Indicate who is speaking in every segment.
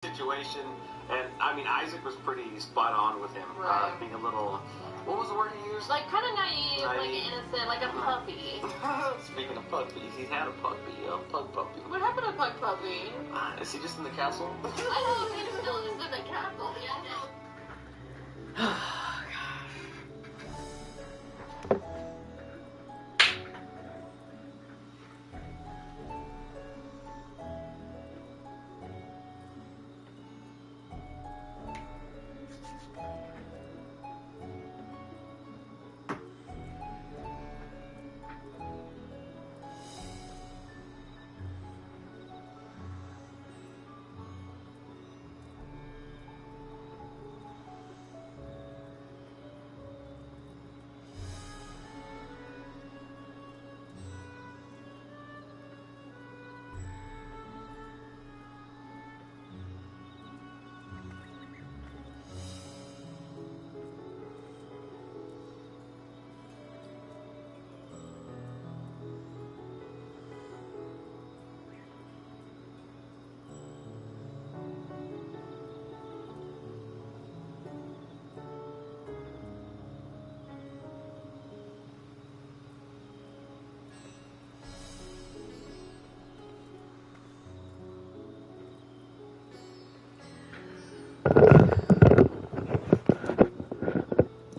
Speaker 1: situation. And I mean, Isaac was pretty spot on with him,
Speaker 2: right.
Speaker 1: Being a little. What was the word he used?
Speaker 2: Like kind of naive, like innocent, like a puppy.
Speaker 1: Speaking of puppies, he's had a puppy, a pug puppy.
Speaker 2: What happened to Pug Puppy?
Speaker 1: Is he just in the castle?
Speaker 2: I know he's still just in the castle.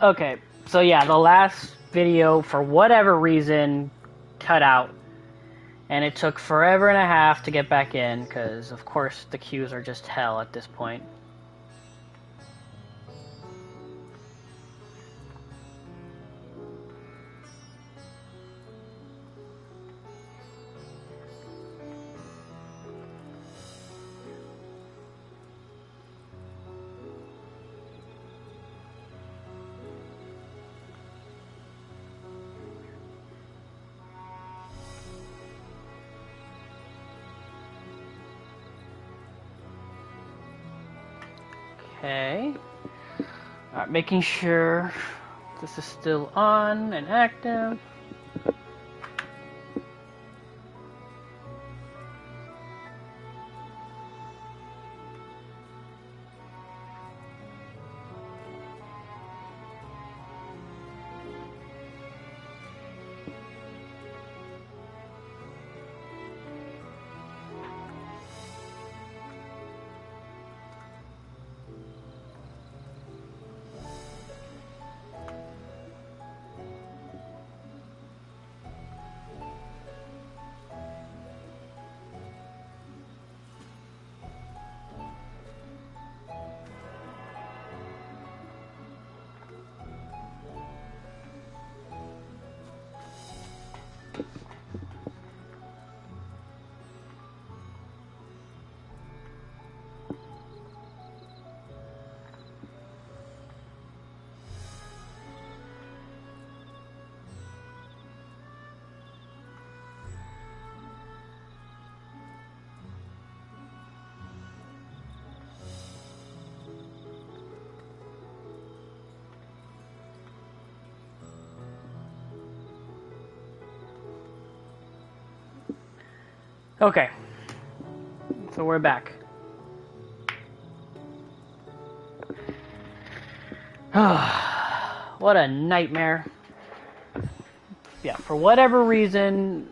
Speaker 3: Okay, so yeah, the last video, for whatever reason, cut out. And it took forever and a half to get back in, because of course the queues are just hell at this point. Okay. Alright, making sure this is still on and active. Okay, so we're back. What a nightmare. Yeah, for whatever reason,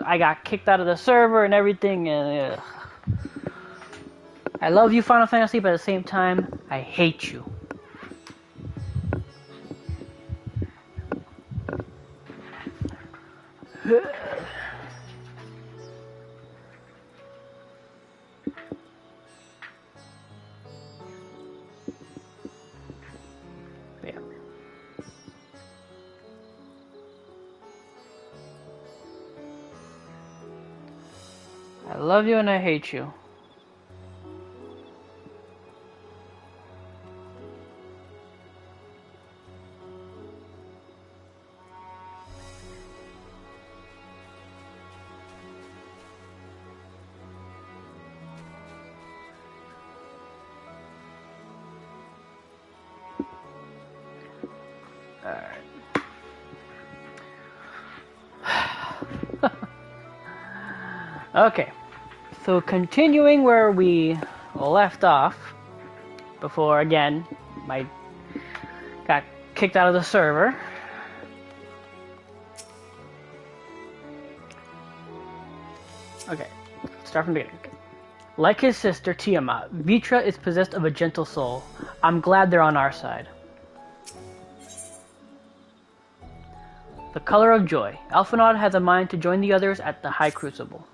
Speaker 3: I got kicked out of the server and everything. And I love you, Final Fantasy, but at the same time, I hate you. I love you and I hate you. Alright. Okay. So continuing where we left off before, again, I got kicked out of the server. Okay, start from the beginning. Like his sister Tiamat, Vitra is possessed of a gentle soul. I'm glad they're on our side. The color of joy. Alphinaud has a mind to join the others at the High Crucible.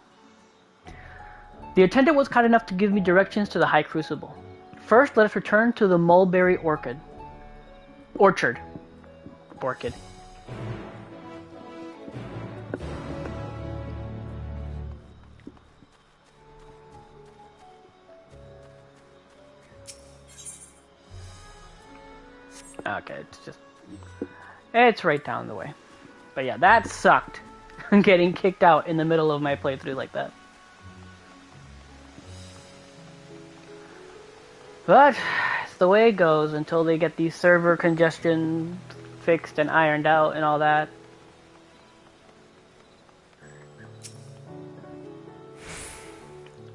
Speaker 3: The attendant was kind enough to give me directions to the High Crucible. First, let us return to the mulberry orchard. Orchard. Okay, it's right down the way. But yeah, that sucked. Getting kicked out in the middle of my playthrough like that. But it's the way it goes until they get the server congestion fixed and ironed out and all that.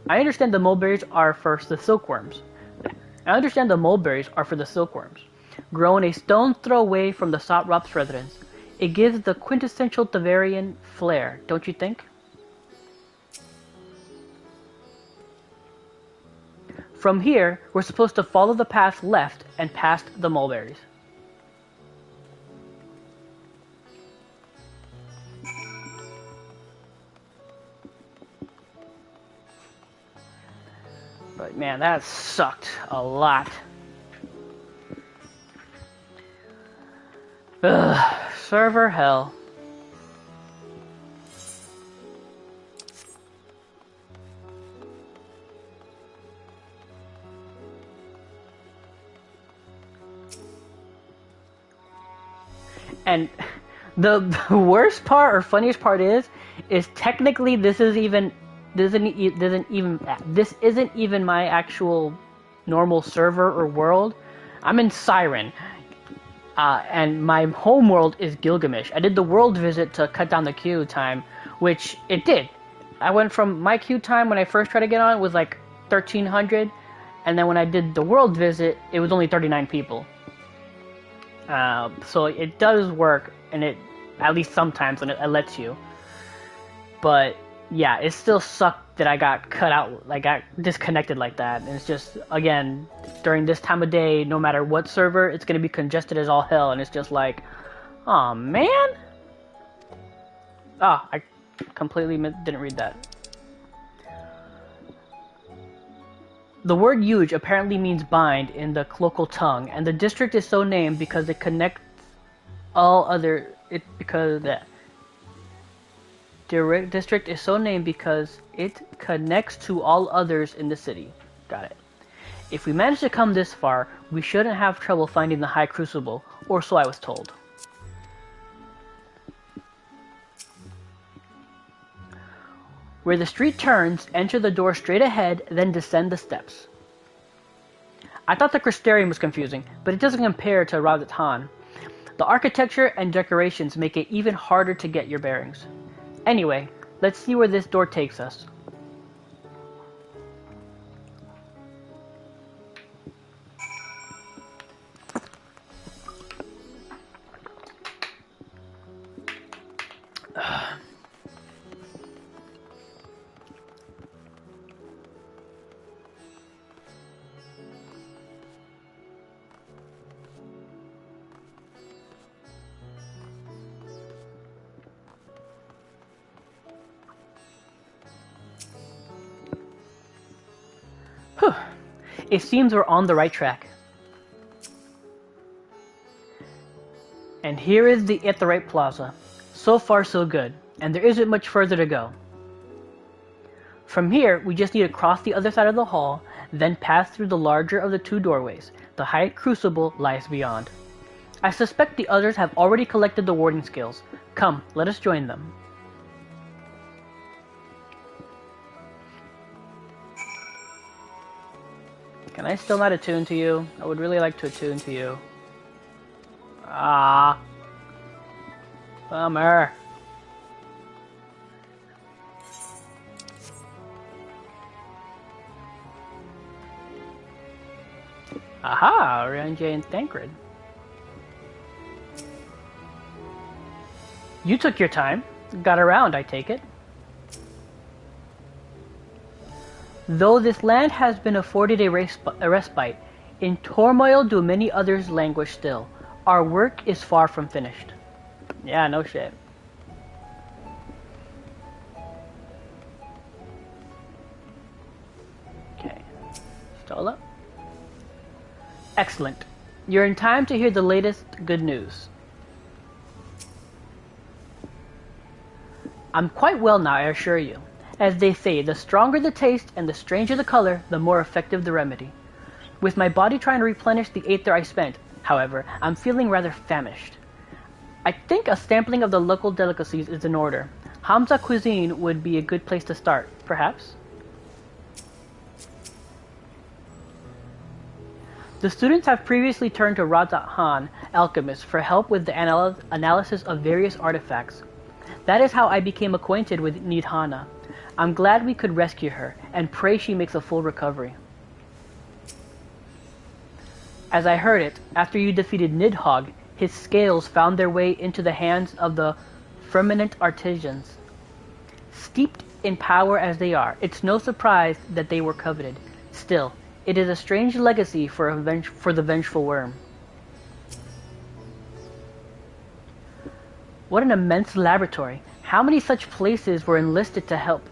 Speaker 3: I understand the mulberries are for the silkworms. Grown a stone's throw away from the Sotrop's residence. It gives the quintessential Tavarian flair, don't you think? From here, we're supposed to follow the path left and past the mulberries. But man, that sucked a lot. Ugh, server hell. And the worst part or funniest part is technically this isn't even my actual normal server or world. I'm in Siren, and my home world is Gilgamesh. I did the world visit to cut down the queue time, which it did. I went from my queue time when I first tried to get on was like 1,300, and then when I did the world visit, it was only 39 people. So it does work, and it at least sometimes when it lets you. But yeah, it still sucked that I got cut out, like got disconnected like that. And it's just, again, during this time of day, no matter what server, it's gonna be congested as all hell, and it's just like, oh man. Ah, I completely didn't read that. The word "huge" apparently means bind in the local tongue, and the district is so named because it connects all other. The district is so named because it connects to all others in the city. Got it. If we manage to come this far, we shouldn't have trouble finding the High Crucible, or so I was told. Where the street turns, enter the door straight ahead, then descend the steps. I thought the Crystarium was confusing, but it doesn't compare to Razatan. The architecture and decorations make it even harder to get your bearings. Anyway, let's see where this door takes us. It seems we're on the right track. And here is the Ithorite Plaza. So far so good, and there isn't much further to go. From here, we just need to cross the other side of the hall, then pass through the larger of the two doorways. The High Crucible lies beyond. I suspect the others have already collected the warding skills. Come, let us join them. Can I still not attune to you? I would really like to attune to you. Ah. Bummer. Aha, Renjay and Thancred. You took your time. Got around, I take it. Though this land has been afforded a respite, in turmoil do many others languish still. Our work is far from finished. Yeah, no shit. Okay. Stola. Excellent. You're in time to hear the latest good news. I'm quite well now, I assure you. As they say, the stronger the taste and the stranger the color, the more effective the remedy. With my body trying to replenish the aether I spent, however, I'm feeling rather famished. I think a sampling of the local delicacies is in order. Hamza cuisine would be a good place to start, perhaps? The students have previously turned to Raza Han, alchemist, for help with the analysis of various artifacts. That is how I became acquainted with Nidhana. I'm glad we could rescue her, and pray she makes a full recovery. As I heard it, after you defeated Nidhogg, his scales found their way into the hands of the firmament artisans. Steeped in power as they are, it's no surprise that they were coveted. Still, it is a strange legacy for the vengeful worm. What an immense laboratory. How many such places were enlisted to help?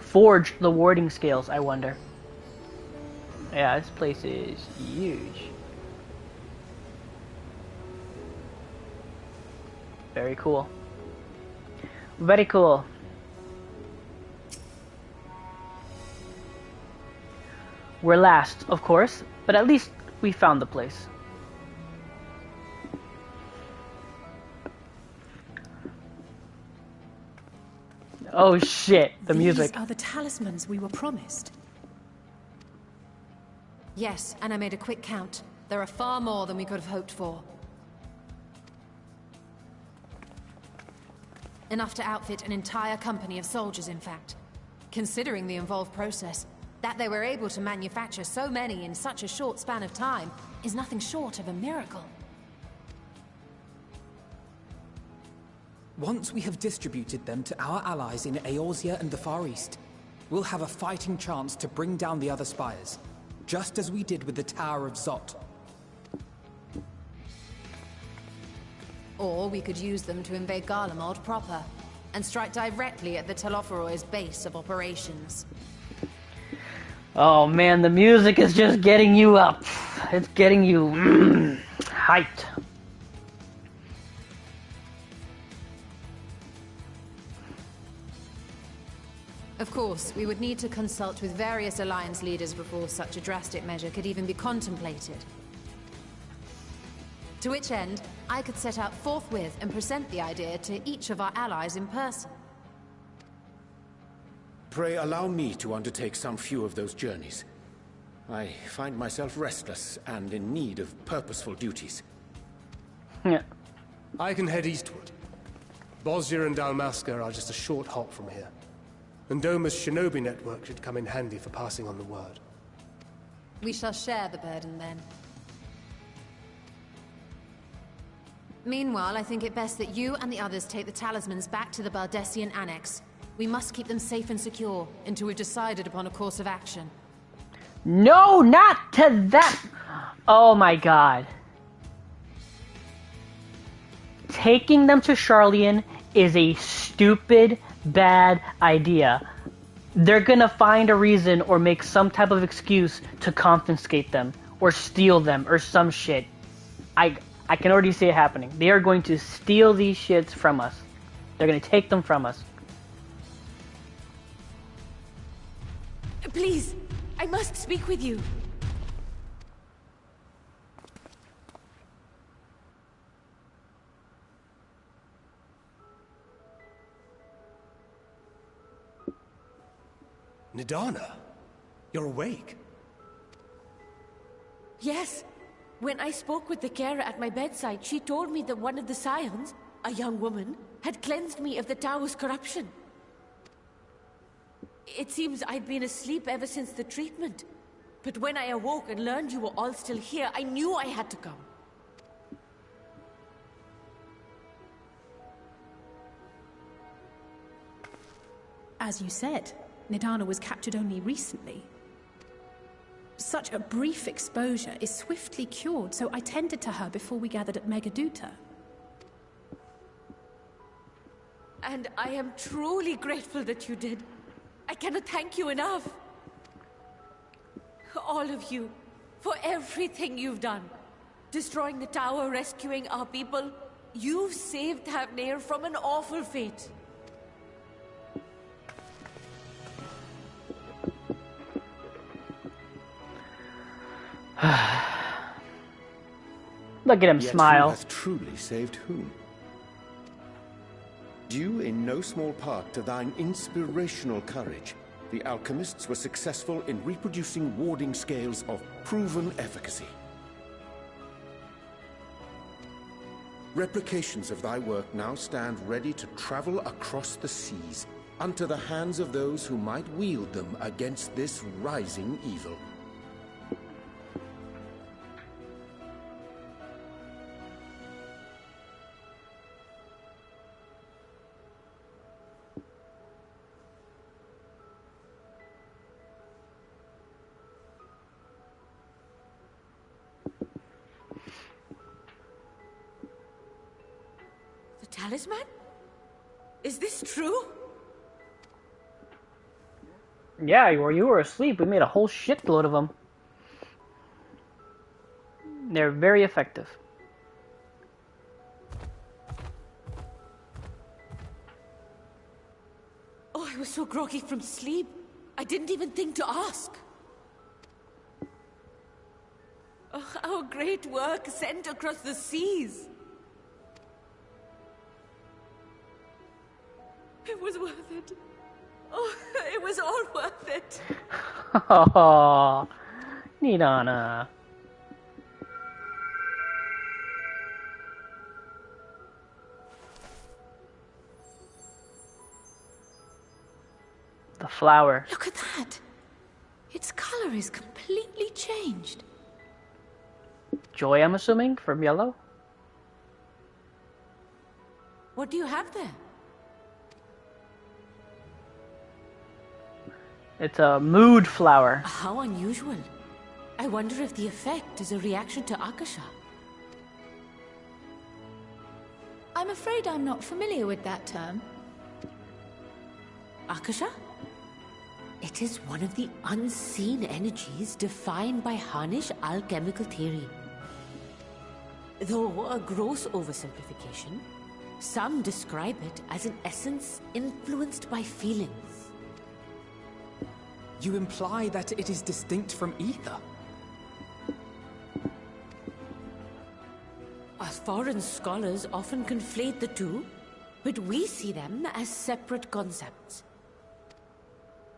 Speaker 3: Forge the warding scales, I wonder. Yeah, this place is huge. Very cool. Very cool. We're last, of course, but at least we found the place. Oh shit, the music.
Speaker 4: These are the talismans we were promised.
Speaker 5: Yes, and I made a quick count. There are far more than we could have hoped for. Enough to outfit an entire company of soldiers, in fact. Considering the involved process, that they were able to manufacture so many in such a short span of time is nothing short of a miracle.
Speaker 6: Once we have distributed them to our allies in Eorzea and the Far East, we'll have a fighting chance to bring down the other spires, just as we did with the Tower of Zot.
Speaker 5: Or we could use them to invade Garlemald proper, and strike directly at the Telophoroid's base of operations.
Speaker 3: Oh man, the music is just getting you up. It's getting you hyped.
Speaker 5: Of course, we would need to consult with various Alliance leaders before such a drastic measure could even be contemplated. To which end, I could set out forthwith and present the idea to each of our allies in person.
Speaker 7: Pray allow me to undertake some few of those journeys. I find myself restless and in need of purposeful duties.
Speaker 3: Yeah.
Speaker 8: I can head eastward. Bosnia and Dalmasca are just a short hop from here. And Doma's shinobi network should come in handy for passing on the word.
Speaker 5: We shall share the burden then. Meanwhile, I think it best that you and the others take the talismans back to the Baldessian Annex. We must keep them safe and secure until we've decided upon a course of action.
Speaker 3: No, not to that! Oh my god. Taking them to Sharlayan is a stupid, bad idea. They're gonna find a reason or make some type of excuse to confiscate them or steal them or some shit. I can already see it happening. They are going to steal these shits from us. They're gonna take them from us.
Speaker 4: Please, I must speak with you.
Speaker 8: Nidana, you're awake.
Speaker 4: Yes. When I spoke with the carer at my bedside, she told me that one of the scions, a young woman, had cleansed me of the Tao's corruption. It seems I'd been asleep ever since the treatment. But when I awoke and learned you were all still here, I knew I had to come.
Speaker 9: As you said, Nidana was captured only recently. Such a brief exposure is swiftly cured, so I tended to her before we gathered at Megaduta.
Speaker 4: And I am truly grateful that you did. I cannot thank you enough. All of you, for everything you've done. Destroying the tower, rescuing our people. You've saved Thavnair from an awful fate.
Speaker 3: Look at him
Speaker 7: Yet
Speaker 3: smile.
Speaker 7: who hath truly saved whom? Due in no small part to thine inspirational courage, the alchemists were successful in reproducing warding scales of proven efficacy. Replications of thy work now stand ready to travel across the seas, unto the hands of those who might wield them against this rising evil.
Speaker 4: Talisman? Is this true?
Speaker 3: Yeah, you were asleep. We made a whole shitload of them. They're very effective.
Speaker 4: Oh, I was so groggy from sleep. I didn't even think to ask. Oh, our great work sent across the seas. It was worth it. Oh, it was all worth it.
Speaker 3: Oh, Nidana. The flower.
Speaker 9: Look at that! Its color is completely changed.
Speaker 3: Joy, I'm assuming, from yellow?
Speaker 4: What do you have there?
Speaker 3: It's a mood flower.
Speaker 4: How unusual. I wonder if the effect is a reaction to Akasha.
Speaker 9: I'm afraid I'm not familiar with that term.
Speaker 4: Akasha? It is one of the unseen energies defined by Harnish alchemical theory. Though a gross oversimplification, some describe it as an essence influenced by feelings.
Speaker 6: You imply that it is distinct from ether?
Speaker 4: Us foreign scholars often conflate the two, but we see them as separate concepts.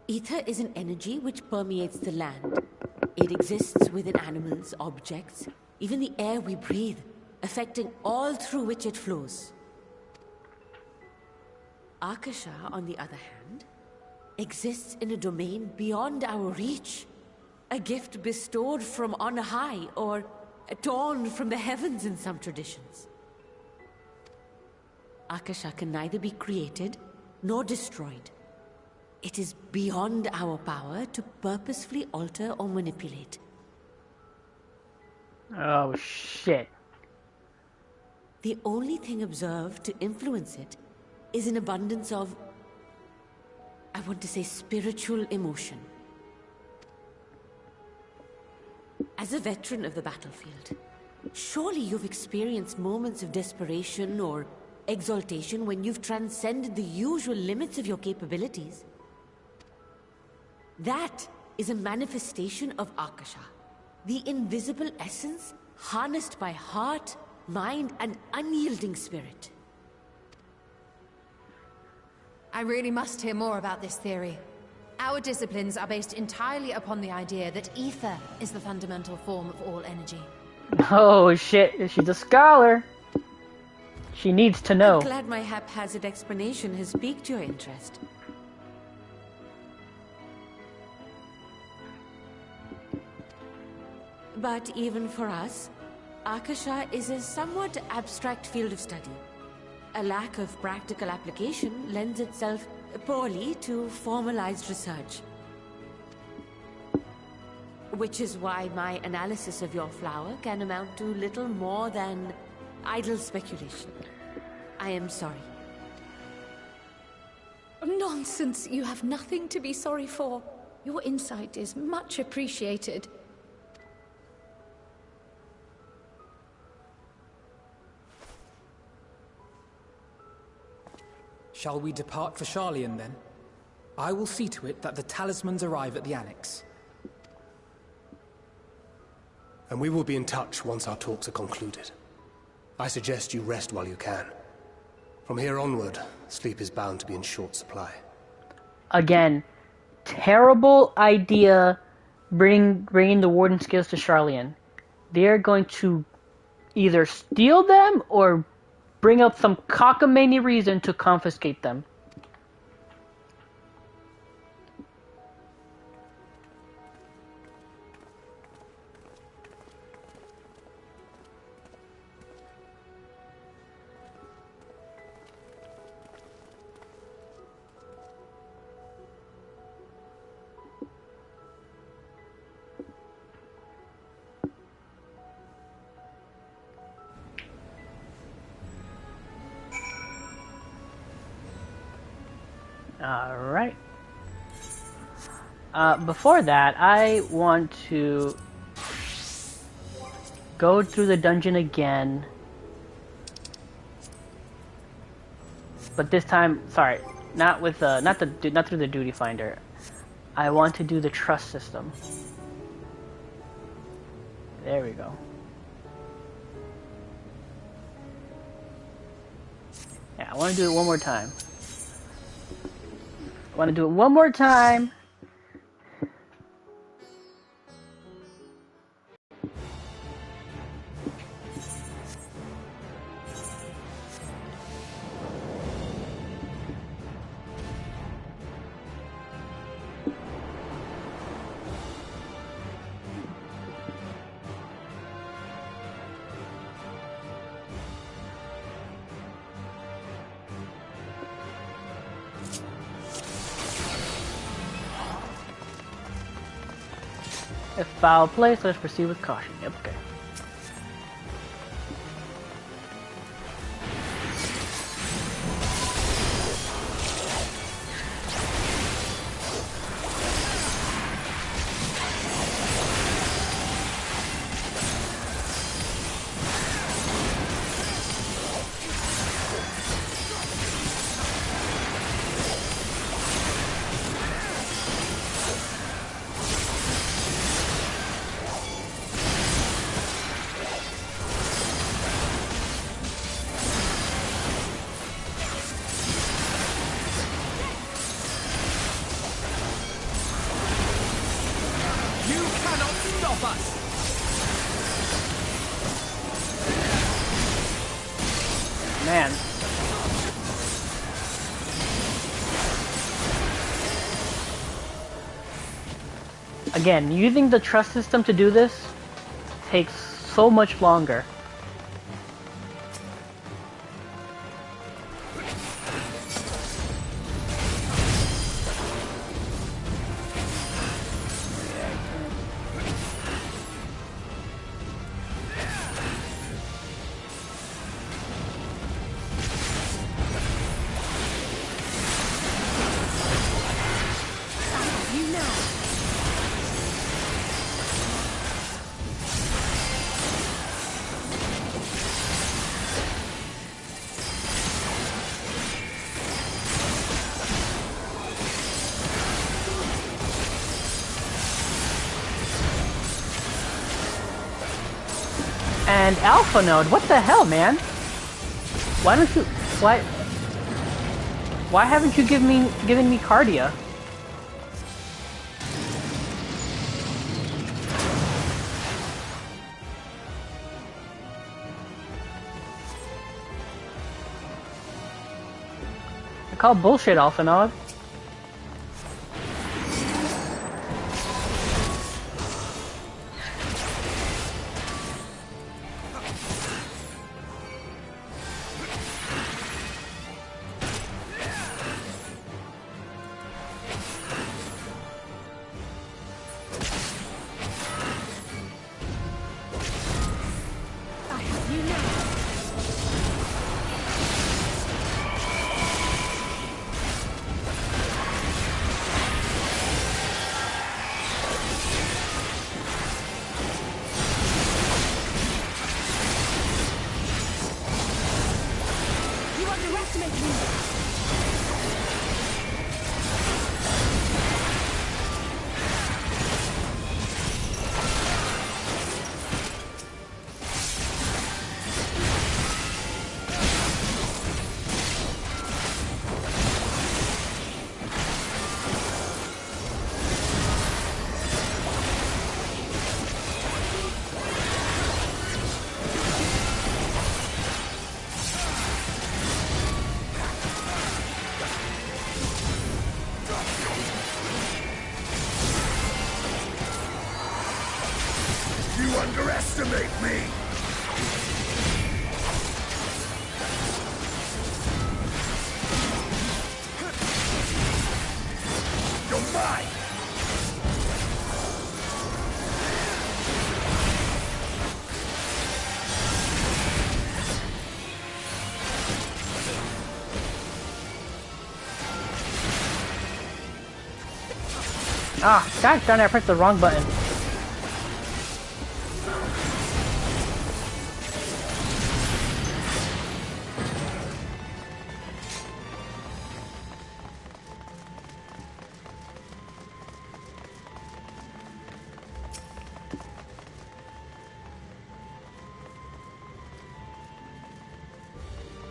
Speaker 4: Ether is an energy which permeates the land. It exists within animals, objects, even the air we breathe, affecting all through which it flows. Akasha, on the other hand, exists in a domain beyond our reach. A gift bestowed from on high, or torn from the heavens in some traditions. Akasha can neither be created nor destroyed. It is beyond our power to purposefully alter or manipulate.
Speaker 3: Oh, shit.
Speaker 4: The only thing observed to influence it is an abundance of, I want to say, spiritual emotion. As a veteran of the battlefield, surely you've experienced moments of desperation or exaltation when you've transcended the usual limits of your capabilities. That is a manifestation of Akasha, the invisible essence harnessed by heart, mind, and unyielding spirit.
Speaker 5: I really must hear more about this theory. Our disciplines are based entirely upon the idea that ether is the fundamental form of all energy.
Speaker 3: Oh, shit. She's a scholar. She needs to know.
Speaker 4: I'm glad my haphazard explanation has piqued your interest. But even for us, Akasha is a somewhat abstract field of study. A lack of practical application lends itself poorly to formalized research. Which is why my analysis of your flower can amount to little more than idle speculation. I am sorry.
Speaker 9: Nonsense! You have nothing to be sorry for. Your insight is much appreciated.
Speaker 6: Shall we depart for Charlian, then? I will see to it that the talismans arrive at the Annex.
Speaker 8: And we will be in touch once our talks are concluded. I suggest you rest while you can. From here onward, sleep is bound to be in short supply.
Speaker 3: Again, terrible idea bringing the Warden skills to Charlian. They're going to either steal them or bring up some cockamamie reason to confiscate them. Alright. Before that, I want to go through the dungeon again. But this time, sorry, not with not through the duty finder. I want to do the trust system. There we go. Yeah, I want to do it one more time. Want to do it one more time. If foul play, so let's proceed with caution. Yep, okay. Man. Again, using the trust system to do this takes so much longer. And Alpha Node, what the hell, man? Why don't you... Why haven't you given me Cardia? I call bullshit, Alpha Node.
Speaker 7: You underestimate me! You're mine!
Speaker 3: Ah, gosh darn it, I pressed the wrong button.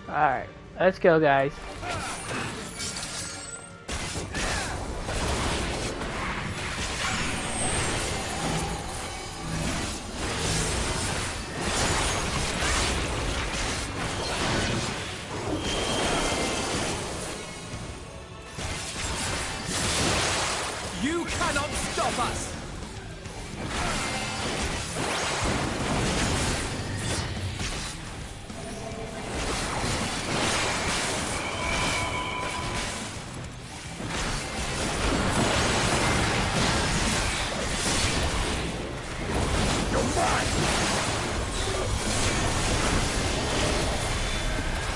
Speaker 3: Alright, let's go, guys.
Speaker 6: You cannot stop us!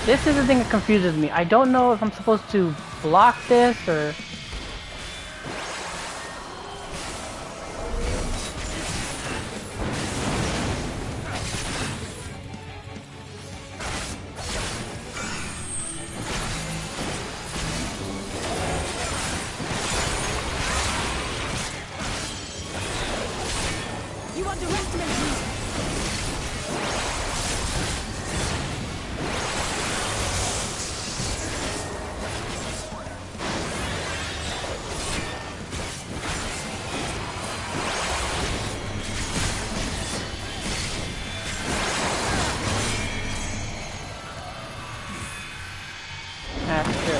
Speaker 3: This is the thing that confuses me. I don't know if I'm supposed to block this or...
Speaker 4: You underestimate me!
Speaker 3: That's true.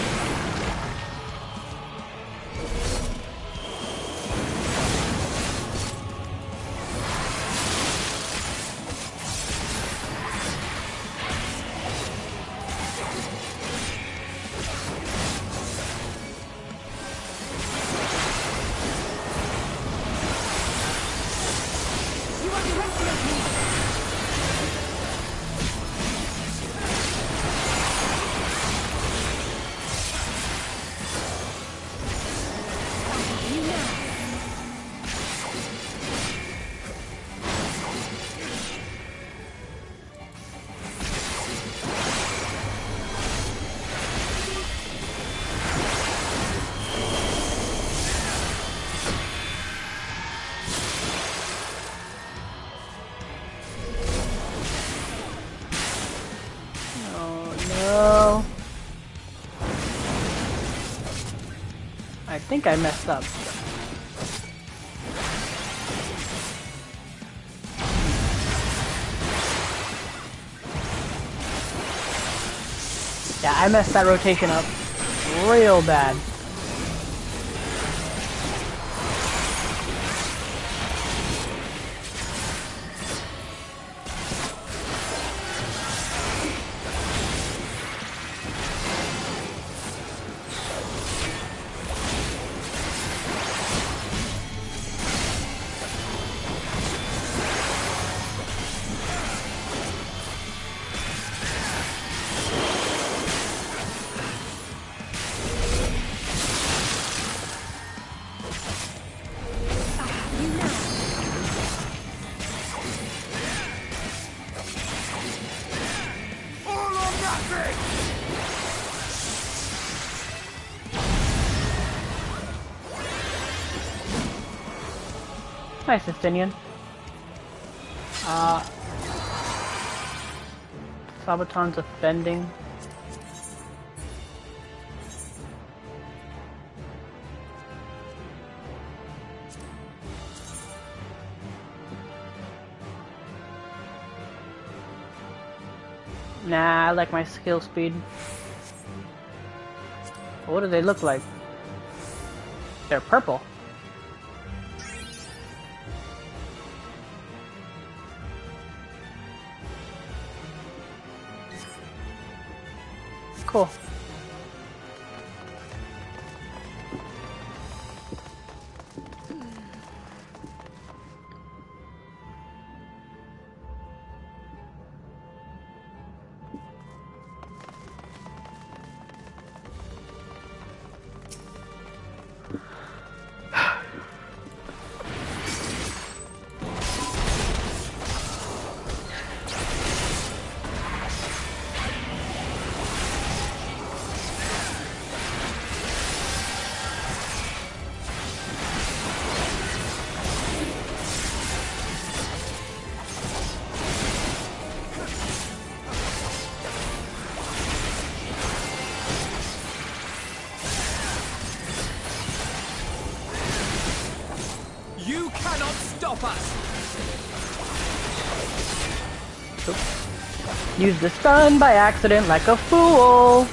Speaker 4: You underestimate me! You know.
Speaker 3: Oh no. I think I messed up. Yeah, I messed that rotation up real bad.
Speaker 7: All or nothing!
Speaker 3: Nice, Justinian. Sabaton's offending. Nah, I like my skill speed. What do they look like? They're purple. Cool.
Speaker 6: You cannot stop us!
Speaker 3: Use the stun by accident like a fool.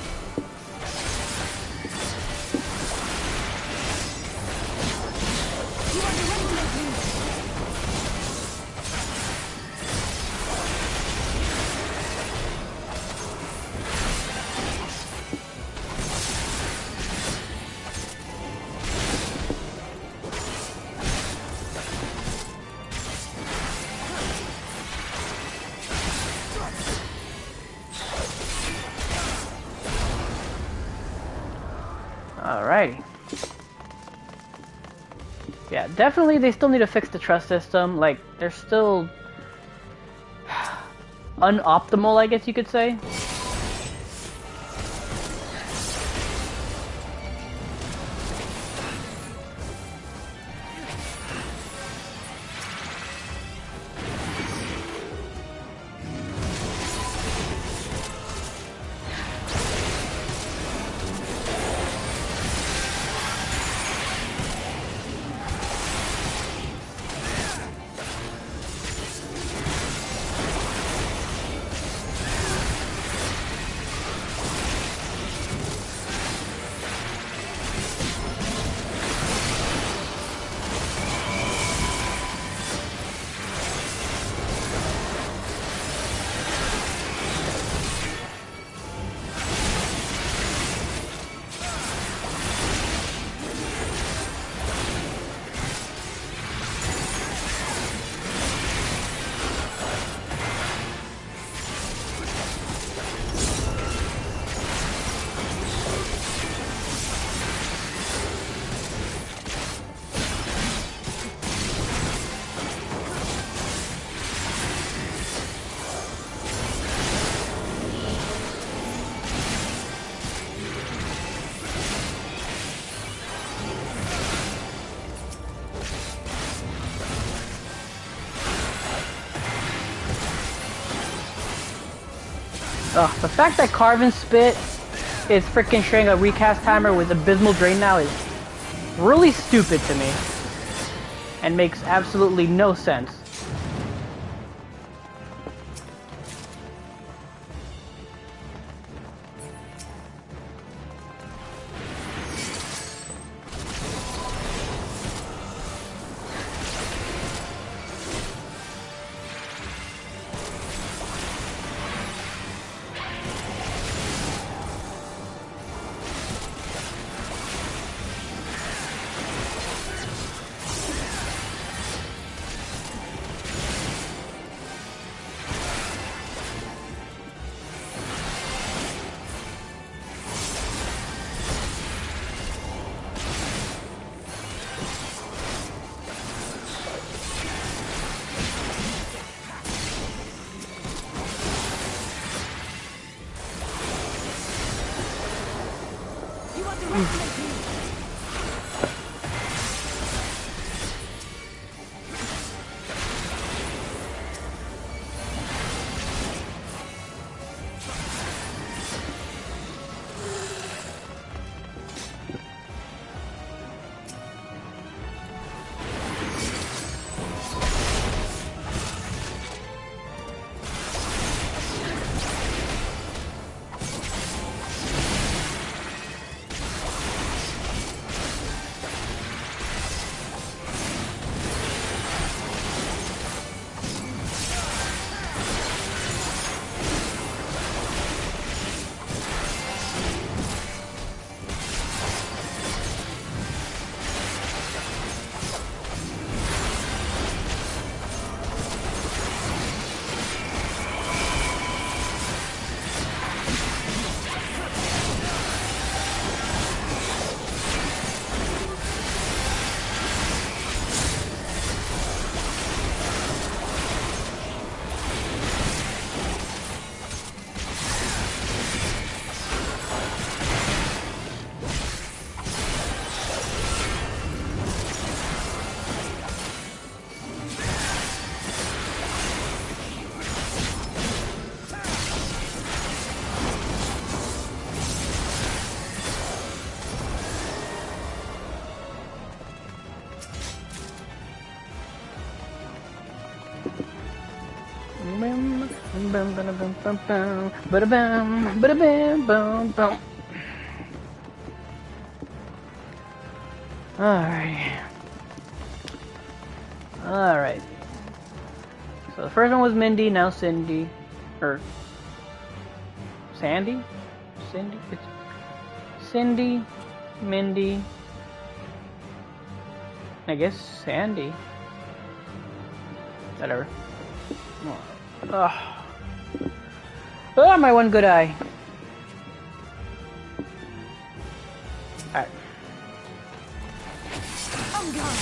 Speaker 3: Alrighty. Yeah, definitely they still need to fix the trust system. Like, they're still unoptimal, I guess you could say. Ugh, the fact that Carven Spit is freaking sharing a recast timer with Abysmal Drain now is really stupid to me. And makes absolutely no sense. Alright. So the first one was Mindy, now Cindy. Or Sandy? Cindy? It's Cindy, Mindy, I guess Sandy. Whatever. Oh, my one good eye. Alright.
Speaker 5: I'm gone.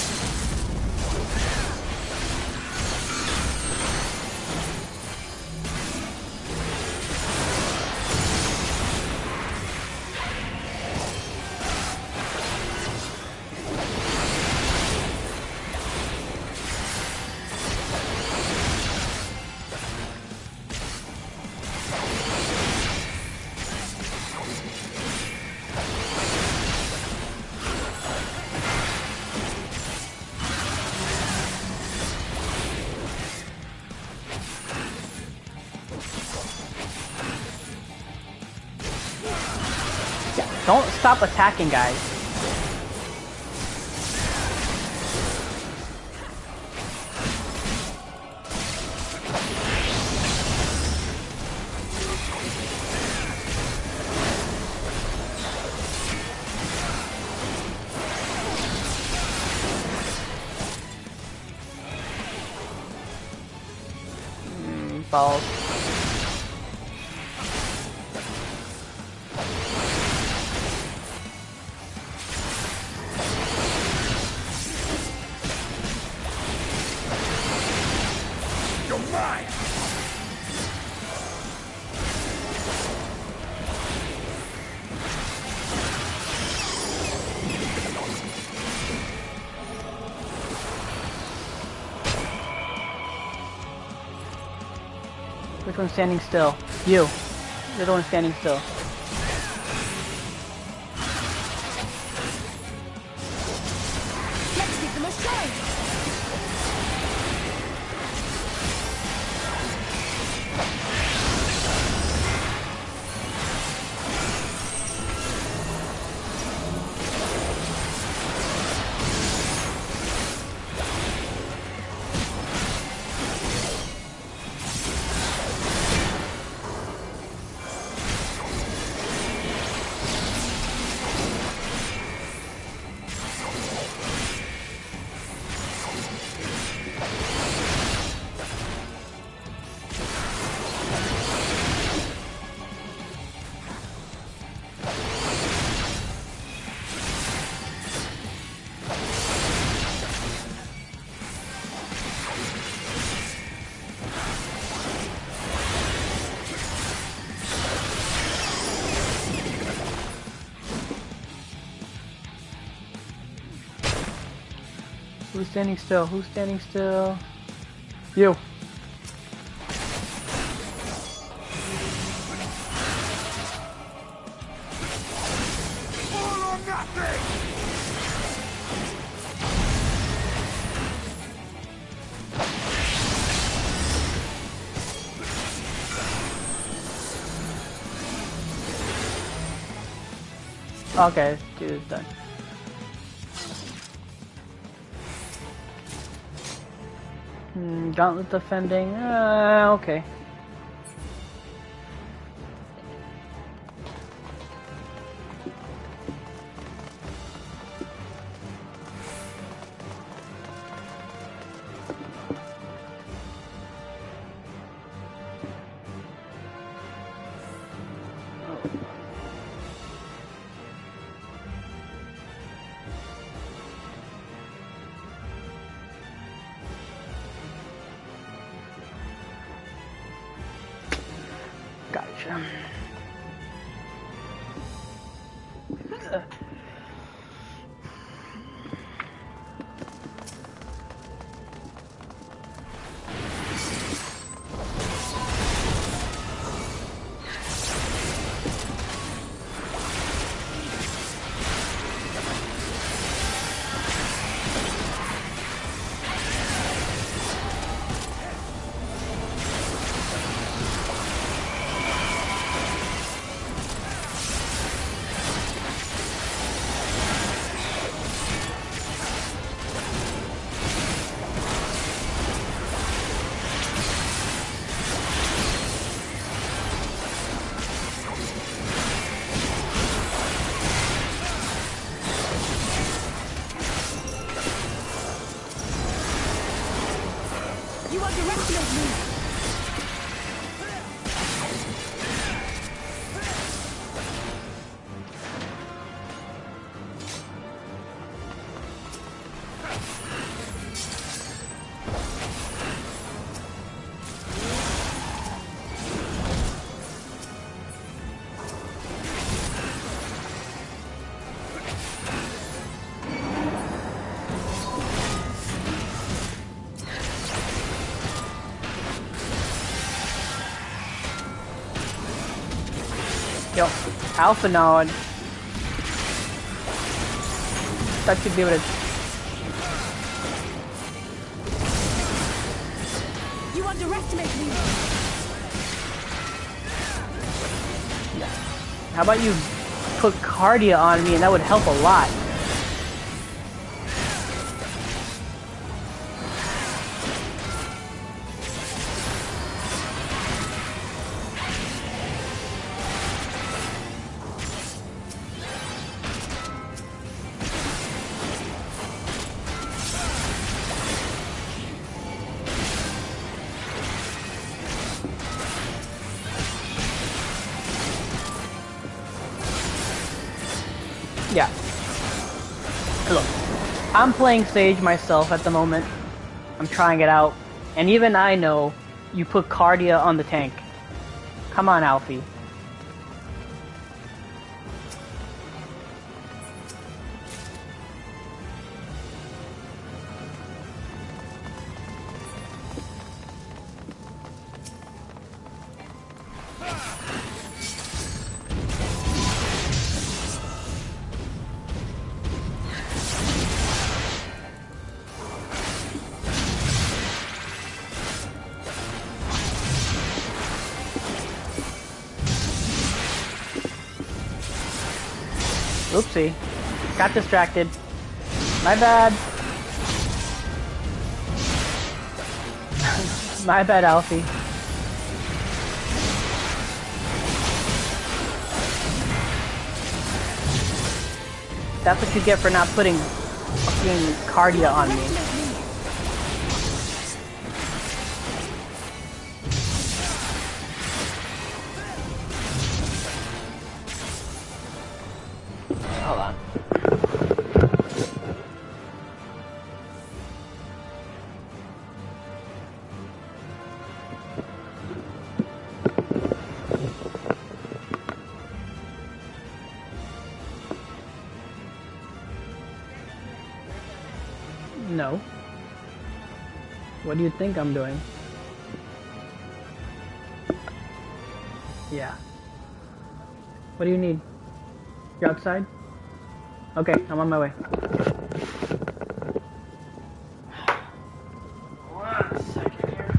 Speaker 3: Don't stop attacking, guys. Balls. Which one's standing still? You. You're the one standing still.
Speaker 5: Let's give them a show.
Speaker 3: Who's standing still? Who's standing still? You.
Speaker 7: All or nothing!
Speaker 3: Okay, dude is done. Gauntlet defending. Okay. Gotcha.
Speaker 9: You underestimate me!
Speaker 3: Yo, Alpha Nod. That should be able to.
Speaker 9: You underestimate me!
Speaker 3: How about you put Cardia on me and that would help a lot. Yeah. Look, I'm playing Sage myself at the moment. I'm trying it out. And even I know you put Cardia on the tank. Come on, Alfie. Oopsie. Got distracted. My bad. My bad, Alfie. That's what you get for not putting fucking Cardia on me. Hold on. No. What do you think I'm doing? Yeah. What do you need? You're outside? Okay, I'm on my way. One second here.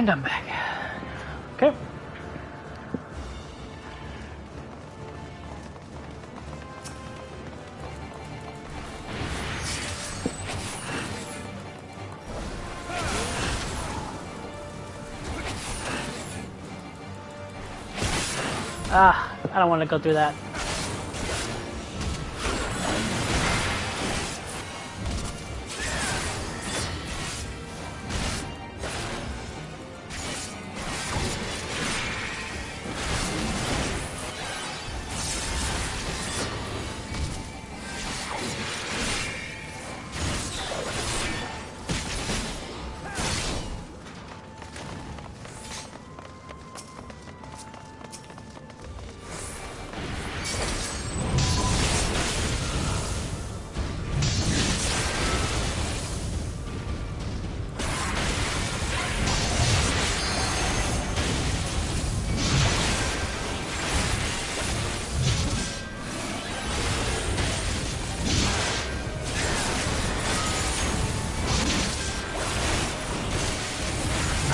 Speaker 3: And I'm back. Okay. I don't want to go through that.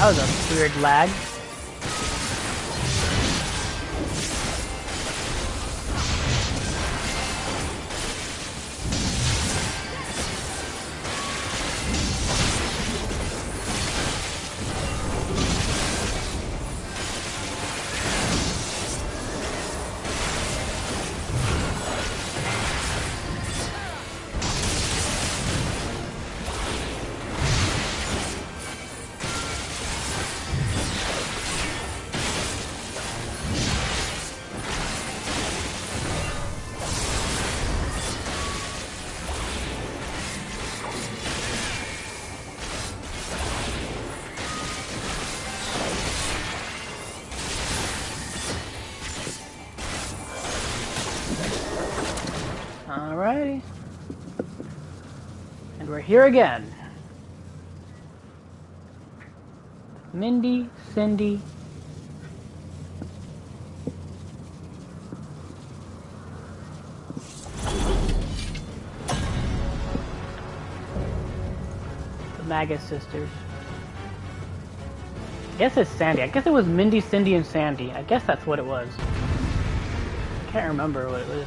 Speaker 3: That was a weird lag. Alrighty. And we're here again. Mindy, Cindy. The Magus sisters. I guess it's Sandy. I guess it was Mindy, Cindy, and Sandy. I guess that's what it was. I can't remember what it was.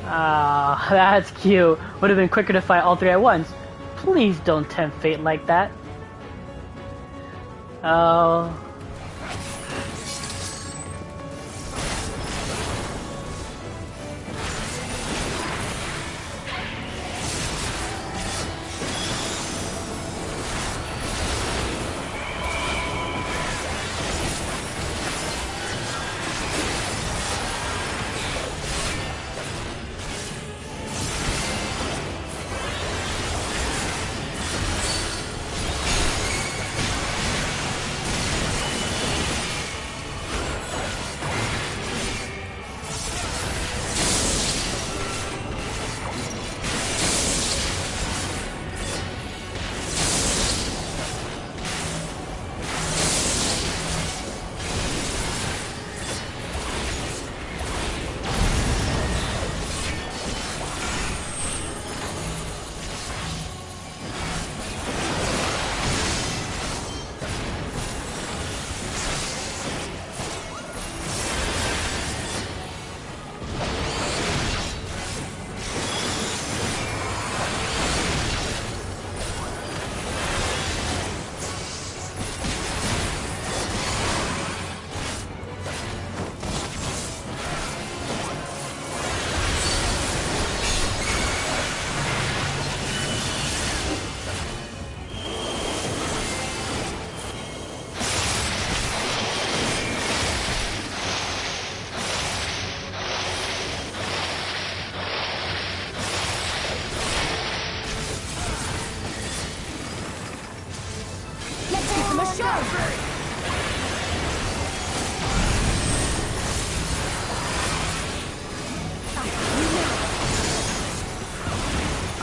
Speaker 3: Ah, that's cute. Would have been quicker to fight all three at once. Please don't tempt fate like that. Oh.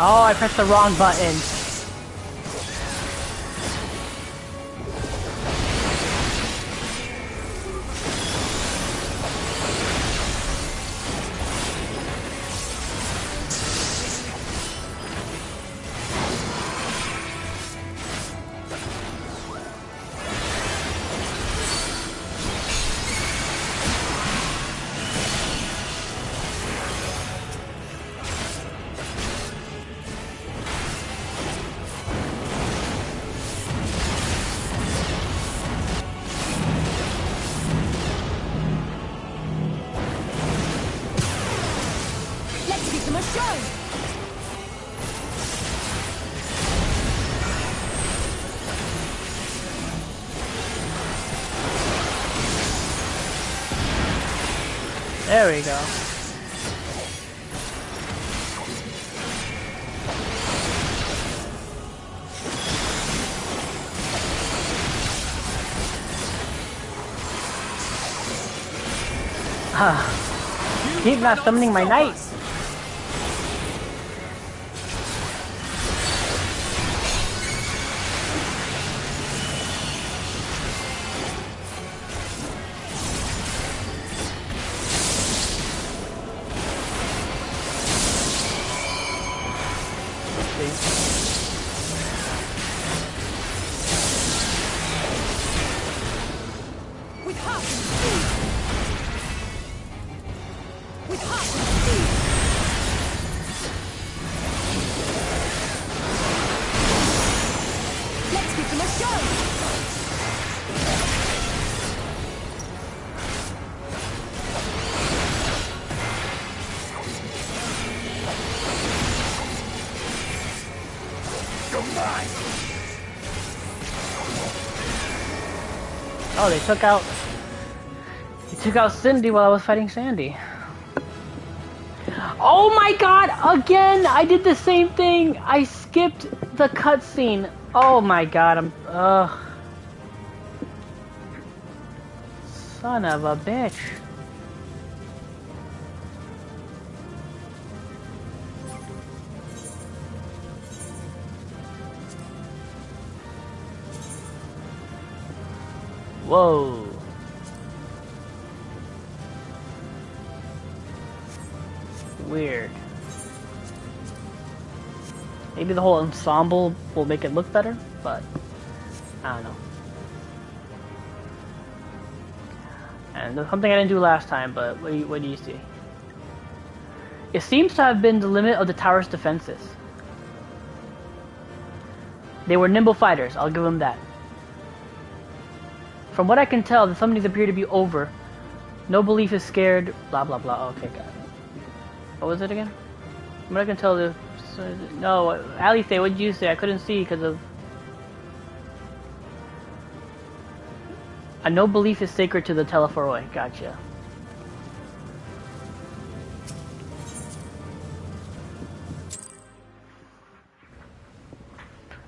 Speaker 3: Oh, I pressed the wrong button. There we go. Keep not summoning my knight. Oh, they took out Cindy while I was fighting Sandy. Oh my god, again! I did the same thing! I skipped the cutscene. Oh my god, ugh. Son of a bitch. Whoa. Weird. Maybe the whole ensemble will make it look better, but I don't know. And there's something I didn't do last time, but what do you see? It seems to have been the limit of the tower's defenses. They were nimble fighters, I'll give them that. From what I can tell, the summonings appear to be over. No belief is scared, blah blah blah. Okay, got it. What was it again? From what I can tell, no, Ali say, what did you say? I couldn't see because of... A no belief is sacred to the Telephoroi. Gotcha.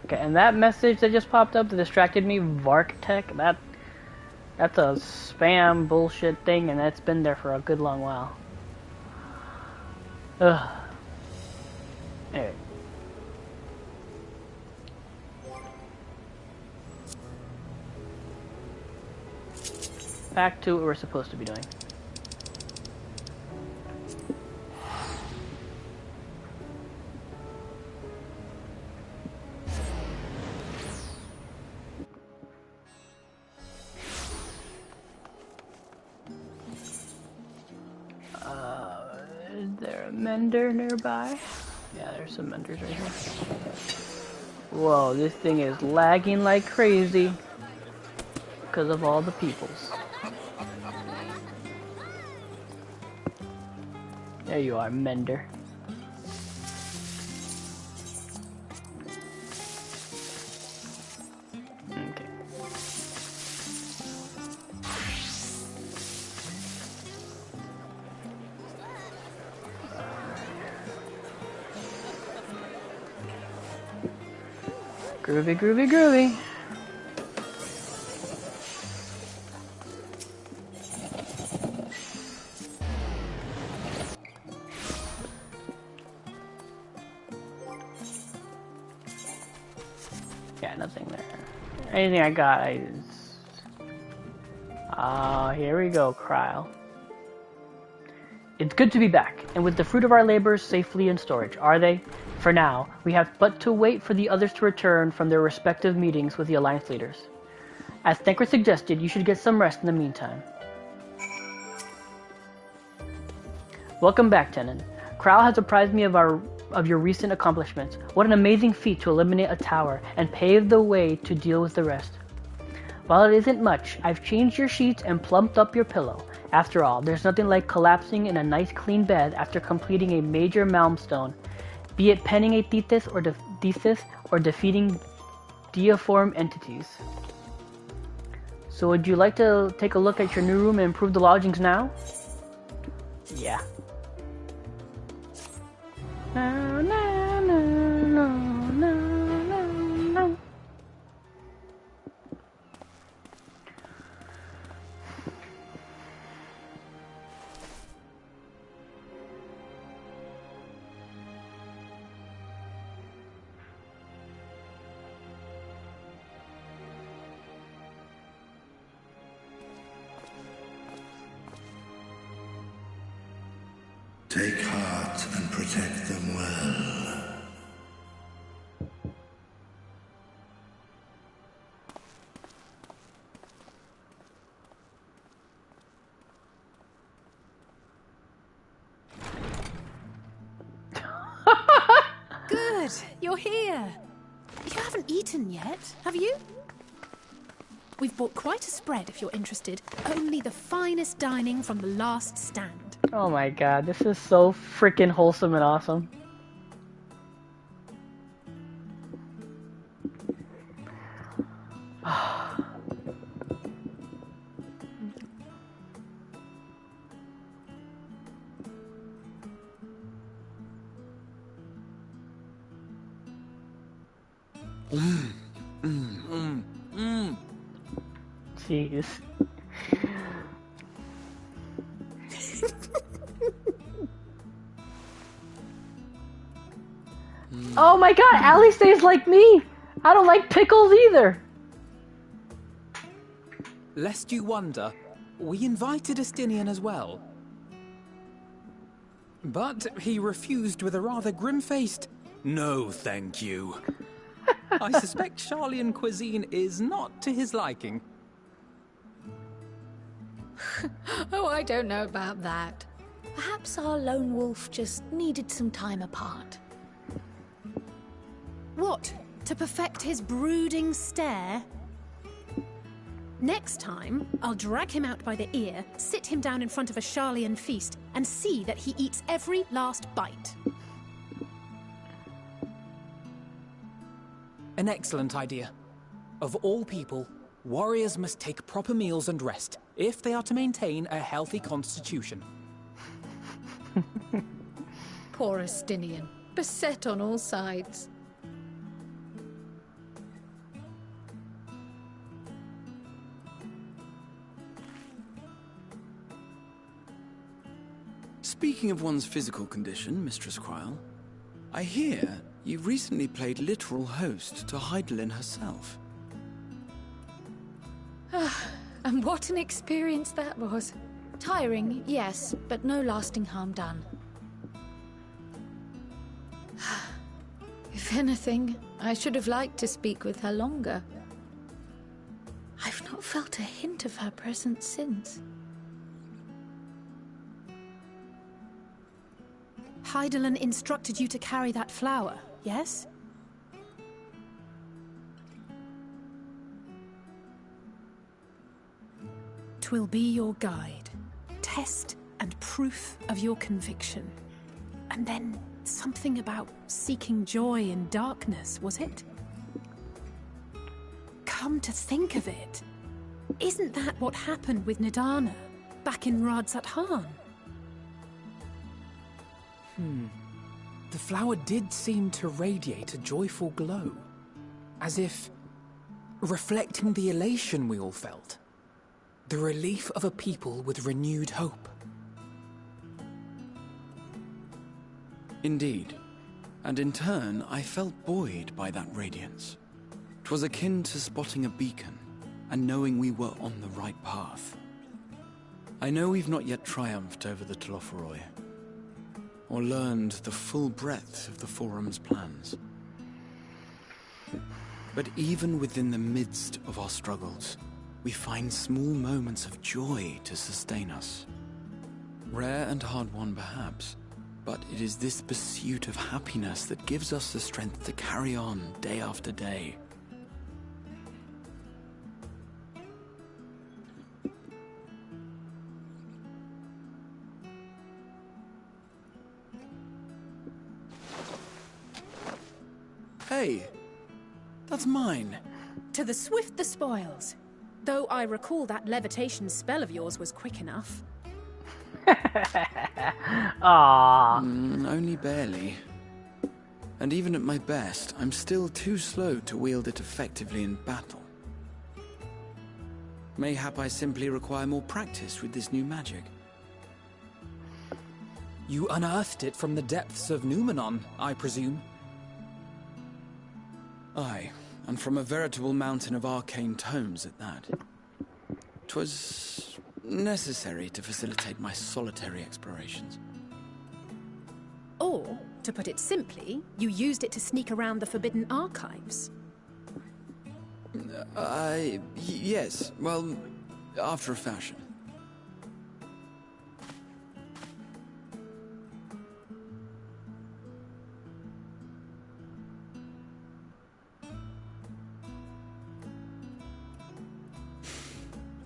Speaker 3: Okay, and that message that just popped up that distracted me, Varktech, that's a spam bullshit thing, and that's been there for a good long while. Ugh. Anyway. Back to what we're supposed to be doing. Is there a mender nearby? Yeah, there's some menders right here. Whoa, this thing is lagging like crazy because of all the peoples. There you are, mender. Okay. Groovy, groovy, groovy. Yeah, nothing there. Anything I got, here we go, Kryle. It's good to be back, and with the fruit of our labors safely in storage, are they? For now, we have but to wait for the others to return from their respective meetings with the Alliance leaders. As Thanker suggested, you should get some rest in the meantime. Welcome back, Tenon. Kryle has apprised me of your recent accomplishments. What an amazing feat to eliminate a tower and pave the way to deal with the rest. While it isn't much, I've changed your sheets and plumped up your pillow. After all, there's nothing like collapsing in a nice clean bed after completing a major milestone, be it penning a thesis or defeating deiform entities. So would you like to take a look at your new room and improve the lodgings now? Yeah. No, no, no, no, no, no, no.
Speaker 10: Take heart and protect them well.
Speaker 9: Good, you're here. You haven't eaten yet, have you? We've bought quite a spread if you're interested. Only the finest dining from the last stand.
Speaker 3: Oh my god, this is so freaking wholesome and awesome. Jeez. Oh my god, Allie stays like me! I don't like pickles either!
Speaker 6: Lest you wonder, we invited Estinian as well. But he refused with a rather grim-faced, "No, thank you." I suspect Charlian cuisine is not to his liking.
Speaker 11: Oh, I don't know about that. Perhaps our lone wolf just needed some time apart.
Speaker 9: What? To perfect his brooding stare? Next time, I'll drag him out by the ear, sit him down in front of a Charlian feast, and see that he eats every last bite.
Speaker 6: An excellent idea. Of all people, warriors must take proper meals and rest if they are to maintain a healthy constitution.
Speaker 11: Poor Estinian, beset on all sides.
Speaker 12: Speaking of one's physical condition, Mistress Quile, I hear you've recently played literal host to Heidelin herself.
Speaker 11: And what an experience that was. Tiring, yes, but no lasting harm done. If anything, I should have liked to speak with her longer. I've not felt a hint of her presence since.
Speaker 9: Heidelin instructed you to carry that flower, yes? Twill be your guide, test and proof of your conviction. And then something about seeking joy in darkness, was it? Come to think of it, isn't that what happened with Nidana back in Radzat-Han?
Speaker 6: The flower did seem to radiate a joyful glow, as if reflecting the elation we all felt, the relief of a people with renewed hope.
Speaker 12: Indeed, and in turn I felt buoyed by that radiance. 'Twas akin to spotting a beacon, and knowing we were on the right path. I know we've not yet triumphed over the Telophoroi, or learned the full breadth of the Forum's plans. But even within the midst of our struggles, we find small moments of joy to sustain us. Rare and hard-won perhaps, but it is this pursuit of happiness that gives us the strength to carry on day after day. Hey, that's mine.
Speaker 9: To the swift the spoils. Though I recall that levitation spell of yours was quick enough.
Speaker 3: Aww.
Speaker 12: Only barely. And even at my best, I'm still too slow to wield it effectively in battle. Mayhap I simply require more practice with this new magic.
Speaker 6: You unearthed it from the depths of Numenon, I presume?
Speaker 12: Aye, and from a veritable mountain of arcane tomes at that. 'Twas necessary to facilitate my solitary explorations.
Speaker 9: Or, to put it simply, you used it to sneak around the Forbidden Archives.
Speaker 12: Yes, well, after a fashion.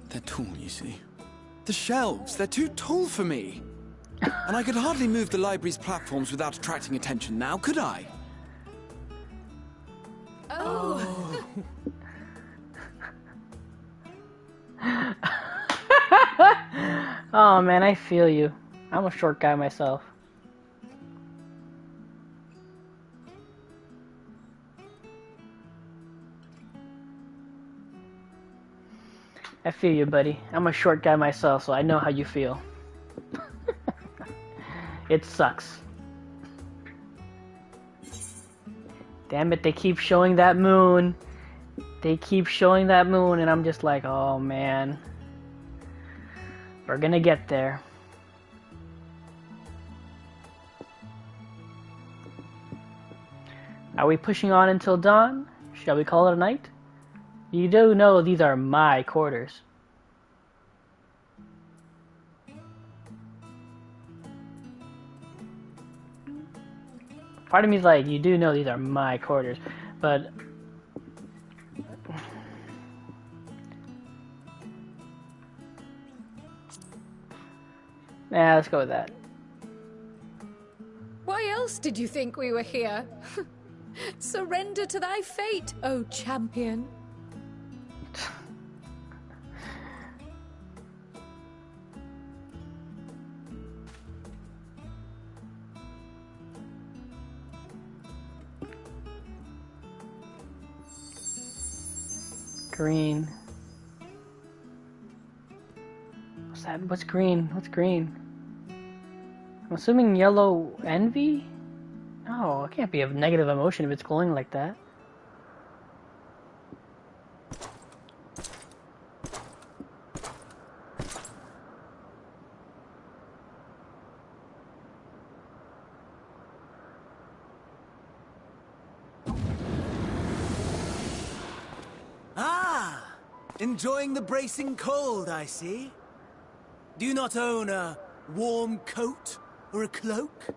Speaker 12: They're tall, you see. The shelves, they're too tall for me. And I could hardly move the library's platforms without attracting attention now, could I?
Speaker 9: Oh.
Speaker 3: Oh man, I feel you. I'm a short guy myself. I feel you, buddy. I'm a short guy myself, so I know how you feel. It sucks. Damn it, they keep showing that moon. They keep showing that moon, and I'm just like, oh man. We're gonna get there. Are we pushing on until dawn? Shall we call it a night? You do know these are my quarters. Part of me is like, you do know these are my quarters, but nah, let's go with that.
Speaker 11: Why else did you think we were here? Surrender to thy fate, O champion.
Speaker 3: Green. What's that? What's green? What's green? I'm assuming yellow envy? No, it can't be a negative emotion if it's glowing like that.
Speaker 13: Ah! Enjoying the bracing cold, I see. Do you not own a warm coat or a cloak?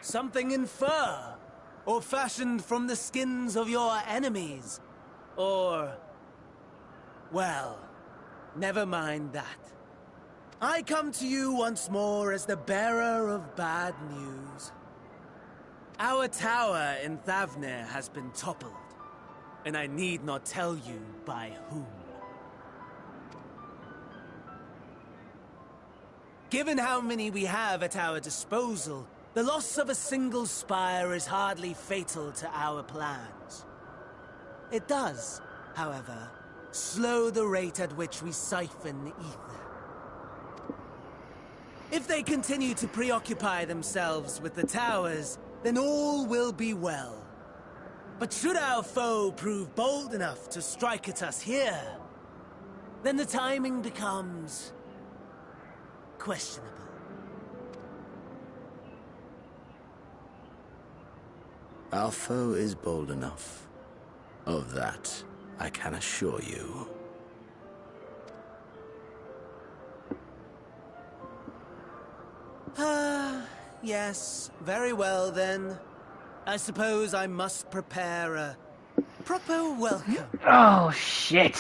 Speaker 13: Something in fur? Or fashioned from the skins of your enemies? Or... well, never mind that. I come to you once more as the bearer of bad news. Our tower in Thavnir has been toppled, and I need not tell you by whom. Given how many we have at our disposal, the loss of a single spire is hardly fatal to our plans. It does, however, slow the rate at which we siphon ether. If they continue to preoccupy themselves with the towers, then all will be well. But should our foe prove bold enough to strike at us here, then the timing becomes questionable.
Speaker 10: Our foe is bold enough. Of that, I can assure you.
Speaker 13: Yes, very well then. I suppose I must prepare a proper welcome.
Speaker 3: Oh shit.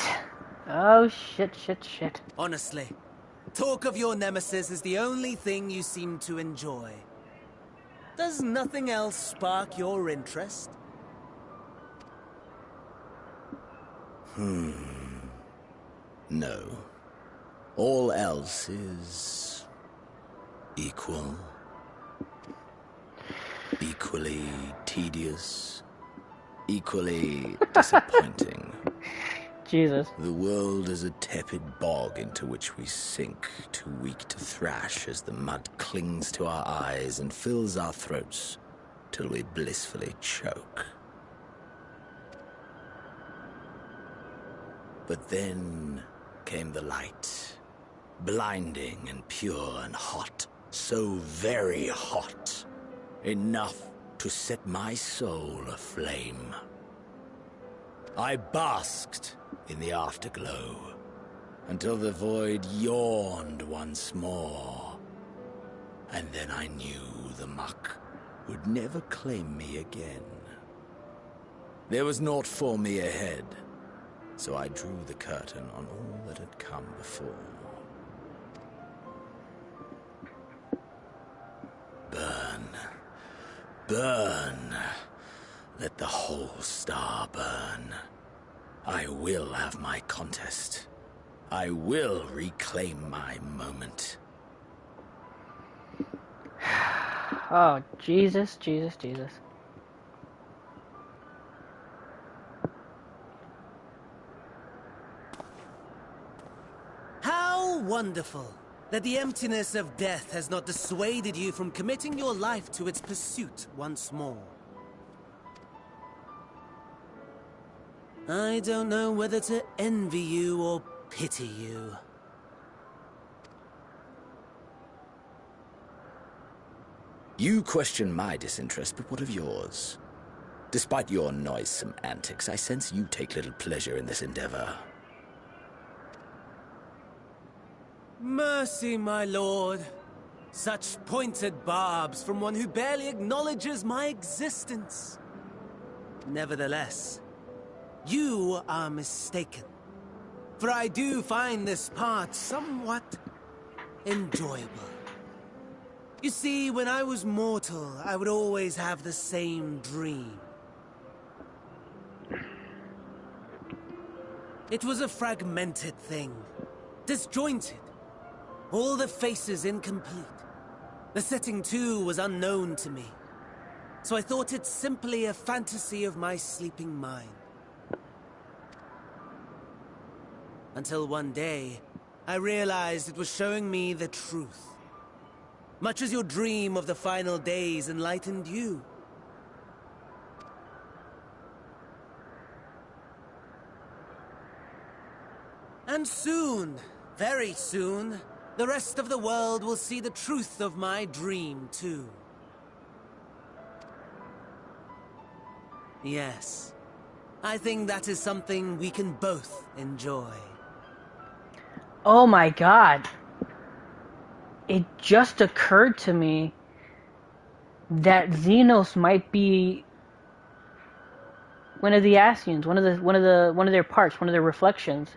Speaker 3: Oh shit.
Speaker 13: Honestly, talk of your nemesis is the only thing you seem to enjoy. Does nothing else spark your interest?
Speaker 10: No. All else is Equal. Equally tedious. Equally disappointing.
Speaker 3: Jesus.
Speaker 10: The world is a tepid bog into which we sink, too weak to thrash as the mud clings to our eyes and fills our throats till we blissfully choke. But then came the light, blinding and pure and hot, so very hot, enough to set my soul aflame. I basked in the afterglow until the void yawned once more, and then I knew the muck would never claim me again. There was naught for me ahead, so I drew the curtain on all that had come before. Burn, burn, let the whole star burn. I will have my contest. I will reclaim my moment.
Speaker 3: Oh, Jesus, Jesus, Jesus.
Speaker 13: How wonderful that the emptiness of death has not dissuaded you from committing your life to its pursuit once more. I don't know whether to envy you or pity you.
Speaker 10: You question my disinterest, but what of yours? Despite your noisome antics, I sense you take little pleasure in this endeavor.
Speaker 13: Mercy, my lord. Such pointed barbs from one who barely acknowledges my existence. Nevertheless, you are mistaken. For I do find this part somewhat enjoyable. You see, when I was mortal, I would always have the same dream. It was a fragmented thing, disjointed. All the faces incomplete. The setting, too, was unknown to me. So I thought it simply a fantasy of my sleeping mind. Until one day, I realized it was showing me the truth. Much as your dream of the final days enlightened you. And soon, very soon, the rest of the world will see the truth of my dream, too. Yes, I think that is something we can both enjoy.
Speaker 3: Oh my god. It just occurred to me that Xenos might be one of the Asians, one of their parts, one of their reflections.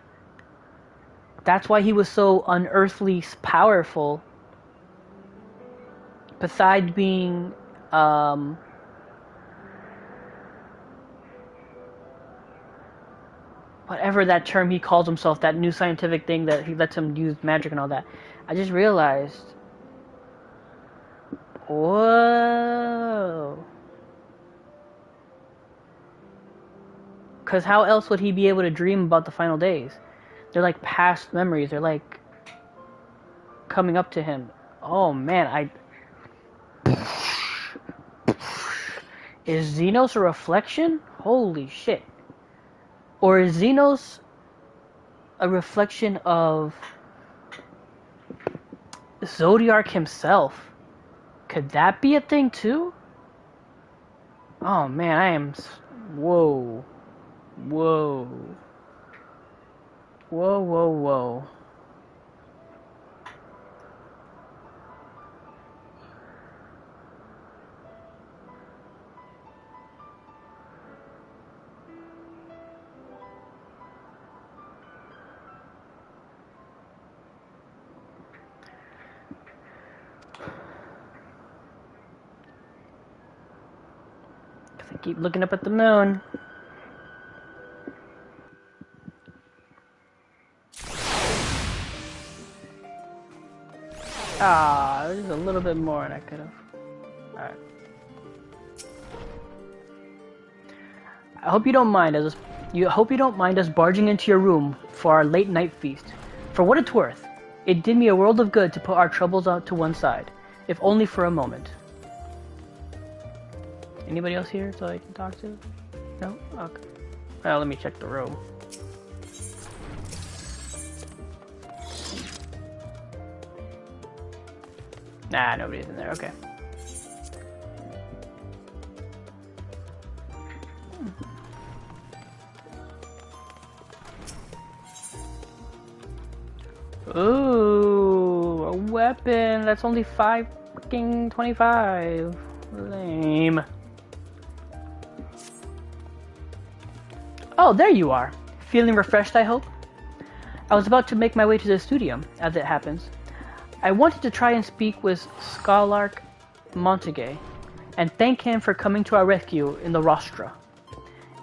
Speaker 3: That's why he was so unearthly powerful. Besides being whatever that term he calls himself, that new scientific thing that he lets him use magic and all that. I just realized, whoa. Because how else would he be able to dream about the final days? They're like past memories. They're like coming up to him. Oh man, is Xenos a reflection? Holy shit. Or is Xenos a reflection of Zodiac himself? Could that be a thing too? Oh man, I am... Whoa. Whoa. Whoa, whoa, whoa. I keep looking up at the moon. Ah, was just a little bit more and I could have. Alright. I hope you don't mind us barging into your room for our late night feast. For what it's worth, it did me a world of good to put our troubles out to one side, if only for a moment. Anybody else here so I can talk to? No? Okay. Well, let me check the room. Nah, nobody's in there. Okay. Ooh, a weapon. That's only fucking 25. Lame. Oh, there you are. Feeling refreshed, I hope? I was about to make my way to the studio, as it happens. I wanted to try and speak with Scholark Montague, and thank him for coming to our rescue in the rostra.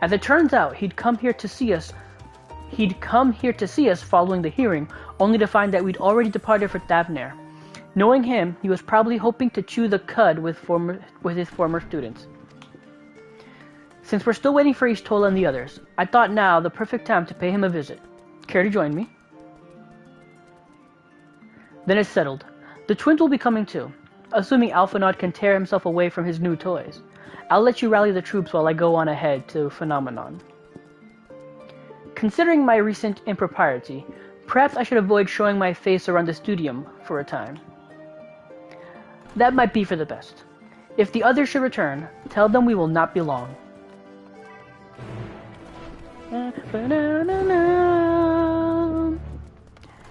Speaker 3: As it turns out, he'd come here to see us following the hearing, only to find that we'd already departed for Thavnair. Knowing him, he was probably hoping to chew the cud with his former students. Since we're still waiting for Ishtola and the others, I thought now the perfect time to pay him a visit. Care to join me? Then it's settled. The twins will be coming too, assuming Alphanod can tear himself away from his new toys. I'll let you rally the troops while I go on ahead to Phenomenon. Considering my recent impropriety, perhaps I should avoid showing my face around the studium for a time. That might be for the best. If the others should return, tell them we will not be long.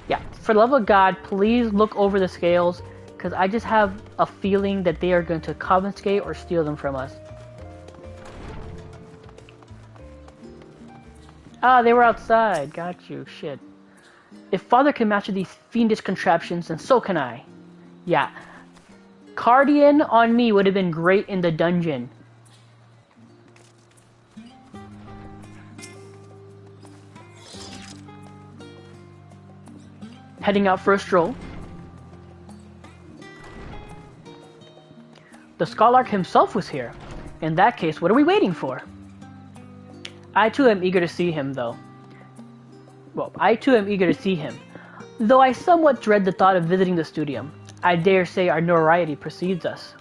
Speaker 3: Yeah, for the love of God, please look over the scales, because I just have a feeling that they are going to confiscate or steal them from us. Ah, they were outside. Got you. Shit. If Father can master these fiendish contraptions, then so can I. Yeah. Cardian on me would have been great in the dungeon. Heading out for a stroll. The Scholark himself was here. In that case, what are we waiting for? I too am eager to see him, though. Well, I too am eager to see him. Though I somewhat dread the thought of visiting the studium. I dare say our notoriety precedes us.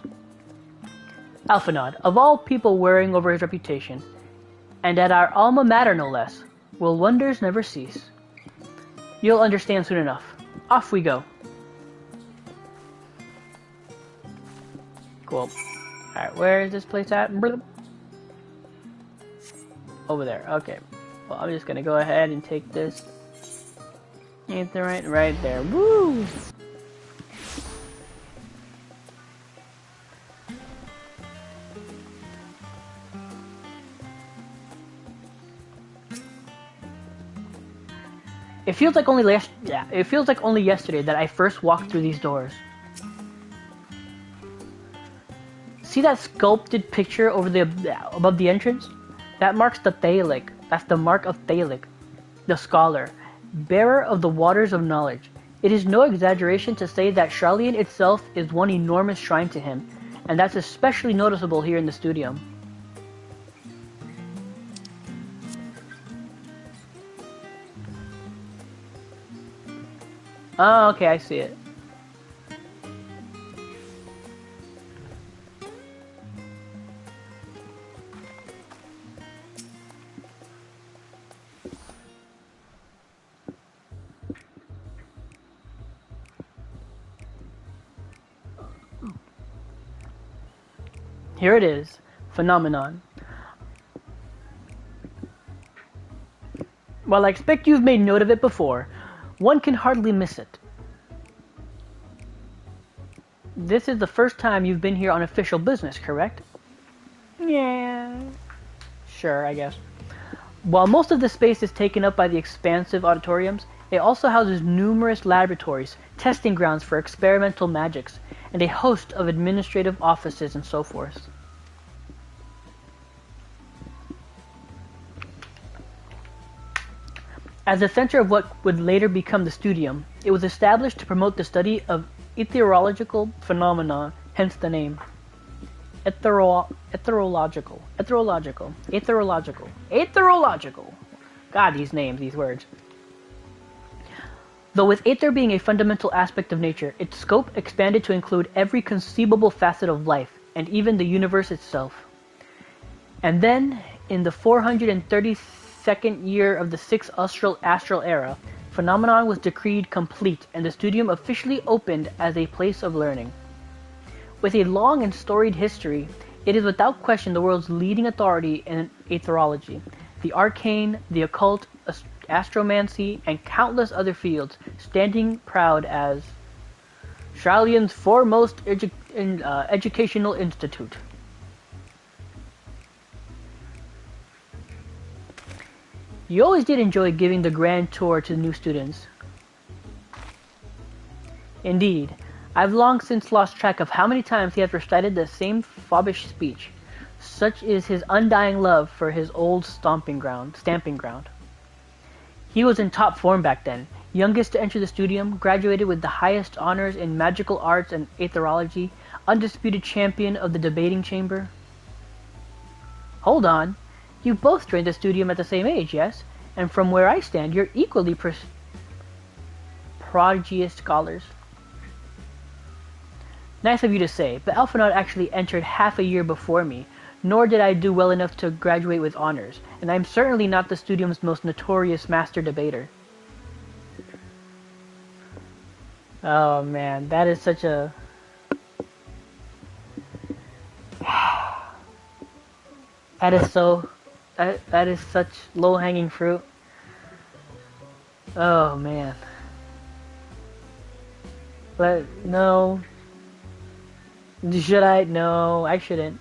Speaker 3: Alphanod, of all people worrying over his reputation, and at our alma mater no less, will wonders never cease? You'll understand soon enough. Off we go. Cool. Alright, where is this place at? Over there. Okay. Well, I'm just gonna go ahead and take this. Ain't the right there. Woo! It feels like only yesterday that I first walked through these doors. See that sculpted picture over above the entrance? That marks the Thalic. That's the mark of Thalic, the scholar, bearer of the waters of knowledge. It is no exaggeration to say that Sharlayan itself is one enormous shrine to him, and that's especially noticeable here in the studio. Oh, okay, I see it. Here it is, Phenomenon. While I expect you've made note of it before, one can hardly miss it. This is the first time you've been here on official business, correct? Yeah. Sure, I guess. While most of the space is taken up by the expansive auditoriums, it also houses numerous laboratories, testing grounds for experimental magics, and a host of administrative offices and so forth. As the center of what would later become the studium, it was established to promote the study of ethereological phenomenon, hence the name. Ethereological. God, these names, these words. Though with ether being a fundamental aspect of nature, its scope expanded to include every conceivable facet of life, and even the universe itself. And then, in the 432nd year of the 6th astral era, phenomenon was decreed complete, and the studium officially opened as a place of learning. With a long and storied history, it is without question the world's leading authority in aetherology, the arcane, the occult, astromancy, and countless other fields, standing proud as Shralian's foremost educational institute. You always did enjoy giving the grand tour to the new students. Indeed, I've long since lost track of how many times he has recited the same foppish speech. Such is his undying love for his old stamping ground. He was in top form back then, youngest to enter the studium, graduated with the highest honors in magical arts and aetherology, undisputed champion of the debating chamber. Hold on, you both joined the studium at the same age, yes? And from where I stand, you're equally prodigious scholars. Nice of you to say, but Alphinaud actually entered half a year before me, nor did I do well enough to graduate with honors, and I'm certainly not the studium's most notorious master debater. Oh man, that is such a... That is such low-hanging fruit. Oh man. But no. Should I? No, I shouldn't.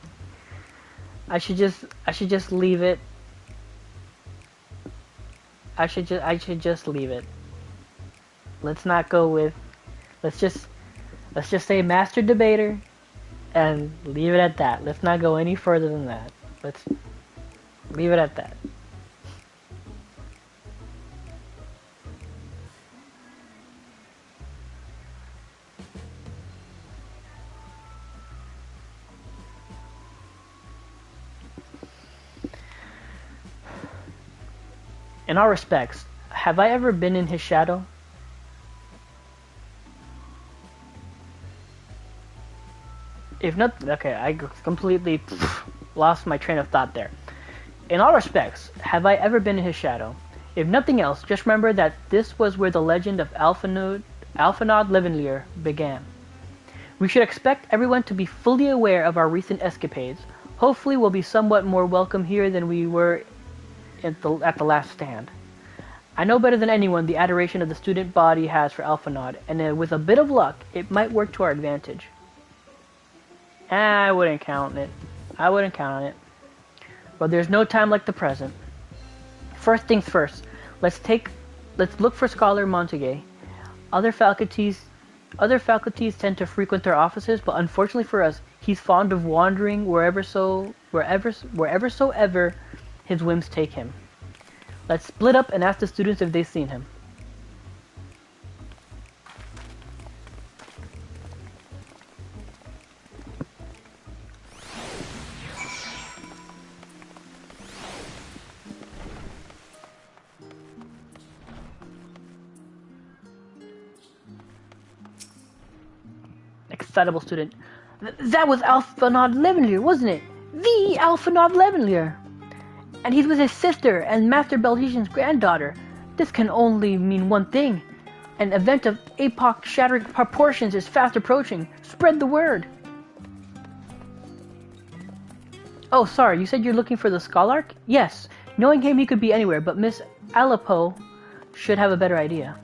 Speaker 3: I should just leave it. I should just leave it. Let's not go with, let's just say master debater and leave it at that. Let's not go any further than that. Let's leave it at that. In all respects, have I ever been in his shadow? If not, okay, I completely lost my train of thought there. In all respects, have I ever been in his shadow? If nothing else, just remember that this was where the legend of Alphinaud Levenlier began. We should expect everyone to be fully aware of our recent escapades. Hopefully we'll be somewhat more welcome here than we were at the last stand. I know better than anyone the adoration of the student body has for Alphinaud, and with a bit of luck, it might work to our advantage. I wouldn't count on it. But there's no time like the present. First things first, let's look for Scholar Montague. Other faculties tend to frequent their offices, but unfortunately for us, he's fond of wandering wherever his whims take him. Let's split up and ask the students if they've seen him. Excitable student. That was Alphinaud Levenlier, wasn't it? The Alphinaud Levenlier! And he's with his sister and Master Belgesian's granddaughter. This can only mean one thing. An event of epoch-shattering proportions is fast approaching. Spread the word. Oh, sorry, you said you're looking for the Scholarch? Yes. Knowing him, he could be anywhere, but Miss Alipo should have a better idea.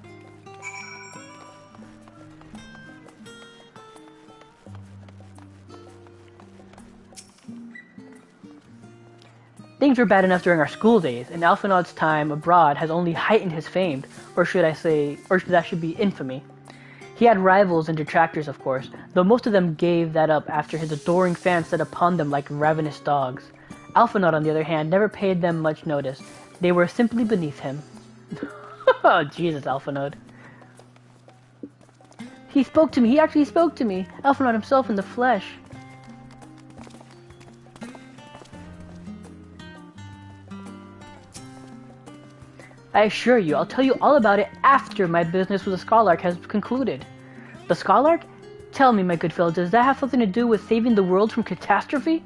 Speaker 3: Things were bad enough during our school days, and Alphinaud's time abroad has only heightened his fame, or that should be infamy. He had rivals and detractors, of course, though most of them gave that up after his adoring fans set upon them like ravenous dogs. Alphinaud, on the other hand, never paid them much notice. They were simply beneath him. Oh, Jesus, Alphinaud. He spoke to me. He actually spoke to me. Elfenrod himself in the flesh. I assure you, I'll tell you all about it after my business with the Scholark has concluded. The Scholark? Tell me, my good fellow, does that have something to do with saving the world from catastrophe?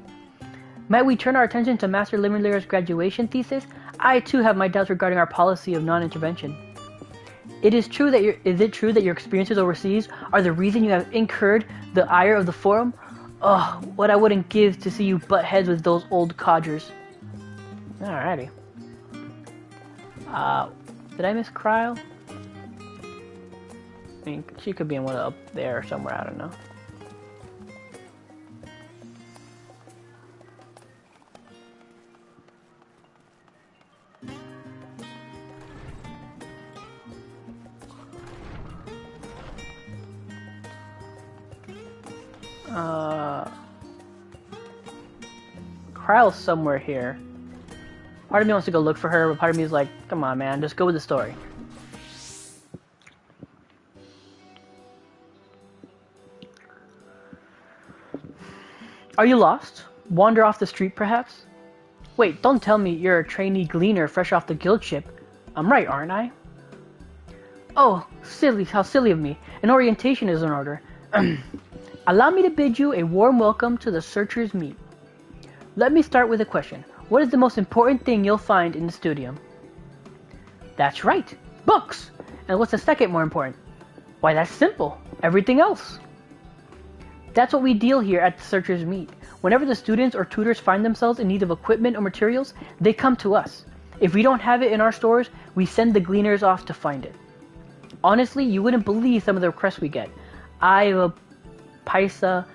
Speaker 3: Might we turn our attention to Master Limmerlayer's graduation thesis? I too have my doubts regarding our policy of non-intervention. Is it true that your experiences overseas are the reason you have incurred the ire of the Forum? Oh, what I wouldn't give to see you butt heads with those old codgers. Alrighty. Did I miss Cryle? I mean, she could be in one up there somewhere, I don't know. Kryle's somewhere here. Part of me wants to go look for her, but part of me is like, come on, man, just go with the story. Are you lost? Wander off the street, perhaps? Wait, don't tell me you're a trainee gleaner fresh off the guild ship. I'm right, aren't I? Oh, silly, how silly of me. An orientation is in order. Allow me to bid you a warm welcome to the Searcher's Meet. Let me start with a question. What is the most important thing you'll find in the studium? That's right, books! And what's the second more important? Why, that's simple. Everything else. That's what we deal here at the Searcher's Meet. Whenever the students or tutors find themselves in need of equipment or materials, they come to us. If we don't have it in our stores, we send the gleaners off to find it. Honestly, you wouldn't believe some of the requests we get. I have a paisa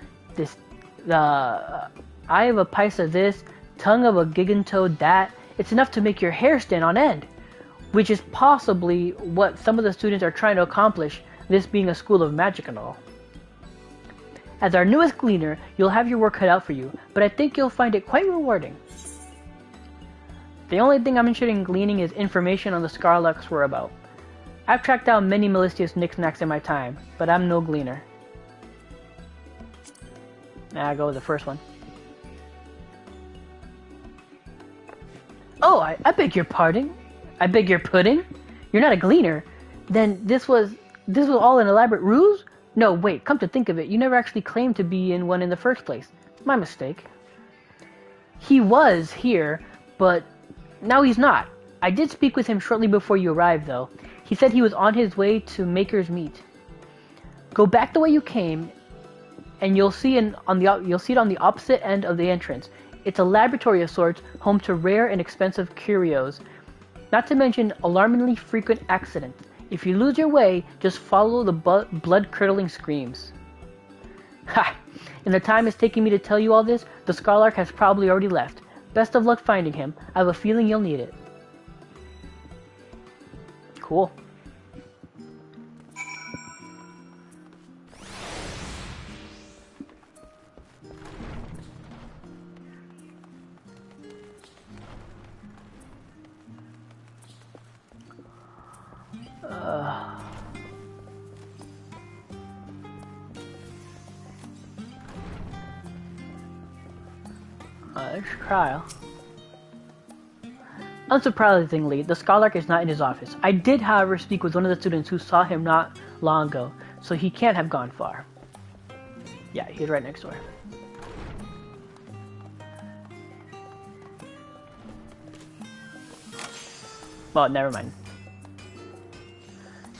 Speaker 3: this, tongue of a gigantoad that. It's enough to make your hair stand on end. Which is possibly what some of the students are trying to accomplish, this being a school of magic and all. As our newest gleaner, you'll have your work cut out for you, but I think you'll find it quite rewarding. The only thing I'm interested in gleaning is information on the Scarlark's whereabouts. I've tracked down many malicious knickknacks in my time, but I'm no gleaner. I'll go with the first one. Oh, I beg your pardon? I beg your pudding? You're not a gleaner? Then this was all an elaborate ruse? No, wait, come to think of it, you never actually claimed to be in one in the first place. My mistake. He was here, but now he's not. I did speak with him shortly before you arrived, though. He said he was on his way to Maker's Meet. Go back the way you came, and you'll see it on the opposite end of the entrance. It's a laboratory of sorts, home to rare and expensive curios, not to mention alarmingly frequent accidents. If you lose your way, just follow the blood-curdling screams. Ha! In the time it's taking me to tell you all this, the Scholark has probably already left. Best of luck finding him. I have a feeling you'll need it. Cool. There's Cryle. Unsurprisingly, the Scholark is not in his office. I did, however, speak with one of the students who saw him not long ago, so he can't have gone far. Yeah, he's right next door. Well, never mind.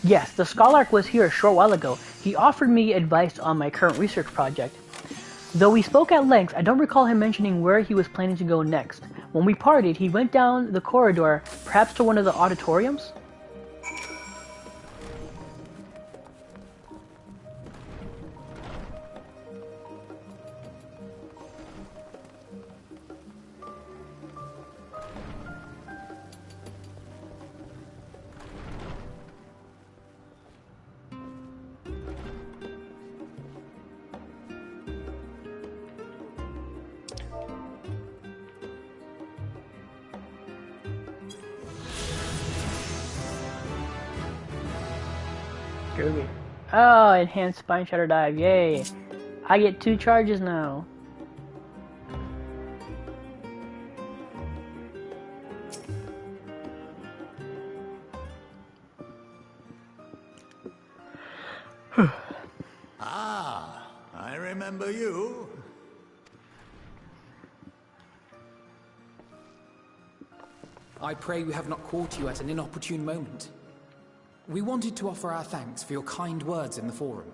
Speaker 3: Yes, the Scholark was here a short while ago. He offered me advice on my current research project. Though we spoke at length, I don't recall him mentioning where he was planning to go next. When we parted, he went down the corridor, perhaps to one of the auditoriums? Oh, enhanced spine shatter dive, yay! I get 2 charges now.
Speaker 10: Ah, I remember you.
Speaker 6: I pray we have not caught you at an inopportune moment. We wanted to offer our thanks for your kind words in the forum.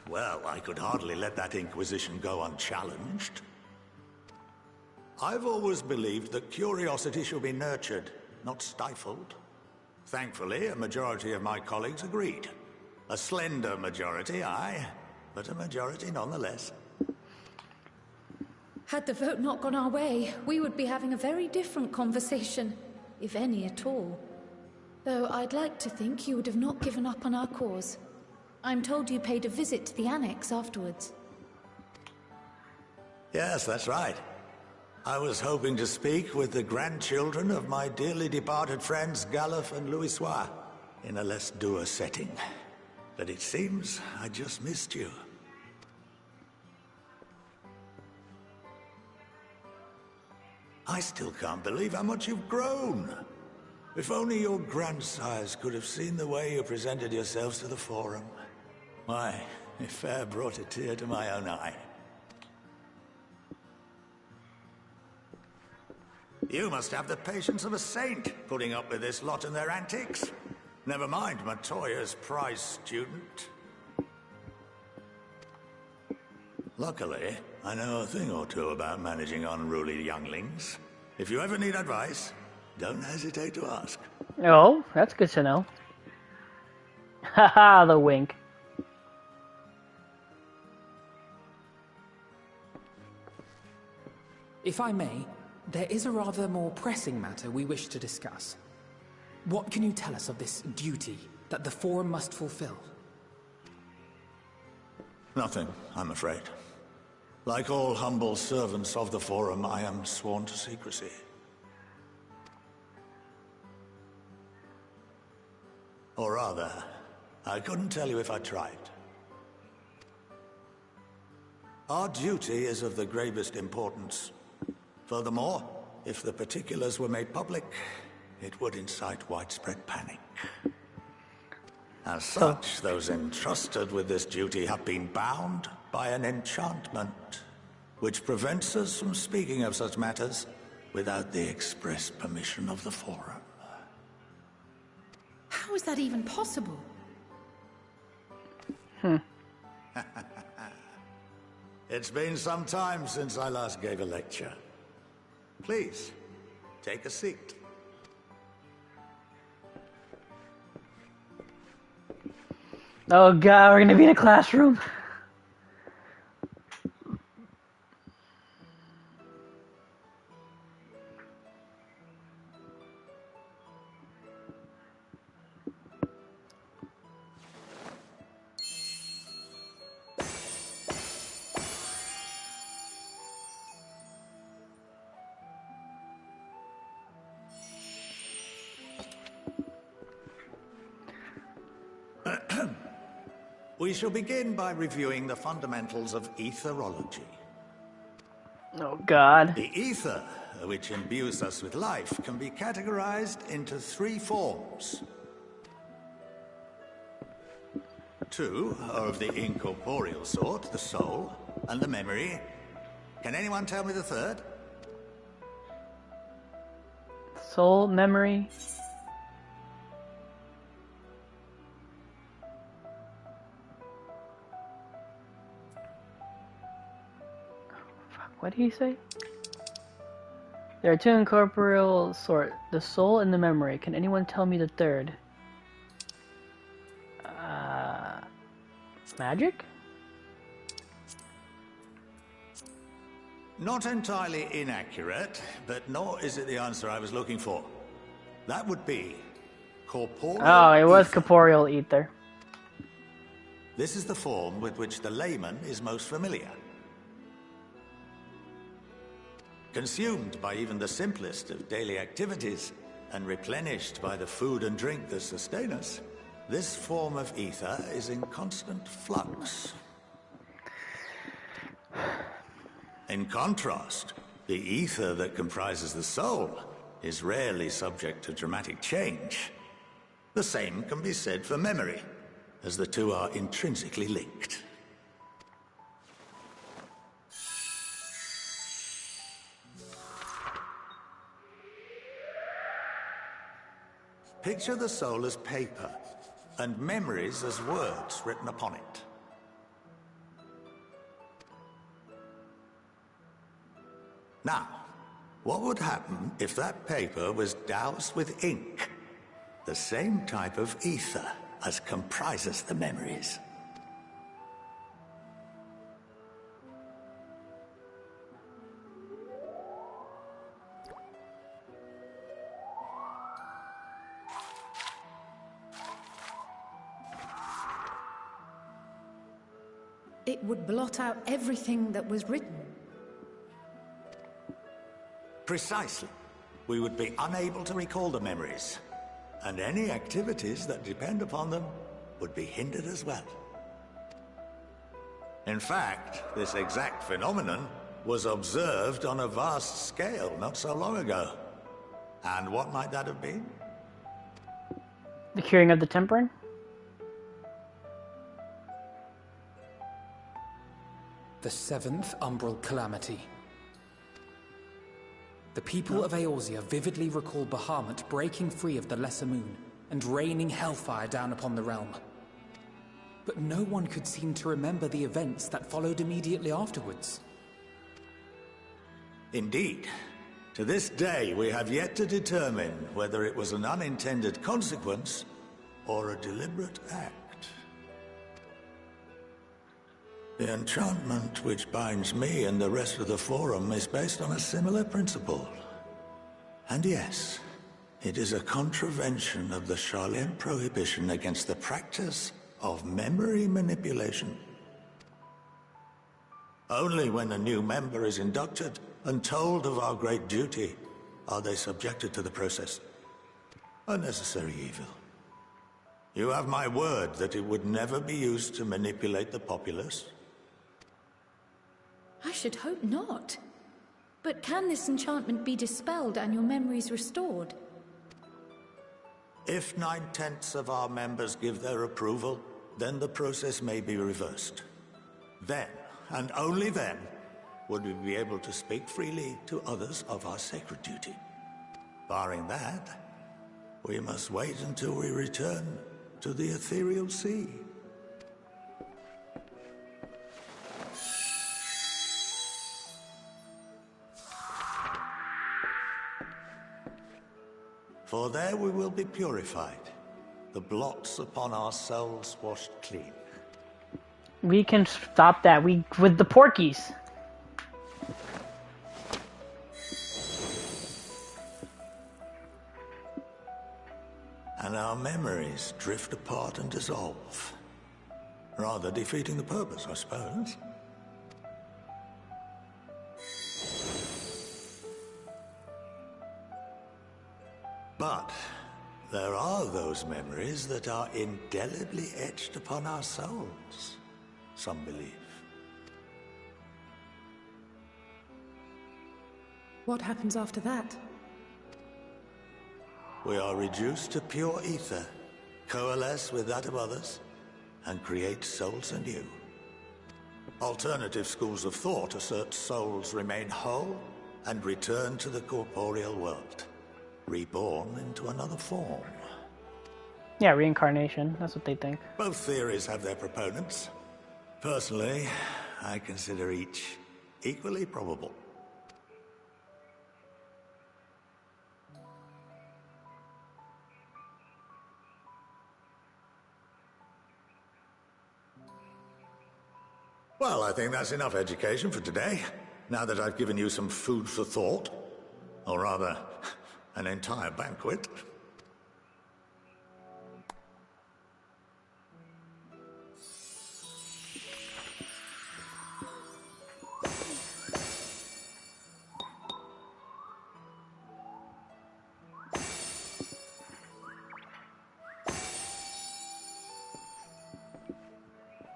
Speaker 10: Well, I could hardly let that Inquisition go unchallenged. I've always believed that curiosity should be nurtured, not stifled. Thankfully, a majority of my colleagues agreed. A slender majority, aye, but a majority nonetheless.
Speaker 11: Had the vote not gone our way, we would be having a very different conversation, if any at all. Though I'd like to think you would have not given up on our cause. I'm told you paid a visit to the Annex afterwards.
Speaker 10: Yes, that's right. I was hoping to speak with the grandchildren of my dearly departed friends Galef and Louisoix in a less dour setting. But it seems I just missed you. I still can't believe how much you've grown. If only your grandsires could have seen the way you presented yourselves to the Forum. Why, it fair brought a tear to my own eye. You must have the patience of a saint, putting up with this lot and their antics. Never mind Matoya's prize student. Luckily, I know a thing or two about managing unruly younglings. If you ever need advice, don't hesitate to ask.
Speaker 3: Oh, that's good to know. Haha, the wink.
Speaker 6: If I may, there is a rather more pressing matter we wish to discuss. What can you tell us of this duty that the Forum must fulfill?
Speaker 10: Nothing, I'm afraid. Like all humble servants of the Forum, I am sworn to secrecy. Or rather, I couldn't tell you if I tried. Our duty is of the gravest importance. Furthermore, if the particulars were made public, it would incite widespread panic. As such, those entrusted with this duty have been bound by an enchantment, which prevents us from speaking of such matters without the express permission of the Forum.
Speaker 9: How is that even possible?
Speaker 10: It's been some time since I last gave a lecture. Please, take a seat.
Speaker 3: Oh god, we're gonna be in a classroom.
Speaker 10: We shall begin by reviewing the fundamentals of etherology.
Speaker 3: Oh god.
Speaker 10: The ether, which imbues us with life, can be categorized into 3 forms. 2 are of the incorporeal sort, the soul, and the memory. Can anyone tell me the third?
Speaker 3: Soul, memory. What did he say? There are 2 incorporeal sort, the soul and the memory. Can anyone tell me the third? Magic?
Speaker 10: Not entirely inaccurate, but nor is it the answer I was looking for. That would be corporeal.
Speaker 3: Oh, it was
Speaker 10: ether.
Speaker 3: corporeal ether.
Speaker 10: This is the form with which the layman is most familiar. consumed by even the simplest of daily activities, and replenished by the food and drink that sustain us, this form of ether is in constant flux. In contrast, the ether that comprises the soul is rarely subject to dramatic change. The same can be said for memory, as the two are intrinsically linked. Picture the soul as paper, and memories as words written upon it. Now, what would happen if that paper was doused with ink? The same type of ether as comprises the memories.
Speaker 9: It would blot out everything that was written.
Speaker 10: Precisely. We would be unable to recall the memories, and any activities that depend upon them would be hindered as well. In fact, this exact phenomenon was observed on a vast scale not so long ago. And what might that have been?
Speaker 3: The curing of the temperance?
Speaker 6: The seventh umbral calamity. The people of Eorzea vividly recall Bahamut breaking free of the Lesser Moon and raining hellfire down upon the realm. But no one could seem to remember the events that followed immediately afterwards.
Speaker 10: Indeed. To this day, we have yet to determine whether it was an unintended consequence or a deliberate act. The enchantment which binds me and the rest of the Forum is based on a similar principle. And yes, it is a contravention of the Sharlayan prohibition against the practice of memory manipulation. Only when a new member is inducted and told of our great duty are they subjected to the process. A necessary evil. You have my word that it would never be used to manipulate the populace.
Speaker 11: I should hope not. But can this enchantment be dispelled and your memories restored?
Speaker 10: If 9/10 of our members give their approval, then the process may be reversed. Then, and only then, would we be able to speak freely to others of our sacred duty. Barring that, we must wait until we return to the ethereal sea. For there we will be purified, the blots upon our souls washed clean.
Speaker 3: We can stop that. With the porkies.
Speaker 10: And our memories drift apart and dissolve. Rather defeating the purpose, I suppose. But there are those memories that are indelibly etched upon our souls, some believe.
Speaker 9: What happens after that?
Speaker 10: We are reduced to pure ether, coalesce with that of others, and create souls anew. Alternative schools of thought assert souls remain whole and return to the corporeal world, reborn into another form.
Speaker 3: Yeah, reincarnation. That's what they think.
Speaker 10: Both theories have their proponents. Personally, I consider each equally probable. Well, I think that's enough education for today, now that I've given you some food for thought. Or rather, an entire banquet.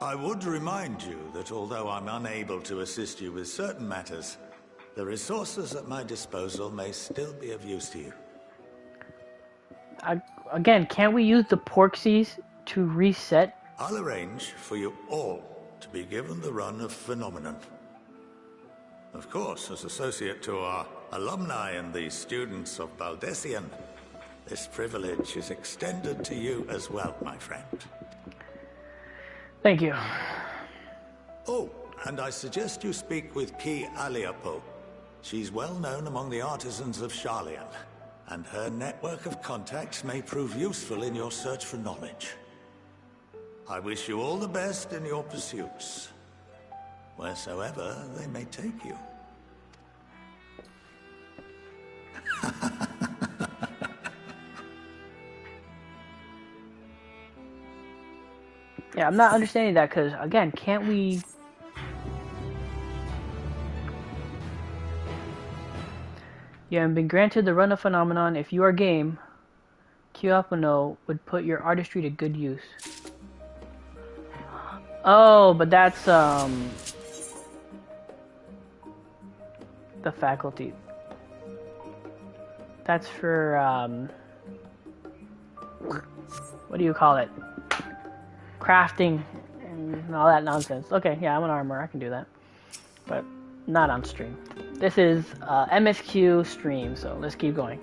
Speaker 10: I would remind you that although I'm unable to assist you with certain matters, the resources at my disposal may still be of use to you.
Speaker 3: Again, can't we use the Porksies to reset?
Speaker 10: I'll arrange for you all to be given the run of Phenomenon. Of course, as associate to our alumni and the students of Baldessian, this privilege is extended to you as well, my friend.
Speaker 3: Thank you.
Speaker 10: Oh, and I suggest you speak with Ki Aliapo. She's well known among the artisans of Sharlayan, and her network of contacts may prove useful in your search for knowledge. I wish you all the best in your pursuits, wheresoever they may take you.
Speaker 3: Yeah, I'm not understanding that because, again, can't we... You have been granted the run of Phenomenon. If you are game, Kyoapano would put your artistry to good use. Oh, but that's, the faculty. That's for, what do you call it? Crafting and all that nonsense. Okay, yeah, I'm an armorer. I can do that. But not on stream. This is MSQ stream, so let's keep going.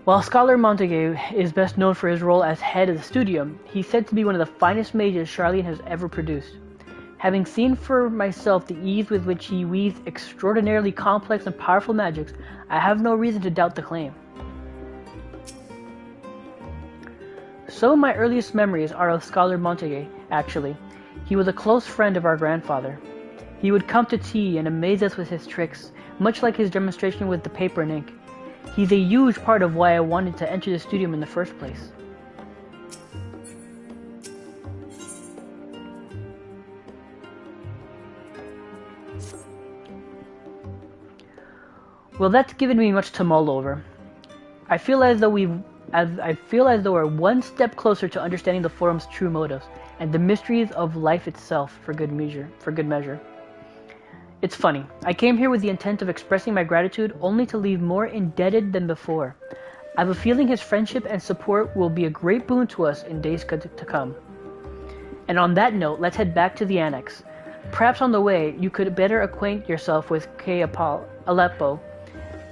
Speaker 3: While Scholar Montague is best known for his role as head of the studio, he's said to be one of the finest mages Sharlayan has ever produced. Having seen for myself the ease with which he weaves extraordinarily complex and powerful magics, I have no reason to doubt the claim. So my earliest memories are of Scholar Montague, actually. He was a close friend of our grandfather. He would come to tea and amaze us with his tricks, much like his demonstration with the paper and ink. He's a huge part of why I wanted to enter the studio in the first place. Well, that's given me much to mull over. I feel as though we're one step closer to understanding the forum's true motives and the mysteries of life itself for good measure. It's funny. I came here with the intent of expressing my gratitude only to leave more indebted than before. I have a feeling his friendship and support will be a great boon to us in days to come. And on that note, let's head back to the annex. Perhaps on the way, you could better acquaint yourself with Aleppo,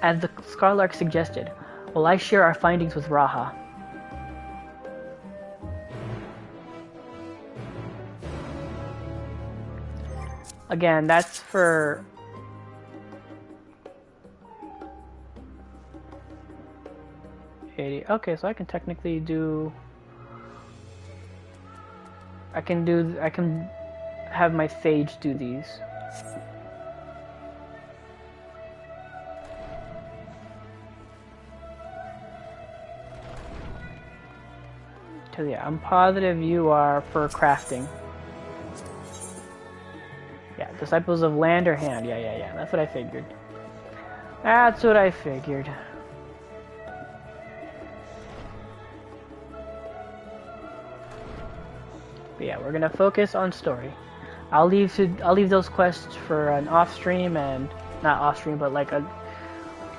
Speaker 3: as the Scarlark suggested, while I share our findings with Raha. Again, that's for... Okay, so I can technically do... I can have my Sage do these. So yeah, I'm positive you are for crafting. Yeah, Disciples of Land or Hand. Yeah. That's what I figured. That's what I figured. But yeah, we're gonna focus on story. I'll leave those quests for an off stream, and not off stream, but like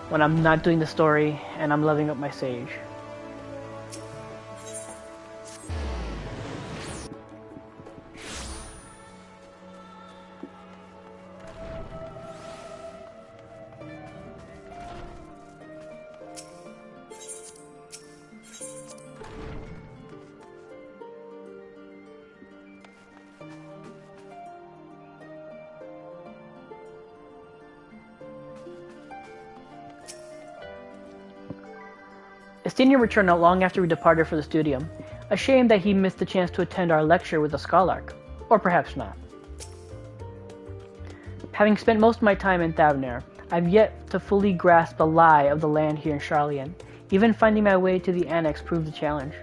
Speaker 3: when I'm not doing the story and I'm leveling up my Sage. Estinian returned not long after we departed for the studio. A shame that he missed the chance to attend our lecture with the Scarlark. Or perhaps not. Having spent most of my time in Thavner, I've yet to fully grasp the lie of the land here in Sharlayan. Even finding my way to the annex proved a challenge.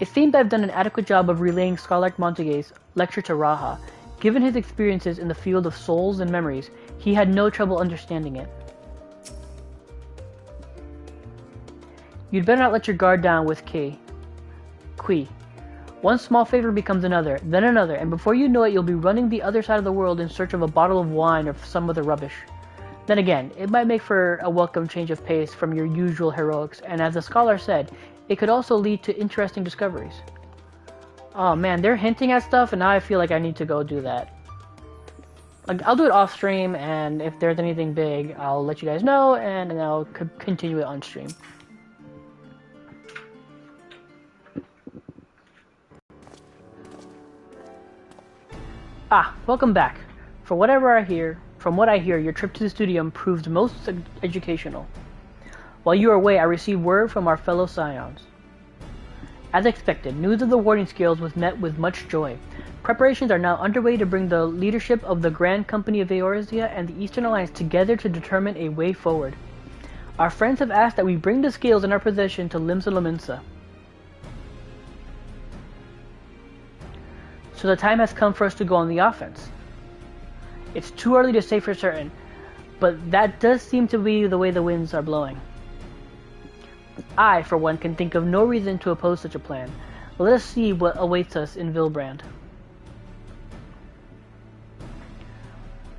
Speaker 3: It seemed I've done an adequate job of relaying Scarlark Montague's lecture to Raha. Given his experiences in the field of souls and memories, he had no trouble understanding it. You'd better not let your guard down with Kay. Qui. One small favor becomes another, then another, and before you know it, you'll be running the other side of the world in search of a bottle of wine or some other rubbish. Then again, it might make for a welcome change of pace from your usual heroics, and as the scholar said, it could also lead to interesting discoveries. Oh man, they're hinting at stuff, and now I feel like I need to go do that. Like, I'll do it off stream, and if there's anything big, I'll let you guys know, and then I'll continue it on stream. Ah, welcome back. From what I hear, your trip to the studio proved most educational. While you were away, I received word from our fellow Scions. As expected, news of the warding skills was met with much joy. Preparations are now underway to bring the leadership of the Grand Company of Eorzea and the Eastern Alliance together to determine a way forward. Our friends have asked that we bring the scales in our possession to Limsa Lominsa. So the time has come for us to go on the offense. It's too early to say for certain, but that does seem to be the way the winds are blowing. I, for one, can think of no reason to oppose such a plan. Let us see what awaits us in Vilbrand.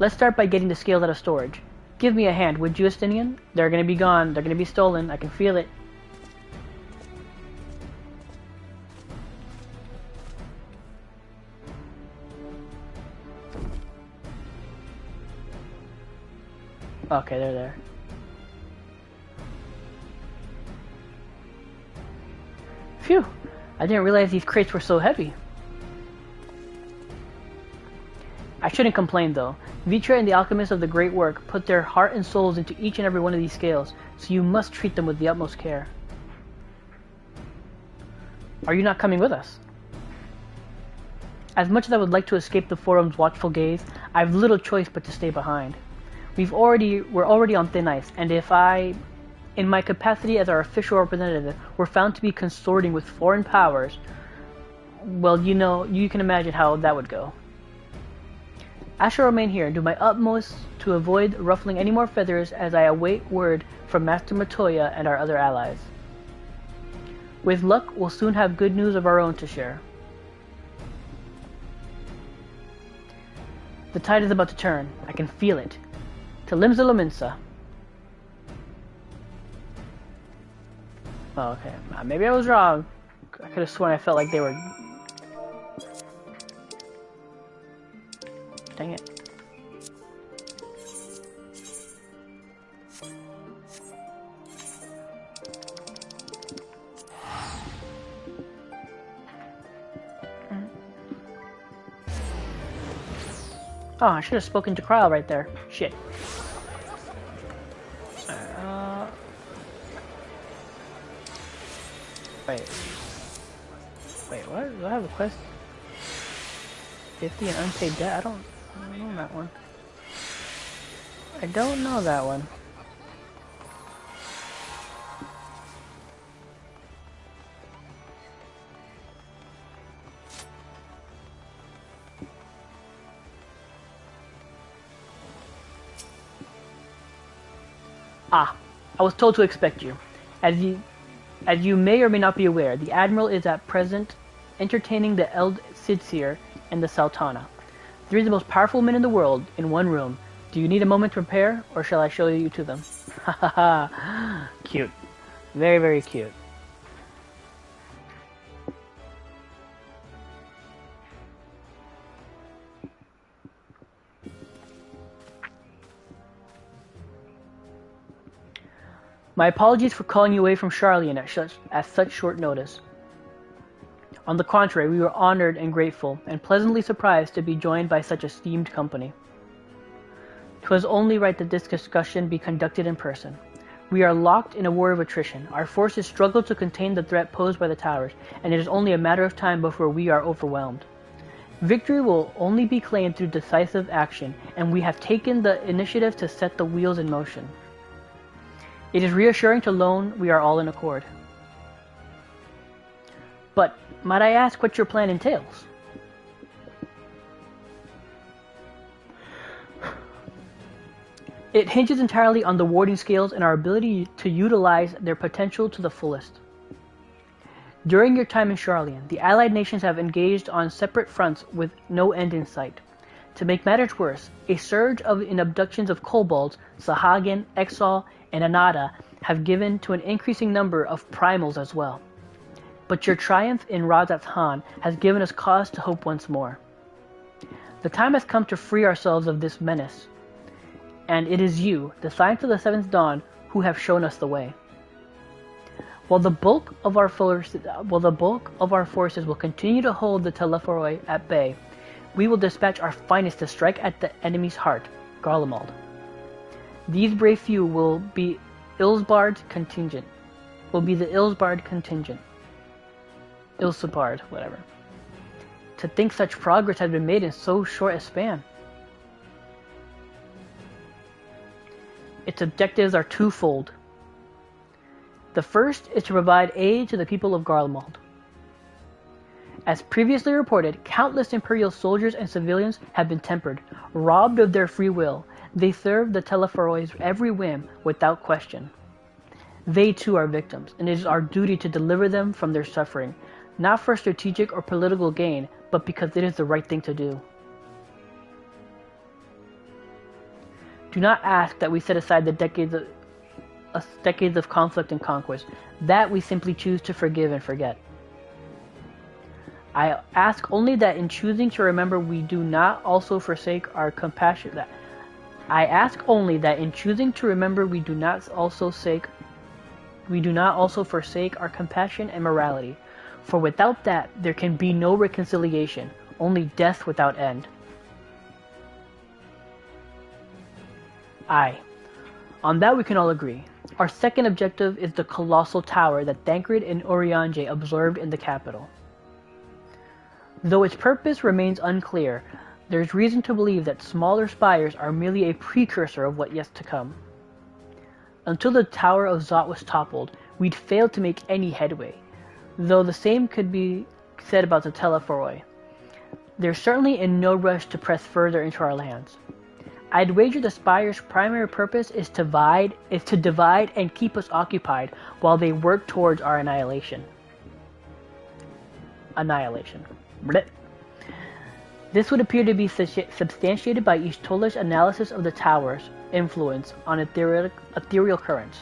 Speaker 3: Let's start by getting the scales out of storage. Give me a hand, would you, Estinian? They're gonna be gone, they're gonna be stolen, I can feel it. Okay, they're there. Phew! I didn't realize these crates were so heavy. I shouldn't complain though. Vitra and the alchemists of the Great Work put their heart and souls into each and every one of these scales, so you must treat them with the utmost care. Are you not coming with us? As much as I would like to escape the forum's watchful gaze, I have little choice but to stay behind. We're already on thin ice, and if I, in my capacity as our official representative, were found to be consorting with foreign powers, well, you can imagine how that would go. I shall remain here and do my utmost to avoid ruffling any more feathers as I await word from Master Matoya and our other allies. With luck, we'll soon have good news of our own to share. The tide is about to turn. I can feel it. To Limsa Lominsa. Oh, okay. Maybe I was wrong. I could have sworn I felt like they were... Dang it. Oh, I should have spoken to Kryle right there. Shit. Wait, what? Do I have a quest? 50 and unpaid debt? I don't know that one. I don't know that one. Ah, I was told to expect you. As you may or may not be aware, the Admiral is at present entertaining the Eld Sidseer and the Sultana. Three of the most powerful men in the world in one room. Do you need a moment to prepare, or shall I show you to them? Ha ha ha. Cute. Very, very cute. My apologies for calling you away from Charlian at such short notice. On the contrary, we were honored and grateful, and pleasantly surprised to be joined by such esteemed company. 'Twas only right that this discussion be conducted in person. We are locked in a war of attrition. Our forces struggle to contain the threat posed by the towers, and it is only a matter of time before we are overwhelmed. Victory will only be claimed through decisive action, and we have taken the initiative to set the wheels in motion. It is reassuring to learn we are all in accord. But, might I ask what your plan entails? It hinges entirely on the warding skills and our ability to utilize their potential to the fullest. During your time in Charlian, the Allied nations have engaged on separate fronts with no end in sight. To make matters worse, a surge in abductions of kobolds, Sahagin, Exal, and Anada have given to an increasing number of primals as well. But your triumph in Razat Han has given us cause to hope once more. The time has come to free ourselves of this menace, and it is you, the Science of the Seventh Dawn, who have shown us the way. While the bulk of our forces will continue to hold the Telephoroi at bay, we will dispatch our finest to strike at the enemy's heart, Garlemald. These brave few will be Ilsbard's contingent. Ilsbard, whatever. To think such progress has been made in so short a span. Its objectives are twofold. The first is to provide aid to the people of Garlemald. As previously reported, countless Imperial soldiers and civilians have been tempered, robbed of their free will. They serve the Telephoroi's every whim without question. They too are victims, and it is our duty to deliver them from their suffering, not for strategic or political gain, but because it is the right thing to do. Do not ask that we set aside the decades of conflict and conquest. That we simply choose to forgive and forget. I ask only that in choosing to remember we do not also forsake our compassion. I ask only that in choosing to remember we do not also forsake our compassion and morality. For without that, there can be no reconciliation, only death without end. Aye, on that we can all agree. Our second objective is the colossal tower that Thancred and Urianger observed in the capital. Though its purpose remains unclear, there is reason to believe that smaller spires are merely a precursor of what is to come. Until the Tower of Zot was toppled, we'd failed to make any headway, though the same could be said about the Telephoroi. They're certainly in no rush to press further into our lands. I'd wager the Spire's primary purpose is to divide and keep us occupied while they work towards our annihilation. Blech. This would appear to be substantiated by Ishtola's analysis of the tower's influence on ethereal currents.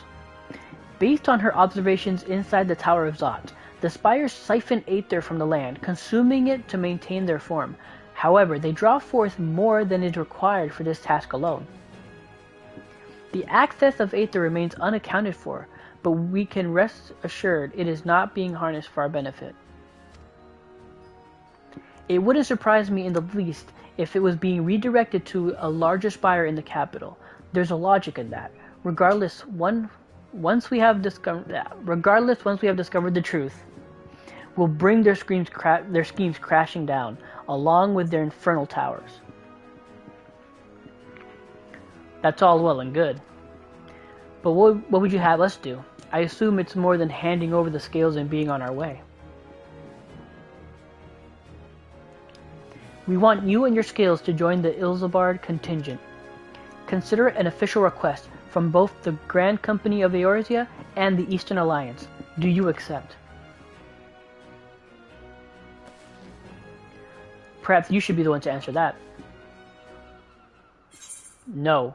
Speaker 3: Based on her observations inside the Tower of Zot, the spires siphon aether from the land, consuming it to maintain their form. However, they draw forth more than is required for this task alone. The access of aether remains unaccounted for, but we can rest assured it is not being harnessed for our benefit. It wouldn't surprise me in the least if it was being redirected to a larger spire in the capital. There's a logic in that. Regardless, once we have discovered the truth, we'll bring their schemes crashing down, along with their infernal towers. That's all well and good. But what would you have us do? I assume it's more than handing over the scales and being on our way. We want you and your scales to join the Ilsbard contingent. Consider it an official request from both the Grand Company of Eorzea and the Eastern Alliance. Do you accept? Perhaps you should be the one to answer that. No.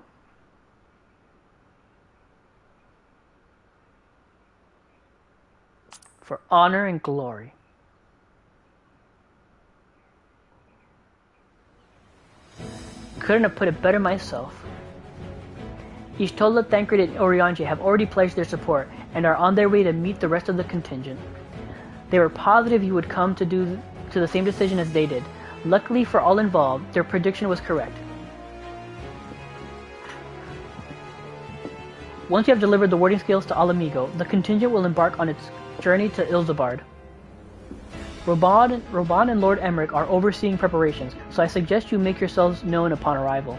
Speaker 3: For honor and glory. Couldn't have put it better myself. Ishtola, Thancred, and Urianger have already pledged their support and are on their way to meet the rest of the contingent. They were positive you would come to the same decision as they did. Luckily for all involved, their prediction was correct. Once you have delivered the warding scales to Alamigo, the contingent will embark on its journey to Ilsbard. Roban and Lord Emmerich are overseeing preparations, so I suggest you make yourselves known upon arrival.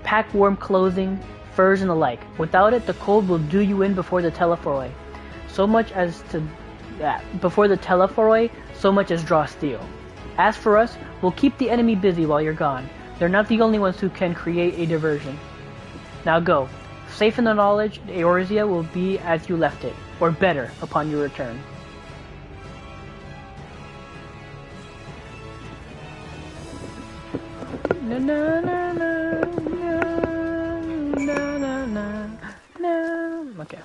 Speaker 3: Pack warm clothing, furs and the like. Without it, the cold will do you in before the Telephoroi. So much as draw steel. As for us, we'll keep the enemy busy while you're gone. They're not the only ones who can create a diversion. Now go. safe in the knowledge Eorzea will be as you left it, or better, upon your return. Na na na na na na na na. Okay.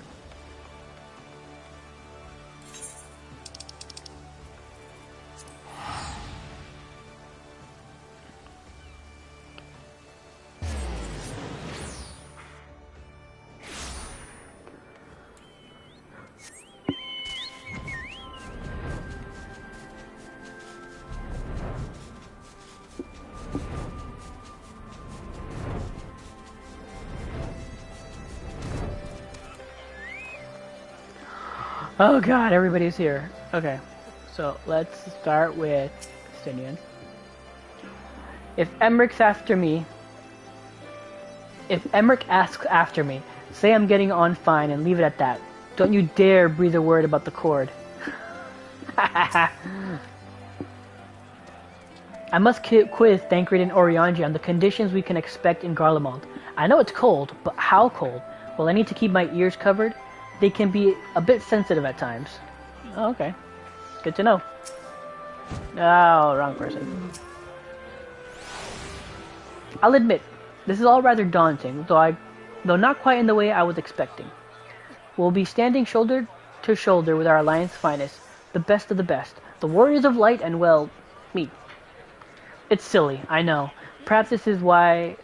Speaker 3: Oh god, everybody's here. Okay, so let's start with Stinian. If Emmerich asks after me, say I'm getting on fine and leave it at that. Don't you dare breathe a word about the cord. I must quiz Thancred and Orianji on the conditions we can expect in Garlemald. I know it's cold, but how cold? Will I need to keep my ears covered? They can be a bit sensitive at times. Oh, okay. Good to know. Oh, wrong person. I'll admit, this is all rather daunting, though not quite in the way I was expecting. We'll be standing shoulder to shoulder with our Alliance finest, the best of the best, the warriors of light and, well, me. It's silly, I know. Perhaps this is my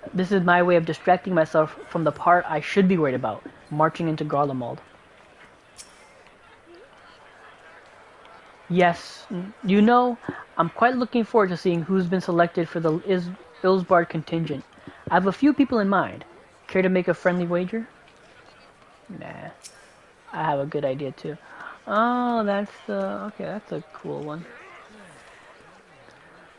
Speaker 3: way of distracting myself from the part I should be worried about, marching into Garlemald. Yes, you know, I'm quite looking forward to seeing who's been selected for the Ilsbard contingent. I have a few people in mind. Care to make a friendly wager? Nah, I have a good idea too. Oh, that's a cool one.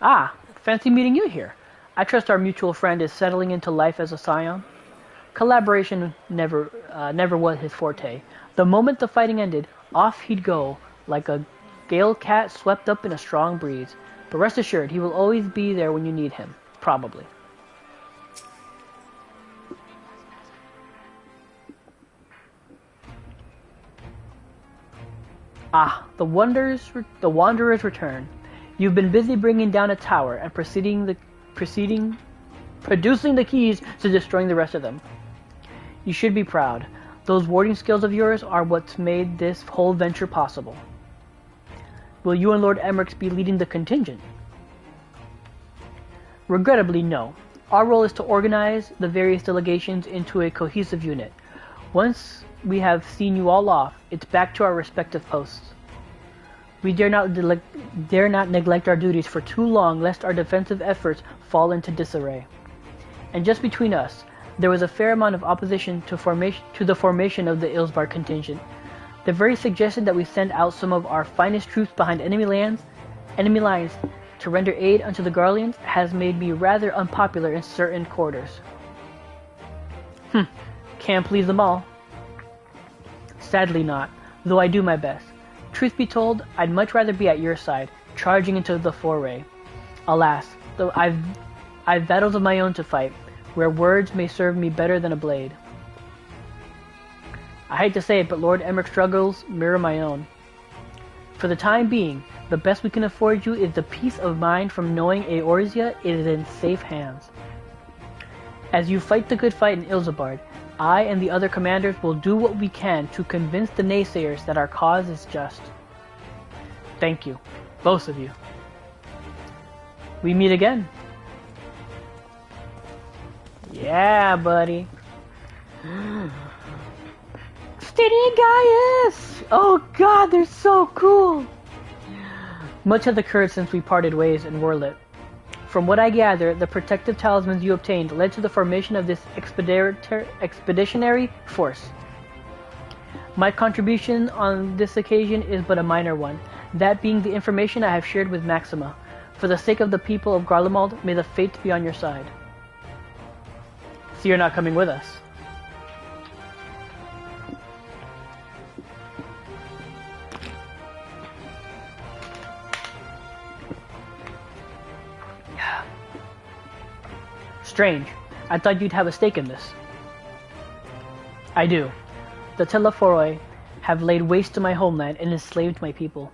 Speaker 3: Ah, fancy meeting you here. I trust our mutual friend is settling into life as a scion. Collaboration never was his forte. The moment the fighting ended, off he'd go like a gale cat swept up in a strong breeze. But rest assured, he will always be there when you need him. Probably. Ah, the Wanderer's return. You've been busy bringing down a tower and producing the keys to destroying the rest of them. You should be proud. Those warding skills of yours are what's made this whole venture possible. Will you and Lord Emmerich be leading the contingent? Regrettably, no. Our role is to organize the various delegations into a cohesive unit. Once we have seen you all off, it's back to our respective posts. We dare not neglect our duties for too long, lest our defensive efforts fall into disarray. And just between us, there was a fair amount of opposition to the formation of the Ilsbard contingent. The very suggestion that we send out some of our finest troops behind enemy lines to render aid unto the Garleans has made me rather unpopular in certain quarters. Can't please them all. Sadly not, though I do my best. Truth be told, I'd much rather be at your side, charging into the foray. Alas, though I've battles of my own to fight, where words may serve me better than a blade. I hate to say it, but Lord Emmerich's struggles mirror my own. For the time being, the best we can afford you is the peace of mind from knowing Eorzea is in safe hands. As you fight the good fight in Ilsbard, I and the other commanders will do what we can to convince the naysayers that our cause is just. Thank you, both of you. We meet again. Yeah, buddy. Stadium Gaius! Oh god, they're so cool! Much has occurred since we parted ways in Warlit. From what I gather, the protective talismans you obtained led to the formation of this expeditionary force. My contribution on this occasion is but a minor one, that being the information I have shared with Maxima. For the sake of the people of Garlemald, may the fates be on your side. So you're not coming with us? Strange. I thought you'd have a stake in this. I do. The Telephoroi have laid waste to my homeland and enslaved my people.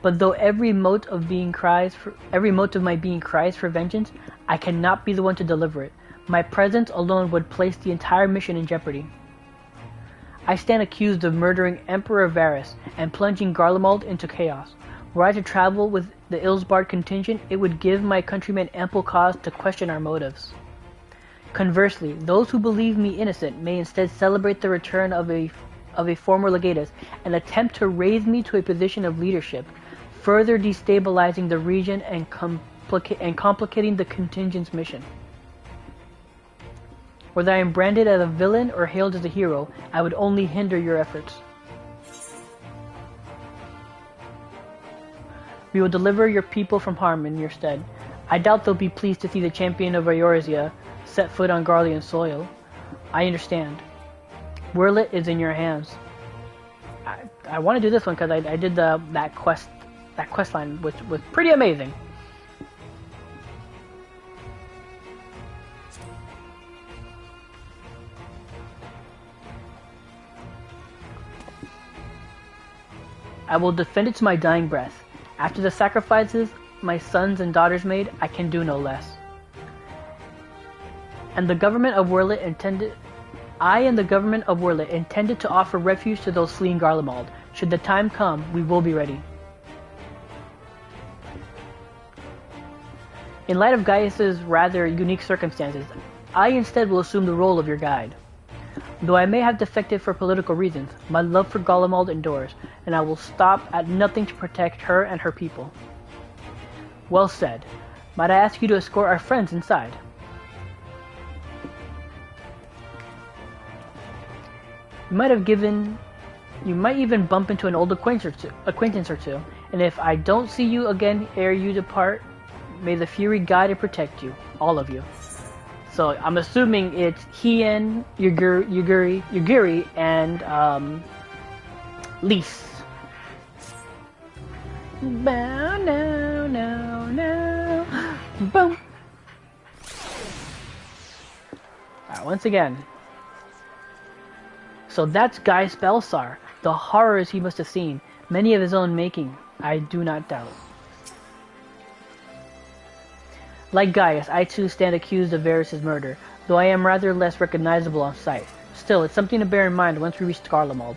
Speaker 3: But though every mote of my being cries for vengeance, I cannot be the one to deliver it. My presence alone would place the entire mission in jeopardy. I stand accused of murdering Emperor Varus and plunging Garlemald into chaos. Were I to travel with the Ilsbard contingent, it would give my countrymen ample cause to question our motives. Conversely, those who believe me innocent may instead celebrate the return of a former legatus and attempt to raise me to a position of leadership, further destabilizing the region and complicating the contingent's mission. Whether I am branded as a villain or hailed as a hero, I would only hinder your efforts. We will deliver your people from harm in your stead. I doubt they'll be pleased to see the champion of Eorzea set foot on Garlean soil. I understand. Wyrlet is in your hands. I want to do this one because I did that quest line, which was pretty amazing. I will defend it to my dying breath. After the sacrifices my sons and daughters made, I can do no less. And the government of Wyrlet intended to offer refuge to those fleeing Garlemald. Should the time come, we will be ready. In light of Gaius's rather unique circumstances, I instead will assume the role of your guide. Though I may have defected for political reasons, my love for Garlemald endures, and I will stop at nothing to protect her and her people. Well said. Might I ask you to escort our friends inside? You might even bump into an old acquaintance or two, and if I don't see you again ere you depart, may the Fury guide and protect you, all of you. So I'm assuming it's Hien, Yugiri, and Lys. Bow now, now, now. Boom. Alright, once again. So that's Gaius Belsar. The horrors he must have seen, many of his own making, I do not doubt. Like Gaius, I too stand accused of Varus' murder, though I am rather less recognizable on sight. Still, it's something to bear in mind once we reach Garlemald.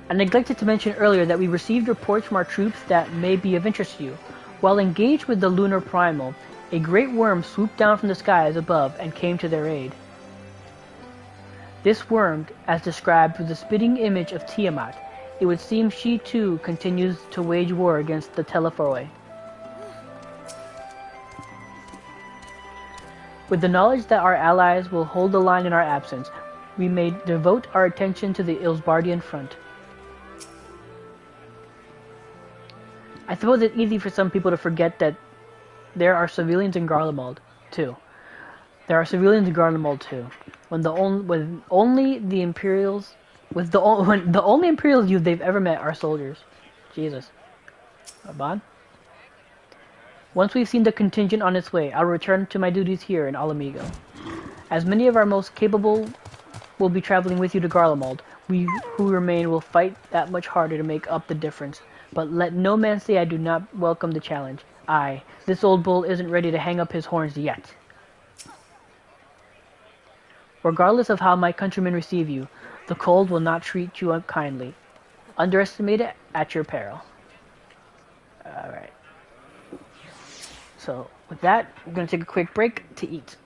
Speaker 3: I neglected to mention earlier that we received reports from our troops that may be of interest to you. While engaged with the Lunar Primal, a great worm swooped down from the skies above and came to their aid. This worm, as described, was a spitting image of Tiamat. It would seem she too continues to wage war against the Telephoroi. With the knowledge that our allies will hold the line in our absence, we may devote our attention to the Ilsbardian front. I suppose it's easy for some people to forget that there are civilians in Garlemald too. When the only Imperials youth they've ever met are soldiers. Jesus. Abad? Once we've seen the contingent on its way, I'll return to my duties here in Alamigo. As many of our most capable will be traveling with you to Garlemald, we who remain will fight that much harder to make up the difference. But let no man say I do not welcome the challenge. This old bull isn't ready to hang up his horns yet. Regardless of how my countrymen receive you, the cold will not treat you unkindly. Underestimate it at your peril. Alright. So, with that, we're going to take a quick break to eat.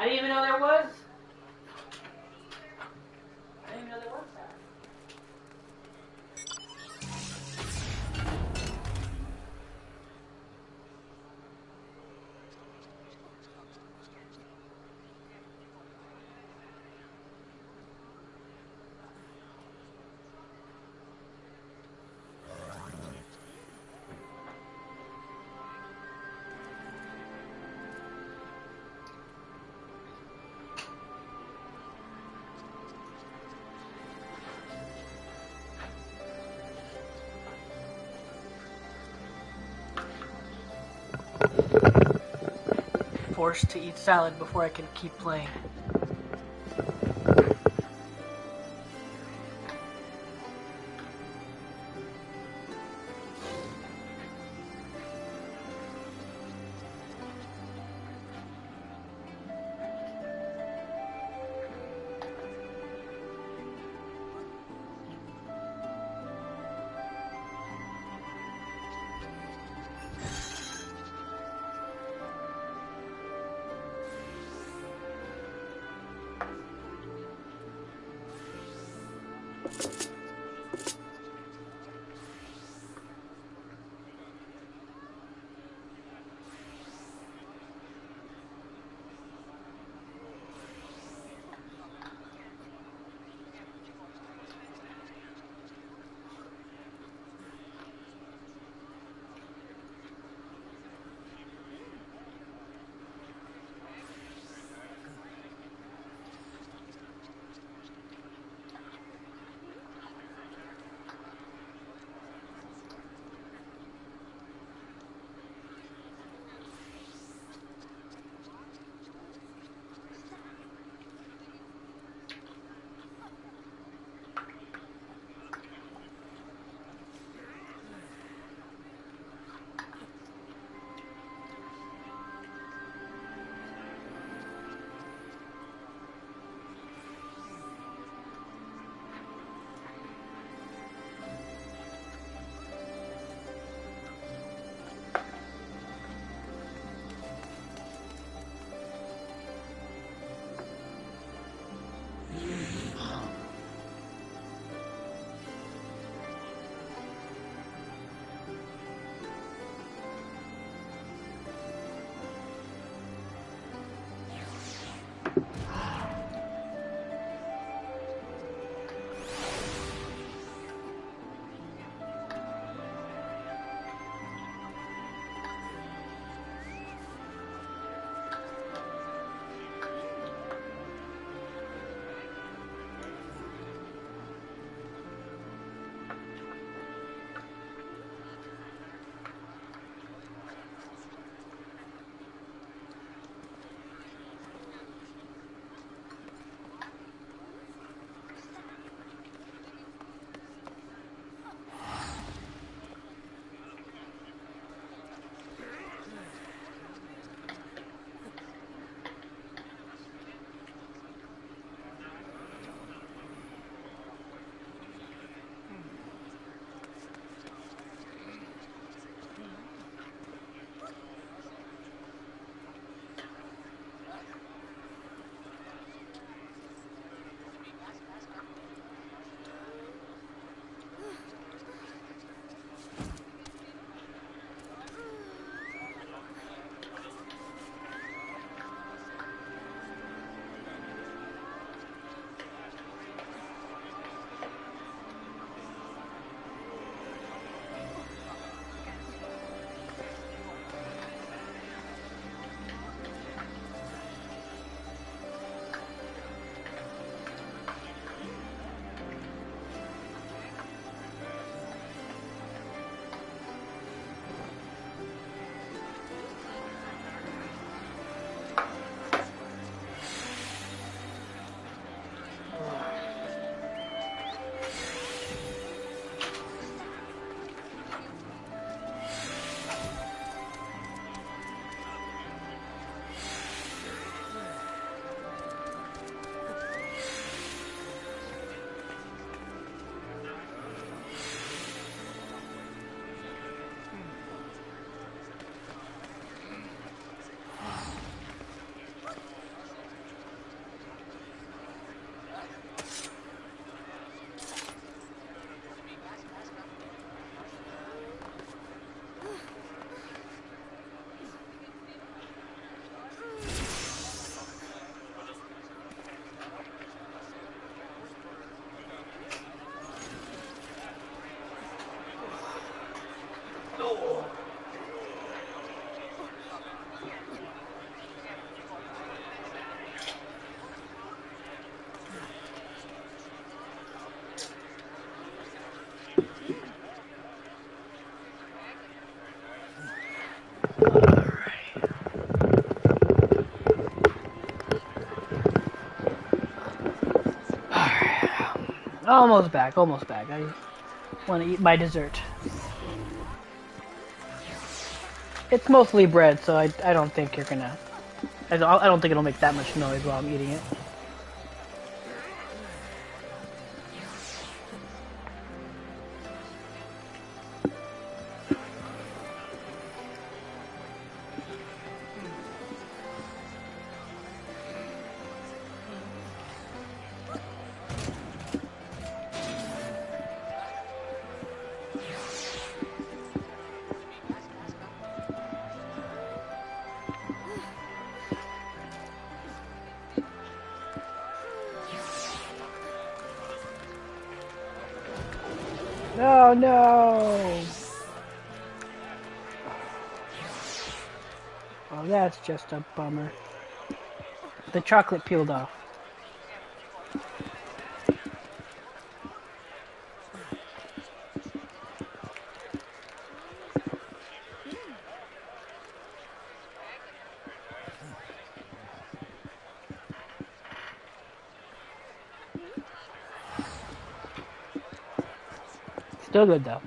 Speaker 3: I didn't even know there was. I didn't even know there was that. Forced to eat salad before I can keep playing. Almost back, almost back. I want to eat my dessert. It's mostly bread, so I don't think you're gonna... I don't think it'll make that much noise while I'm eating it. Oh no! Oh, that's just a bummer. The chocolate peeled off. Still good though.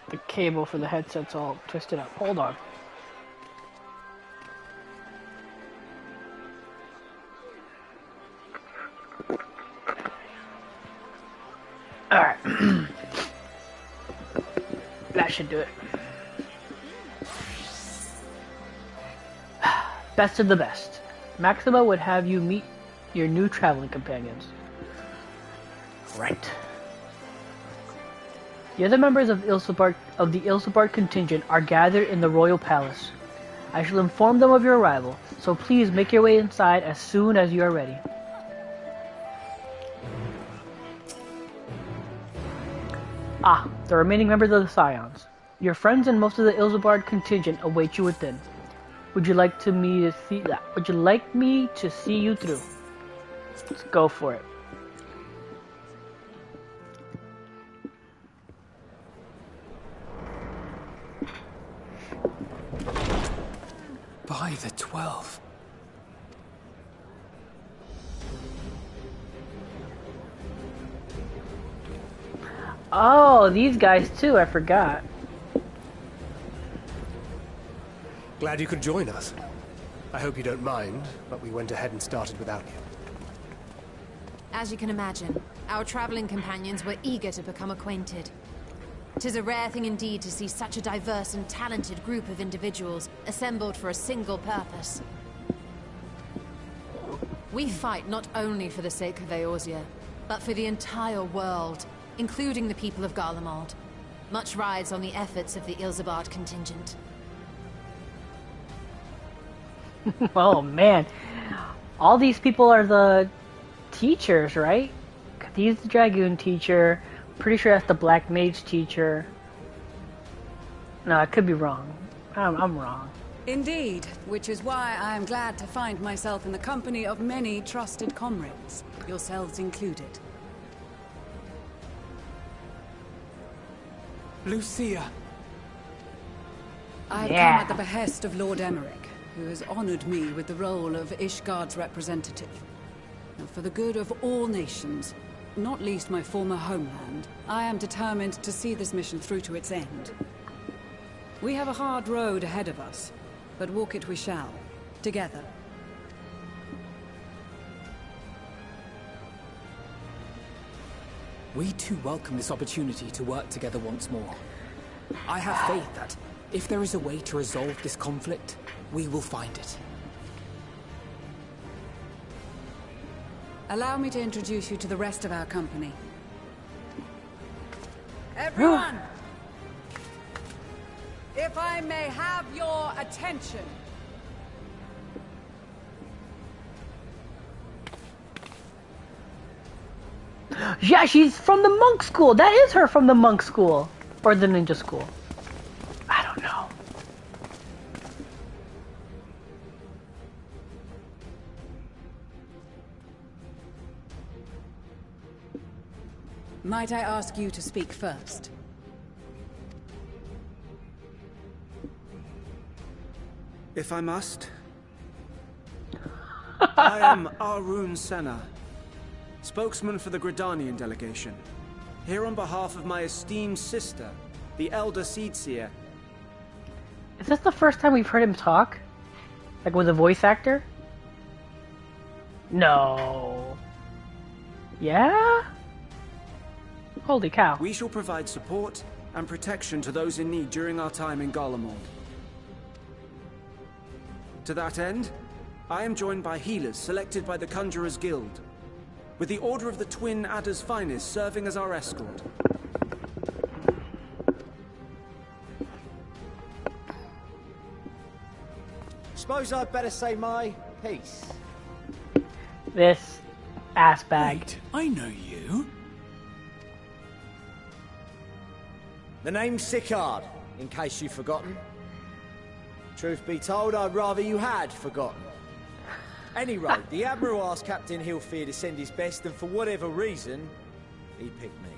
Speaker 3: The cable for the headset's all twisted up. Hold on. Alright. That should do it. Best of the best. Maxima would have you meet your new traveling companions. Right. The other members of the Ilsabard contingent are gathered in the royal palace. I shall inform them of your arrival, so please make your way inside as soon as you are ready. Ah, the remaining members of the Scions. Your friends and most of the Ilsabard contingent await you within. Would you like me to see you through? Let's go for it.
Speaker 6: By the 12.
Speaker 3: Oh, these guys too, I forgot.
Speaker 8: Glad you could join us. I hope you don't mind, but we went ahead and started without you.
Speaker 5: As you can imagine, our traveling companions were eager to become acquainted. 'Tis a rare thing indeed to see such a diverse and talented group of individuals assembled for a single purpose. We fight not only for the sake of Eorzea, but for the entire world, including the people of Garlemald. Much rides on the efforts of the Ilzabard contingent.
Speaker 3: Oh man, all these people are the teachers, right? He's the Dragoon teacher. Pretty sure that's the Black Mage teacher. No, I could be wrong. I'm wrong.
Speaker 14: Indeed, which is why I am glad to find myself in the company of many trusted comrades, yourselves included.
Speaker 6: Lucia.
Speaker 14: I have come at the behest of Lord Emmerich, who has honored me with the role of Ishgard's representative. And for the good of all nations, not least my former homeland, I am determined to see this mission through to its end. We have a hard road ahead of us, but walk it we shall, together.
Speaker 6: We too welcome this opportunity to work together once more. I have faith that, if there is a way to resolve this conflict, we will find it.
Speaker 14: Allow me to introduce you to the rest of our company. Everyone! If I may have your attention.
Speaker 3: Yeah, she's from the monk school. That is her from the monk school. Or the ninja school. I don't know.
Speaker 14: Might I ask you to speak first?
Speaker 15: If I must. I am Arun Senna, spokesman for the Gridanian delegation, here on behalf of my esteemed sister, the Elder Seedseer.
Speaker 3: Is this the first time we've heard him talk? Like with a voice actor? No. Yeah? Holy cow.
Speaker 15: We shall provide support and protection to those in need during our time in Garlemald. To that end, I am joined by healers selected by the Conjurers Guild, with the Order of the Twin Adder's Finest serving as our escort.
Speaker 16: Suppose I'd better say my piece.
Speaker 3: This ass bag.
Speaker 12: Wait, I know you.
Speaker 16: The name's Sicard, in case you've forgotten. Truth be told, I'd rather you had forgotten. Any rate, the Admiral asked Captain Hilfear to send his best, and for whatever reason, he picked me.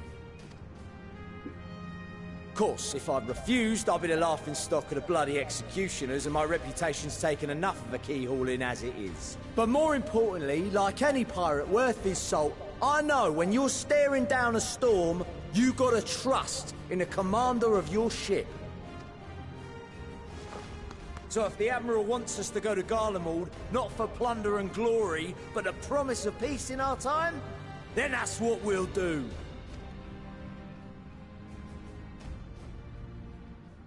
Speaker 16: Of course, if I'd refused, I'd be the laughingstock of the bloody executioners, and my reputation's taken enough of a keyhauling as it is. But more importantly, like any pirate worth his salt, I know when you're staring down a storm, you gotta trust in the commander of your ship. So if the Admiral wants us to go to Garlemald, not for plunder and glory, but a promise of peace in our time, then that's what we'll do.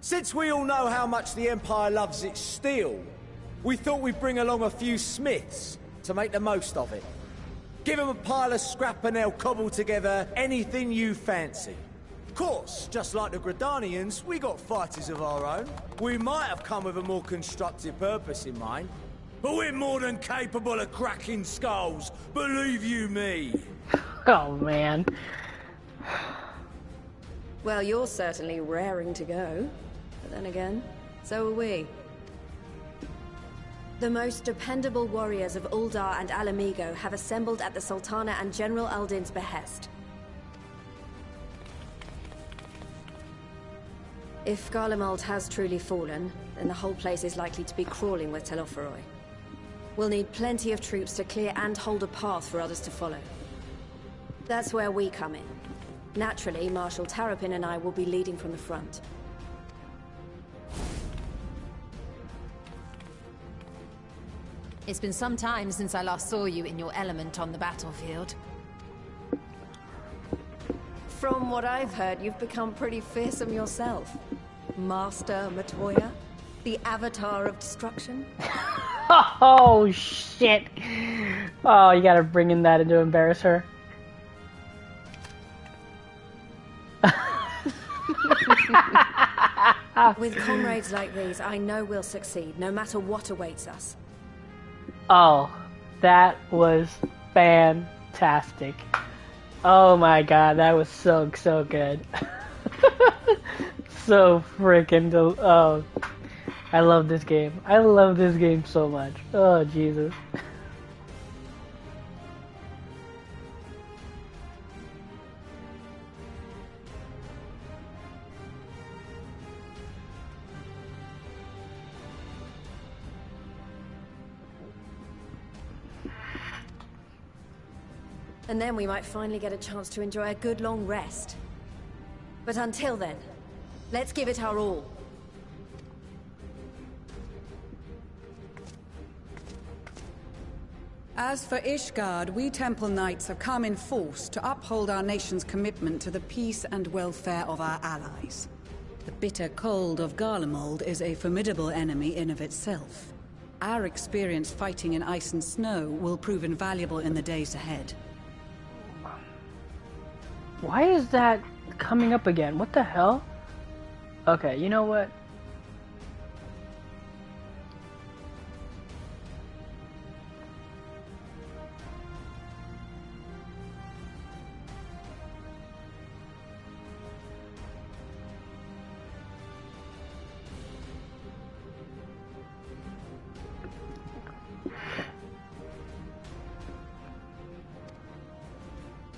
Speaker 16: Since we all know how much the Empire loves its steel, we thought we'd bring along a few smiths to make the most of it. Give them a pile of scrap and they'll cobble together anything you fancy. Of course, just like the Gridanians, we got fighters of our own. We might have come with a more constructive purpose in mind, but we're more than capable of cracking skulls, believe you me.
Speaker 3: Oh, man.
Speaker 17: Well, you're certainly raring to go. But then again, so are we. The most dependable warriors of Uldar and Alamigo have assembled at the Sultana and General Aldin's behest. If Garlemald has truly fallen, then the whole place is likely to be crawling with Telophoroi. We'll need plenty of troops to clear and hold a path for others to follow. That's where we come in. Naturally, Marshal Tarapin and I will be leading from the front.
Speaker 5: It's been some time since I last saw you in your element on the battlefield.
Speaker 17: From what I've heard, you've become pretty fearsome yourself. Master Matoya? The avatar of destruction?
Speaker 3: Oh, shit. Oh, you gotta bring in that to embarrass her.
Speaker 17: With comrades like these, I know we'll succeed, no matter what awaits us.
Speaker 3: Oh, that was fantastic. Oh my god, that was so good. So freaking oh, I love this game. I love this game so much. Oh, Jesus.
Speaker 17: And then we might finally get a chance to enjoy a good long rest. But until then, let's give it our all.
Speaker 14: As for Ishgard, we Temple Knights have come in force to uphold our nation's commitment to the peace and welfare of our allies. The bitter cold of Garlemald is a formidable enemy in of itself. Our experience fighting in ice and snow will prove invaluable in the days ahead.
Speaker 3: Why is that coming up again? What the hell? Okay, you know what?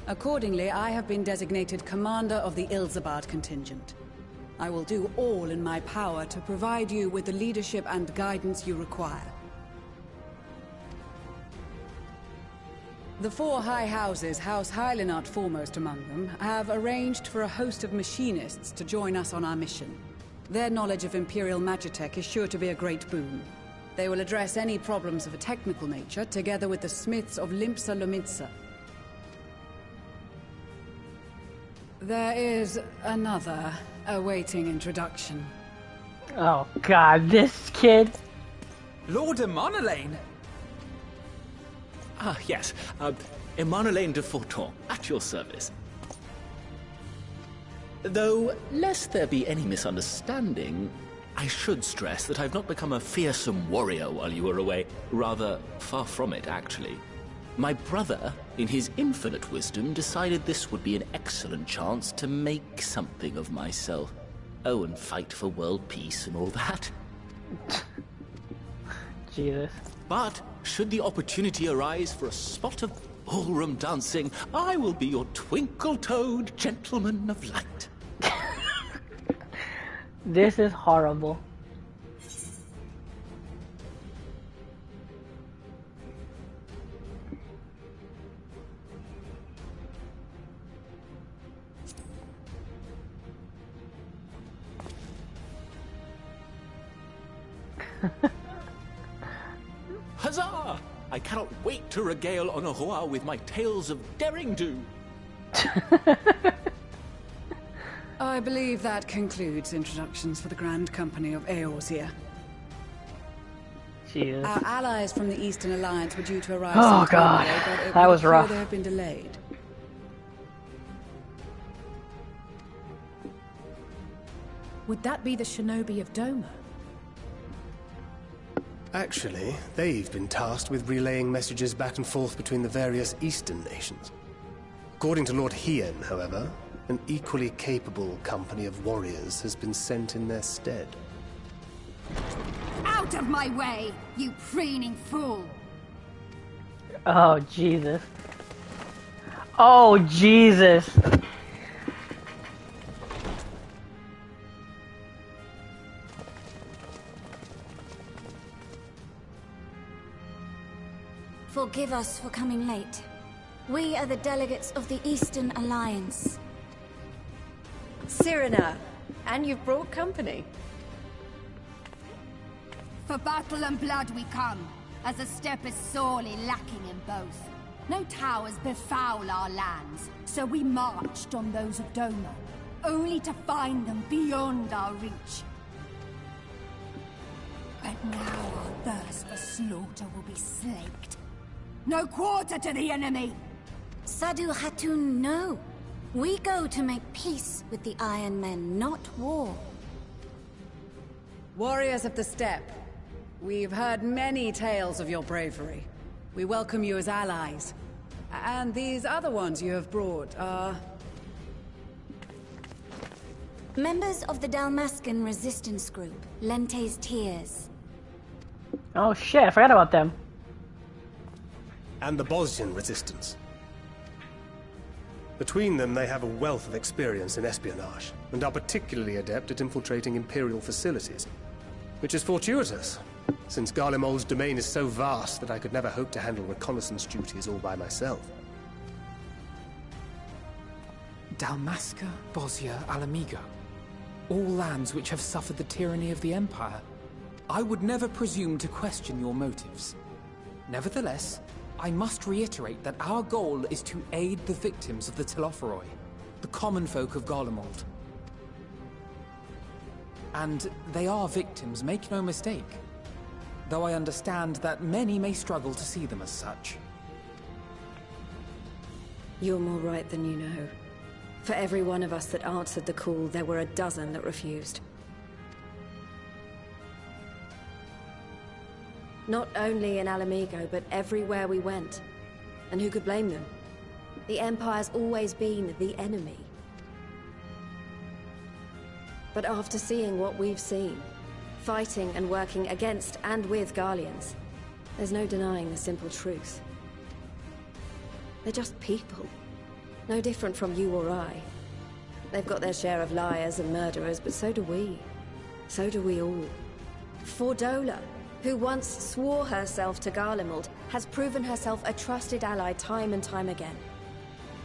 Speaker 14: Accordingly, I have been designated commander of the Ilzabard contingent. I will do all in my power to provide you with the leadership and guidance you require. The four high houses, House Hylinart foremost among them, have arranged for a host of machinists to join us on our mission. Their knowledge of Imperial Magitech is sure to be a great boon. They will address any problems of a technical nature, together with the smiths of Limpsa Lomitsa. There is another awaiting introduction.
Speaker 3: Oh god, this kid.
Speaker 18: Lord Emonelaine!
Speaker 10: Ah, yes. Emonelaine de Forton, at your service. Though, lest there be any misunderstanding, I should stress that I've not become a fearsome warrior while you were away. Rather, far from it, actually. My brother, in his infinite wisdom, decided this would be an excellent chance to make something of myself. Oh, and fight for world peace and all that.
Speaker 3: Jesus.
Speaker 10: But, should the opportunity arise for a spot of ballroom dancing, I will be your twinkle-toed gentleman of light.
Speaker 3: This is horrible.
Speaker 10: Huzzah! I cannot wait to regale Honoroa with my tales of derring-do.
Speaker 14: I believe that concludes introductions for the Grand Company of Eorzea.
Speaker 3: Jesus.
Speaker 14: Our allies from the Eastern Alliance were due to arrive
Speaker 3: Oh
Speaker 14: sometime
Speaker 3: god,
Speaker 14: today, but it
Speaker 3: that
Speaker 14: would
Speaker 3: was
Speaker 14: appear
Speaker 3: rough.
Speaker 14: they have been delayed.
Speaker 9: Would that be the shinobi of Doma?
Speaker 8: Actually, they've been tasked with relaying messages back and forth between the various Eastern nations. According to Lord Hien, however, an equally capable company of warriors has been sent in their stead.
Speaker 19: Out of my way, you preening fool!
Speaker 3: Oh, Jesus. Oh, Jesus.
Speaker 20: Forgive us for coming late. We are the delegates of the Eastern Alliance.
Speaker 17: Cyrena, and you've brought company.
Speaker 19: For battle and blood we come, as a step is sorely lacking in both. No towers befoul our lands, so we marched on those of Doma, only to find them beyond our reach. But now our thirst for slaughter will be slaked. No quarter to the enemy!
Speaker 20: Sadu Hatun, no. We go to make peace with the Iron Men, not war.
Speaker 14: Warriors of the Steppe, we've heard many tales of your bravery. We welcome you as allies. And these other ones you have brought are...
Speaker 20: Members of the Dalmascan resistance group, Lente's Tears.
Speaker 3: Oh shit, I forgot about them.
Speaker 8: And the Bosnian resistance. Between them, they have a wealth of experience in espionage, and are particularly adept at infiltrating Imperial facilities. Which is fortuitous, since Garlemald's domain is so vast that I could never hope to handle reconnaissance duties all by myself.
Speaker 6: Dalmasca, Bosnia, Alamigo. All lands which have suffered the tyranny of the Empire. I would never presume to question your motives. Nevertheless, I must reiterate that our goal is to aid the victims of the Telophoroi, the common folk of Garlemald. And they are victims, make no mistake. Though I understand that many may struggle to see them as such.
Speaker 17: You're more right than you know. For every one of us that answered the call, there were a dozen that refused. Not only in Alamigo, but everywhere we went. And who could blame them? The Empire's always been the enemy. But after seeing what we've seen, fighting and working against and with Garleans, there's no denying the simple truth. They're just people. No different from you or I. They've got their share of liars and murderers, but so do we. So do we all. Fordola, who once swore herself to Garlemald, has proven herself a trusted ally time and time again.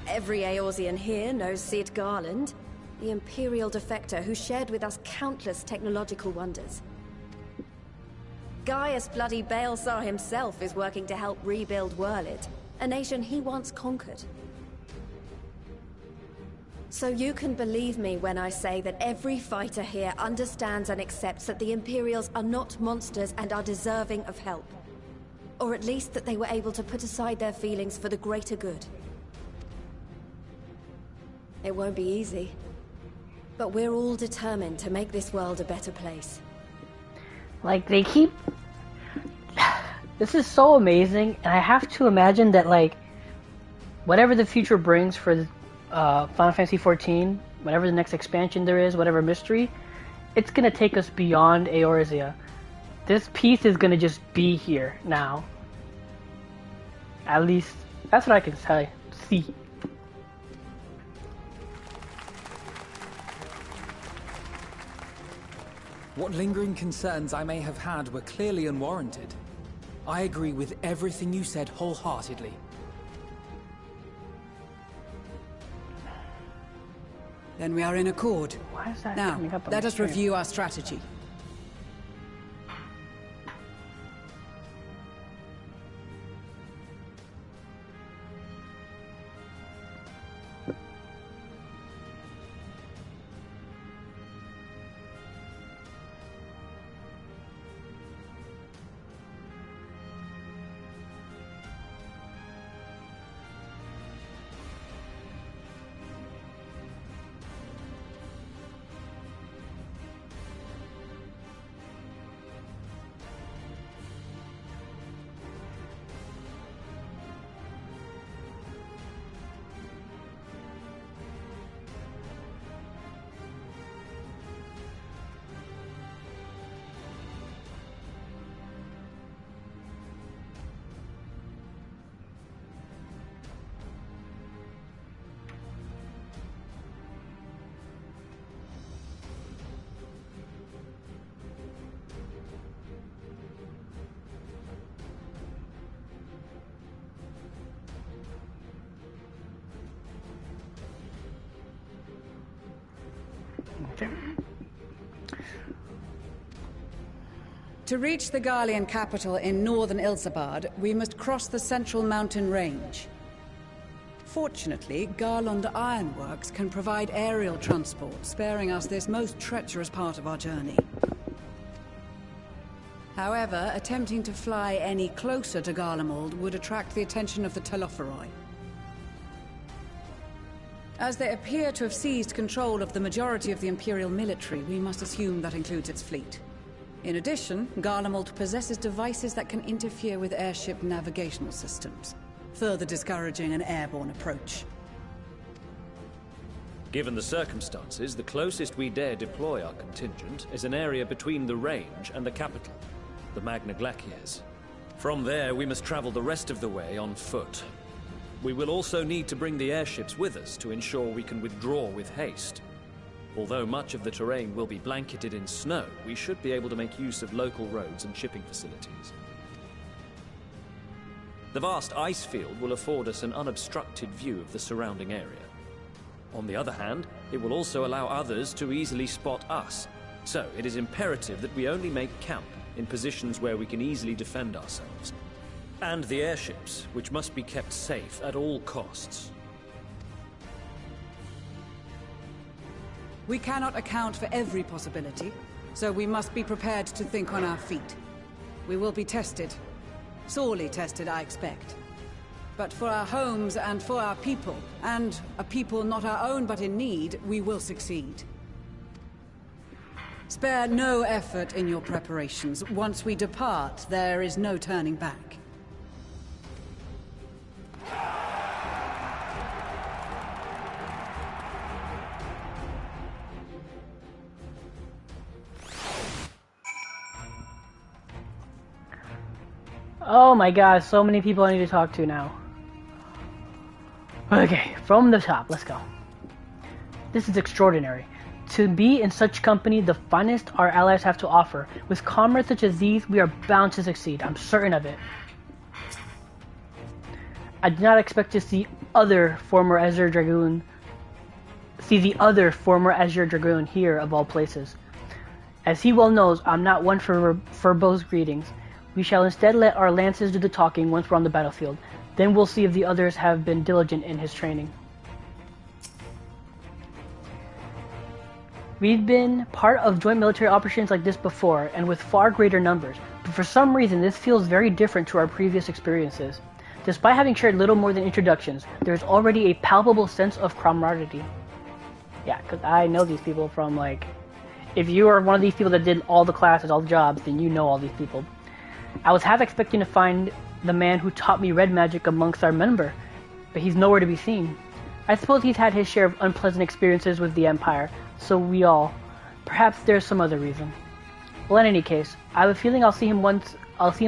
Speaker 17: Every Eorzean here knows Cid Garland, the Imperial defector who shared with us countless technological wonders. Gaius bloody Baelsar himself is working to help rebuild Wurlid, a nation he once conquered. So you can believe me when I say that every fighter here understands and accepts that the Imperials are not monsters and are deserving of help. Or at least that they were able to put aside their feelings for the greater good. It won't be easy. But we're all determined to make this world a better place.
Speaker 3: Like, they keep... This is so amazing, and I have to imagine that, like, whatever the future brings for Final Fantasy XIV, whatever the next expansion there is, whatever mystery, it's gonna take us beyond Eorzea. This piece is gonna just be here now. At least, that's what I can see.
Speaker 6: What lingering concerns I may have had were clearly unwarranted. I agree with everything you said wholeheartedly.
Speaker 14: Then we are in accord.
Speaker 3: Why is that
Speaker 14: now,
Speaker 3: coming up on
Speaker 14: let
Speaker 3: my
Speaker 14: us
Speaker 3: screen?
Speaker 14: review our strategy. To reach the Garlean capital in northern Ilsabard, we must cross the central mountain range. Fortunately, Garlemald Ironworks can provide aerial transport, sparing us this most treacherous part of our journey. However, attempting to fly any closer to Garlemald would attract the attention of the Telophoroi. As they appear to have seized control of the majority of the Imperial military, we must assume that includes its fleet. In addition, Garlemald possesses devices that can interfere with airship navigational systems, further discouraging an airborne approach.
Speaker 19: Given the circumstances, the closest we dare deploy our contingent is an area between the range and the capital, the Magna Glaciers. From there, we must travel the rest of the way on foot. We will also need to bring the airships with us to ensure we can withdraw with haste. Although much of the terrain will be blanketed in snow, we should be able to make use of local roads and shipping facilities. The vast ice field will afford us an unobstructed view of the surrounding area. On the other hand, it will also allow others to easily spot us, so it is imperative that we only make camp in positions where we can easily defend ourselves. And the airships, which must be kept safe at all costs.
Speaker 14: We cannot account for every possibility, so we must be prepared to think on our feet. We will be tested. Sorely tested, I expect. But for our homes and for our people, and a people not our own but in need, we will succeed. Spare no effort in your preparations. Once we depart, there is no turning back.
Speaker 3: Oh my god, so many people I need to talk to now. Okay, from the top, let's go. This is extraordinary. To be in such company, the finest our allies have to offer. With comrades such as these, we are bound to succeed. I'm certain of it. I did not expect to see the other former Azure Dragoon here, of all places. As he well knows, I'm not one for verbose greetings. We shall instead let our lances do the talking once we're on the battlefield. Then we'll see if the others have been diligent in his training. We've been part of joint military operations like this before, and with far greater numbers, but for some reason this feels very different to our previous experiences. Despite having shared little more than introductions, there's already a palpable sense of camaraderie. Yeah, because I know these people from, like, if you are one of these people that did all the classes, all the jobs, then you know all these people. I was half expecting to find the man who taught me red magic amongst our member, but he's nowhere to be seen. I suppose he's had his share of unpleasant experiences with the Empire, so we all. Perhaps there's some other reason. Well, in any case, I have a feeling I'll see him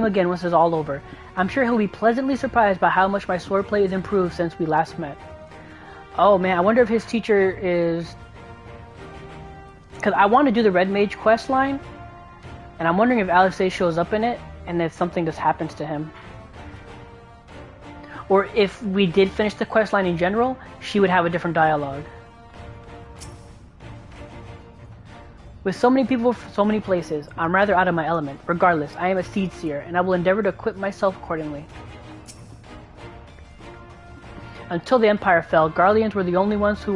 Speaker 3: again once it's all over. I'm sure he'll be pleasantly surprised by how much my swordplay has improved since we last met. Oh man, I wonder if his teacher is... Because I want to do the Red Mage quest line, and I'm wondering if Alexei shows up in it, and if something just happens to him. Or if we did finish the quest line in general, she would have a different dialogue. With so many people from so many places, I'm rather out of my element. Regardless, I am a seed seer, and I will endeavor to equip myself accordingly. Until the Empire fell, Garleans were the only ones we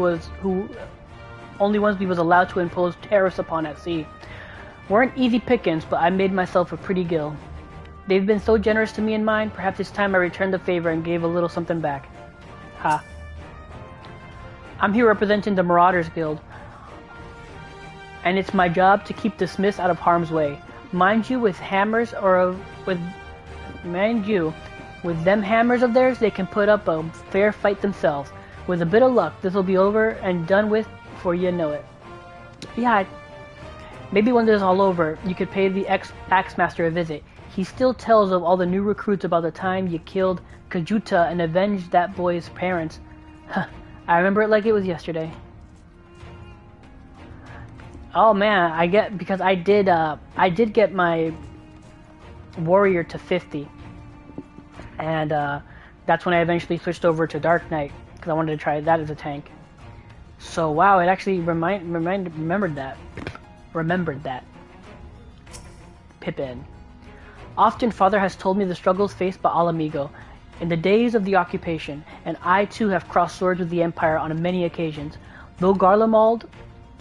Speaker 3: was allowed to impose tariffs upon at sea. Weren't easy pickings, but I made myself a pretty gill. They've been so generous to me and mine, perhaps it's time I returned the favor and gave a little something back. Ha. I'm here representing the Marauders Guild, and it's my job to keep the Smiths out of harm's way. Mind you, with them hammers of theirs, they can put up a fair fight themselves. With a bit of luck, this will be over and done with before you know it. Yeah, maybe when this is all over, you could pay the Axemaster a visit. He still tells of all the new recruits about the time you killed Kajuta and avenged that boy's parents. I remember it like it was yesterday. Oh man, I did get my warrior to 50, and that's when I eventually switched over to Dark Knight because I wanted to try that as a tank. So wow, it actually remembered that. Pippin. Often Father has told me the struggles faced by Alamigo in the days of the occupation, and I too have crossed swords with the Empire on many occasions. Though Garlemald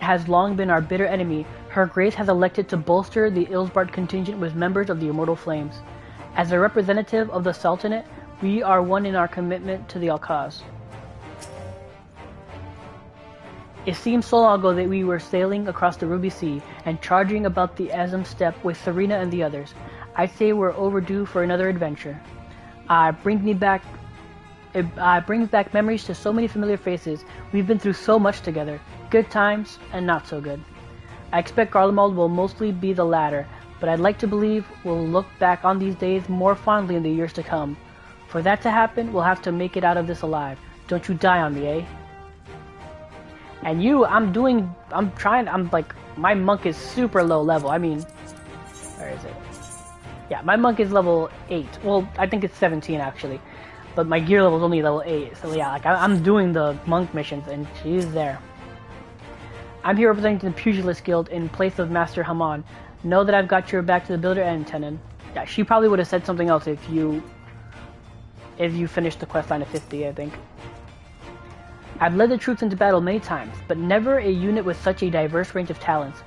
Speaker 3: has long been our bitter enemy, Her Grace has elected to bolster the Ilsbard contingent with members of the Immortal Flames. As a representative of the Sultanate, we are one in our commitment to the Alcaz. It seems so long ago that we were sailing across the Ruby Sea and charging about the Azam Steppe with Serena and the others. I'd say we're overdue for another adventure. It brings back memories to so many familiar faces. We've been through so much together. Good times and not so good. I expect Garlemald will mostly be the latter, but I'd like to believe we'll look back on these days more fondly in the years to come. For that to happen, we'll have to make it out of this alive. Don't you die on me, eh? And you, my monk is super low level. I mean, where is it? Yeah, my monk is level 8. Well, I think it's 17 actually. But my gear level is only level 8. So yeah, like I'm doing the monk missions and she's there. I'm here representing the Pugilist Guild in place of Master Haman. Know that I've got your back to the builder and Tenon. Yeah, she probably would have said something else if you finished the questline at 50, I think. I've led the troops into battle many times, but never a unit with such a diverse range of talents.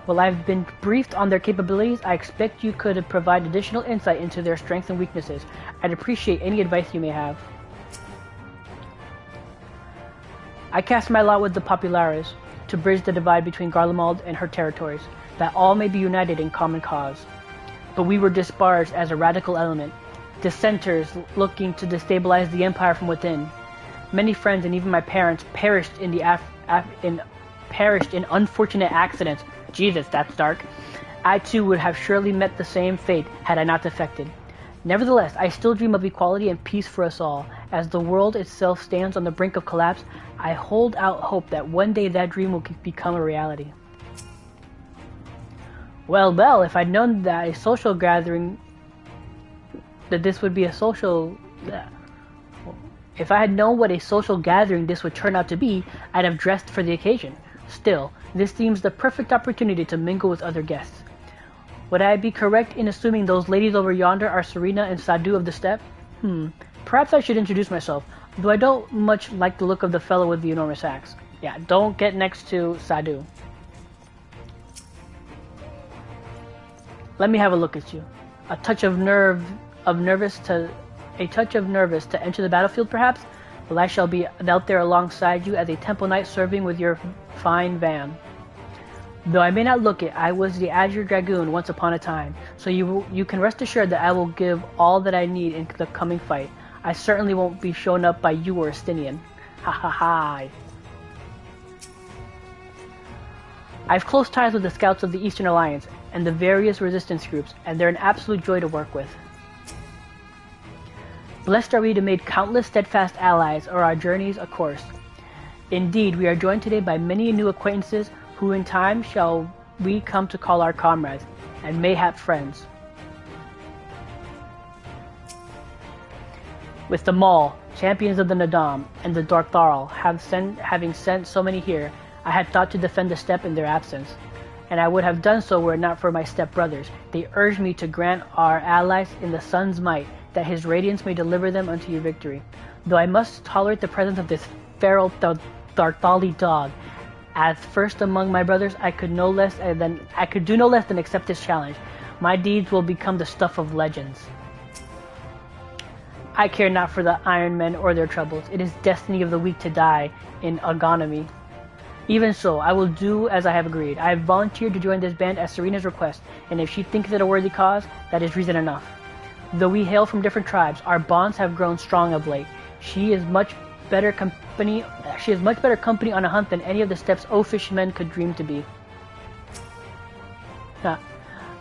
Speaker 3: While I've been briefed on their capabilities, I expect you could provide additional insight into their strengths and weaknesses. I'd appreciate any advice you may have. I cast my lot with the Populares to bridge the divide between Garlemald and her territories, that all may be united in common cause. But we were disparaged as a radical element, dissenters looking to destabilize the Empire from within. Many friends and even my parents perished in unfortunate accidents. Jesus, that's dark. I too would have surely met the same fate had I not defected. Nevertheless, I still dream of equality and peace for us all. As the world itself stands on the brink of collapse, I hold out hope that one day that dream will become a reality. Well, if I'd known that if I had known what a social gathering this would turn out to be, I'd have dressed for the occasion. Still, this seems the perfect opportunity to mingle with other guests. Would I be correct in assuming those ladies over yonder are Serena and Sadu of the Steppe? Perhaps I should introduce myself, though I don't much like the look of the fellow with the enormous axe. Yeah, don't get next to Sadu. Let me have a look at you. A touch of nervous to enter the battlefield, perhaps? Well, I shall be out there alongside you as a temple knight serving with your fine van. Though I may not look it, I was the Azure Dragoon once upon a time, so you can rest assured that I will give all that I need in the coming fight. I certainly won't be shown up by you or Estinian. Ha ha ha. I have close ties with the scouts of the Eastern Alliance and the various resistance groups, and they're an absolute joy to work with. Blessed are we to make countless steadfast allies or our journeys a course. Indeed, we are joined today by many new acquaintances who in time shall we come to call our comrades, and mayhap friends. With the Maul, champions of the Nadam, and the Dartharl having sent so many here, I had thought to defend the steppe in their absence, and I would have done so were it not for my step-brothers. They urged me to grant our allies in the sun's might, that his radiance may deliver them unto your victory. Though I must tolerate the presence of this feral Darthali dog, as first among my brothers, I could do no less than accept his challenge. My deeds will become the stuff of legends. I care not for the Iron Men or their troubles. It is destiny of the weak to die in agonomy. Even so, I will do as I have agreed. I have volunteered to join this band at Serena's request, and if she thinks it a worthy cause, that is reason enough. Though we hail from different tribes, our bonds have grown strong of late. She is much better company on a hunt than any of the steppes oafish men could dream to be.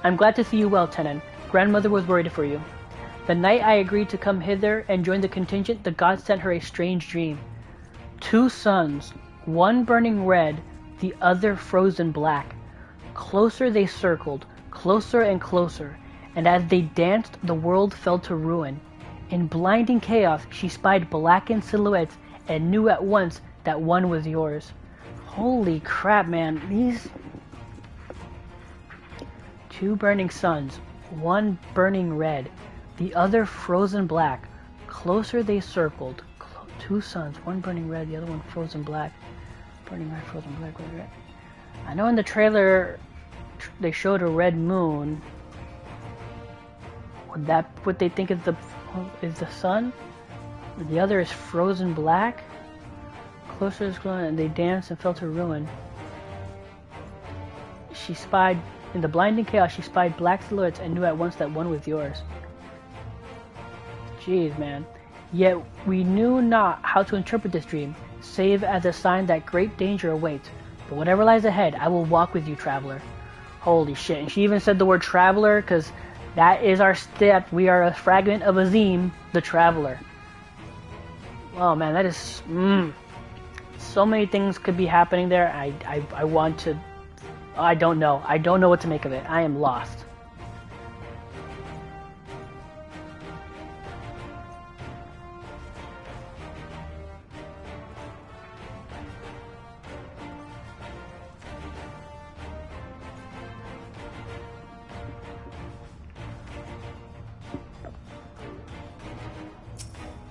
Speaker 3: I'm glad to see you well, Tenon. Grandmother was worried for you. The night I agreed to come hither and join the contingent, the gods sent her a strange dream. 2 suns, one burning red, the other frozen black. Closer they circled, closer and closer, and as they danced, the world fell to ruin. In blinding chaos, she spied blackened silhouettes and knew at once that one was yours. Holy crap, man. 2 burning suns, one burning red, the other frozen black. Closer they circled. 2 suns, one burning red, the other one frozen black. Burning red, frozen black, red. I know in the trailer they showed a red moon. Would that what they think is the sun? The other is frozen black. Closer is glowing, and they danced and fell to ruin. She spied in the blinding chaos. She spied black silhouettes and knew at once that one was yours. Jeez, man. Yet we knew not how to interpret this dream, save as a sign that great danger awaits. But whatever lies ahead, I will walk with you, traveler. Holy shit! And she even said the word traveler, because that is our step. We are a fragment of Azim, the traveler. Oh man, that is so many things could be happening there. I want to. I don't know. I don't know what to make of it. I am lost.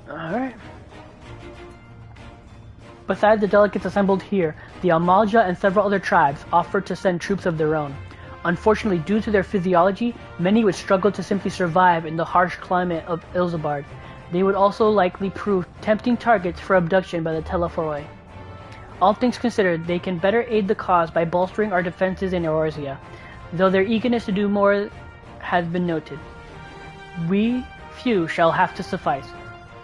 Speaker 3: Alright. Besides the delegates assembled here, the Almalja and several other tribes offered to send troops of their own. Unfortunately, due to their physiology, many would struggle to simply survive in the harsh climate of Ilzabard. They would also likely prove tempting targets for abduction by the Telephoroi. All things considered, they can better aid the cause by bolstering our defenses in Eorzea, though their eagerness to do more has been noted. We few shall have to suffice.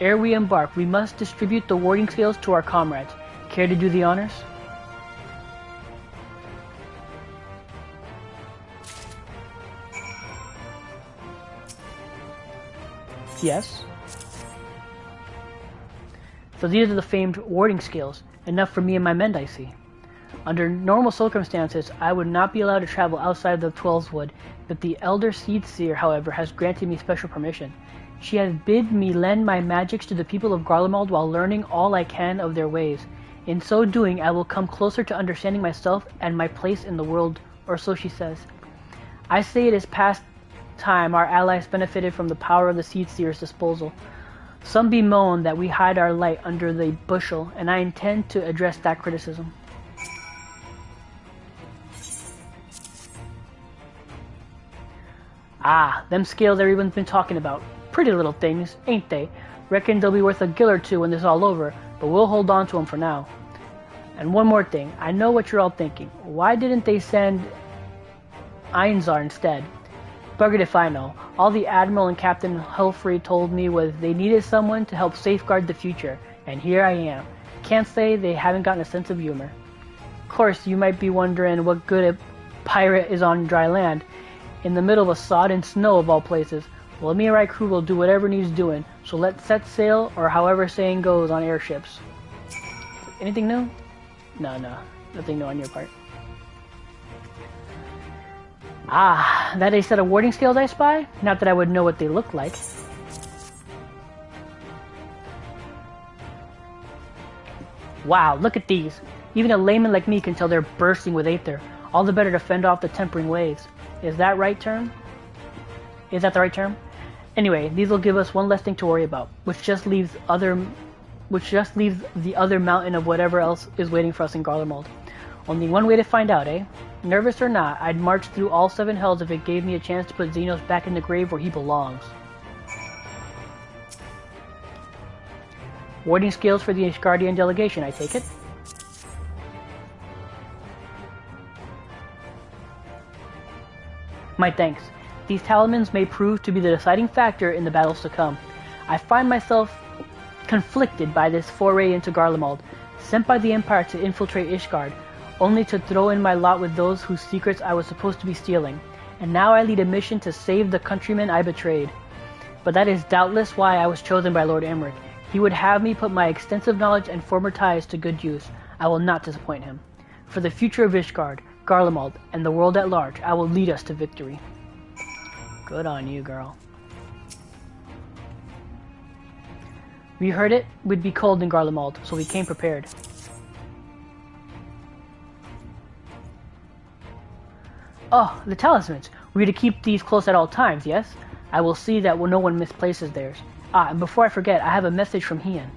Speaker 3: Ere we embark, we must distribute the warding scales to our comrades. Care to do the honors? Yes. So these are the famed warding scales. Enough for me and my men, I see. Under normal circumstances, I would not be allowed to travel outside the Twelveswood, but the Elder Seedseer, however, has granted me special permission. She has bid me lend my magics to the people of Garlemald while learning all I can of their ways. In so doing, I will come closer to understanding myself and my place in the world, or so she says. I say it is past time our allies benefited from the power of the Seedseer's disposal. Some bemoan that we hide our light under the bushel, and I intend to address that criticism. Ah, them scales everyone's been talking about. Pretty little things, ain't they? Reckon they'll be worth a gill or two when this is all over, but we'll hold on to them for now. And one more thing, I know what you're all thinking. Why didn't they send Einzar instead? Buggered if I know. All the Admiral and Captain Helfrey told me was they needed someone to help safeguard the future, and here I am. Can't say they haven't gotten a sense of humor. Of course, you might be wondering what good a pirate is on dry land, in the middle of a sodden snow of all places. Well, me and my crew will do whatever needs doing, so let's set sail, or however saying goes, on airships. Anything new? No, nothing new on your part. Ah, that a set of warding scales I spy? Not that I would know what they look like. Wow, look at these. Even a layman like me can tell they're bursting with aether. All the better to fend off the tempering waves. Is that right term? Is that the right term? Anyway, these will give us one less thing to worry about, which just leaves the other mountain of whatever else is waiting for us in Garlemald. Only one way to find out, eh? Nervous or not, I'd march through all 7 hells if it gave me a chance to put Xenos back in the grave where he belongs. Warding scales for the Ishgardian delegation, I take it? My thanks. These talismans may prove to be the deciding factor in the battles to come. I find myself conflicted by this foray into Garlemald, sent by the Empire to infiltrate Ishgard, only to throw in my lot with those whose secrets I was supposed to be stealing, and now I lead a mission to save the countrymen I betrayed. But that is doubtless why I was chosen by Lord Emmerich. He would have me put my extensive knowledge and former ties to good use. I will not disappoint him. For the future of Ishgard, Garlemald, and the world at large, I will lead us to victory. Good on you, girl. We heard it would be cold in Garlemald, so we came prepared. Oh, the talismans. We're to keep these close at all times, yes? I will see that no one misplaces theirs. Ah, and before I forget, I have a message from Hien.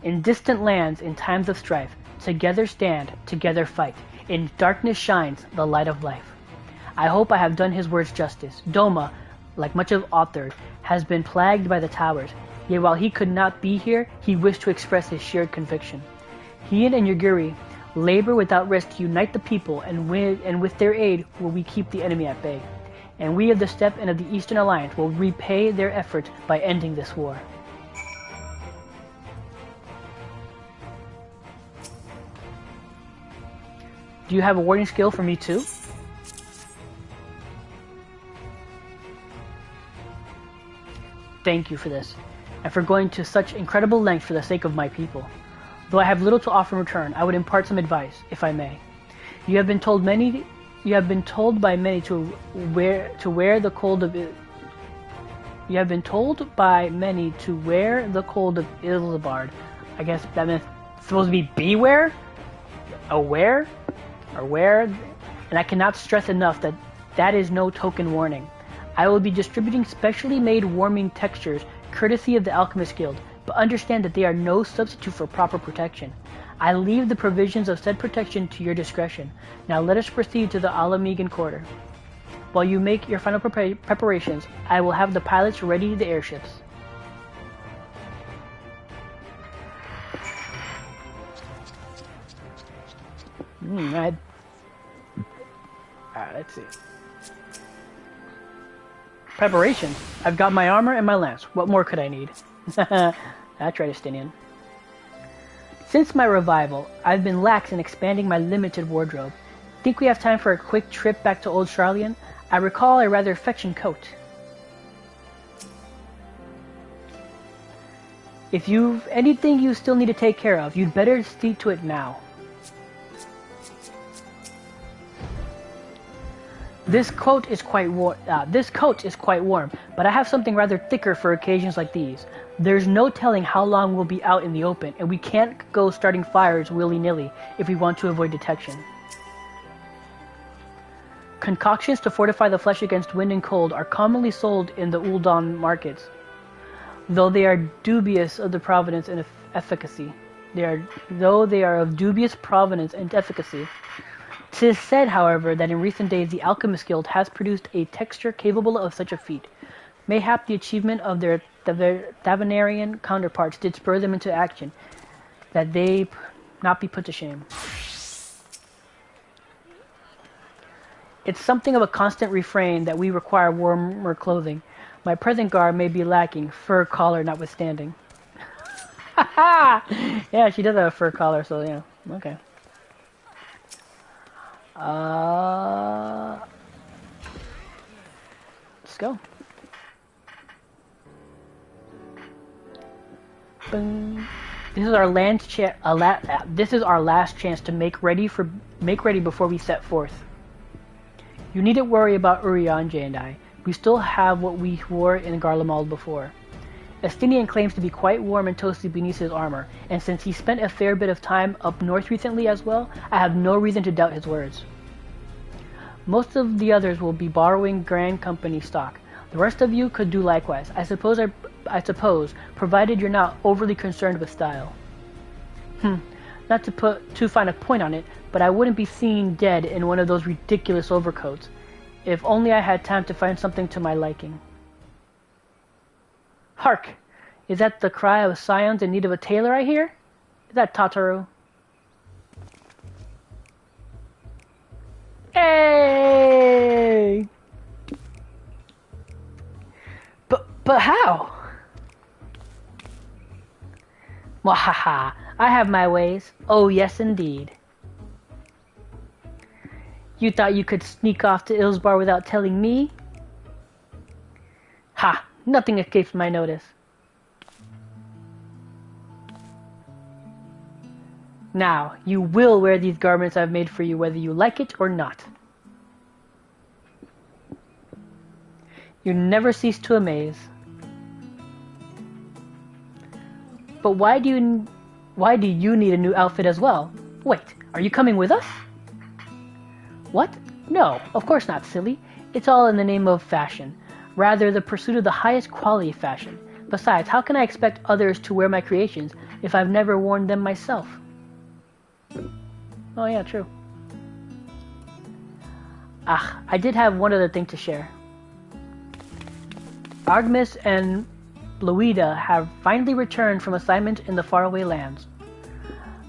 Speaker 3: In distant lands, in times of strife, together stand, together fight. In darkness shines the light of life. I hope I have done his words justice. Doma, like much of Othard, has been plagued by the towers. Yet while he could not be here, he wished to express his shared conviction. Hien and Yugiri labor without rest to unite the people, and with their aid will we keep the enemy at bay. And we of the Steppe and of the Eastern Alliance will repay their efforts by ending this war. Do you have a warding skill for me too? Thank you for this, and for going to such incredible lengths for the sake of my people. Though I have little to offer in return, I would impart some advice, if I may. You have been told by many to wear the cold of Ilsabard. I guess that means it's supposed to be beware, aware, or wear, and I cannot stress enough that that is no token warning. I will be distributing specially made warming textures courtesy of the Alchemist Guild, but understand that they are no substitute for proper protection. I leave the provisions of said protection to your discretion. Now let us proceed to the Alamegan Quarter. While you make your final preparations, I will have the pilots ready the airships. Alright, let's see. Preparations. I've got my armor and my lance. What more could I need? That's right, Estinian. Since my revival, I've been lax in expanding my limited wardrobe. Think we have time for a quick trip back to Old Charlian? I recall a rather fetching coat. If you've anything you still need to take care of, you'd better see to it now. This coat is quite warm, but I have something rather thicker for occasions like these. There's no telling how long we'll be out in the open, and we can't go starting fires willy-nilly if we want to avoid detection. Concoctions to fortify the flesh against wind and cold are commonly sold in the Uldan markets, though they are dubious of the provenance and efficacy. Though they are of dubious provenance and efficacy. 'Tis said, however, that in recent days the Alchemist Guild has produced a texture capable of such a feat. Mayhap the achievement of their Tavernarian counterparts did spur them into action, that they not be put to shame. It's something of a constant refrain that we require warmer clothing. My present garb may be lacking, fur collar notwithstanding. Yeah, she does have a fur collar, so yeah, okay. Let's go. Boom. This is our last chance to make ready before we set forth. You needn't worry about Urianger and I. We still have what we wore in Garlemald before. Estinian claims to be quite warm and toasty beneath his armor, and since he spent a fair bit of time up north recently as well, I have no reason to doubt his words. Most of the others will be borrowing Grand Company stock. The rest of you could do likewise, I suppose, provided you're not overly concerned with style. Not to put too fine a point on it, but I wouldn't be seen dead in one of those ridiculous overcoats. If only I had time to find something to my liking. Hark! Is that the cry of scions in need of a tailor I hear? Is that Tataru? Hey! But how? Wahaha! I have my ways. Oh yes, indeed. You thought you could sneak off to Ilsbar without telling me? Ha! Nothing escapes my notice. Now, you will wear these garments I've made for you whether you like it or not. You never cease to amaze. But why do you need a new outfit as well? Wait, are you coming with us? What? No, of course not, silly. It's all in the name of fashion. Rather, the pursuit of the highest quality fashion. Besides, how can I expect others to wear my creations if I've never worn them myself? Oh yeah, true. I did have one other thing to share. Argmis and Bloida have finally returned from assignment in the faraway lands.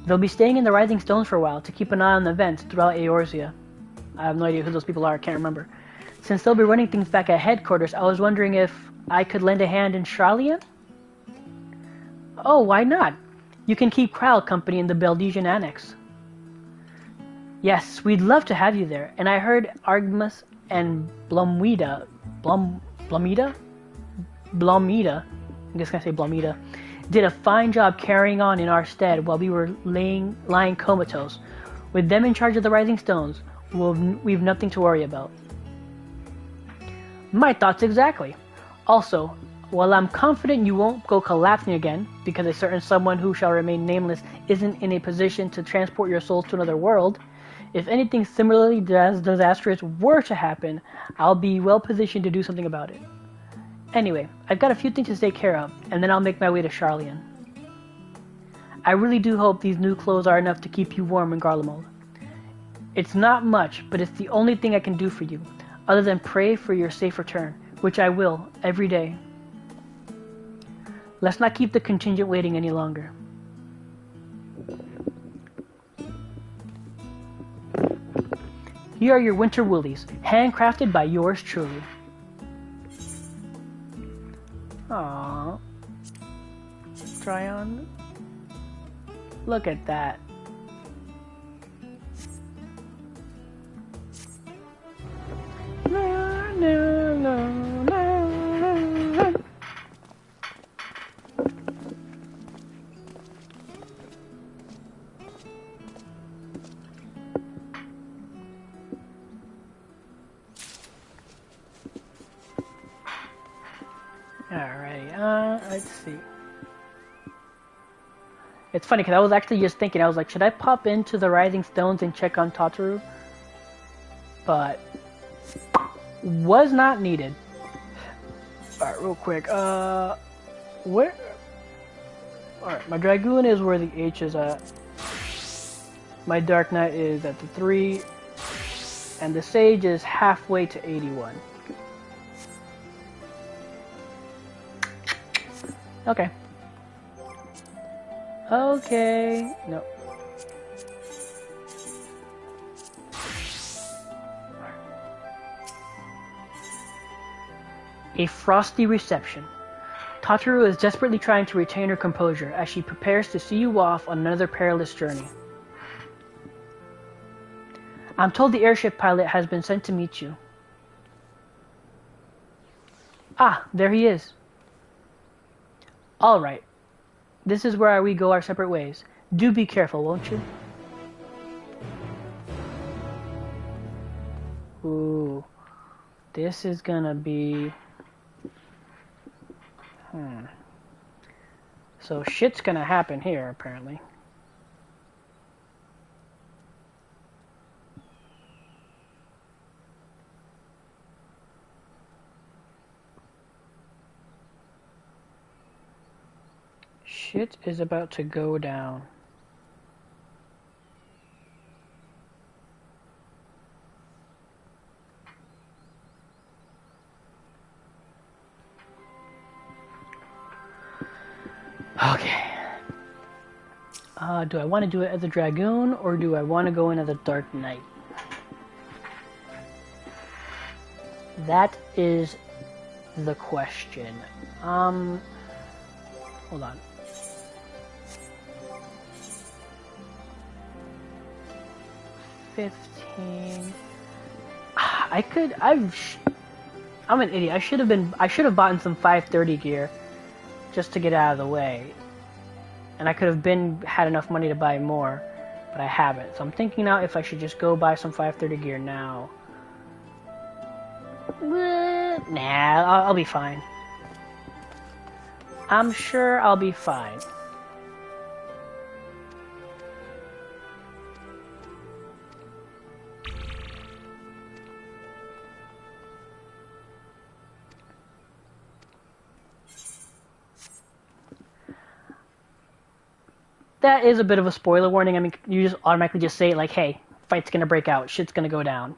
Speaker 3: They'll be staying in the Rising Stones for a while to keep an eye on the events throughout Eorzea. I have no idea who those people are, I can't remember. Since they'll be running things back at headquarters, I was wondering if I could lend a hand in Sharlayan? Oh, why not? You can keep Kral company in the Beldesian Annex. Yes, we'd love to have you there, and I heard Argmis and Blomida, I guess I say Blomida, did a fine job carrying on in our stead while we were lying comatose. With them in charge of the Rising Stones, we've nothing to worry about. My thoughts exactly. Also, while I'm confident you won't go collapsing again, because a certain someone who shall remain nameless isn't in a position to transport your soul to another world, if anything similarly disastrous were to happen, I'll be well positioned to do something about it. Anyway, I've got a few things to take care of, and then I'll make my way to Sharlayan. I really do hope these new clothes are enough to keep you warm in Garlemald. It's not much, but it's the only thing I can do for you, other than pray for your safe return, which I will, every day. Let's not keep the contingent waiting any longer. Here are your winter woolies, handcrafted by yours truly. Aww. Try on. Look at that. No, no, no, no. Alrighty, let's see. It's funny because I was actually just thinking, I was like, should I pop into the Rising Stones and check on Tataru? But was not needed. Alright, real quick. Where? Alright, my Dragoon is where the H is at. My Dark Knight is at the 3. And the Sage is halfway to 81. Okay. Okay. No. A frosty reception. Tataru is desperately trying to retain her composure as she prepares to see you off on another perilous journey. I'm told the airship pilot has been sent to meet you. Ah, there he is. All right. This is where we go our separate ways. Do be careful, won't you? Ooh. This is gonna be... So shit's gonna happen here, apparently. Shit is about to go down. Okay. Do I want to do it as a Dragoon, or do I want to go in as a Dark Knight? That is the question. Hold on. I'm an idiot. I should have bought some 530 gear just to get out of the way. And I could have had enough money to buy more, but I haven't. So I'm thinking now if I should just go buy some 530 gear now. Nah, I'll be fine. I'm sure I'll be fine. that is a bit of a spoiler warning. I mean, you just automatically just say, like, hey, fight's gonna break out, shit's gonna go down.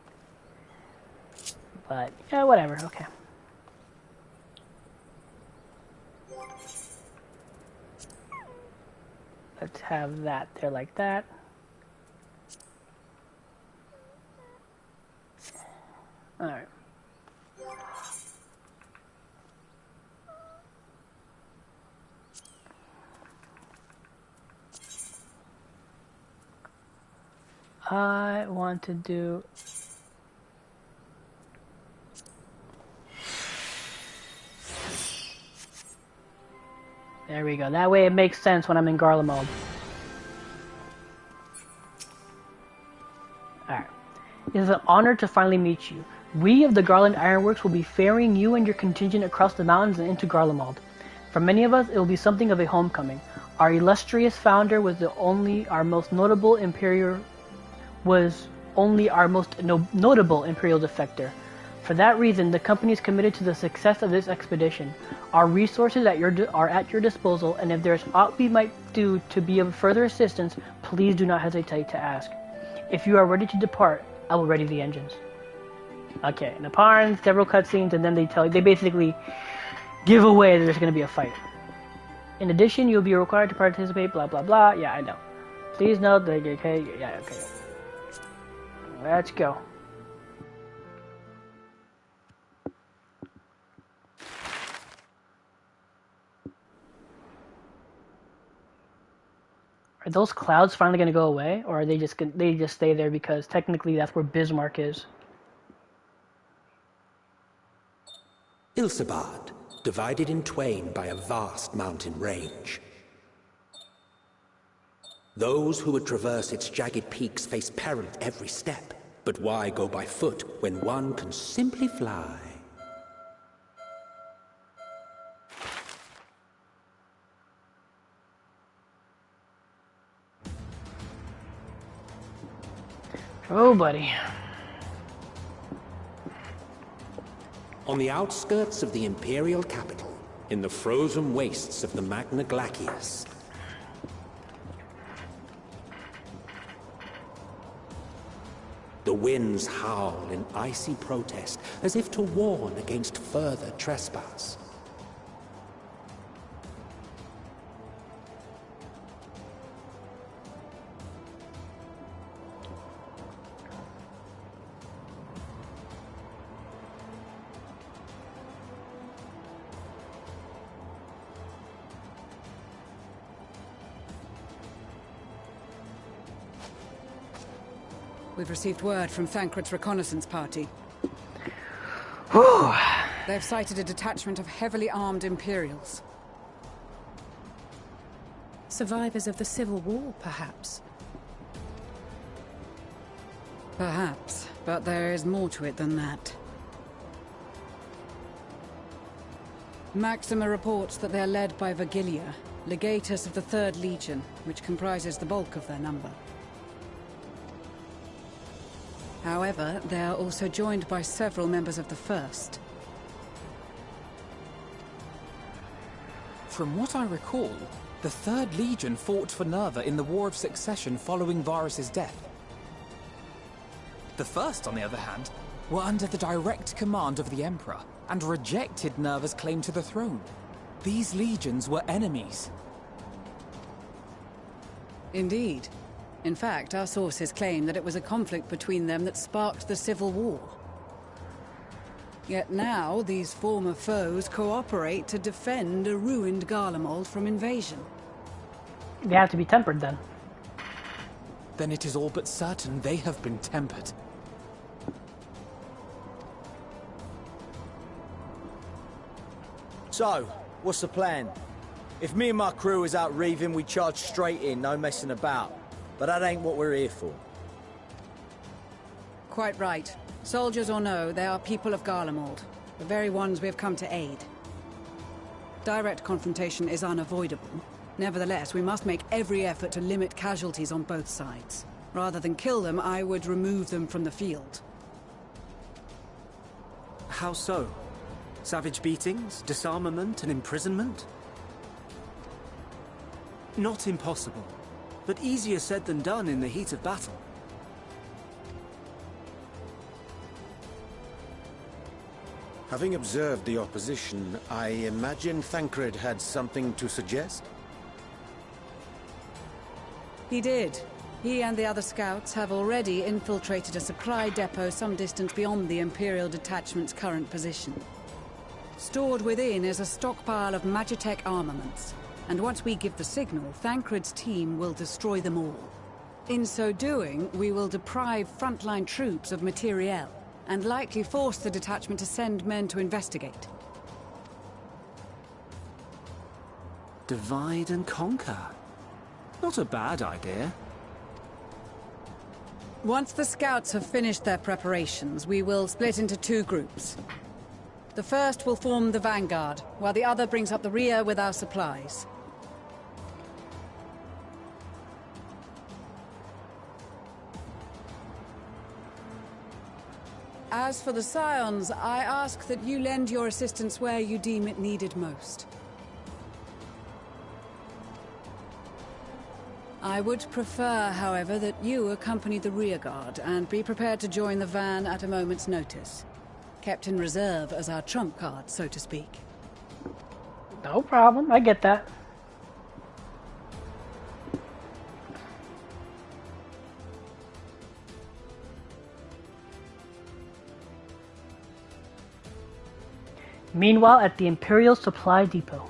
Speaker 3: But, yeah, whatever, okay. Let's have that there like that. Alright. I want to do... There we go. That way it makes sense when I'm in Garlemald. Alright. It is an honor to finally meet you. We of the Garland Ironworks will be ferrying you and your contingent across the mountains and into Garlemald. For many of us, it will be something of a homecoming. Our illustrious founder was our most notable imperial defector. For that reason, the company is committed to the success of this expedition. Our resources are at your disposal, and if there is aught we might do to be of further assistance, please do not hesitate to ask. If you are ready to depart, I will ready the engines. Okay, and upon several cutscenes, and then they basically give away that there's going to be a fight. In addition, you'll be required to participate, blah blah blah. Yeah, I know. Please note that, okay, yeah, okay. Let's go. Are those clouds finally going to go away, or are they just stay there because technically that's where Bismarck is?
Speaker 19: Ilsabad, divided in twain by a vast mountain range. Those who would traverse its jagged peaks face peril at every step. But why go by foot when one can simply fly?
Speaker 3: Oh, buddy.
Speaker 19: On the outskirts of the Imperial capital, in the frozen wastes of the Magna Glacius, the winds howl in icy protest, as if to warn against further trespass.
Speaker 14: We've received word from Thancred's reconnaissance party. They've sighted a detachment of heavily armed Imperials.
Speaker 9: Survivors of the Civil War, perhaps?
Speaker 14: Perhaps, but there is more to it than that. Maxima reports that they're led by Vergilia, legatus of the 3rd Legion, which comprises the bulk of their number. However, they are also joined by several members of the 1st.
Speaker 6: From what I recall, the 3rd Legion fought for Nerva in the War of Succession following Varus' death. The 1st, on the other hand, were under the direct command of the Emperor and rejected Nerva's claim to the throne. These legions were enemies.
Speaker 14: Indeed. In fact, our sources claim that it was a conflict between them that sparked the Civil War. Yet now, these former foes cooperate to defend a ruined Garlemald from invasion.
Speaker 3: They have to be tempered, then.
Speaker 6: Then it is all but certain they have been tempered.
Speaker 16: So, what's the plan? If me and my crew is out reaving, we charge straight in, no messing about. But that ain't what we're here for.
Speaker 14: Quite right. Soldiers or no, they are people of Garlemald, the very ones we have come to aid. Direct confrontation is unavoidable. Nevertheless, we must make every effort to limit casualties on both sides. Rather than kill them, I would remove them from the field.
Speaker 15: How so? Savage beatings, disarmament, and imprisonment? Not impossible. but easier said than done in the heat of battle.
Speaker 7: Having observed the opposition, I imagine Thancred had something to suggest?
Speaker 14: He did. He and the other scouts have already infiltrated a supply depot some distance beyond the Imperial Detachment's current position. Stored within is a stockpile of Magitech armaments, and once we give the signal, Thancred's team will destroy them all. In so doing, we will deprive frontline troops of materiel, and likely force the detachment to send men to investigate.
Speaker 15: Divide and conquer. Not a bad idea.
Speaker 14: Once the scouts have finished their preparations, we will split into 2 groups. The first will form the vanguard, while the other brings up the rear with our supplies. As for the Scions, I ask that you lend your assistance where you deem it needed most. I would prefer, however, that you accompany the rearguard and be prepared to join the van at a moment's notice. Kept in reserve as our trump card, so to speak.
Speaker 3: No problem, I get that. Meanwhile, at the Imperial Supply Depot.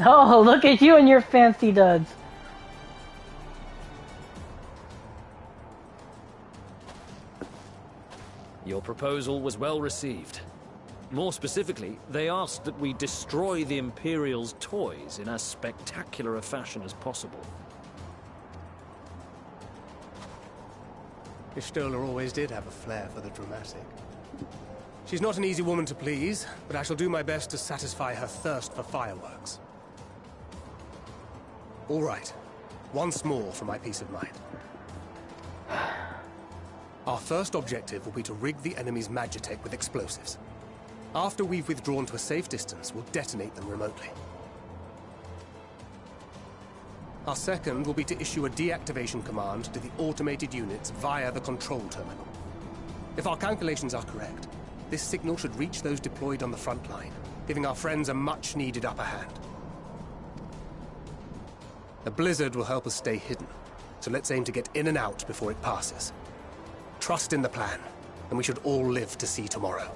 Speaker 3: Oh, look at you and your fancy duds.
Speaker 19: Your proposal was well received. More specifically, they asked that we destroy the Imperial's toys in as spectacular a fashion as possible.
Speaker 8: Ishtola always did have a flair for the dramatic. She's not an easy woman to please, but I shall do my best to satisfy her thirst for fireworks. All right. Once more for my peace of mind. Our first objective will be to rig the enemy's Magitech with explosives. After we've withdrawn to a safe distance, we'll detonate them remotely. Our second will be to issue a deactivation command to the automated units via the control terminal. If our calculations are correct, this signal should reach those deployed on the front line, giving our friends a much-needed upper hand. The blizzard will help us stay hidden, so let's aim to get in and out before it passes. Trust in the plan, and we should all live to see tomorrow.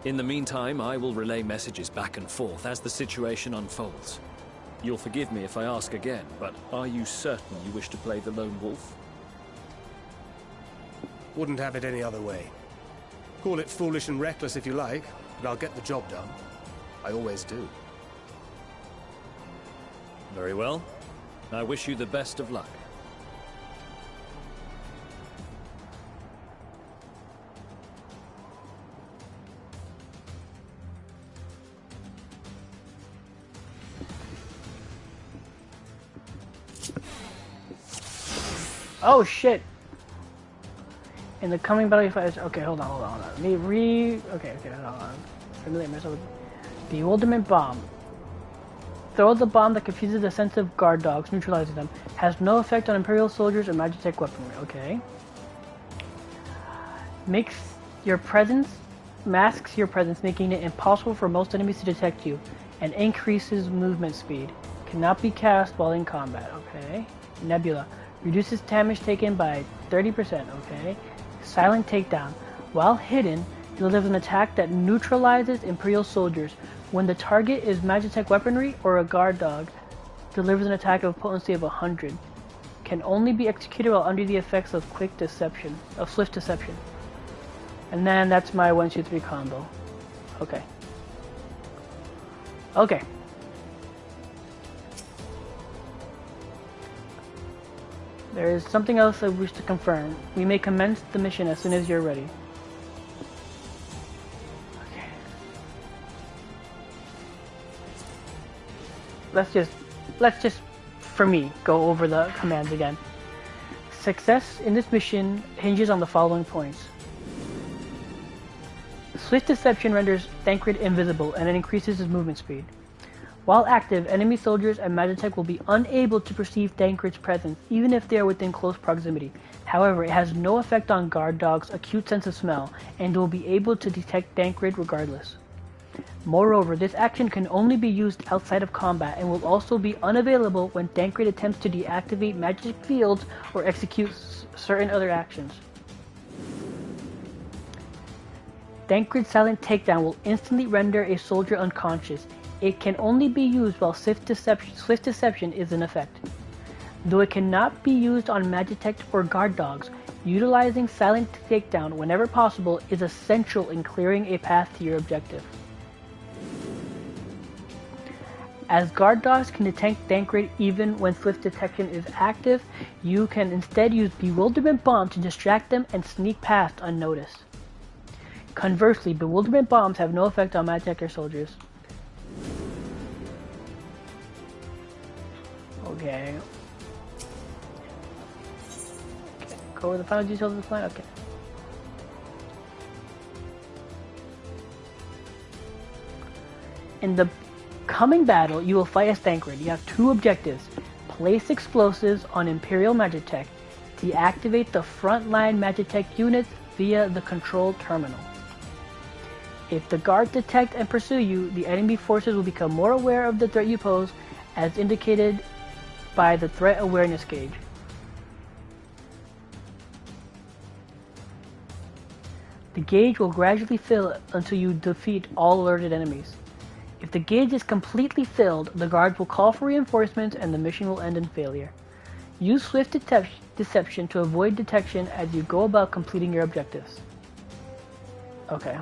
Speaker 19: In the meantime, I will relay messages back and forth as the situation unfolds. You'll forgive me if I ask again, but are you certain you wish to play the lone wolf?
Speaker 8: Wouldn't have it any other way. Call it foolish and reckless if you like, but I'll get the job done. I always do.
Speaker 19: Very well. I wish you the best of luck.
Speaker 3: Oh shit! In the coming battle, okay, hold on. Let me okay, hold on. Familiar myself with Bewilderment Bomb. Throw the bomb that confuses the sensitive guard dogs, neutralizing them. Has no effect on Imperial soldiers or Magitech weaponry. Okay. Masks your presence, making it impossible for most enemies to detect you, and increases movement speed. Cannot be cast while in combat. Okay. Nebula. Reduces damage taken by 30%. Okay. Silent Takedown. While hidden, delivers an attack that neutralizes Imperial soldiers. When the target is Magitech weaponry or a guard dog, delivers an attack of a potency of 100. Can only be executed while under the effects of swift deception. And then that's my 1, 2, 3 combo. Okay. Okay. There is something else I wish to confirm. We may commence the mission as soon as you're ready. let's just, for me, go over the commands again. Success in this mission hinges on the following points. Swift Deception renders Thancred invisible and it increases his movement speed. While active, enemy soldiers and Magitech will be unable to perceive Thancred's presence, even if they are within close proximity. However, it has no effect on guard dogs' acute sense of smell, and will be able to detect Thancred regardless. Moreover, this action can only be used outside of combat, and will also be unavailable when Thancred attempts to deactivate magic fields or execute certain other actions. Thancred's Silent Takedown will instantly render a soldier unconscious. It can only be used while Swift Deception is in effect. Though it cannot be used on Magitech or guard dogs, utilizing Silent Takedown whenever possible is essential in clearing a path to your objective. As guard dogs can detect Thancred even when Swift Detection is active, you can instead use Bewilderment Bomb to distract them and sneak past unnoticed. Conversely, Bewilderment Bombs have no effect on Magitech or soldiers. Okay. Go over the final details of the plan? Okay. In the coming battle, you will fight as Thancred. You have two objectives. Place explosives on Imperial Magitech. Deactivate the frontline Magitech units via the control terminal. If the guards detect and pursue you, the enemy forces will become more aware of the threat you pose, as indicated by the threat awareness gauge. The gauge will gradually fill until you defeat all alerted enemies. If the gauge is completely filled, the guards will call for reinforcements and the mission will end in failure. Use Swift Deception to avoid detection as you go about completing your objectives. Okay.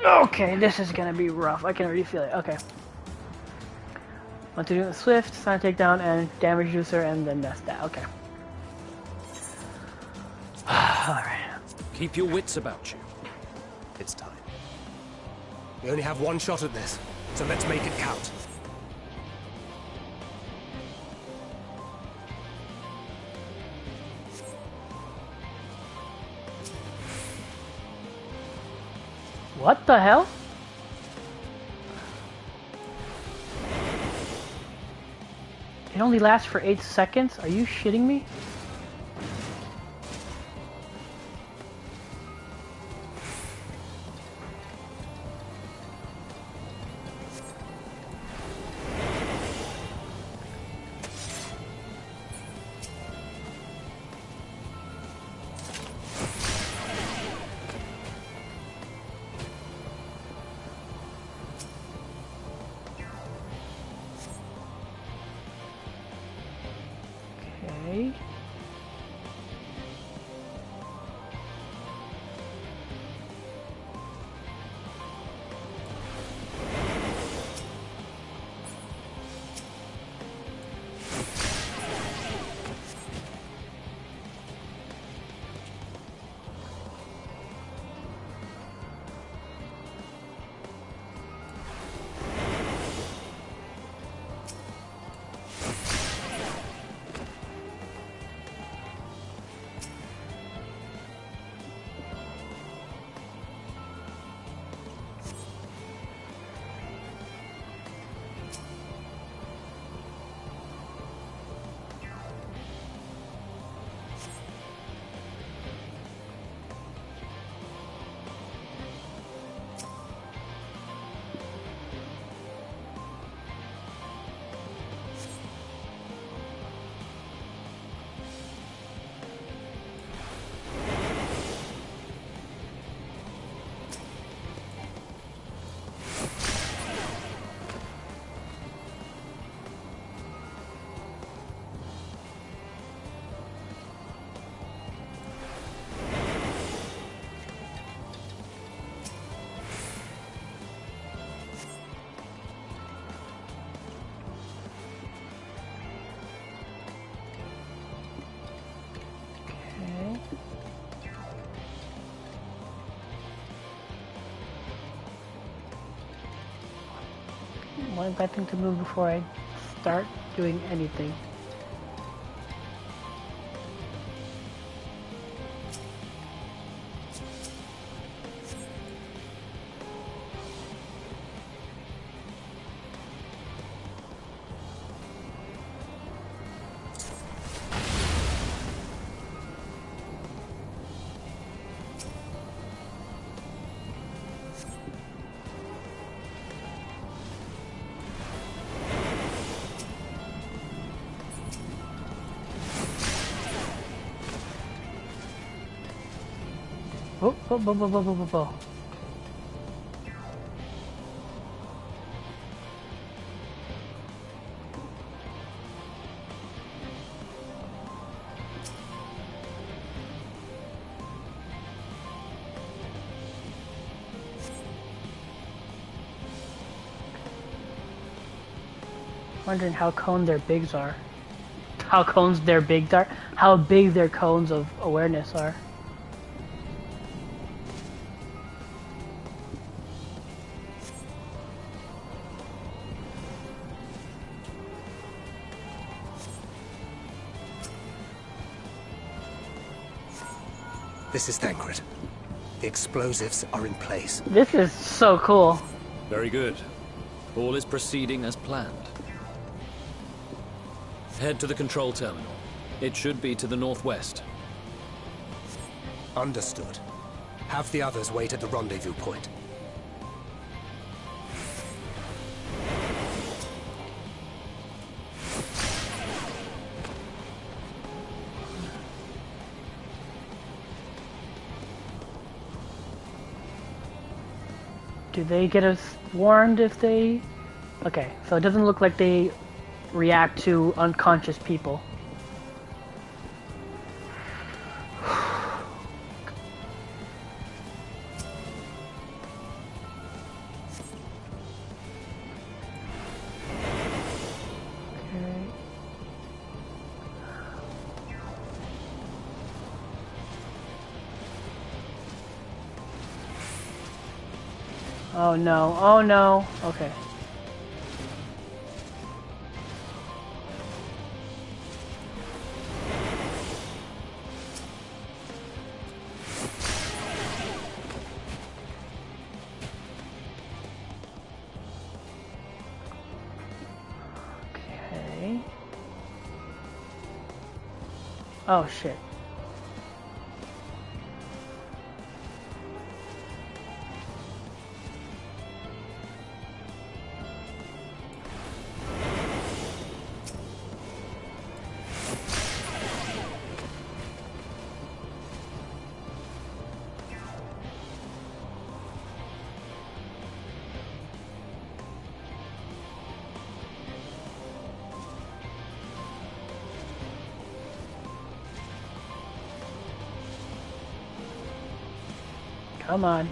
Speaker 3: Okay, this is gonna be rough. I can already feel it. Okay. Want to do it with Swift, Silent Takedown, and Damage Reducer, and then that's that. Okay. Alright.
Speaker 8: Keep your wits about you. It's time. We only have one shot at this, so let's make it count.
Speaker 3: What the hell? It only lasts for 8 seconds? Are you shitting me? Okay. want that thing to move before I start doing anything. Oh. Wondering how cone their bigs are. How cones their bigs are. How big their cones of awareness are.
Speaker 8: This is Thancred. The explosives are in place.
Speaker 3: This is so cool.
Speaker 19: Very good. All is proceeding as planned. Head to the control terminal. It should be to the northwest.
Speaker 8: Understood. Have the others wait at the rendezvous point.
Speaker 3: Do they get us warned if they... Okay, so it doesn't look like they react to unconscious people. Oh no, oh no. Okay. Okay. Oh shit. Come on.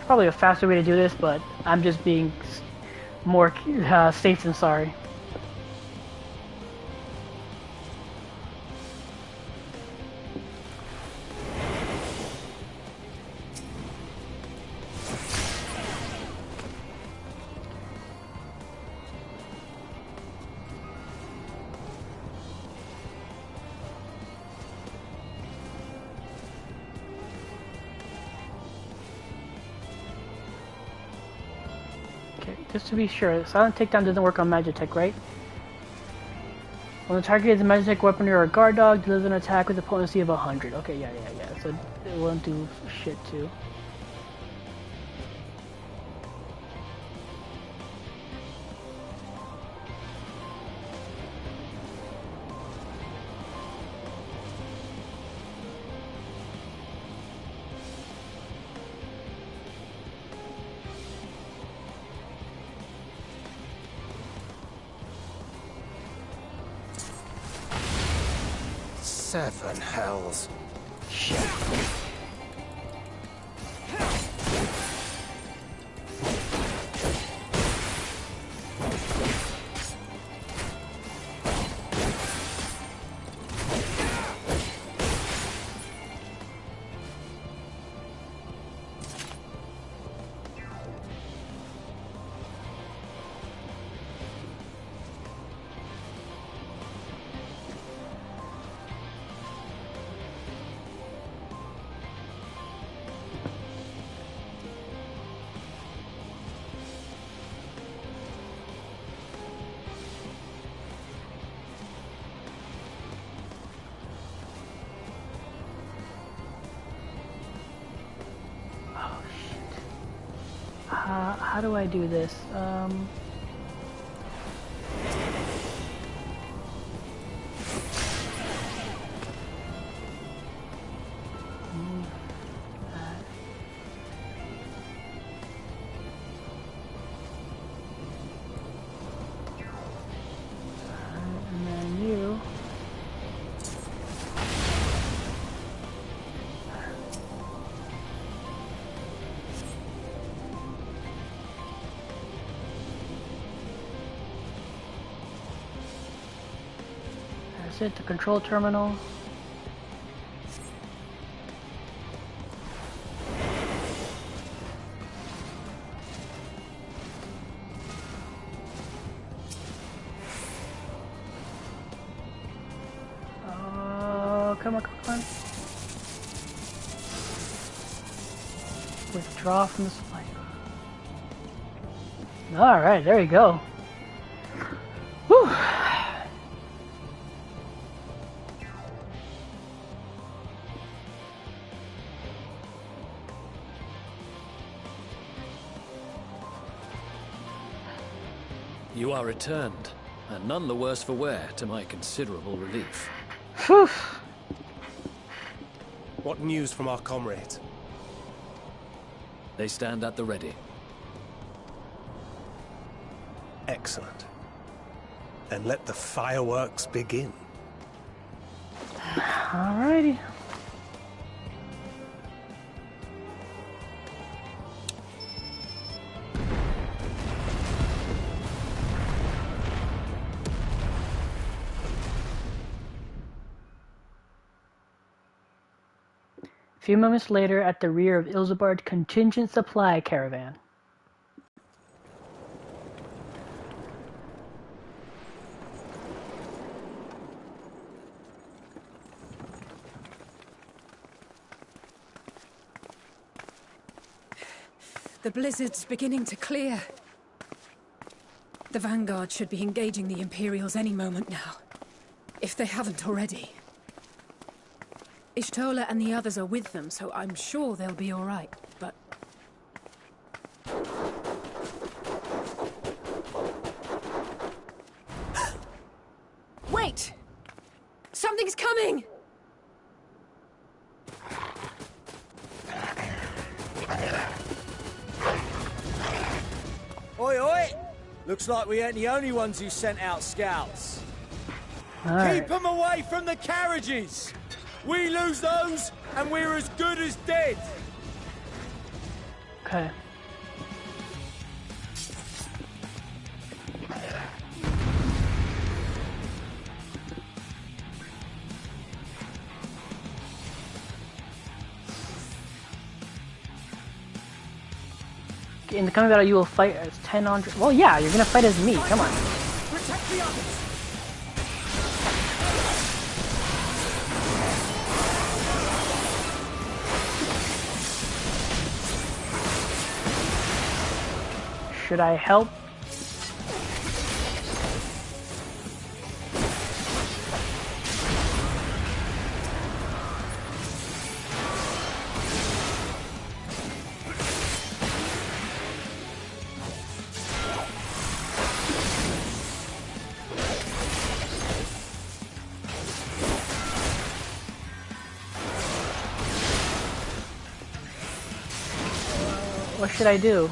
Speaker 3: Probably a faster way to do this, but I'm just being more safe than sorry. Just to be sure, silent takedown doesn't work on Magitech, right? When the target is a Magitech weapon or a guard dog, delivers an attack with a potency of 100. Okay, yeah. So it won't do shit too.
Speaker 8: Seven hells.
Speaker 3: Shit. How do I do this? And then you. That's it, the control terminal. Come on, come on. Withdraw from the supply. Alright, there you go. Whew.
Speaker 19: You are returned, and none the worse for wear, to my considerable relief.
Speaker 3: Whew.
Speaker 8: What news from our comrades?
Speaker 19: They stand at the ready.
Speaker 8: Excellent. Then let the fireworks begin.
Speaker 3: Alrighty. A few moments later, at the rear of Ilzabard's contingent supply caravan.
Speaker 9: The blizzard's beginning to clear. The Vanguard should be engaging the Imperials any moment now, if they haven't already. Ishtola and the others are with them, so I'm sure they'll be all right, but... Wait! Something's coming!
Speaker 16: Oi, oi! Looks like we ain't the only ones who sent out scouts.
Speaker 3: Right.
Speaker 16: Keep them away from the carriages! We lose those, and we're as good as dead!
Speaker 3: Okay. In the coming battle, you will fight as 10 on... Well, yeah, you're gonna fight as me. Come on.
Speaker 16: Protect the others!
Speaker 3: Should I help? What should I do?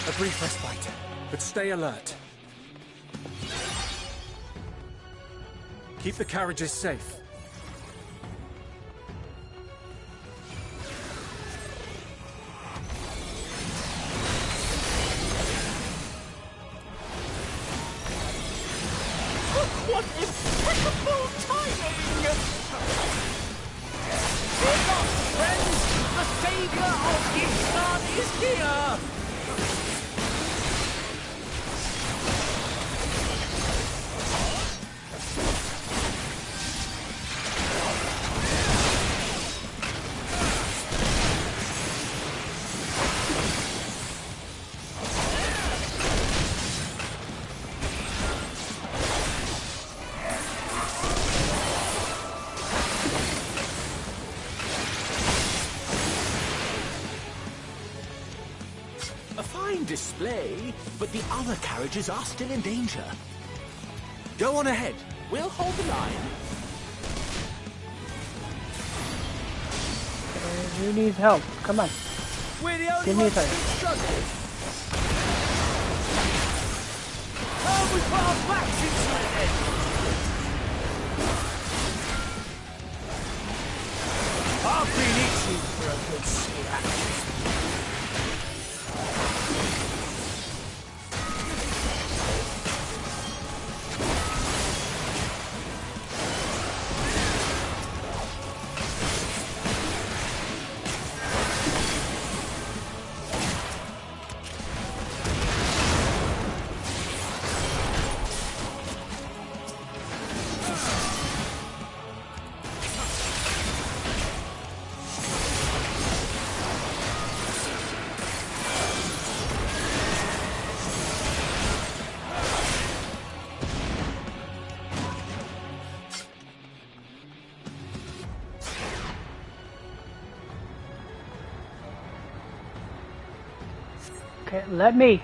Speaker 15: A brief respite, but stay alert. Keep the carriages safe.
Speaker 16: What impeccable timing! Fear not, friends! The savior of Ishtar is here!
Speaker 10: Display, but the other carriages are still in danger. Go on ahead. We'll hold the line.
Speaker 3: Who needs help? Come on.
Speaker 16: We're the only
Speaker 3: Give me a
Speaker 16: ones
Speaker 3: second.
Speaker 16: struggling. Oh, we put our backs into it then. I've been itching for a good scrap.
Speaker 3: Okay, let me.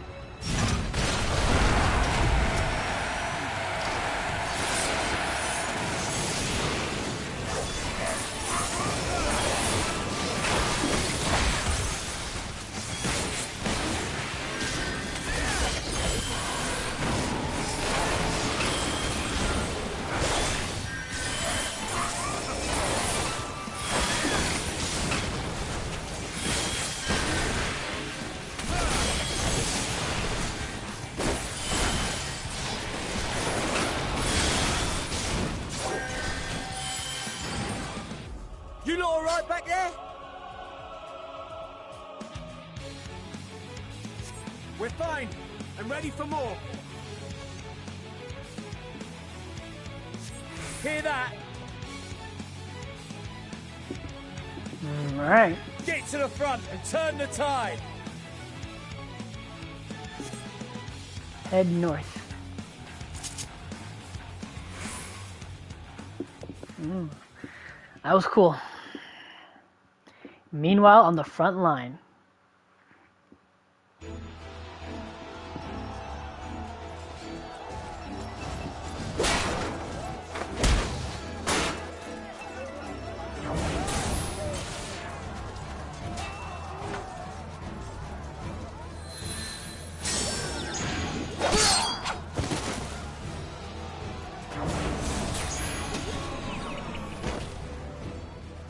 Speaker 16: You lot all right back there?
Speaker 15: We're fine, and ready for more.
Speaker 16: Hear that?
Speaker 3: Alright.
Speaker 16: Get to the front and turn the tide.
Speaker 3: Head north. That was cool. Meanwhile, on the front line.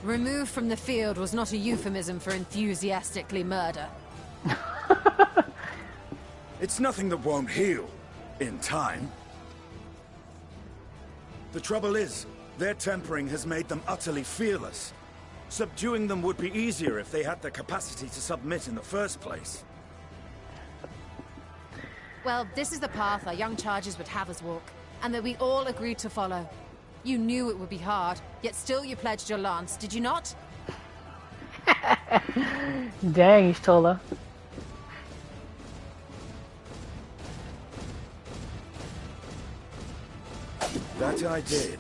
Speaker 5: Removed from the field was not a euphemism for enthusiastically murder.
Speaker 21: It's nothing that won't heal in time. The trouble is, their tempering has made them utterly fearless. Subduing them would be easier if they had the capacity to submit in the first place.
Speaker 5: Well, this is the path our young charges would have us walk, and that we all agreed to follow. You knew it would be hard, yet still you pledged your lance, did you not?
Speaker 3: Dang, Ishtola.
Speaker 21: That I did.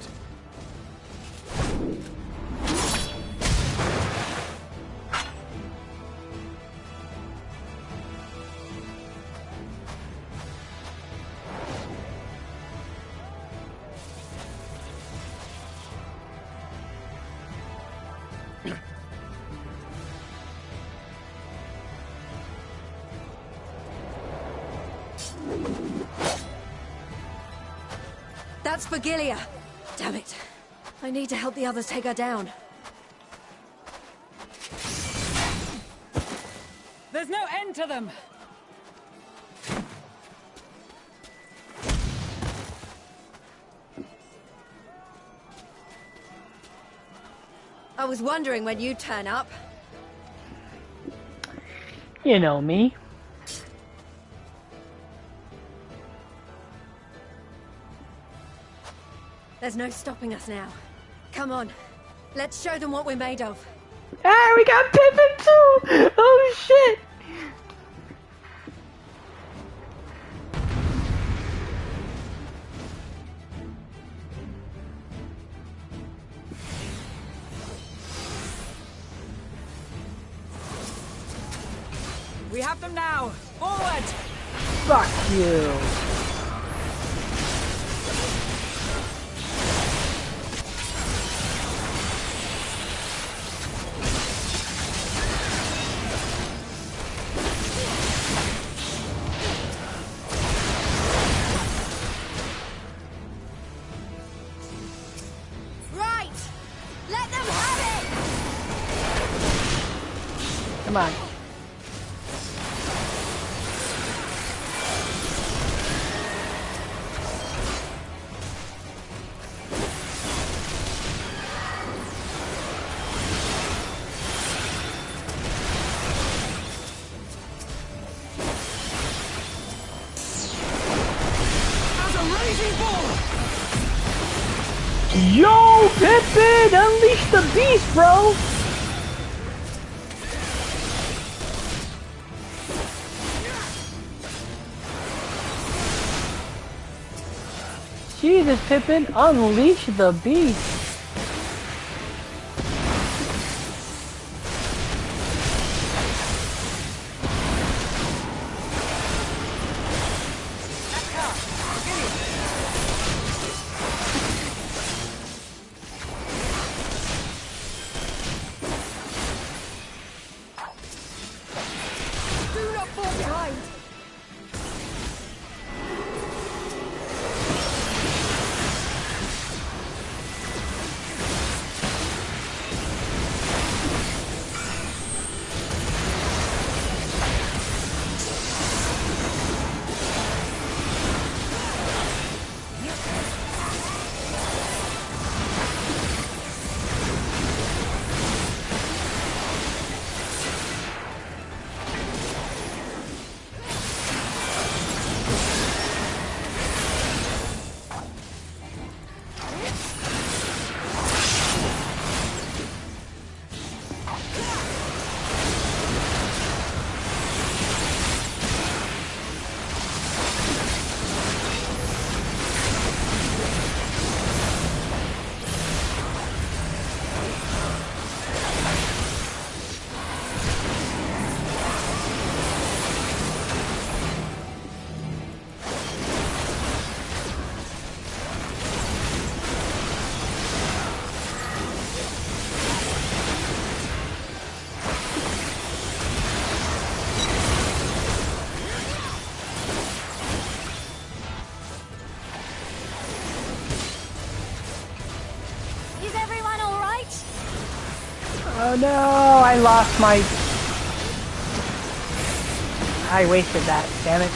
Speaker 17: That's Vigilia! Damn it. I need to help the others take her down.
Speaker 14: There's no end to them!
Speaker 17: I was wondering when you'd turn up.
Speaker 3: You know me.
Speaker 17: There's no stopping us now. Come on, let's show them what we're made of.
Speaker 3: Ah, we got Pippin too! Oh shit!
Speaker 14: We have them now! Forward!
Speaker 3: Fuck you!
Speaker 17: Right! Let them have it!
Speaker 3: Come on. Yo, Pippin! Unleash the beast, bro! Jesus, Pippin, unleash the beast!
Speaker 17: Do not fall behind! Is everyone alright?
Speaker 3: Oh no, I lost my... I wasted that, damn it.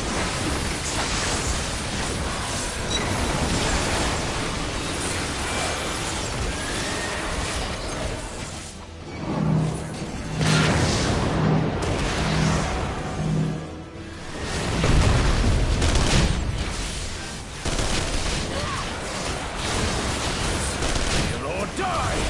Speaker 21: Or die!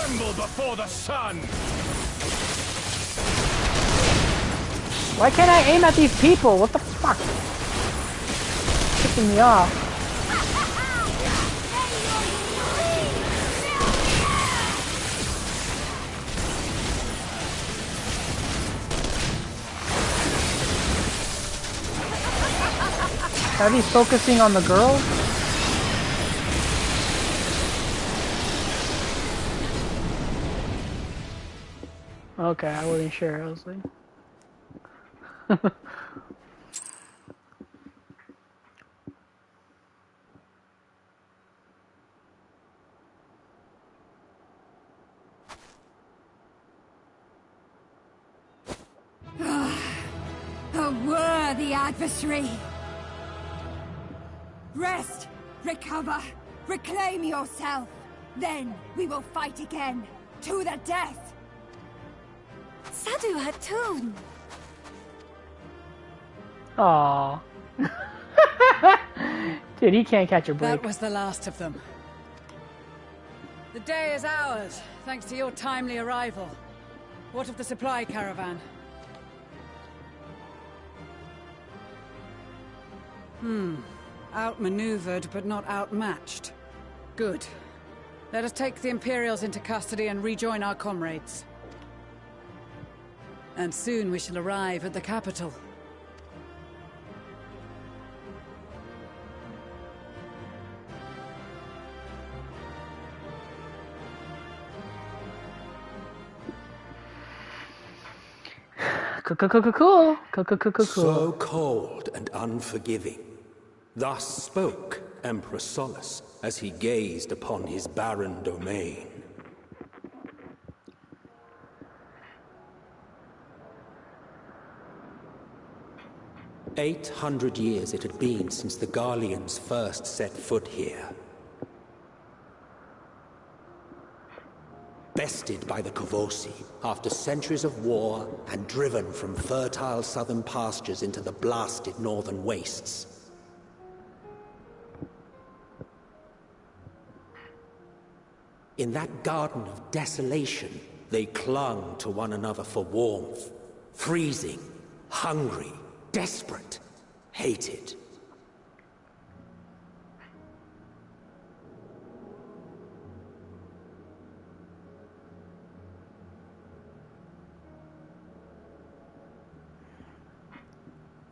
Speaker 21: Tremble before the sun!
Speaker 3: Why can't I aim at these people? What the fuck? Pissing me off. Are these focusing on the girl? Okay, I wasn't sure. I was like...
Speaker 1: A worthy adversary. Rest, recover, reclaim yourself. Then we will fight again, to the death.
Speaker 11: Sadu Hatun.
Speaker 3: Aww. Dude, he can't catch a break.
Speaker 14: That was the last of them. The day is ours, thanks to your timely arrival. What of the supply caravan? Outmaneuvered, but not outmatched. Good. Let us take the Imperials into custody and rejoin our comrades. And soon we shall arrive at the capital.
Speaker 3: Cool.
Speaker 22: So cold and unforgiving. Thus spoke Emperor Solus as he gazed upon his barren domain. "800 years it had been since the Garleans first set foot here. Bested by the Kovosi after centuries of war and driven from fertile southern pastures into the blasted northern wastes. In that garden of desolation, they clung to one another for warmth, freezing, hungry, desperate, hated.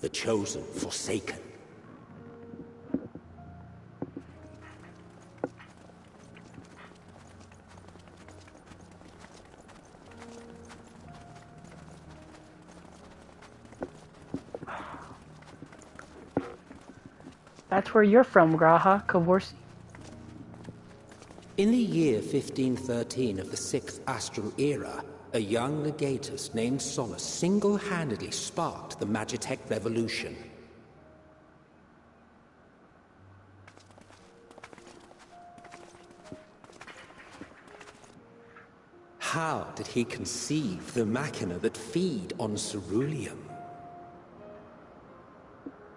Speaker 22: The chosen forsaken.
Speaker 3: That's where you're from, Graha, Kovorsi.
Speaker 22: In the year 1513 of the 6th Astral Era, a young legatus named Solus single-handedly sparked the Magitech Revolution. How did he conceive the machina that feed on ceruleum?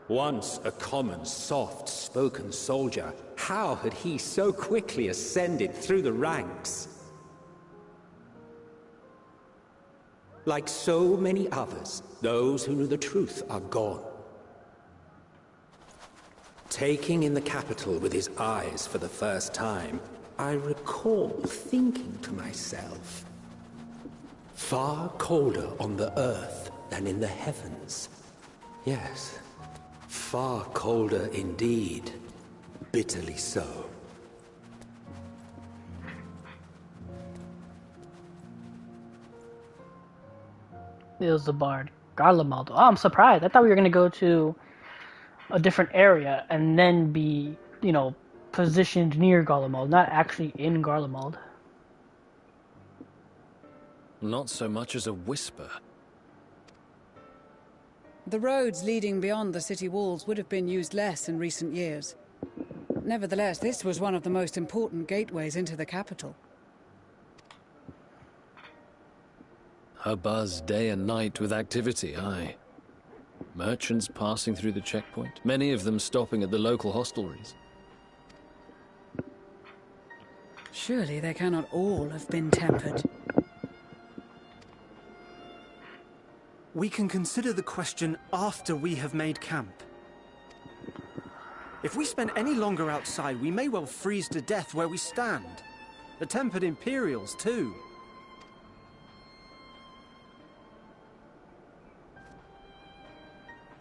Speaker 22: Once a common, soft-spoken soldier, how had he so quickly ascended through the ranks? Like so many others, those who knew the truth are gone. Taking in the capital with his eyes for the first time, I recall thinking to myself, far colder on the earth than in the heavens. Yes, far colder indeed, bitterly so.
Speaker 3: It was the bard. Garlemald. Oh, I'm surprised. I thought we were going to go to a different area and then be, you know, positioned near Garlemald, not actually in Garlemald.
Speaker 19: Not so much as a whisper.
Speaker 14: The roads leading beyond the city walls would have been used less in recent years. Nevertheless, this was one of the most important gateways into the capital.
Speaker 19: A buzz day and night with activity, aye. Merchants passing through the checkpoint, many of them stopping at the local hostelries.
Speaker 14: Surely they cannot all have been tempered.
Speaker 15: We can consider the question after we have made camp. If we spend any longer outside, we may well freeze to death where we stand. The tempered Imperials, too.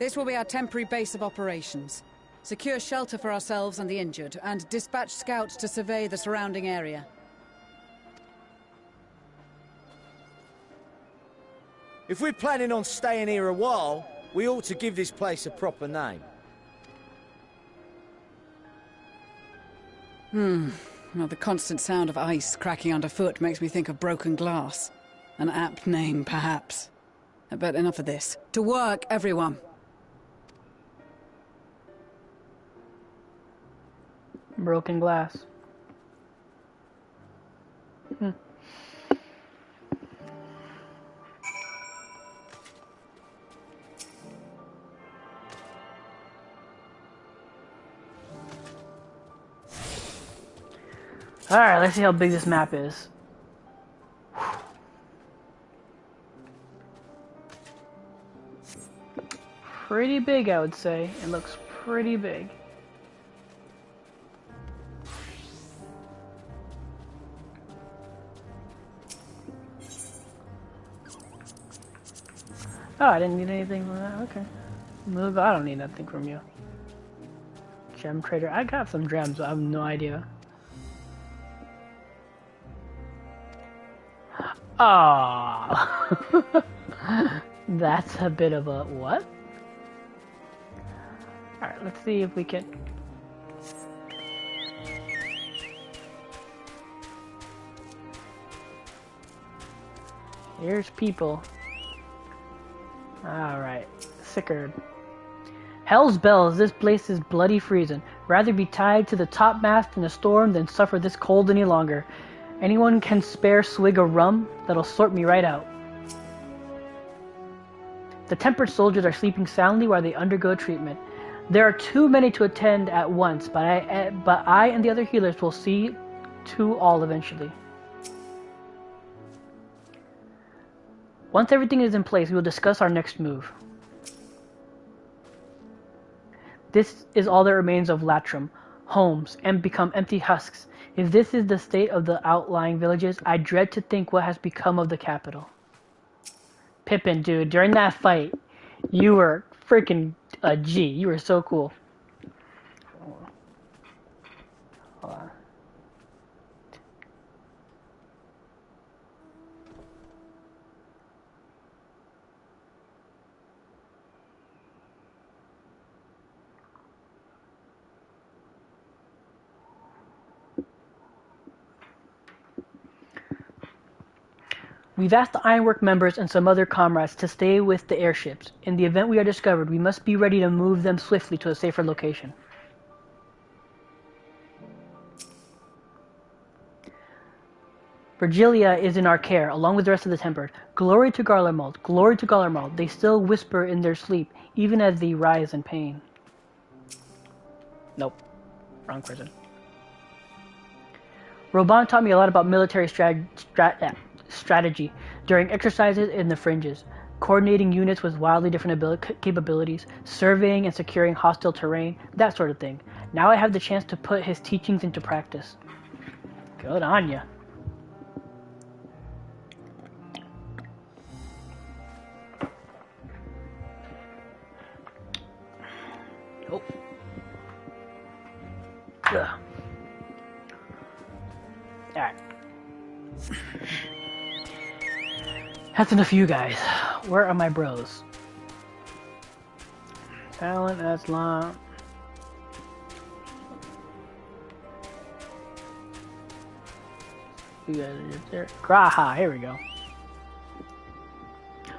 Speaker 14: This will be our temporary base of operations. Secure shelter for ourselves and the injured, and dispatch scouts to survey the surrounding area.
Speaker 16: If we're planning on staying here a while, we ought to give this place a proper name.
Speaker 14: Well, the constant sound of ice cracking underfoot makes me think of broken glass. An apt name, perhaps. But enough of this. To work, everyone!
Speaker 3: Broken glass. Alright, let's see how big this map is. Pretty big, I would say. It looks pretty big. Oh, I didn't need anything from that. Okay. Move. I don't need nothing from you. Gem trader. I got some gems, but I have no idea. Ah, that's a bit of a what? Alright, let's see if we can. Here's people. Alright, Sickard. Hell's bells, this place is bloody freezing. Rather be tied to the topmast in a storm than suffer this cold any longer. Anyone can spare swig of rum? That'll sort me right out. The tempered soldiers are sleeping soundly while they undergo treatment. There are too many to attend at once, but I and the other healers will see to all eventually. Once everything is in place, we will discuss our next move. This is all that remains of Latrum. Homes, and become empty husks. If this is the state of the outlying villages, I dread to think what has become of the capital. Pippin, dude, during that fight, you were freaking a G. You were so cool. Hold on. We've asked the Ironwork members and some other comrades to stay with the airships. In the event we are discovered, we must be ready to move them swiftly to a safer location. Virgilia is in our care, along with the rest of the Tempered. Glory to Garlemald, glory to Garlemald. They still whisper in their sleep, even as they rise in pain. Nope. Wrong person. Roban taught me a lot about military strategy during exercises in the fringes, coordinating units with wildly different capabilities, surveying and securing hostile terrain, that sort of thing. Now I have the chance to put his teachings into practice. Good on ya. Nope. Ugh. Alright. That's enough of you guys. Where are my bros? Talent, that's long. You guys are just there. Graha, here we go.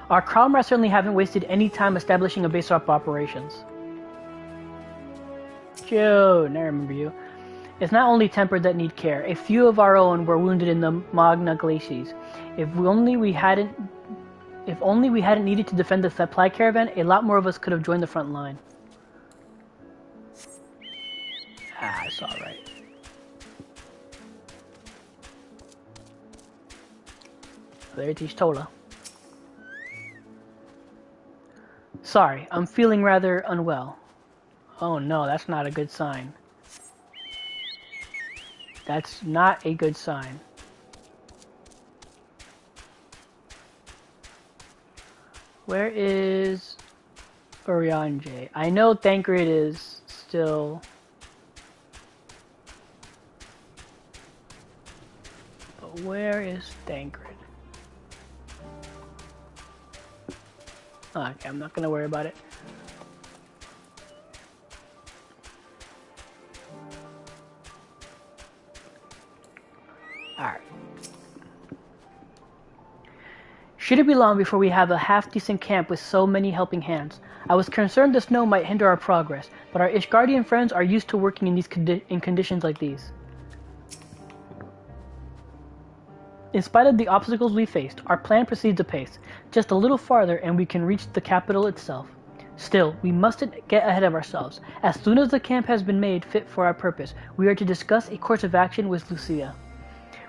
Speaker 3: Our comrades certainly haven't wasted any time establishing a base of operations. Joe, I remember you. It's not only Tempered that need care. A few of our own were wounded in the Magna Glacies. If only we hadn't needed to defend the supply caravan, a lot more of us could have joined the front line. Ah, it's alright. There's Ishtola. Sorry, I'm feeling rather unwell. Oh no, that's not a good sign. That's not a good sign. Where is Orianje? I know Thancred is still... But where is Thancred? Okay, I'm not gonna worry about it. Alright. Shouldn't be long before we have a half-decent camp with so many helping hands. I was concerned the snow might hinder our progress, but our Ishgardian friends are used to working in these conditions like these. In spite of the obstacles we faced, our plan proceeds apace. Just a little farther and we can reach the capital itself. Still, we mustn't get ahead of ourselves. As soon as the camp has been made fit for our purpose, we are to discuss a course of action with Lucia.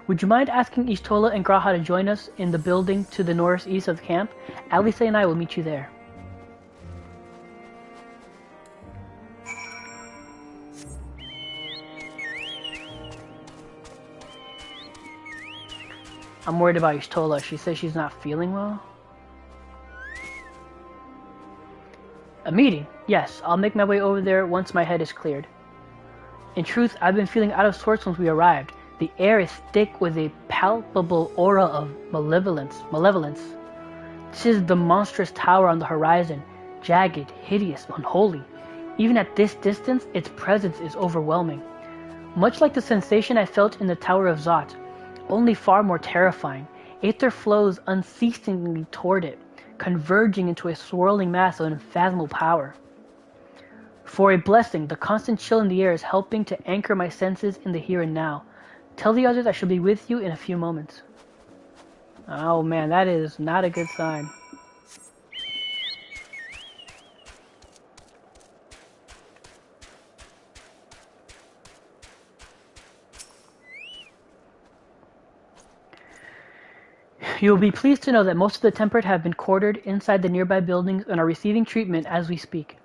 Speaker 3: Would you mind asking Ishtola and Graha to join us in the building to the northeast of the camp? Alice and I will meet you there. I'm worried about Ishtola. She says she's not feeling well. A meeting? Yes, I'll make my way over there once my head is cleared. In truth, I've been feeling out of sorts since we arrived. The air is thick with a palpable aura of malevolence. This is the monstrous tower on the horizon, jagged, hideous, unholy. Even at this distance, its presence is overwhelming. Much like the sensation I felt in the Tower of Zot, only far more terrifying. Aether flows unceasingly toward it, converging into a swirling mass of unfathomable power. For a blessing, the constant chill in the air is helping to anchor my senses in the here and now. Tell the others I shall be with you in a few moments. Oh man, that is not a good sign. You will be pleased to know that most of the tempered have been quartered inside the nearby buildings and are receiving treatment as we speak.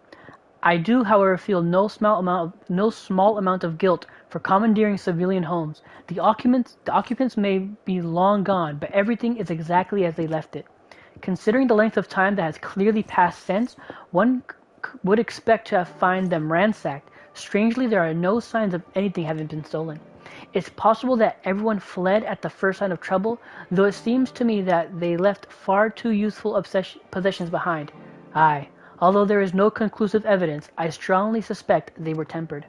Speaker 3: I do, however, feel no small amount of guilt for commandeering civilian homes. The occupants may be long gone, but everything is exactly as they left it. Considering the length of time that has clearly passed since, one would expect to have found them ransacked. Strangely, there are no signs of anything having been stolen. It's possible that everyone fled at the first sign of trouble, though it seems to me that they left far too useful possessions behind. Aye, although there is no conclusive evidence, I strongly suspect they were tempered.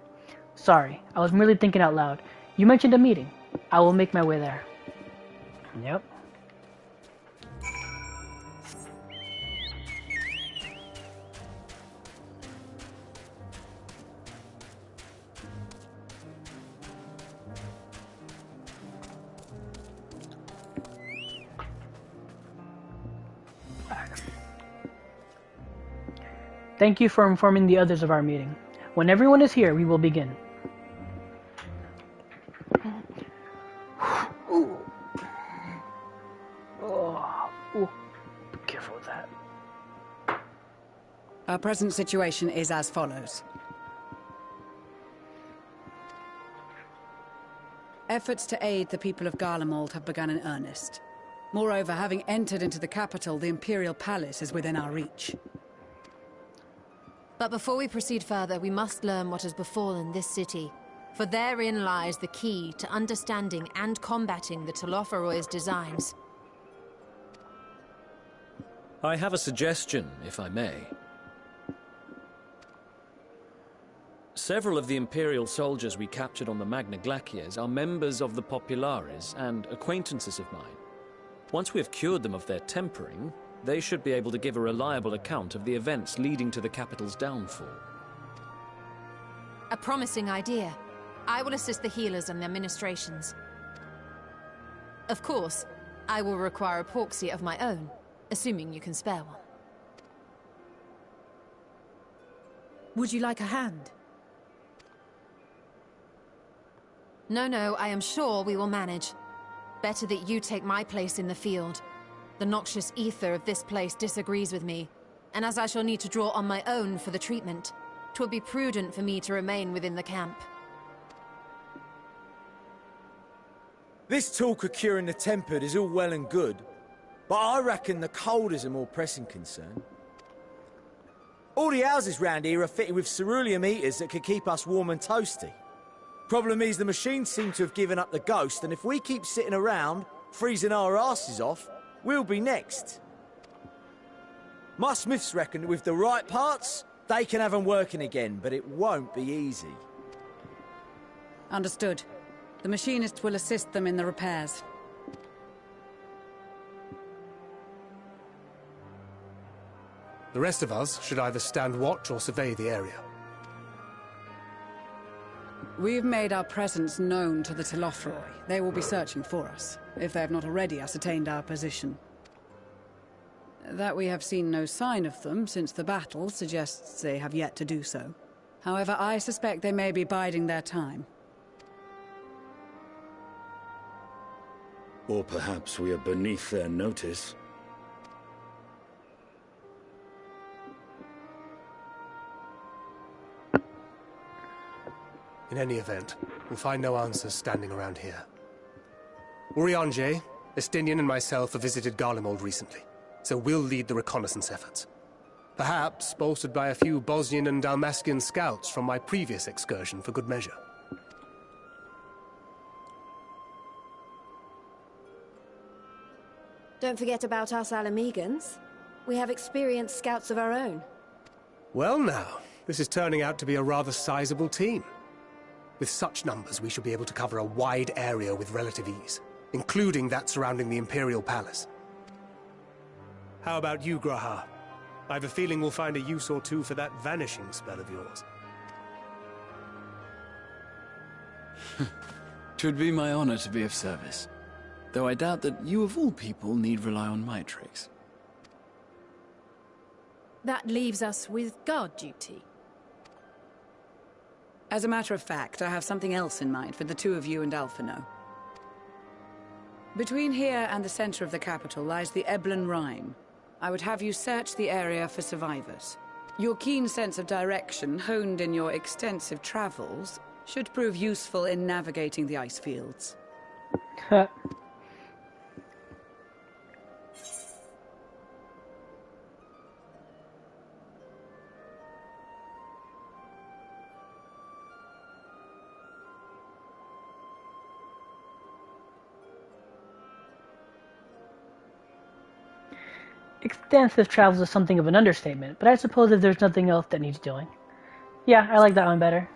Speaker 3: Sorry, I was merely thinking out loud. You mentioned a meeting. I will make my way there. Yep. Thank you for informing the others of our meeting. When everyone is here, we will begin. Ooh, be careful with that.
Speaker 14: Our present situation is as follows. Efforts to aid the people of Garlemald have begun in earnest. Moreover, having entered into the capital, the Imperial Palace is within our reach.
Speaker 5: But before we proceed further, we must learn what has befallen this city. For therein lies the key to understanding and combating the Telophoroy's designs.
Speaker 19: I have a suggestion, if I may. Several of the Imperial soldiers we captured on the Magna Glaciers are members of the Populares and acquaintances of mine. Once we have cured them of their tempering, they should be able to give a reliable account of the events leading to the capital's downfall.
Speaker 5: A promising idea. I will assist the healers and their ministrations. Of course, I will require a proxy of my own, assuming you can spare one.
Speaker 9: Would you like a hand?
Speaker 5: No, I am sure we will manage. Better that you take my place in the field. The noxious ether of this place disagrees with me, and as I shall need to draw on my own for the treatment, 'twould be prudent for me to remain within the camp.
Speaker 16: This talk of curing the tempered is all well and good, but I reckon the cold is a more pressing concern. All the houses round here are fitted with ceruleum heaters that could keep us warm and toasty. Problem is, the machines seem to have given up the ghost, and if we keep sitting around, freezing our asses off, we'll be next. My smiths reckon that with the right parts, they can have them working again, but it won't be easy.
Speaker 14: Understood. The machinist will assist them in the repairs.
Speaker 8: The rest of us should either stand watch or survey the area.
Speaker 14: We've made our presence known to the Telophroi. They will be searching for us, if they have not already ascertained our position. That we have seen no sign of them since the battle suggests they have yet to do so. However, I suspect they may be biding their time.
Speaker 21: Or perhaps we are beneath their notice.
Speaker 8: In any event, we'll find no answers standing around here. Urianger, Estinian and myself have visited Garlemald recently, so we'll lead the reconnaissance efforts. Perhaps bolstered by a few Bosnian and Dalmatian scouts from my previous excursion for good measure.
Speaker 17: Don't forget about us Alamegans. We have experienced scouts of our own.
Speaker 8: Well now, this is turning out to be a rather sizable team. With such numbers, we should be able to cover a wide area with relative ease, including that surrounding the Imperial Palace. How about you, Graha? I have a feeling we'll find a use or two for that vanishing spell of yours.
Speaker 12: 'Twould be my honor to be of service, though I doubt that you of all people need rely on my tricks.
Speaker 9: That leaves us with guard duty.
Speaker 14: As a matter of fact, I have something else in mind for the two of you and Alphino. Between here and the center of the capital lies the Eblan Rime. I would have you search the area for survivors. Your keen sense of direction, honed in your extensive travels, should prove useful in navigating the ice fields.
Speaker 3: Extensive travels is something of an understatement, but I suppose if there's nothing else that needs doing. Yeah, I like that one better.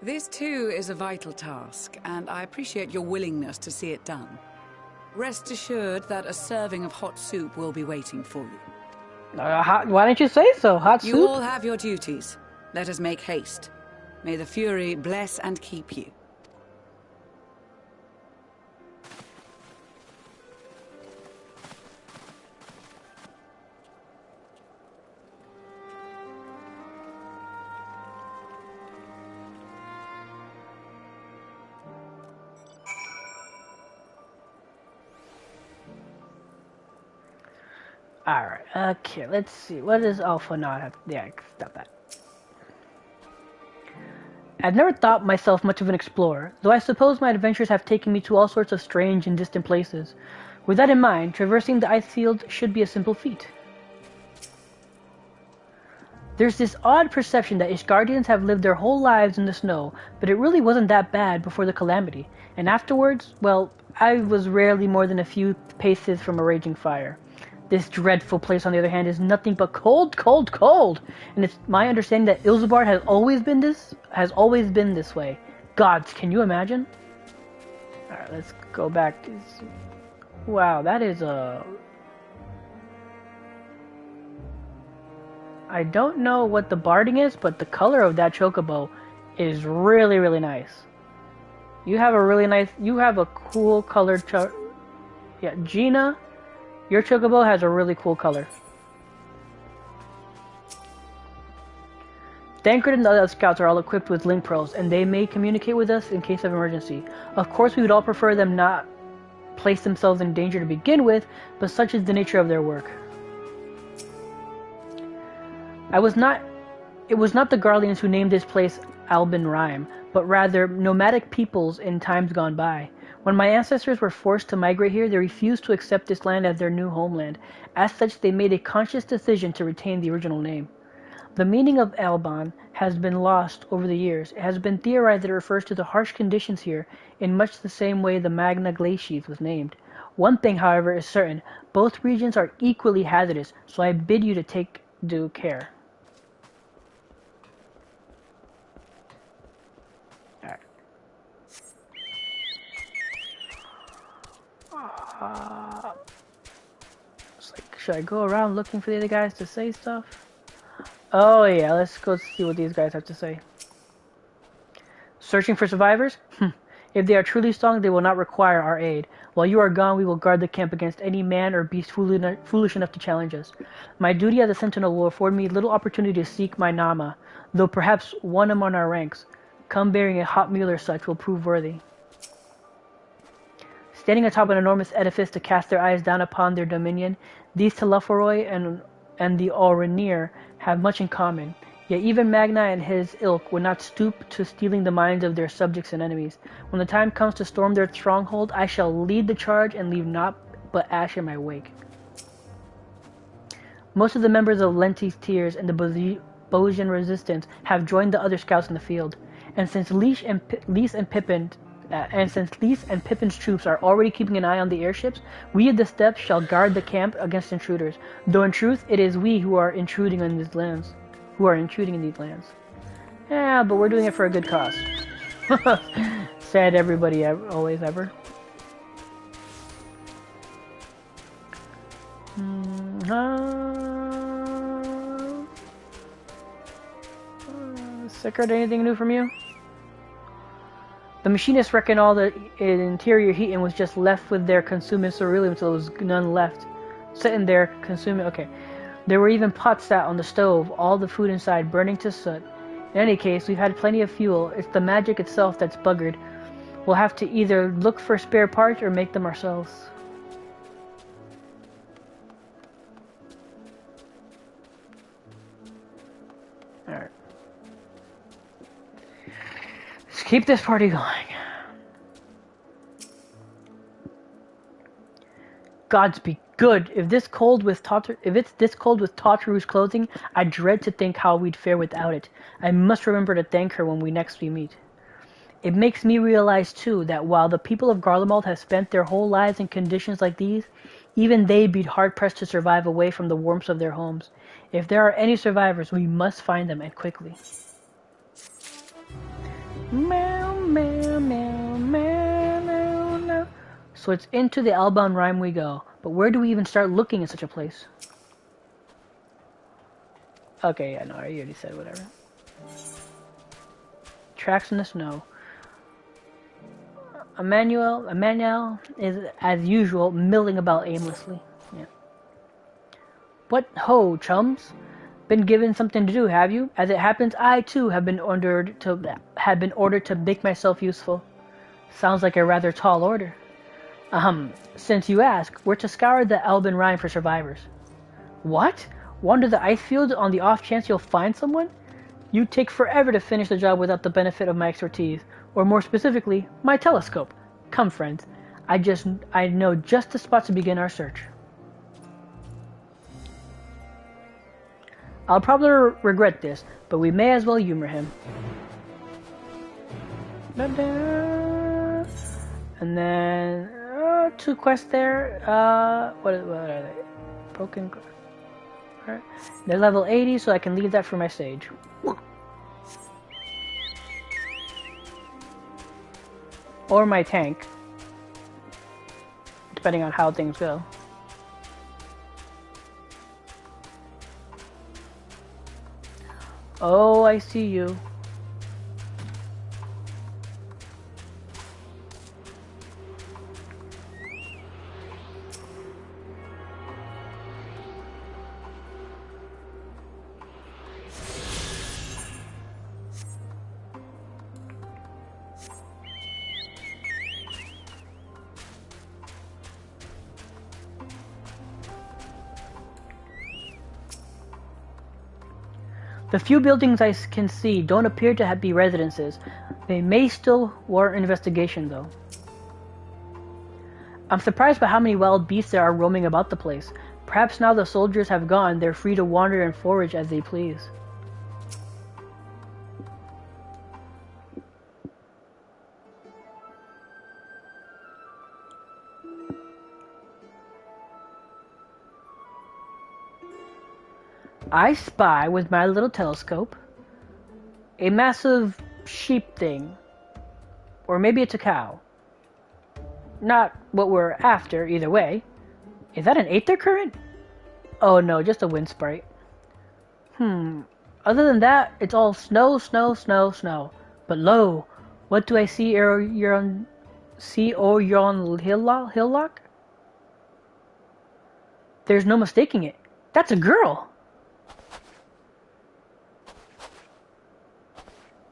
Speaker 14: This too is a vital task, and I appreciate your willingness to see it done. Rest assured that a serving of hot soup will be waiting for you.
Speaker 3: Why didn't you say so? Hot soup?
Speaker 14: You all have your duties. Let us make haste. May the Fury bless and keep you.
Speaker 3: Alright, okay, let's see. What does Alpha not have? Yeah, stop that. I've never thought myself much of an explorer, though I suppose my adventures have taken me to all sorts of strange and distant places. With that in mind, traversing the ice field should be a simple feat. There's this odd perception that Ishgardians have lived their whole lives in the snow, but it really wasn't that bad before the calamity, and afterwards, well, I was rarely more than a few paces from a raging fire. This dreadful place, on the other hand, is nothing but cold, cold, cold. And it's my understanding that Ilsabard has always been this way. Gods, can you imagine? Alright, let's go back. Wow, that is a... I don't know what the barding is, but the color of that chocobo is really, really nice. You have a cool colored yeah, Gina... Your chocobo has a really cool color. Thancred and the other scouts are all equipped with link pearls, and they may communicate with us in case of emergency. Of course, we would all prefer them not place themselves in danger to begin with, but such is the nature of their work. It was not the Garleans who named this place Alban Rime, but rather nomadic peoples in times gone by. When my ancestors were forced to migrate here, they refused to accept this land as their new homeland. As such, they made a conscious decision to retain the original name. The meaning of Alban has been lost over the years. It has been theorized that it refers to the harsh conditions here, in much the same way the Magna Glacies was named. One thing, however, is certain. Both regions are equally hazardous, so I bid you to take due care. It's like, should I go around looking for the other guys to say stuff? Oh yeah, let's go see what these guys have to say. Searching for survivors? If they are truly strong, they will not require our aid. While you are gone, we will guard the camp against any man or beast foolish enough to challenge us. My duty as a sentinel will afford me little opportunity to seek my Nama, though perhaps one among our ranks, come bearing a hot meal or such, will prove worthy. Standing atop an enormous edifice to cast their eyes down upon their dominion, these Telophoroi and the Aurenier have much in common. Yet even Magna and his ilk would not stoop to stealing the minds of their subjects and enemies. When the time comes to storm their stronghold, I shall lead the charge and leave naught but ash in my wake. Most of the members of Lenti's Tiers and the Bosian Resistance have joined the other scouts in the field, and since Lease and Pippin's troops are already keeping an eye on the airships, we of the Steppes shall guard the camp against intruders, though in truth it is we who are intruding in these lands. Yeah, but we're doing it for a good cause. Said everybody always ever. Sickard, anything new from you? The machinists reckon all the interior heating was just left with their consuming ceruleum until there was none left. Sitting there consuming, okay. There were even pots sat on the stove, all the food inside burning to soot. In any case, we've had plenty of fuel. It's the magic itself that's buggered. We'll have to either look for spare parts or make them ourselves. Alright. Let's keep this party going. Gods be good. If it's this cold with Totteru's clothing, I dread to think how we'd fare without it. I must remember to thank her when we next meet. It makes me realize too that while the people of Garlemald have spent their whole lives in conditions like these, even they'd be hard pressed to survive away from the warmth of their homes. If there are any survivors, we must find them, and quickly. Meow, meow, meow, meow, meow, meow. So it's into the Alban Rime we go. But where do we even start looking in such a place? Okay, yeah, no, I already said whatever. Tracks in the snow. Emmanuel is, as usual, milling about aimlessly. Yeah. What ho, chums? Been given something to do, have you? As it happens, I too have been ordered to make myself useful. Sounds like a rather tall order. Since you ask, we're to scour the Alban Rime for survivors. What? Wander the ice fields on the off chance you'll find someone? You'd take forever to finish the job without the benefit of my expertise, or more specifically, my telescope. Come, friends. I know just the spot to begin our search. I'll probably regret this, but we may as well humor him. And then 2 quests there. What are they? Broken. Alright. They're level 80, so I can leave that for my sage. Or my tank. Depending on how things go. Oh, I see you. The few buildings I can see don't appear to be residences. They may still warrant investigation, though. I'm surprised by how many wild beasts there are roaming about the place. Perhaps now the soldiers have gone, they're free to wander and forage as they please. I spy with my little telescope a massive sheep thing. Or maybe it's a cow. Not what we're after, either way. Is that an aether current? Oh no, just a wind sprite. Other than that, it's all snow, snow, snow, snow. But lo, what do I see yon hillock? There's no mistaking it. That's a girl!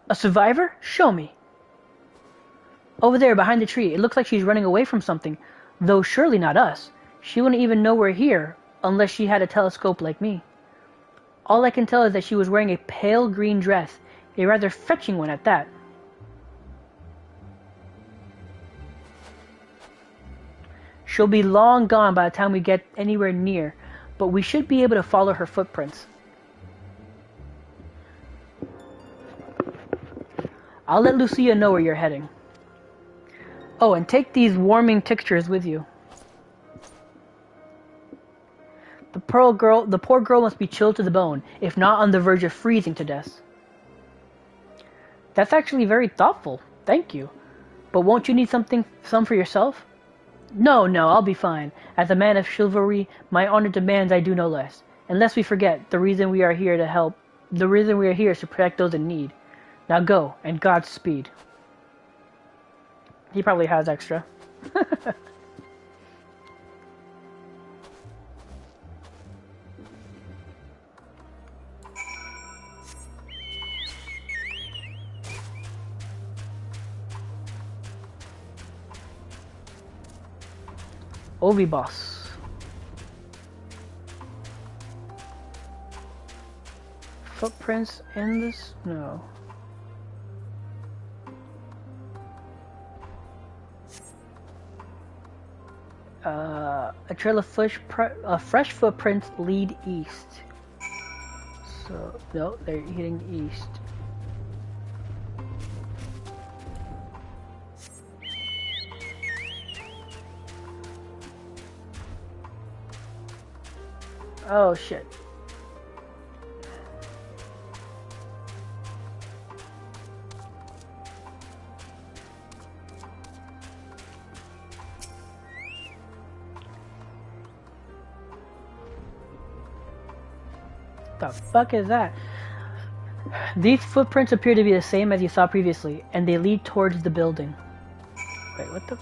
Speaker 3: A survivor? Show me. Over there, behind the tree. It looks like she's running away from something. Though surely not us. She wouldn't even know we're here, unless she had a telescope like me. All I can tell is that she was wearing a pale green dress, a rather fetching one at that. She'll be long gone by the time we get anywhere near, but we should be able to follow her footprints. I'll let Lucia know where you're heading. Oh, and take these warming tinctures with you. The poor girl must be chilled to the bone, if not on the verge of freezing to death. That's actually very thoughtful. Thank you. But won't you need some for yourself? No, I'll be fine. As a man of chivalry, my honor demands I do no less. And lest we forget, the reason we are here is to protect those in need. Now go, and Godspeed. He probably has extra. Ovi boss. Footprints in the snow. A trail of fresh footprints lead east. So, no, they're heading east. Oh shit. The fuck is that? These footprints appear to be the same as you saw previously, and they lead towards the building. Wait, what the?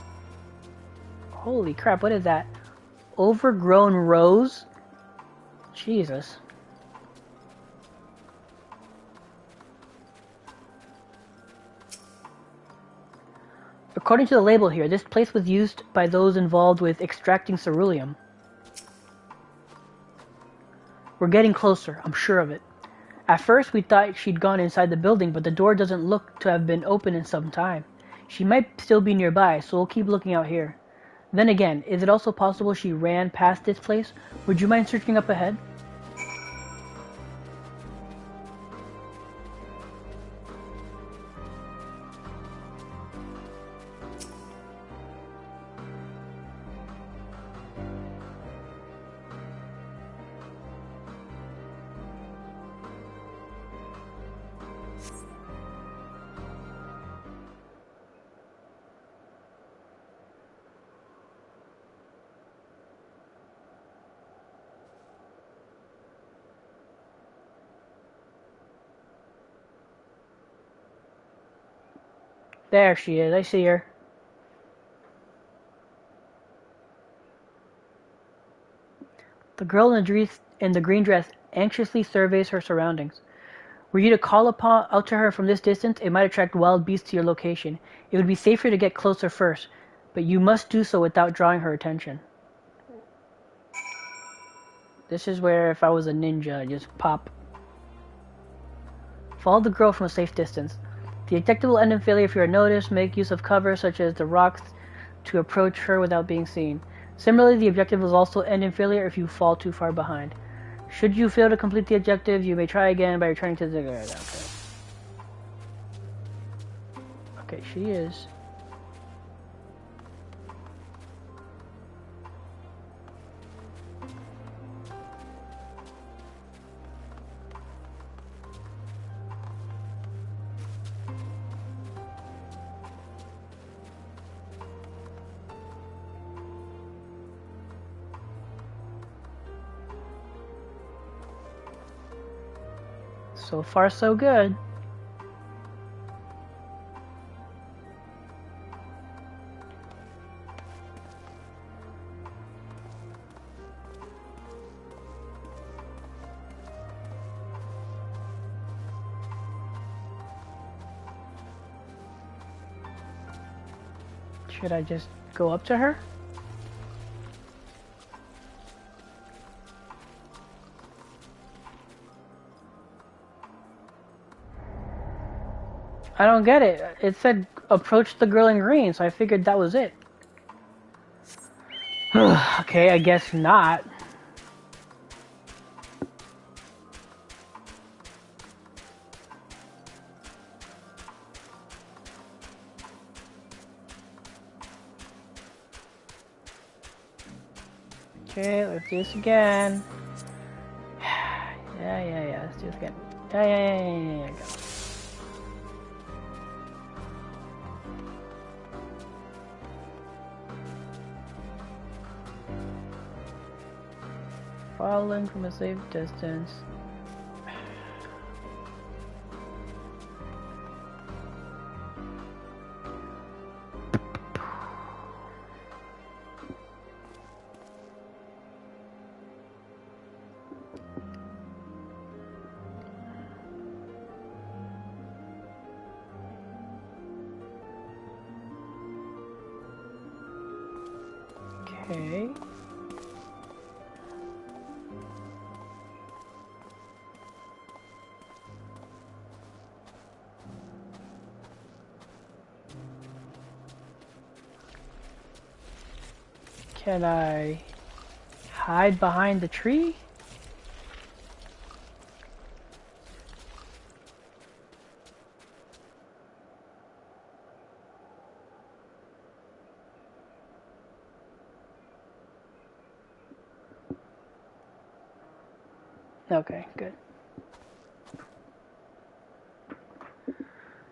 Speaker 3: Holy crap, what is that? Overgrown rose? Jesus. According to the label here, this place was used by those involved with extracting ceruleum. We're getting closer, I'm sure of it. At first we thought she'd gone inside the building, but the door doesn't look to have been open in some time. She might still be nearby, so we'll keep looking out here. Then again, is it also possible she ran past this place? Would you mind searching up ahead? There she is, I see her. The girl in the green dress anxiously surveys her surroundings. Were you to call out to her from this distance, it might attract wild beasts to your location. It would be safer to get closer first, but you must do so without drawing her attention. This is where if I was a ninja, I'd just pop. Follow the girl from a safe distance. The objective will end in failure if you are noticed. Make use of cover, such as the rocks, to approach her without being seen. Similarly, the objective will also end in failure if you fall too far behind. Should you fail to complete the objective, you may try again by returning to the... Okay, she is. So far, so good. Should I just go up to her? I don't get it. It said approach the girl in green, so I figured that was it. Okay, I guess not. Okay, let's do this again. Yeah, let's do this again. Yeah, go. Following from a safe distance. Okay. Can I hide behind the tree? Okay, good.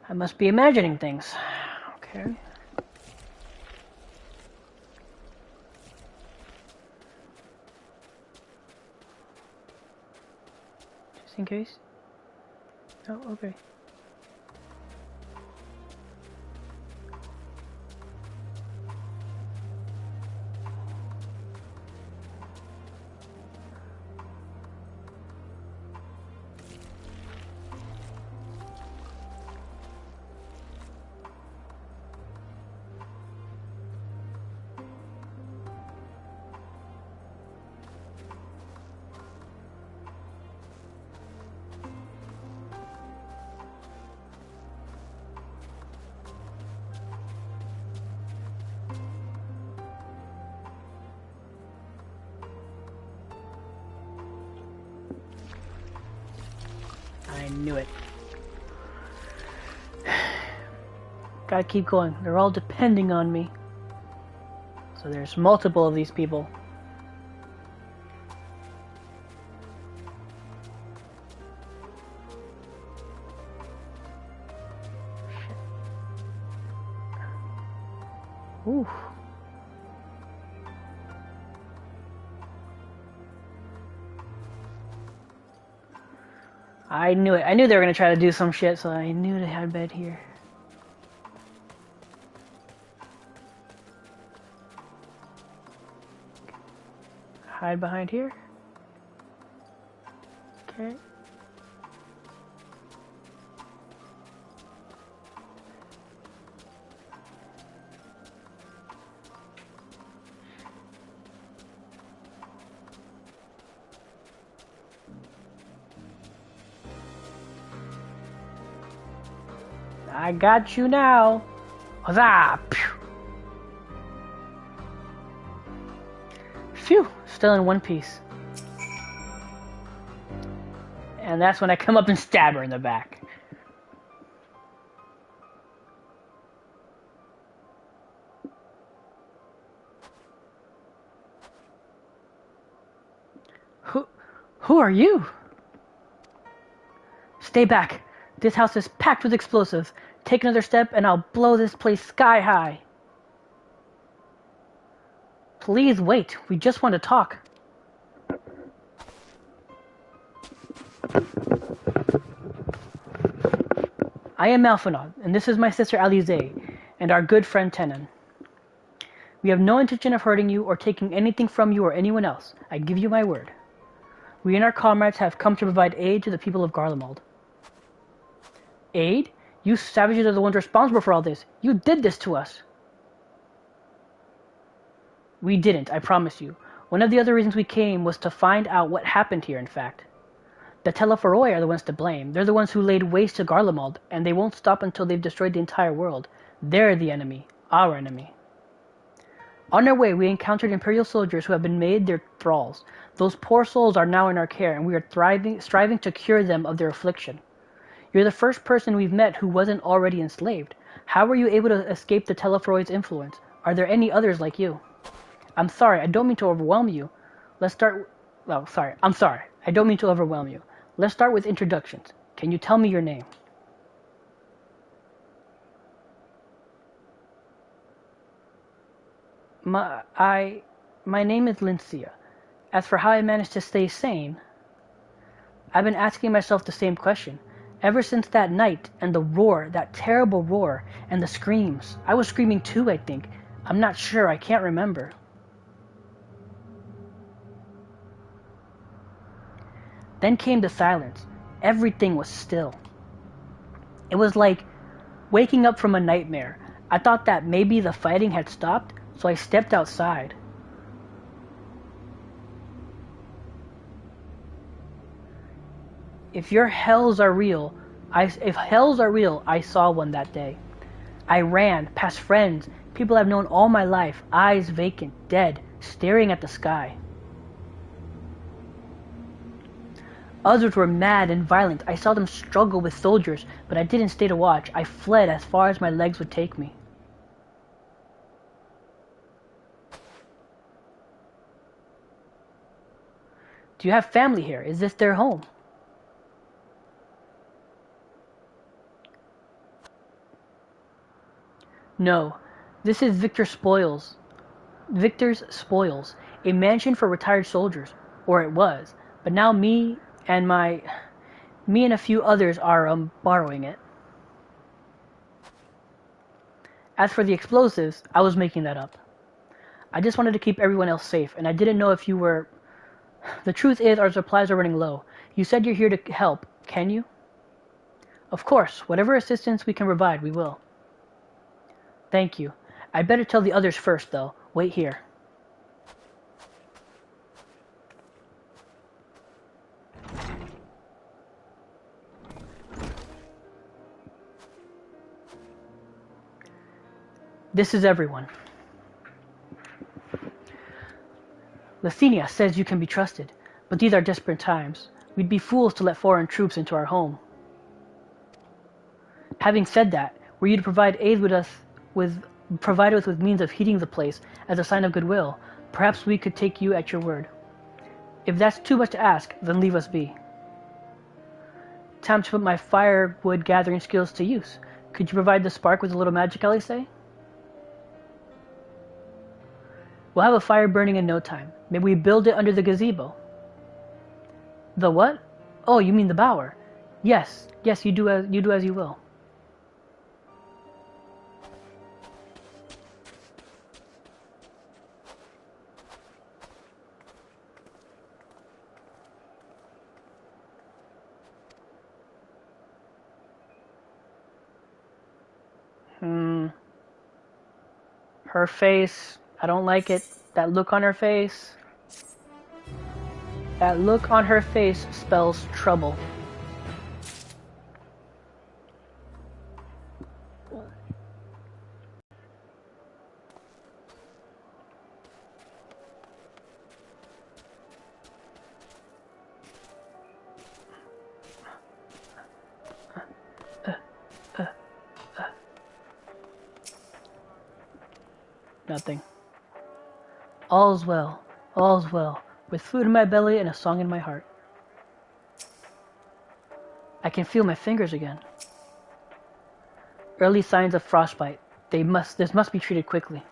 Speaker 3: I must be imagining things. Okay. Just in case. Oh, okay. I knew it. Gotta keep going. They're all depending on me. So there's multiple of these people. Ooh. I knew it. I knew they were gonna try to do some shit, so I knew they had a bed here. Hide behind here. Okay. I got you now. Huzzah! Phew! Still in one piece. And that's when I come up and stab her in the back. Who are you? Stay back. This house is packed with explosives. Take another step and I'll blow this place sky high. Please wait. We just want to talk. I am Malfinod, and this is my sister Alize, and our good friend Tenon. We have no intention of hurting you or taking anything from you or anyone else. I give you my word. We and our comrades have come to provide aid to the people of Garlemald. Aid? You savages are the ones responsible for all this. You did this to us. We didn't, I promise you. One of the other reasons we came was to find out what happened here, in fact. The Telephoroi are the ones to blame. They're the ones who laid waste to Garlemald, and they won't stop until they've destroyed the entire world. They're the enemy. Our enemy. On our way, we encountered Imperial soldiers who have been made their thralls. Those poor souls are now in our care, and we are striving to cure them of their affliction. You're the first person we've met who wasn't already enslaved. How were you able to escape the Telephoroid's influence? Are there any others like you? I'm sorry, I don't mean to overwhelm you. Let's start... Oh, sorry. I'm sorry. I don't mean to overwhelm you. Let's start with introductions. Can you tell me your name? My name is Lincia. As for how I managed to stay sane, I've been asking myself the same question. Ever since that night, and the roar, that terrible roar, and the screams. I was screaming too, I think. I'm not sure, I can't remember. Then came the silence. Everything was still. It was like waking up from a nightmare. I thought that maybe the fighting had stopped, so I stepped outside. If hells are real, I saw one that day. I ran, past friends, people I've known all my life, eyes vacant, dead, staring at the sky. Others were mad and violent. I saw them struggle with soldiers, but I didn't stay to watch. I fled as far as my legs would take me. Do you have family here? Is this their home? No, this is Victor's Spoils, a mansion for retired soldiers, or it was, but now me and a few others are borrowing it. As for the explosives, I was making that up. I just wanted to keep everyone else safe, and I didn't know if you were... The truth is, our supplies are running low. You said you're here to help, can you? Of course, whatever assistance we can provide, we will. Thank you. I'd better tell the others first, though. Wait here. This is everyone. Lithenia says you can be trusted, but these are desperate times. We'd be fools to let foreign troops into our home. Having said that, were you to provide us with means of heating the place as a sign of goodwill, perhaps we could take you at your word. If that's too much to ask, then leave us be. Time to put my firewood gathering skills to use. Could you provide the spark with a little magic, Alice? We'll have a fire burning in no time. Maybe we build it under the gazebo. The what? Oh, you mean the bower. Yes, you do as you will. Her face, I don't like it. That look on her face. That look on her face spells trouble. Nothing. All's well, all's well, with food in my belly and a song in my heart. I can feel my fingers again. Early signs of frostbite. This must be treated quickly.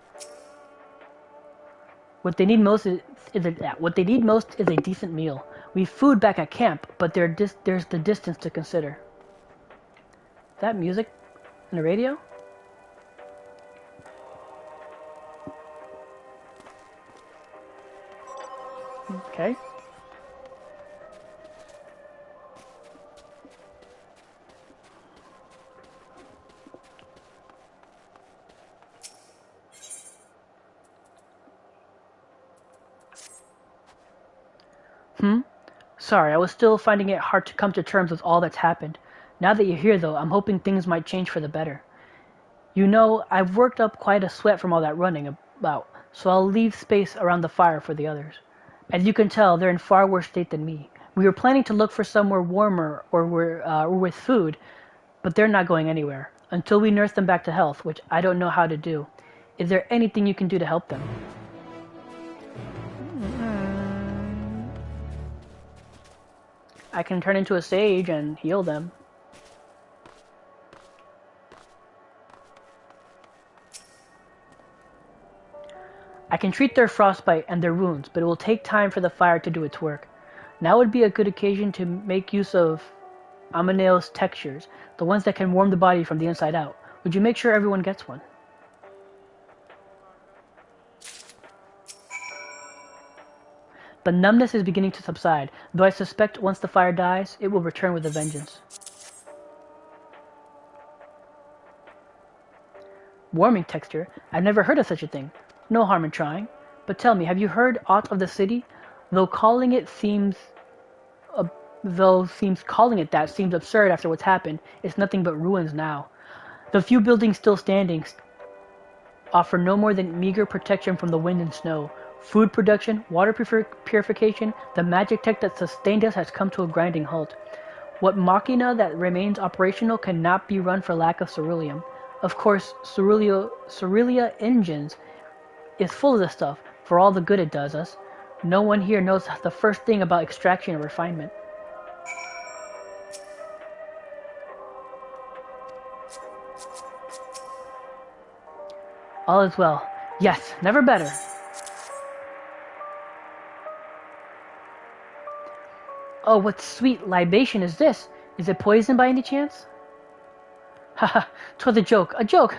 Speaker 3: What they need most is a decent meal. We've food back at camp, but there's the distance to consider. That music on the radio? Okay. Sorry, I was still finding it hard to come to terms with all that's happened. Now that you're here, though, I'm hoping things might change for the better. You know, I've worked up quite a sweat from all that running about, so I'll leave space around the fire for the others. As you can tell, they're in far worse state than me. We were planning to look for somewhere warmer or with food, but they're not going anywhere, until we nurse them back to health, which I don't know how to do. Is there anything you can do to help them? I can turn into a sage and heal them. I can treat their frostbite and their wounds, but it will take time for the fire to do its work. Now would be a good occasion to make use of Amanel's textures, the ones that can warm the body from the inside out. Would you make sure everyone gets one? The numbness is beginning to subside, though I suspect once the fire dies, it will return with a vengeance. Warming texture? I've never heard of such a thing. No harm in trying. But tell me, have you heard aught of the city? Though calling it seems absurd after what's happened, it's nothing but ruins now. The few buildings still standing offer no more than meager protection from the wind and snow. Food production, water purification, the magic tech that sustained us has come to a grinding halt. What machina that remains operational cannot be run for lack of ceruleum. Of course, Cerulia Engines is full of this stuff, for all the good it does us. No one here knows the first thing about extraction or refinement. All is well. Yes, never better. Oh, what sweet libation is this? Is it poison by any chance? Haha, 'twas a joke, a joke!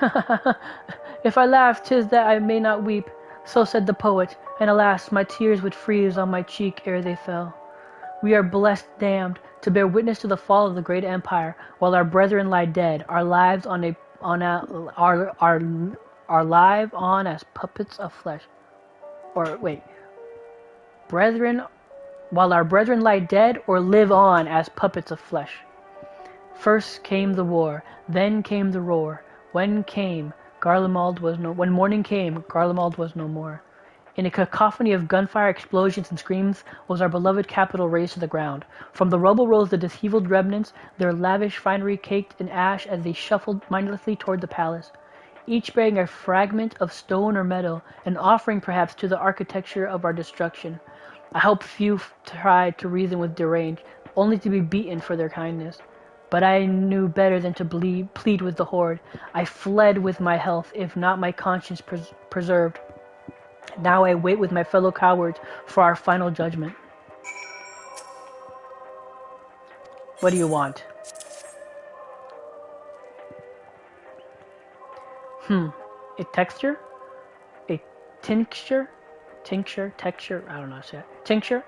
Speaker 3: If I laugh, 'tis that I may not weep. So said the poet, and alas, my tears would freeze on my cheek ere they fell. We are blessed damned to bear witness to the fall of the great empire, while our brethren lie dead, our lives live on as puppets of flesh. Or wait, while our brethren lie dead or live on as puppets of flesh. First came the war, then came the roar. When morning came, Garlemald was no more. In a cacophony of gunfire, explosions, and screams was our beloved capital razed to the ground. From the rubble rose the disheveled remnants, their lavish finery caked in ash as they shuffled mindlessly toward the palace, each bearing a fragment of stone or metal, an offering perhaps to the architecture of our destruction. I hope few tried to reason with deranged, only to be beaten for their kindness. But I knew better than to plead with the horde. I fled with my health, if not my conscience preserved. Now I wait with my fellow cowards for our final judgment. What do you want? A texture? A tincture? Texture? I don't know how to say it. Tincture?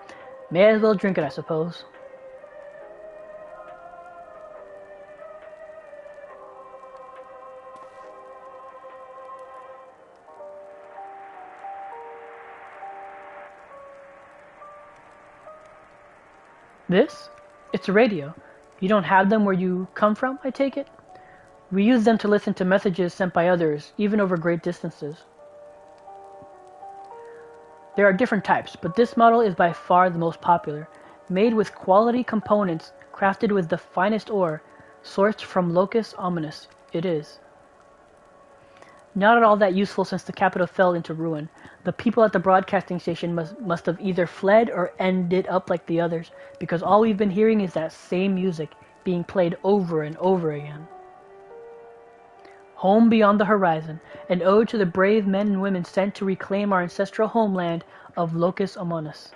Speaker 3: May as well drink it, I suppose. This? It's a radio. You don't have them where you come from, I take it? We use them to listen to messages sent by others, even over great distances. There are different types, but this model is by far the most popular. Made with quality components, crafted with the finest ore, sourced from Locus Ominous, it is. Not at all that useful since the capital fell into ruin. The people at the broadcasting station must have either fled or ended up like the others, because all we've been hearing is that same music, being played over and over again. Home beyond the horizon, an ode to the brave men and women sent to reclaim our ancestral homeland of Locus Ominous.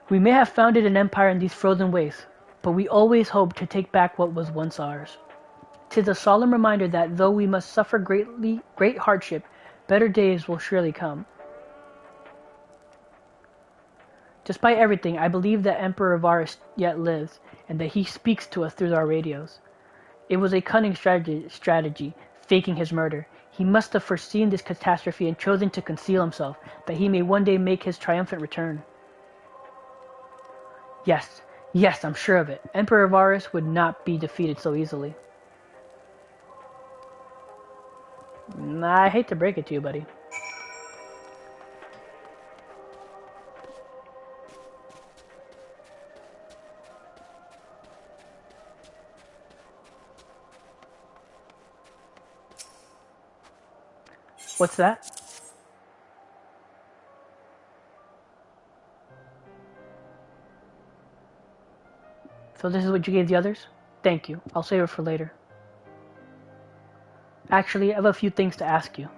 Speaker 3: We may have founded an empire in these frozen wastes, but we always hoped to take back what was once ours. 'Tis a solemn reminder that though we must suffer great hardship, better days will surely come. Despite everything, I believe that Emperor Varus yet lives, and that he speaks to us through our radios. It was a cunning strategy, faking his murder. He must have foreseen this catastrophe and chosen to conceal himself, that he may one day make his triumphant return. Yes, I'm sure of it. Emperor Varus would not be defeated so easily. I hate to break it to you, buddy. What's that? So this is what you gave the others? Thank you. I'll save it for later. Actually, I have a few things to ask you.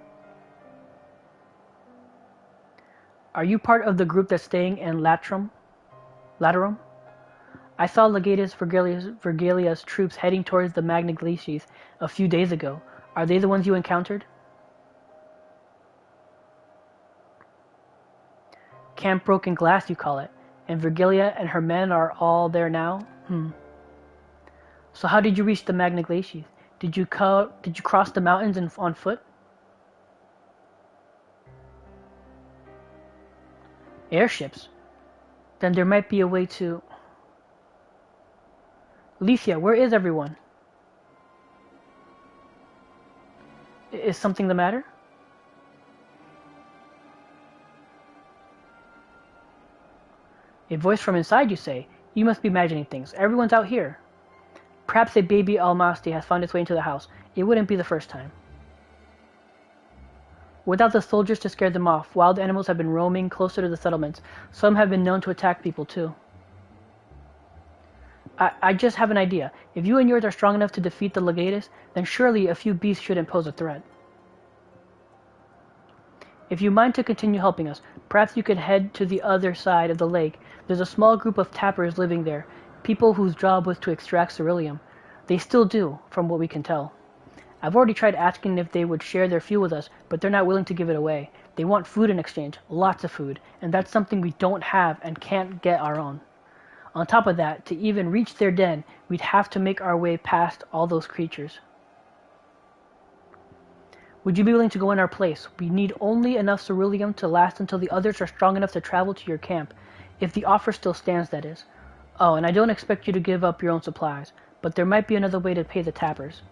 Speaker 3: Are you part of the group that's staying in Laterum? I saw Legatus Vergilia's troops heading towards the Magna Glacies a few days ago. Are they the ones you encountered? Camp Broken Glass, you call it. And Vergilia and her men are all there now? So how did you reach the Magna Glacies? Did you cross the mountains on foot? Airships? Then there might be a way to... Alicia, where is everyone? Is something the matter? A voice from inside, you say? You must be imagining things. Everyone's out here. Perhaps a baby Almasti has found its way into the house. It wouldn't be the first time. Without the soldiers to scare them off, wild animals have been roaming closer to the settlements. Some have been known to attack people too. I just have an idea. If you and yours are strong enough to defeat the Legatus, then surely a few beasts shouldn't pose a threat. If you mind to continue helping us, perhaps you could head to the other side of the lake. There's a small group of tappers living there, people whose job was to extract ceruleum. They still do, from what we can tell. I've already tried asking if they would share their fuel with us, but they're not willing to give it away. They want food in exchange, lots of food, and that's something we don't have and can't get our own. On top of that, to even reach their den, we'd have to make our way past all those creatures. Would you be willing to go in our place? We need only enough ceruleum to last until the others are strong enough to travel to your camp. If the offer still stands, that is. Oh, and I don't expect you to give up your own supplies, but there might be another way to pay the tappers.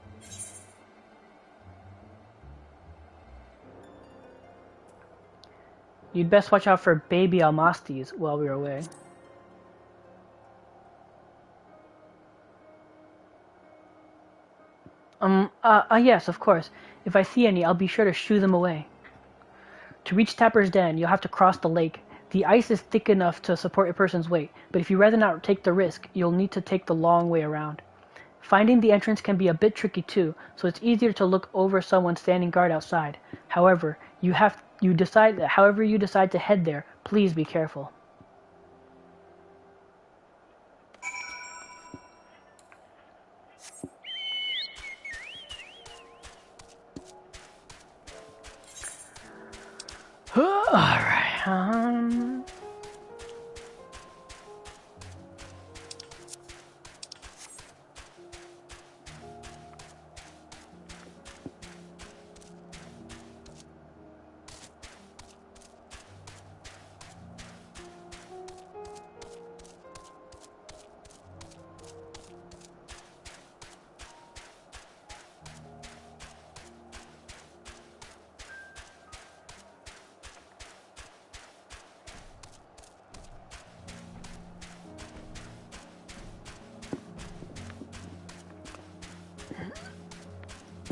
Speaker 3: You'd best watch out for baby Almastis while we're away. Yes, of course. If I see any, I'll be sure to shoo them away. To reach Tapper's Den, you'll have to cross the lake. The ice is thick enough to support a person's weight, but if you'd rather not take the risk, you'll need to take the long way around. Finding the entrance can be a bit tricky too, so it's easier to look over someone standing guard outside. However, however you decide to head there, please be careful. Alright,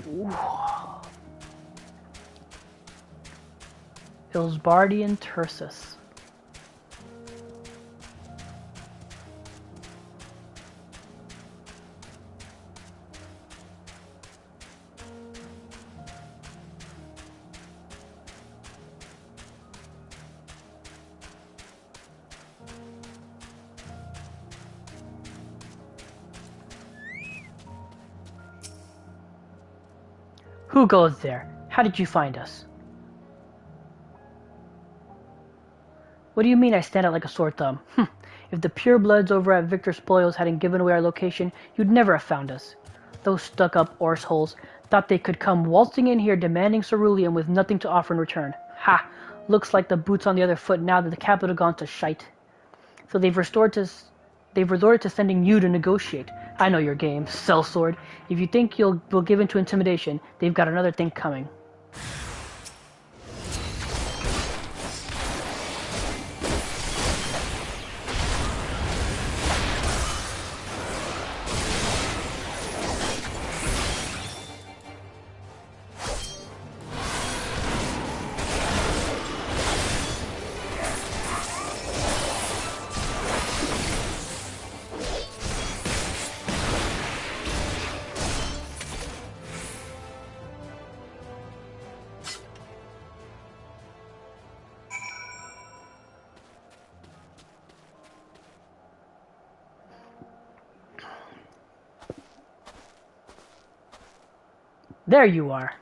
Speaker 3: Ooh. Ilsbardian Tursus. Who goes there? How did you find us? What do you mean I stand out like a sore thumb? If the purebloods over at Victor Spoils hadn't given away our location, you'd never have found us. Those stuck-up arseholes thought they could come waltzing in here demanding ceruleum with nothing to offer in return. Ha! Looks like the boot's on the other foot now that the capital gone to shite. So they've resorted to sending you to negotiate. I know your game, sellsword. If you think we'll give in to intimidation, they've got another thing coming. There you are.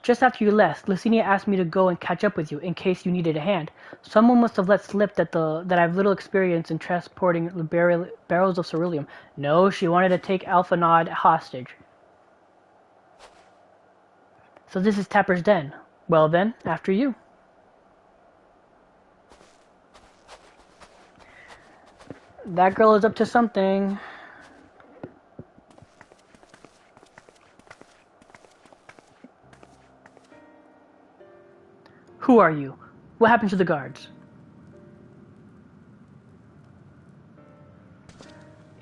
Speaker 3: Just after you left, Licinia asked me to go and catch up with you in case you needed a hand. Someone must have let slip that I have little experience in transporting barrels of ceruleum. No, she wanted to take Alphanod hostage. So this is Tapper's Den. Well then, after you. That girl is up to something. Who are you? What happened to the guards?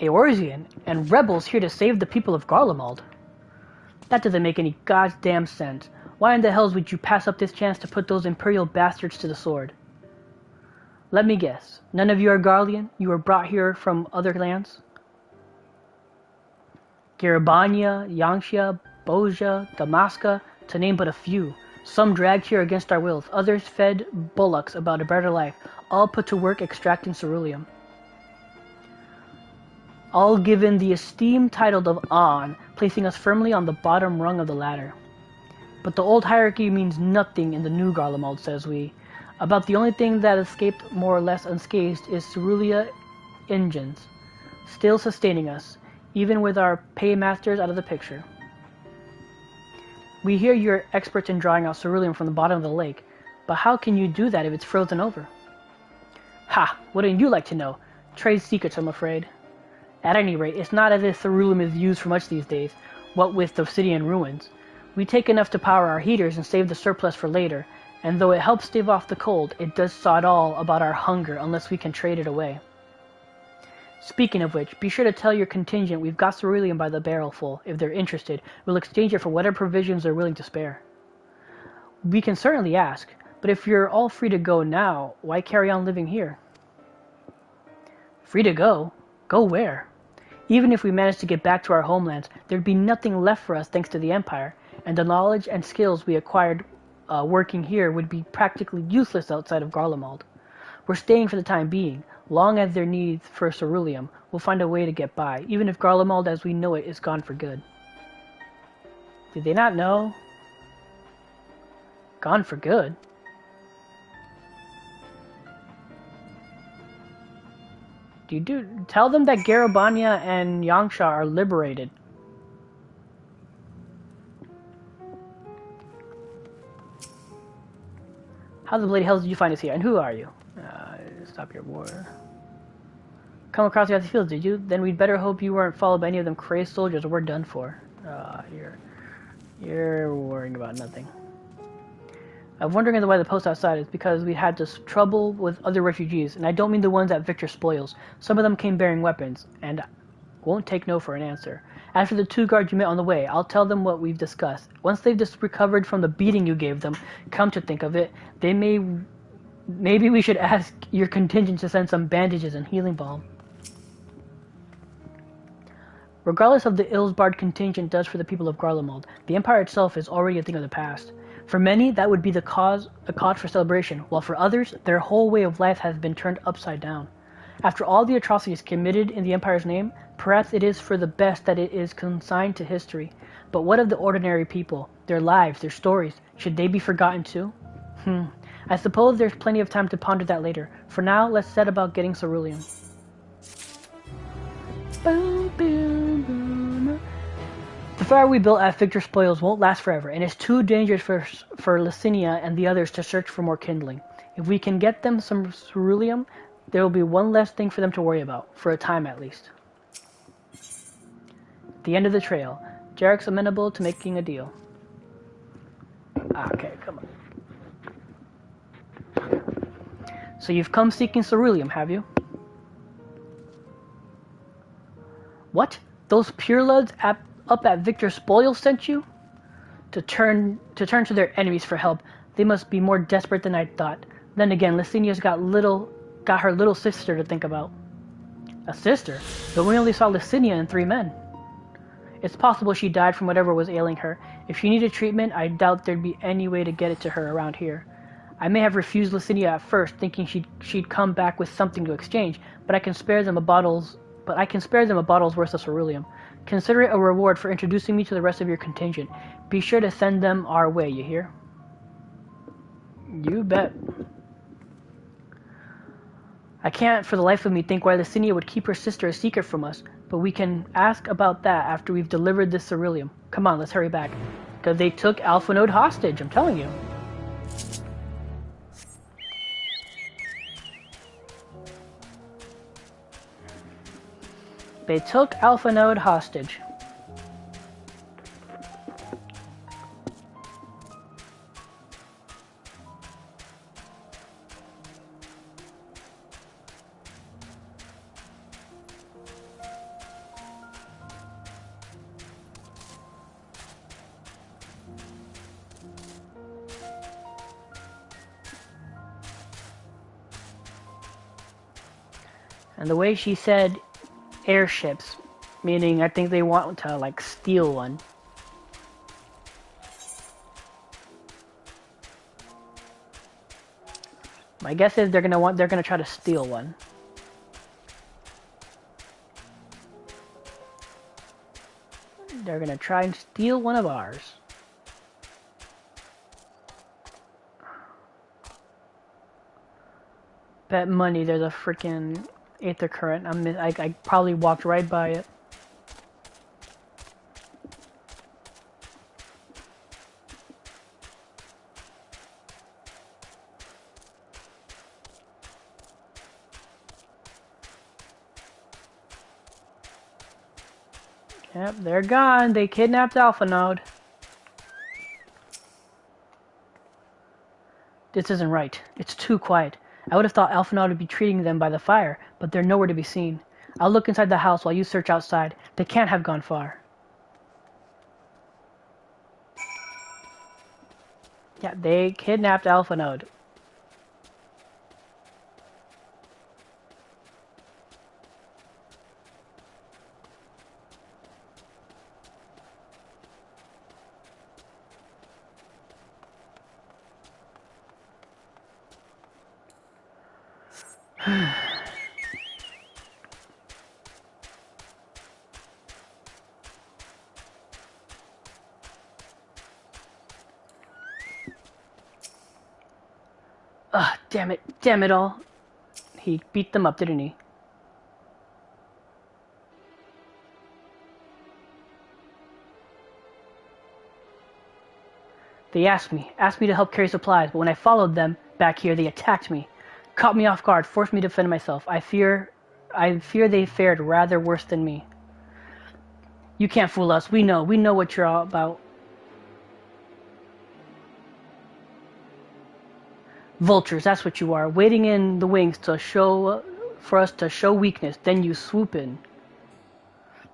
Speaker 3: Eorzean and rebels here to save the people of Garlemald. That doesn't make any goddamn sense. Why in the hells would you pass up this chance to put those imperial bastards to the sword? Let me guess. None of you are Garlean? You were brought here from other lands? Garabania, Yangxia, Boja, Damaska, to name but a few. Some dragged here against our wills, others fed bullocks about a better life, all put to work extracting ceruleum. All given the esteemed title of An, placing us firmly on the bottom rung of the ladder. But the old hierarchy means nothing in the new Garlemald, says we. About the only thing that escaped more or less unscathed is cerulean engines, still sustaining us, even with our paymasters out of the picture. We hear you're experts in drawing out ceruleum from the bottom of the lake, but how can you do that if it's frozen over? Ha! Wouldn't you like to know? Trade secrets, I'm afraid. At any rate, it's not as if ceruleum is used for much these days, what with the obsidian ruins. We take enough to power our heaters and save the surplus for later, and though it helps stave off the cold, it does sod all about our hunger unless we can trade it away. Speaking of which, be sure to tell your contingent we've got ceruleum by the barrelful. If they're interested, we'll exchange it for whatever provisions they're willing to spare. We can certainly ask, but if you're all free to go now, why carry on living here? Free to go? Go where? Even if we managed to get back to our homelands, there'd be nothing left for us thanks to the Empire, and the knowledge and skills we acquired working here would be practically useless outside of Garlemald. We're staying for the time being. Long as there needs for ceruleum, we'll find a way to get by, even if Garlemald as we know it is gone for good. Did they not know? Gone for good? Tell them that Garabania and Yangsha are liberated. How the bloody hell did you find us here, and who are you? Stop your war. Come across the icy fields, did you? Then we'd better hope you weren't followed by any of them crazed soldiers, or we're done for. You're worrying about nothing. I'm wondering why the post outside is because we had this trouble with other refugees, and I don't mean the ones at Victor Spoils. Some of them came bearing weapons, and won't take no for an answer. As for the 2 guards you met on the way, I'll tell them what we've discussed. Once they've just recovered from the beating you gave them, come to think of it, maybe we should ask your contingent to send some bandages and healing balm. Regardless of the Ilsbard contingent does for the people of Garlemald, the Empire itself is already a thing of the past. For many, that would be a cause for celebration, while for others, their whole way of life has been turned upside down. After all the atrocities committed in the Empire's name, perhaps it is for the best that it is consigned to history. But what of the ordinary people? Their lives, their stories, should they be forgotten too? I suppose there's plenty of time to ponder that later. For now, let's set about getting ceruleum. Boom, boom, boom. The fire we built at Victor's Spoils won't last forever, and it's too dangerous for Licinia and the others to search for more kindling. If we can get them some ceruleum, there will be one less thing for them to worry about, for a time at least. The end of the trail. Jarek's amenable to making a deal. Okay, come on. So you've come seeking ceruleum, have you? What? Those purebloods up at Victor's Spoils sent you? To turn to their enemies for help. They must be more desperate than I thought. Then again, Licinia's got her little sister to think about. A sister? But we only saw Licinia and 3 men. It's possible she died from whatever was ailing her. If she needed treatment, I doubt there'd be any way to get it to her around here. I may have refused Licinia at first, thinking she'd come back with something to exchange, but I can spare them a bottle's worth of ceruleum. Consider it a reward for introducing me to the rest of your contingent. Be sure to send them our way, you hear? You bet. I can't for the life of me think why Licinia would keep her sister a secret from us, but we can ask about that after we've delivered this ceruleum. Come on, let's hurry back. Because they took Alphanode hostage, I'm telling you. They took Alphanode hostage. And the way she said airships, meaning I think they want to like steal one. My guess is they're gonna try to steal one. They're gonna try and steal one of ours. Bet money there's a freaking Aether current. I probably walked right by it. Yep, they're gone. They kidnapped Alphanode. This isn't right. It's too quiet. I would have thought Alphanode would be treating them by the fire, but they're nowhere to be seen. I'll look inside the house while you search outside. They can't have gone far. Yeah, they kidnapped Alphanode. Damn it all. He beat them up, didn't he? They asked me to help carry supplies, but when I followed them back here, they attacked me. Caught me off guard, forced me to defend myself. I fear they fared rather worse than me. You can't fool us. We know what you're all about. Vultures, that's what you are, waiting in the wings for us to show weakness, then you swoop in.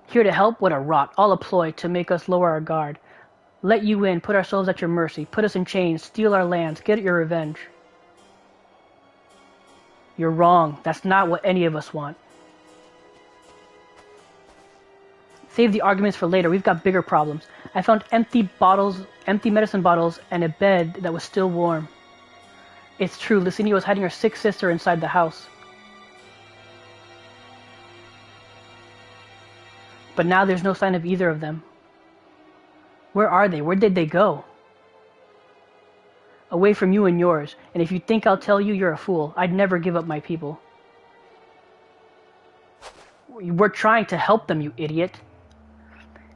Speaker 3: Here to help? What a rot. All a ploy to make us lower our guard. Let you in, put ourselves at your mercy, put us in chains, steal our lands, get your revenge. You're wrong. That's not what any of us want. Save the arguments for later. We've got bigger problems. I found empty medicine bottles, and a bed that was still warm. It's true, Licinia was hiding her sick sister inside the house. But now there's no sign of either of them. Where are they? Where did they go? Away from you and yours, and if you think I'll tell you, you're a fool. I'd never give up my people. We're trying to help them, you idiot.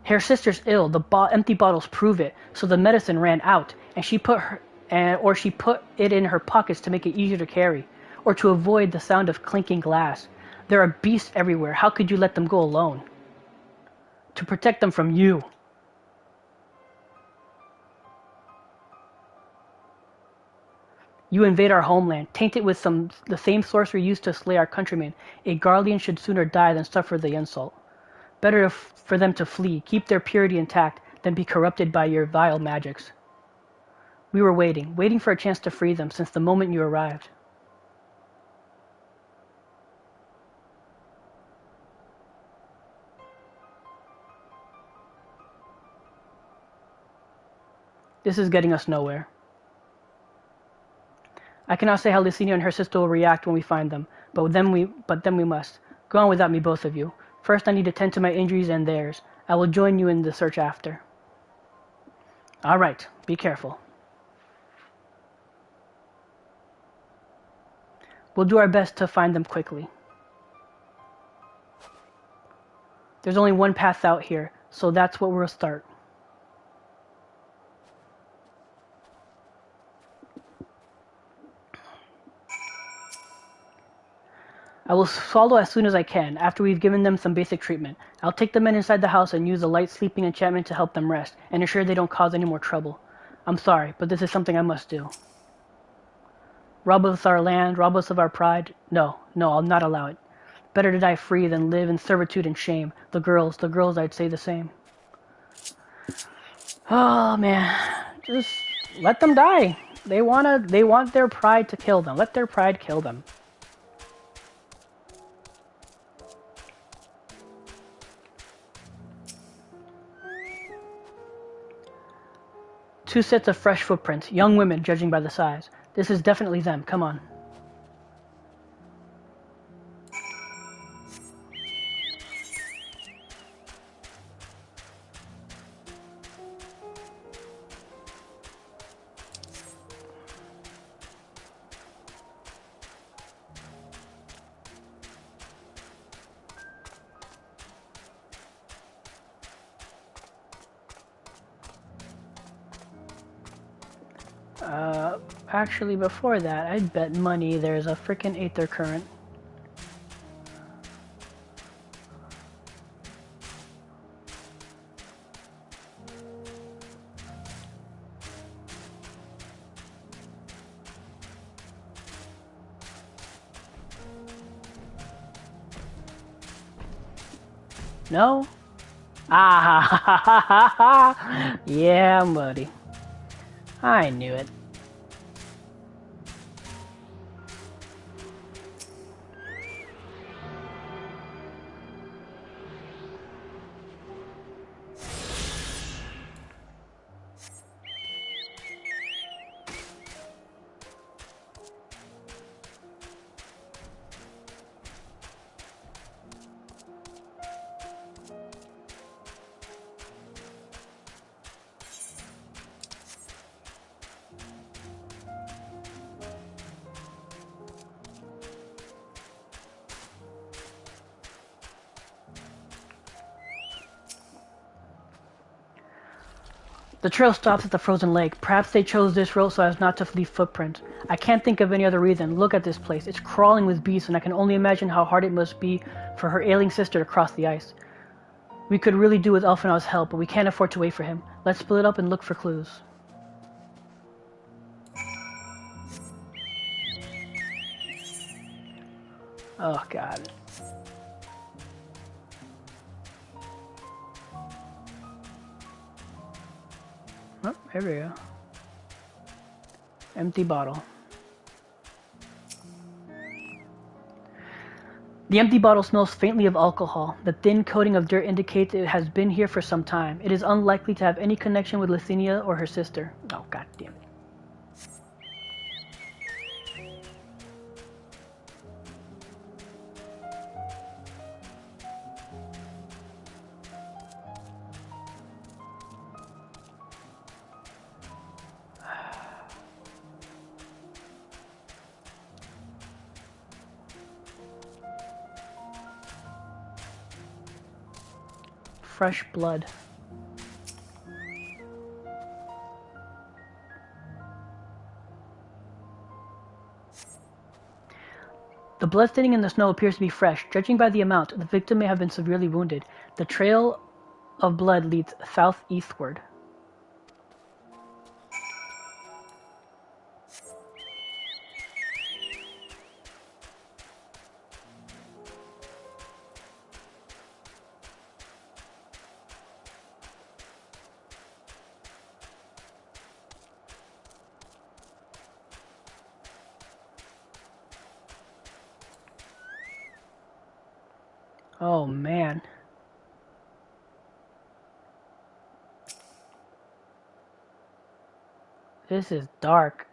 Speaker 3: Her sister's ill. The empty bottles prove it. So the medicine ran out, and she put it in her pockets to make it easier to carry, or to avoid the sound of clinking glass. There are beasts everywhere. How could you let them go alone? To protect them from you. You invade our homeland, taint it with the same sorcery used to slay our countrymen. A Garlean should sooner die than suffer the insult. Better for them to flee, keep their purity intact, than be corrupted by your vile magics. We were waiting for a chance to free them since the moment you arrived. This is getting us nowhere. I cannot say how Licinia and her sister will react when we find them, but then we must. Go on without me, both of you. First I need to tend to my injuries and theirs. I will join you in the search after. All right, be careful. We'll do our best to find them quickly. There's only one path out here, so that's where we'll start. I will follow as soon as I can, after we've given them some basic treatment. I'll take the men inside the house and use a light sleeping enchantment to help them rest, and ensure they don't cause any more trouble. I'm sorry, but this is something I must do. Rob us our land, rob us of our pride? No, I'll not allow it. Better to die free than live in servitude and shame. The girls, I'd say the same. Oh, man. Just let them die. They want their pride to kill them. Let their pride kill them. Two sets of fresh footprints, young women judging by the size. This is definitely them, come on. Actually, before that, I'd bet money there's a frickin' Aether Current. No? Ah ha ha ha ha ha! Yeah, buddy. I knew it. The trail stops at the frozen lake. Perhaps they chose this route so as not to leave footprints. I can't think of any other reason. Look at this place. It's crawling with beasts, and I can only imagine how hard it must be for her ailing sister to cross the ice. We could really do with Elfenau's help, but we can't afford to wait for him. Let's split up and look for clues. Oh, God. Oh, there we go. Empty bottle. The empty bottle smells faintly of alcohol. The thin coating of dirt indicates it has been here for some time. It is unlikely to have any connection with Licinia or her sister. Oh, god damn it. Fresh blood. The blood staining in the snow appears to be fresh. Judging by the amount, the victim may have been severely wounded. The trail of blood leads southeastward. Oh man. This is dark.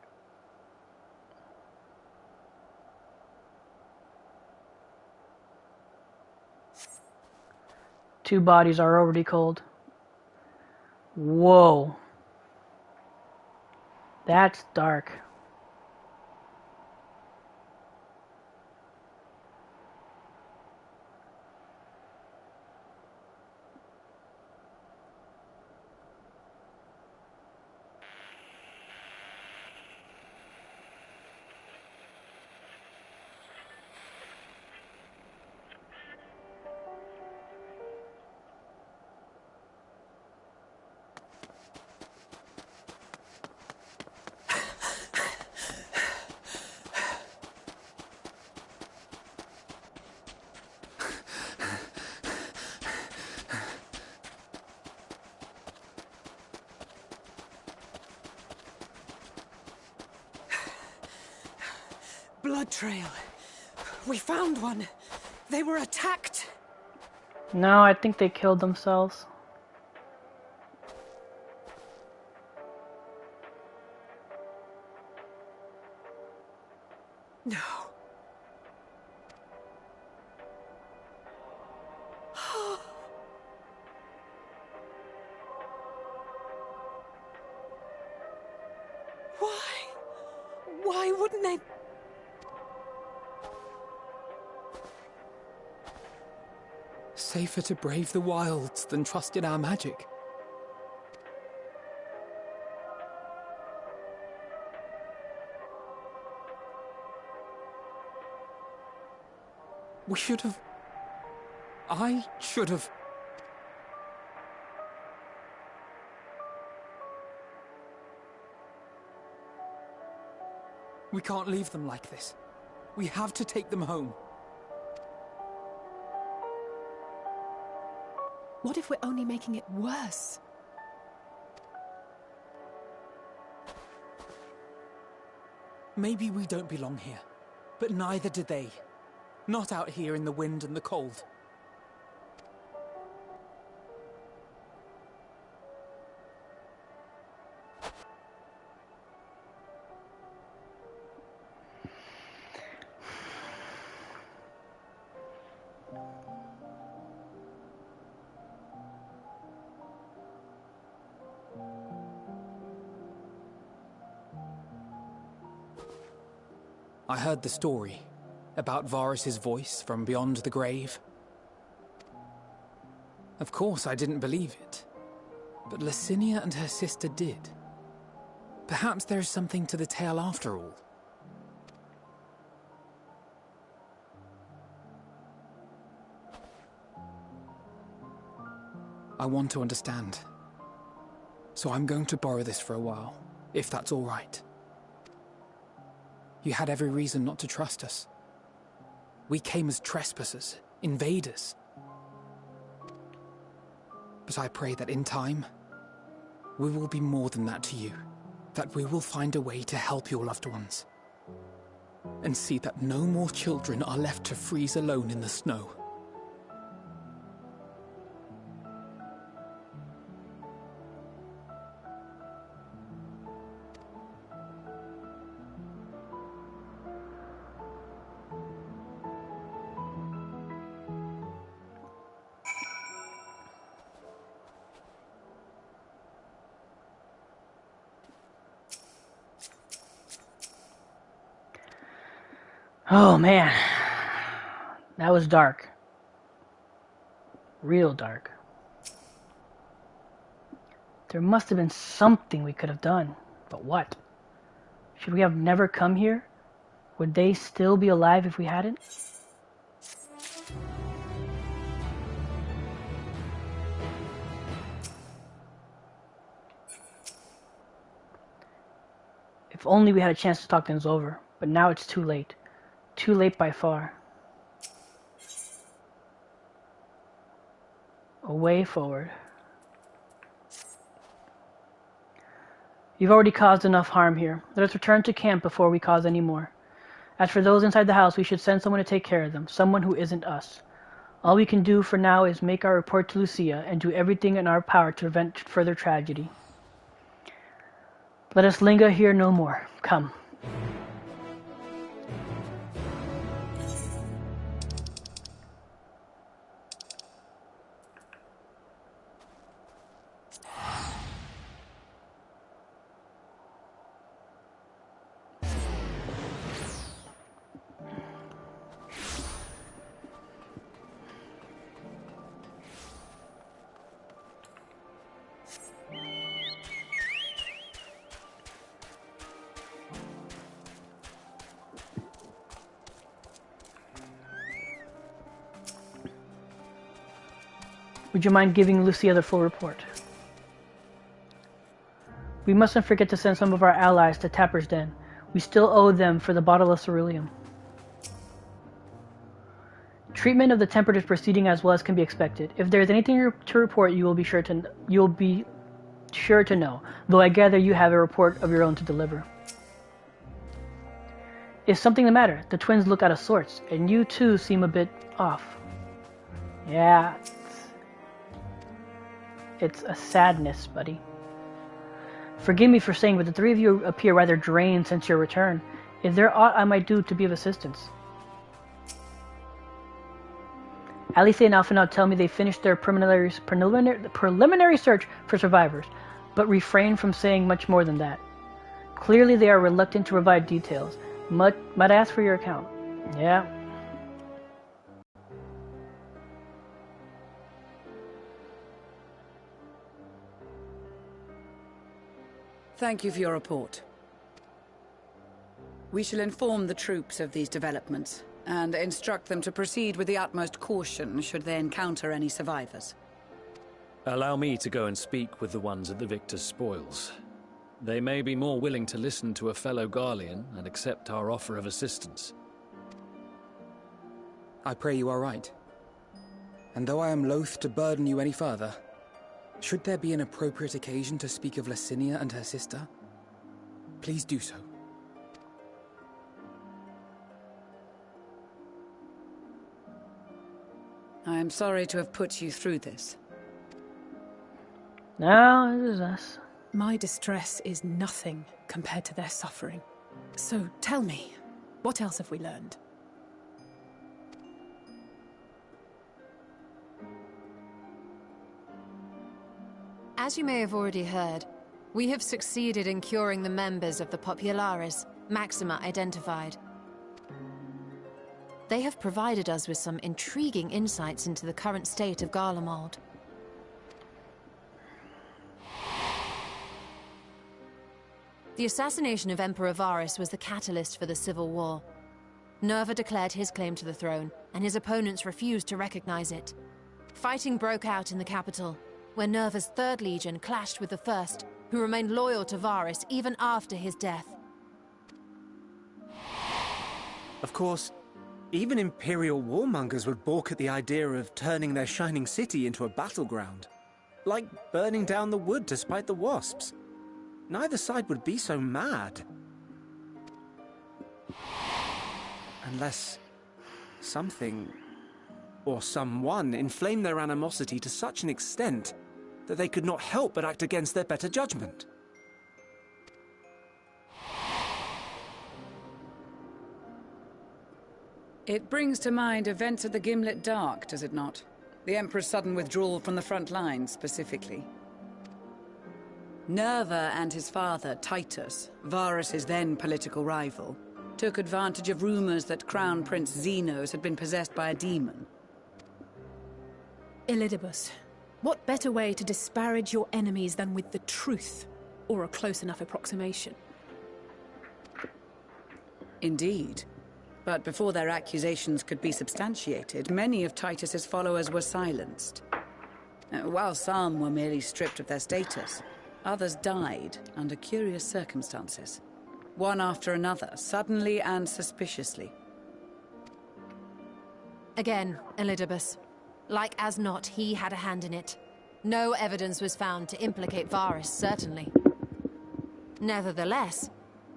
Speaker 3: Two bodies are already cold. Whoa. That's dark.
Speaker 2: Blood trail. We found one. They were attacked.
Speaker 3: No, I think they killed themselves.
Speaker 2: No. Why wouldn't they?
Speaker 6: Safer to brave the wilds than trust in our magic. We should have... I should have... We can't leave them like this. We have to take them home.
Speaker 9: What if we're only making it worse?
Speaker 6: Maybe we don't belong here, but neither do they. Not out here in the wind and the cold. I heard the story about Varus's voice from beyond the grave. Of course, I didn't believe it, but Licinia and her sister did. Perhaps there is something to the tale after all. I want to understand, so I'm going to borrow this for a while, if that's all right. You had every reason not to trust us. We came as trespassers, invaders. But I pray that in time, we will be more than that to you. That we will find a way to help your loved ones. And see that no more children are left to freeze alone in the snow.
Speaker 3: Oh man, that was dark. Real dark. There must have been something we could have done, but what? Should we have never come here? Would they still be alive if we hadn't? If only we had a chance to talk things over, but now it's too late. Too late by far. A way forward. You've already caused enough harm here. Let us return to camp before we cause any more. As for those inside the house, we should send someone to take care of them. Someone who isn't us. All we can do for now is make our report to Lucia and do everything in our power to prevent further tragedy. Let us linger here no more. Come. Would you mind giving Lucia the full report? We mustn't forget to send some of our allies to Tapper's Den. We still owe them for the bottle of ceruleum. Treatment of the tempered is proceeding as well as can be expected. If there is anything to report, you'll be sure to know. Though I gather you have a report of your own to deliver. Is something the matter? The twins look out of sorts, and you too seem a bit off. Yeah. It's a sadness, buddy. Forgive me for saying, but the three of you appear rather drained since your return. Is there aught I might do to be of assistance? Alice and Alphinaud tell me they finished their preliminary search for survivors, but refrain from saying much more than that. Clearly they are reluctant to provide details. Might ask for your account. Yeah.
Speaker 14: Thank you for your report. We shall inform the troops of these developments, and instruct them to proceed with the utmost caution should they encounter any survivors.
Speaker 19: Allow me to go and speak with the ones at the victor's spoils. They may be more willing to listen to a fellow Garlean and accept our offer of assistance.
Speaker 6: I pray you are right. And though I am loath to burden you any further, should there be an appropriate occasion to speak of Licinia and her sister, please do so.
Speaker 14: I am sorry to have put you through this.
Speaker 3: No, this is us.
Speaker 9: My distress is nothing compared to their suffering. So tell me, what else have we learned?
Speaker 5: As you may have already heard, we have succeeded in curing the members of the Populares, Maxima identified. They have provided us with some intriguing insights into the current state of Garlemald. The assassination of Emperor Varus was the catalyst for the civil war. Nerva declared his claim to the throne, and his opponents refused to recognize it. Fighting broke out in the capital, where Nerva's 3rd Legion clashed with the 1st, who remained loyal to Varus even after his death.
Speaker 15: Of course, even Imperial warmongers would balk at the idea of turning their shining city into a battleground. like burning down the wood to spite the wasps. Neither side would be so mad. Unless something or someone inflamed their animosity to such an extent that they could not help but act against their better judgment.
Speaker 14: It brings to mind events at the Gimlet Dark, does it not? The Emperor's sudden withdrawal from the front lines, specifically. Nerva and his father, Titus, Varus's then political rival, took advantage of rumors that Crown Prince Xenos had been possessed by a demon.
Speaker 9: Elidibus, what better way to disparage your enemies than with the truth, or a close enough approximation?
Speaker 14: Indeed. But before their accusations could be substantiated, many of Titus's followers were silenced. While some were merely stripped of their status, others died under curious circumstances. One after another, suddenly and suspiciously.
Speaker 5: Again, Elidibus. Like as not, he had a hand in it. No evidence was found to implicate Varus, certainly. Nevertheless,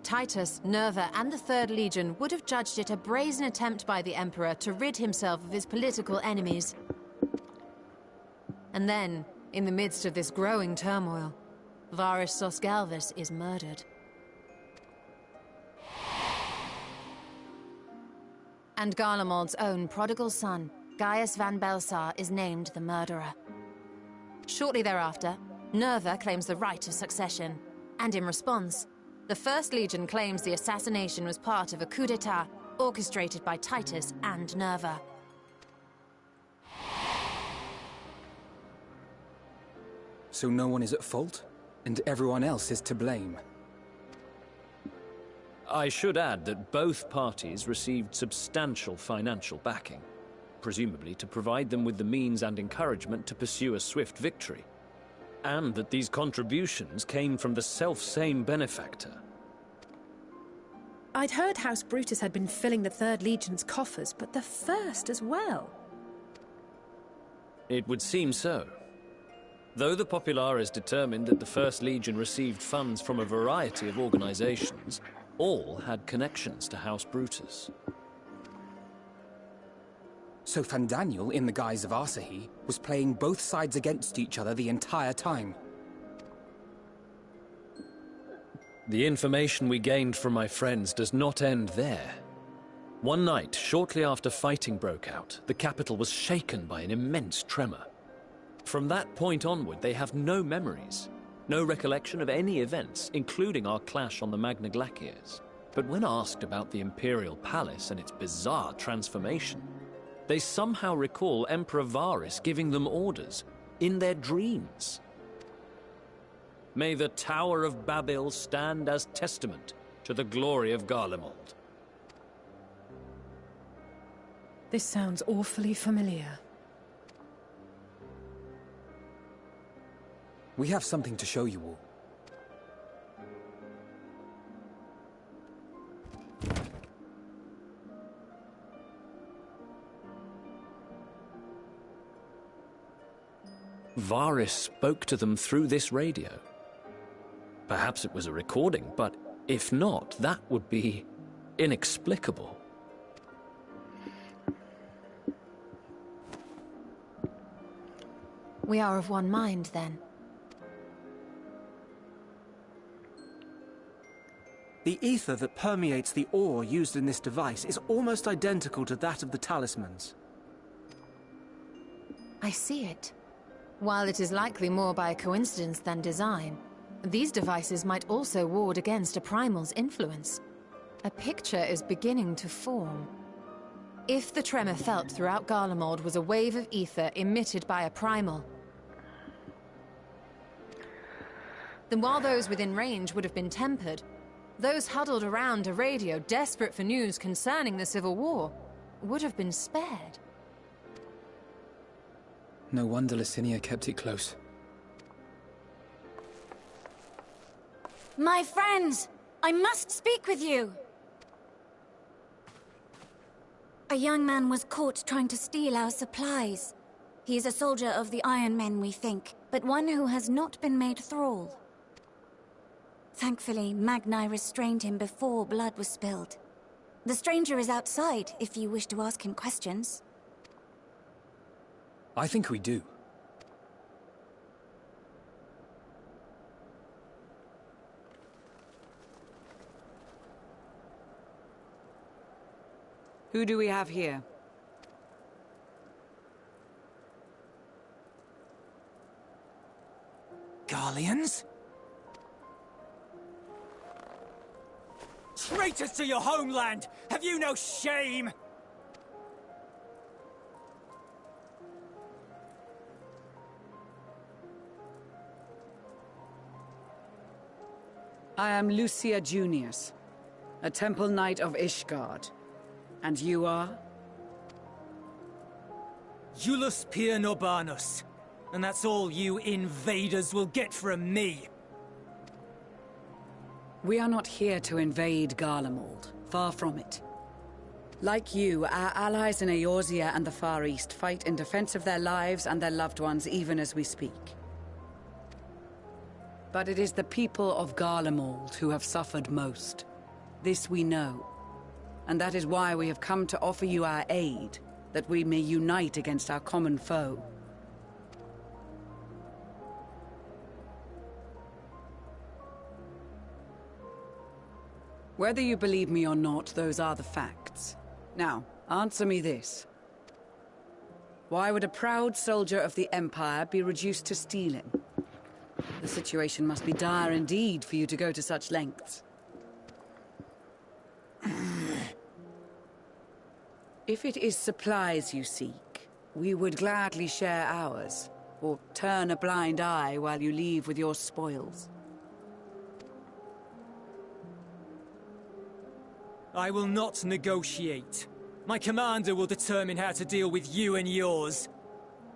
Speaker 5: Titus, Nerva, and the Third Legion would have judged it a brazen attempt by the Emperor to rid himself of his political enemies. And then, in the midst of this growing turmoil, Varus Sosgalvus is murdered. And Garlemald's own prodigal son, Gaius van Belsar, is named the murderer. Shortly thereafter, Nerva claims the right of succession, and in response, the First Legion claims the assassination was part of a coup d'etat orchestrated by Titus and Nerva.
Speaker 6: So no one is at fault, and everyone else is to blame.
Speaker 19: I should add that both parties received substantial financial backing, presumably to provide them with the means and encouragement to pursue a swift victory, and that these contributions came from the self-same benefactor.
Speaker 9: I'd heard House Brutus had been filling the Third Legion's coffers, but the First as well.
Speaker 19: It would seem so. Though the Populares determined that the First Legion received funds from a variety of organizations, all had connections to House Brutus.
Speaker 6: So Fandaniel, in the guise of Asahi, was playing both sides against each other the entire time.
Speaker 19: The information we gained from my friends does not end there. One night, shortly after fighting broke out, the capital was shaken by an immense tremor. From that point onward, they have no memories, no recollection of any events, including our clash on the Magna Glaciers. But when asked about the Imperial Palace and its bizarre transformation, they somehow recall Emperor Varus giving them orders in their dreams. May the Tower of Babel stand as testament to the glory of Garlemald.
Speaker 9: This sounds awfully familiar.
Speaker 6: We have something to show you all.
Speaker 19: Varus spoke to them through this radio. Perhaps it was a recording, but if not, that would be inexplicable.
Speaker 5: We are of one mind, then.
Speaker 15: The ether that permeates the ore used in this device is almost identical to that of the talismans.
Speaker 5: I see it. While it is likely more by coincidence than design, these devices might also ward against a primal's influence. A picture is beginning to form. If the tremor felt throughout Garlemald was a wave of ether emitted by a primal, then while those within range would have been tempered, those huddled around a radio desperate for news concerning the Civil War would have been spared.
Speaker 6: No wonder Licinia kept it close.
Speaker 20: My friends, I must speak with you. A young man was caught trying to steal our supplies. He is a soldier of the Iron Men, we think, but one who has not been made thrall. Thankfully, Magni restrained him before blood was spilled. The stranger is outside, if you wish to ask him questions.
Speaker 18: I think we do.
Speaker 14: Who do we have here?
Speaker 18: Garleans?
Speaker 4: Traitors to your homeland! Have you no shame?
Speaker 14: I am Lucia Junius, a Temple Knight of Ishgard. And you are?
Speaker 4: Jullus Pier Norbanus. And that's all you invaders will get from me.
Speaker 14: We are not here to invade Garlemald. Far from it. Like you, our allies in Eorzea and the Far East fight in defense of their lives and their loved ones even as we speak. But it is the people of Garlemald who have suffered most. This we know. And that is why we have come to offer you our aid, that we may unite against our common foe. Whether you believe me or not, those are the facts. Now, answer me this. Why would a proud soldier of the Empire be reduced to stealing? The situation must be dire indeed for you to go to such lengths. If it is supplies you seek, we would gladly share ours, or turn a blind eye while you leave with your spoils.
Speaker 4: I will not negotiate. My commander will determine how to deal with you and yours.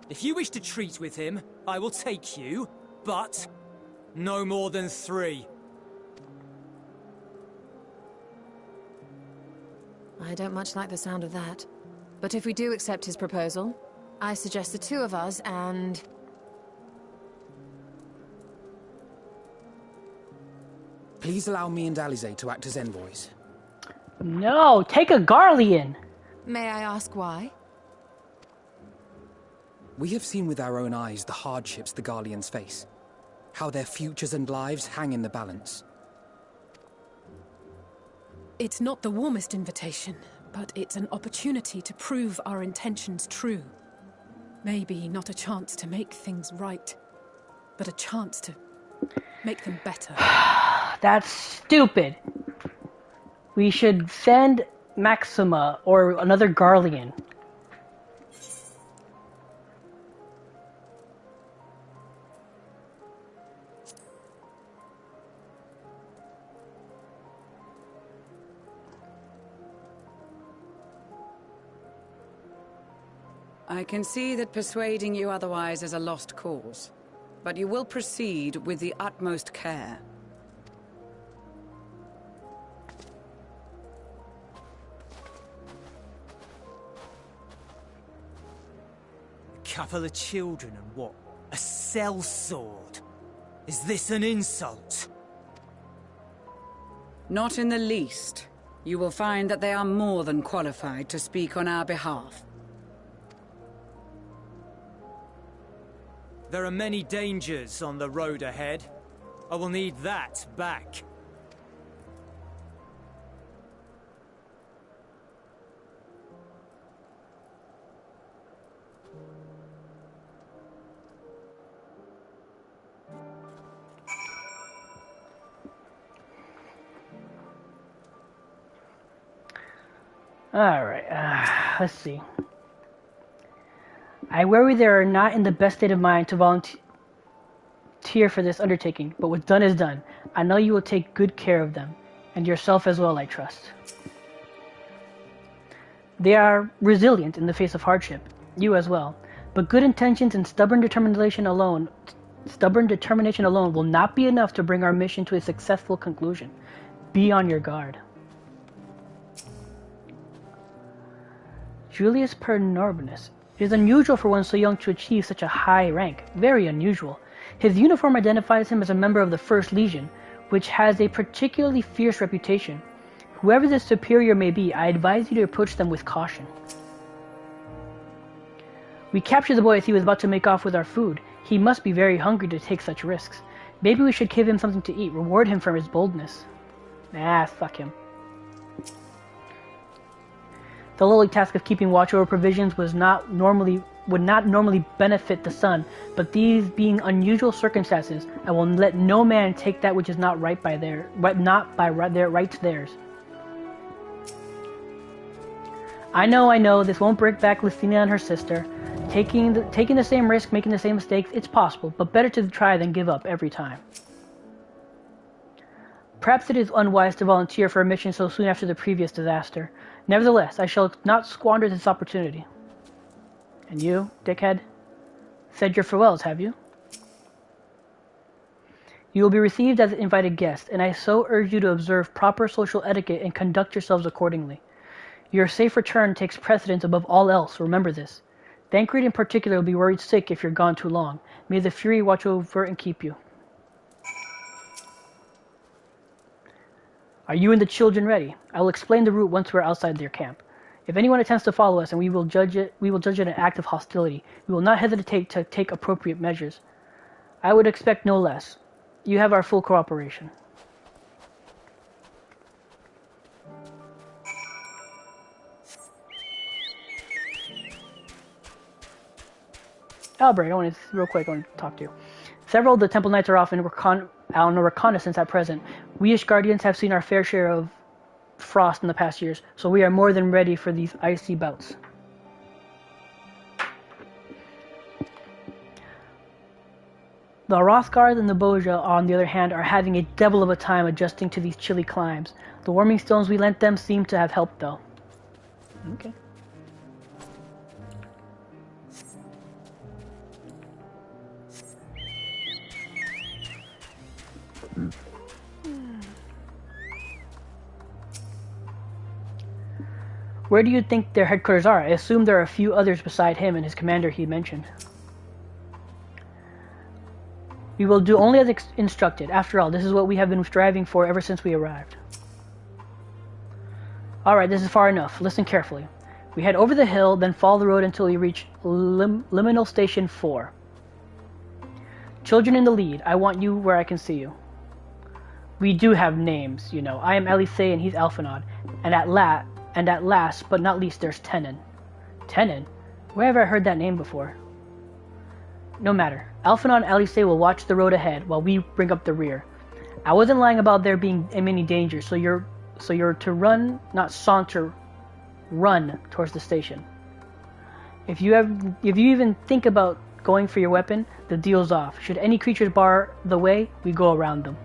Speaker 4: If you wish to treat with him, I will take you, but no more than 3.
Speaker 5: I don't much like the sound of that. But if we do accept his proposal, I suggest the 2 of us and...
Speaker 6: Please allow me and Alize to act as envoys.
Speaker 3: No, take a Garlean!
Speaker 5: May I ask why?
Speaker 6: We have seen with our own eyes the hardships the Garleans face. How their futures and lives hang in the balance.
Speaker 9: It's not the warmest invitation, but it's an opportunity to prove our intentions true. Maybe not a chance to make things right, but a chance to make them better.
Speaker 3: That's stupid. We should send Maxima or another Garlean.
Speaker 14: I can see that persuading you otherwise is a lost cause, but you will proceed with the utmost care.
Speaker 4: A couple of children and what? A sellsword? Is this an insult?
Speaker 14: Not in the least. You will find that they are more than qualified to speak on our behalf.
Speaker 4: There are many dangers on the road ahead. I will need that back.
Speaker 3: Alright, let's see. I worry they are not in the best state of mind to volunteer for this undertaking, but what's done is done. I know you will take good care of them, and yourself as well, I trust. They are resilient in the face of hardship, you as well, but good intentions and stubborn determination alone will not be enough to bring our mission to a successful conclusion. Be on your guard. Julius Pernorbanus. It is unusual for one so young to achieve such a high rank. Very unusual. His uniform identifies him as a member of the First Legion, which has a particularly fierce reputation. Whoever this superior may be, I advise you to approach them with caution. We captured the boy as he was about to make off with our food. He must be very hungry to take such risks. Maybe we should give him something to eat, reward him for his boldness. Ah, fuck him. The lowly task of keeping watch over provisions would not normally benefit the son, but these being unusual circumstances, I will let no man take that which is not right by their rights theirs. I know, this won't break back Lucina and her sister. Taking the same risk, making the same mistakes, it's possible, but better to try than give up every time. Perhaps it is unwise to volunteer for a mission so soon after the previous disaster. Nevertheless, I shall not squander this opportunity. And you, dickhead? Said your farewells, have you? You will be received as an invited guest, and I so urge you to observe proper social etiquette and conduct yourselves accordingly. Your safe return takes precedence above all else, remember this. Thancred in particular will be worried sick if you're gone too long. May the Fury watch over and keep you. Are you and the children ready? I will explain the route once we're outside their camp. If anyone attempts to follow us, and we will judge it an act of hostility. We will not hesitate to take appropriate measures. I would expect no less. You have our full cooperation. Albert, I want to talk to you. Several of the Temple Knights are off on a reconnaissance at present. We-ish Guardians have seen our fair share of frost in the past years, so we are more than ready for these icy bouts. The Rothguard and the Boja, on the other hand, are having a devil of a time adjusting to these chilly climes. The warming stones we lent them seem to have helped, though. Okay. Where do you think their headquarters are? I assume there are a few others beside him and his commander he mentioned. We will do only as instructed. After all, this is what we have been striving for ever since we arrived. Alright, this is far enough. Listen carefully. We head over the hill, then follow the road until we reach Liminal Station 4. Children in the lead. I want you where I can see you. We do have names, you know. I am Elise and he's Alphanod. And at last, but not least, there's Tenon. Tenon? Where have I heard that name before? No matter. Alphanod and Elise will watch the road ahead while we bring up the rear. I wasn't lying about there being many dangers, so you're to run, not saunter, run towards the station. If you even think about going for your weapon, the deal's off. Should any creatures bar the way, we go around them.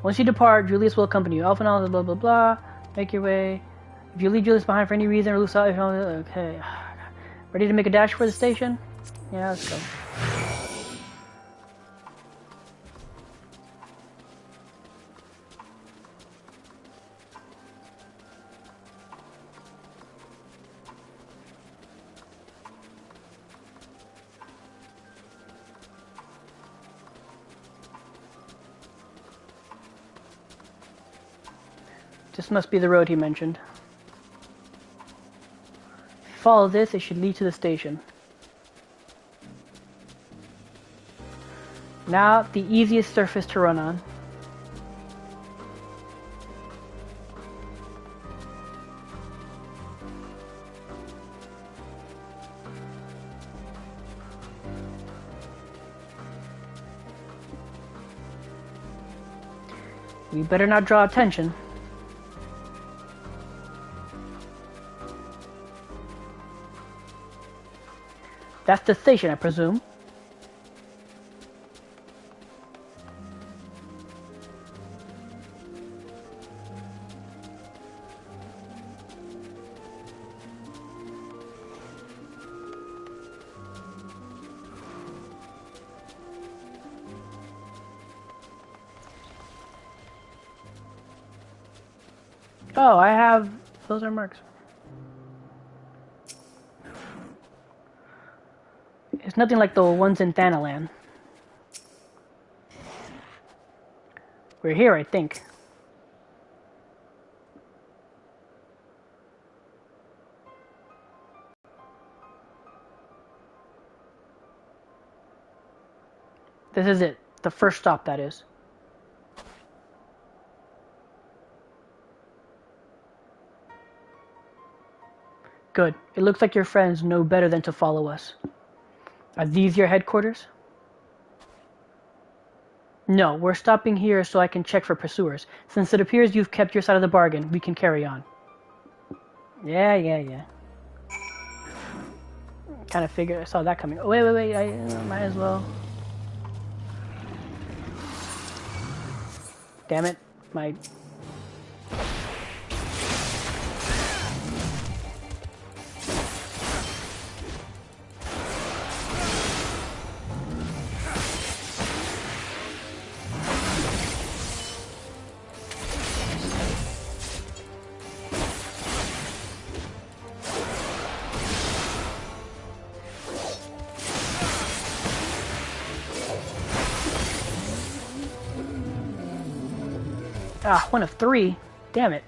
Speaker 3: Once you depart, Julius will accompany you. Alphanod, blah blah blah. Make your way. If you leave Julius behind for any reason or lose out, okay. Ready to make a dash for the station? Yeah, let's go. This must be the road he mentioned. If you follow this, it should lead to the station. Now, the easiest surface to run on. We better not draw attention. That's the station, I presume. Oh, I have... Those are marks. Nothing like the ones in Thanalan. We're here, I think. This is it. The first stop, that is. Good. It looks like your friends know better than to follow us. Are these your headquarters? No, we're stopping here so I can check for pursuers. Since it appears you've kept your side of the bargain, we can carry on. Yeah. Kind of figured I saw that coming. Oh, wait. I might as well. Damn it. My... Ah, 1 of 3. Damn it.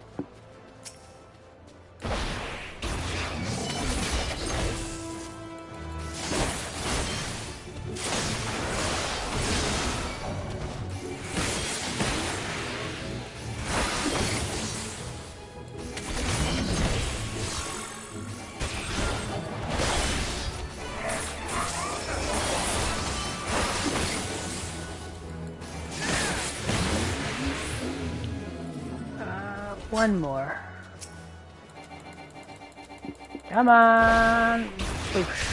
Speaker 3: One more. Come on. Oof.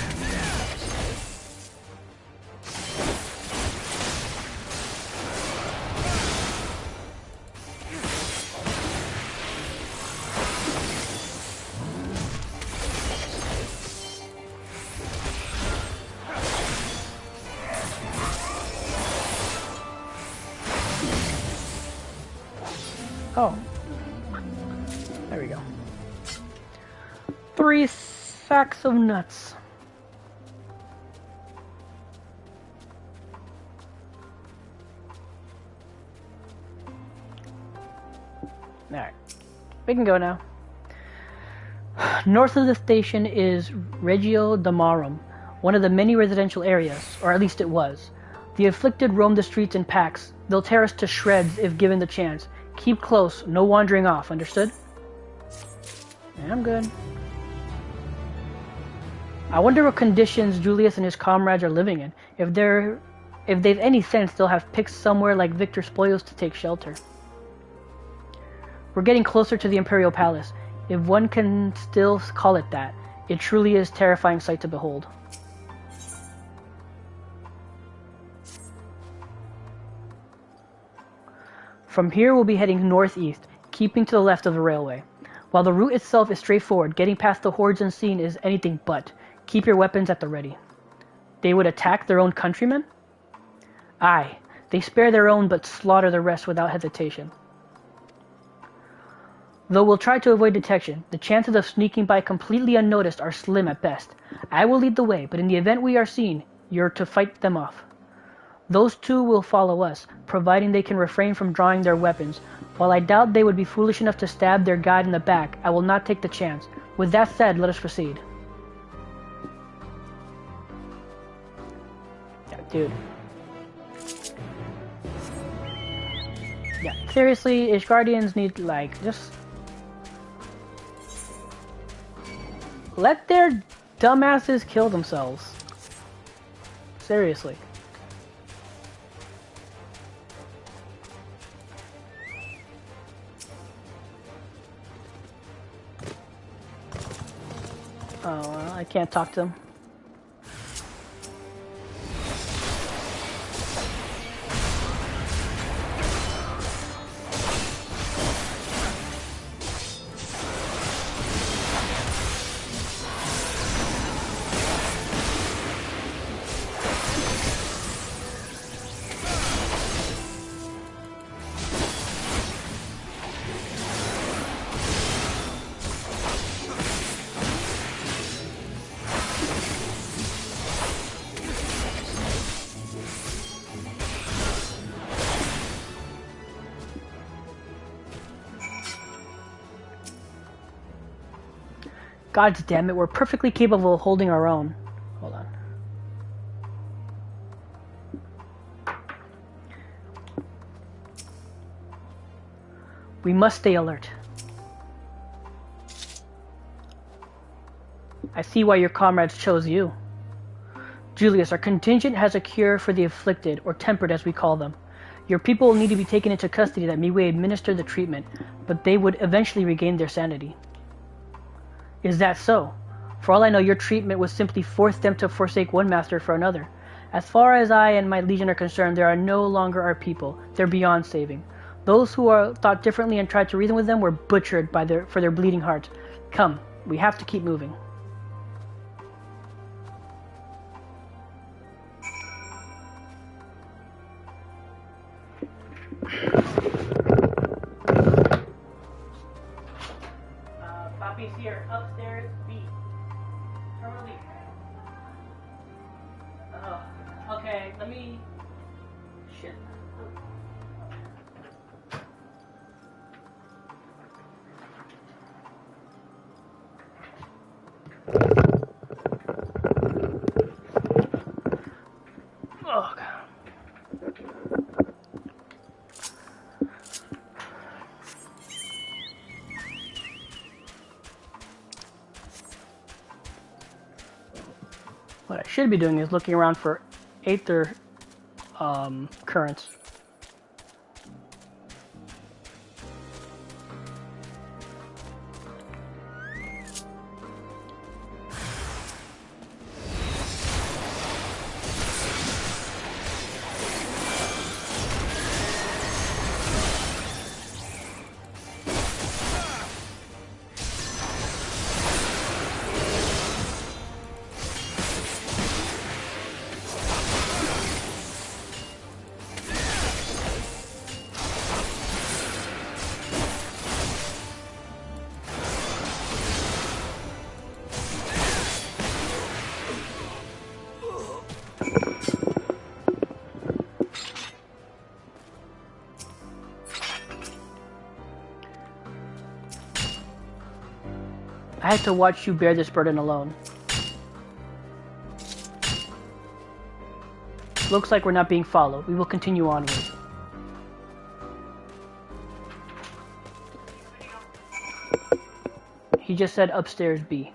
Speaker 3: Oh. There we go. 3 sacks of nuts. Alright. We can go now. North of the station is Regio Damarum, one of the many residential areas, or at least it was. The afflicted roam the streets in packs. They'll tear us to shreds if given the chance. Keep close, no wandering off, understood? Yeah, I'm good. I wonder what conditions Julius and his comrades are living in. If they've any sense, they'll have picked somewhere like Victor Spoils to take shelter. We're getting closer to the Imperial Palace, if one can still call it that. It truly is a terrifying sight to behold. From here we'll be heading northeast, keeping to the left of the railway. While the route itself is straightforward, getting past the hordes unseen is anything but. Keep your weapons at the ready. They would attack their own countrymen? Aye, they spare their own but slaughter the rest without hesitation. Though we'll try to avoid detection, the chances of sneaking by completely unnoticed are slim at best. I will lead the way, but in the event we are seen, you're to fight them off. Those two will follow us, providing they can refrain from drawing their weapons. While I doubt they would be foolish enough to stab their guide in the back, I will not take the chance. With that said, let us proceed. Yeah, dude. Yeah, seriously, Ishgardians need, like, just... let their dumbasses kill themselves. Seriously. Oh, well, I can't talk to them. God damn it, we're perfectly capable of holding our own. Hold on. We must stay alert. I see why your comrades chose you. Julius, our contingent has a cure for the afflicted, or tempered as we call them. Your people will need to be taken into custody that we may administer the treatment, but they would eventually regain their sanity. Is that so? For all I know, your treatment would simply force them to forsake one master for another. As far as I and my legion are concerned, they are no longer our people. They're beyond saving. Those who are thought differently and tried to reason with them were butchered for their bleeding hearts. Come, we have to keep moving. Poppy's here, upstairs, B. Terminal B. Okay, let me... Shit. Oh, God. What I should be doing is looking around for Aether currents. I had to watch you bear this burden alone. Looks like we're not being followed. We will continue onward. He just said upstairs B.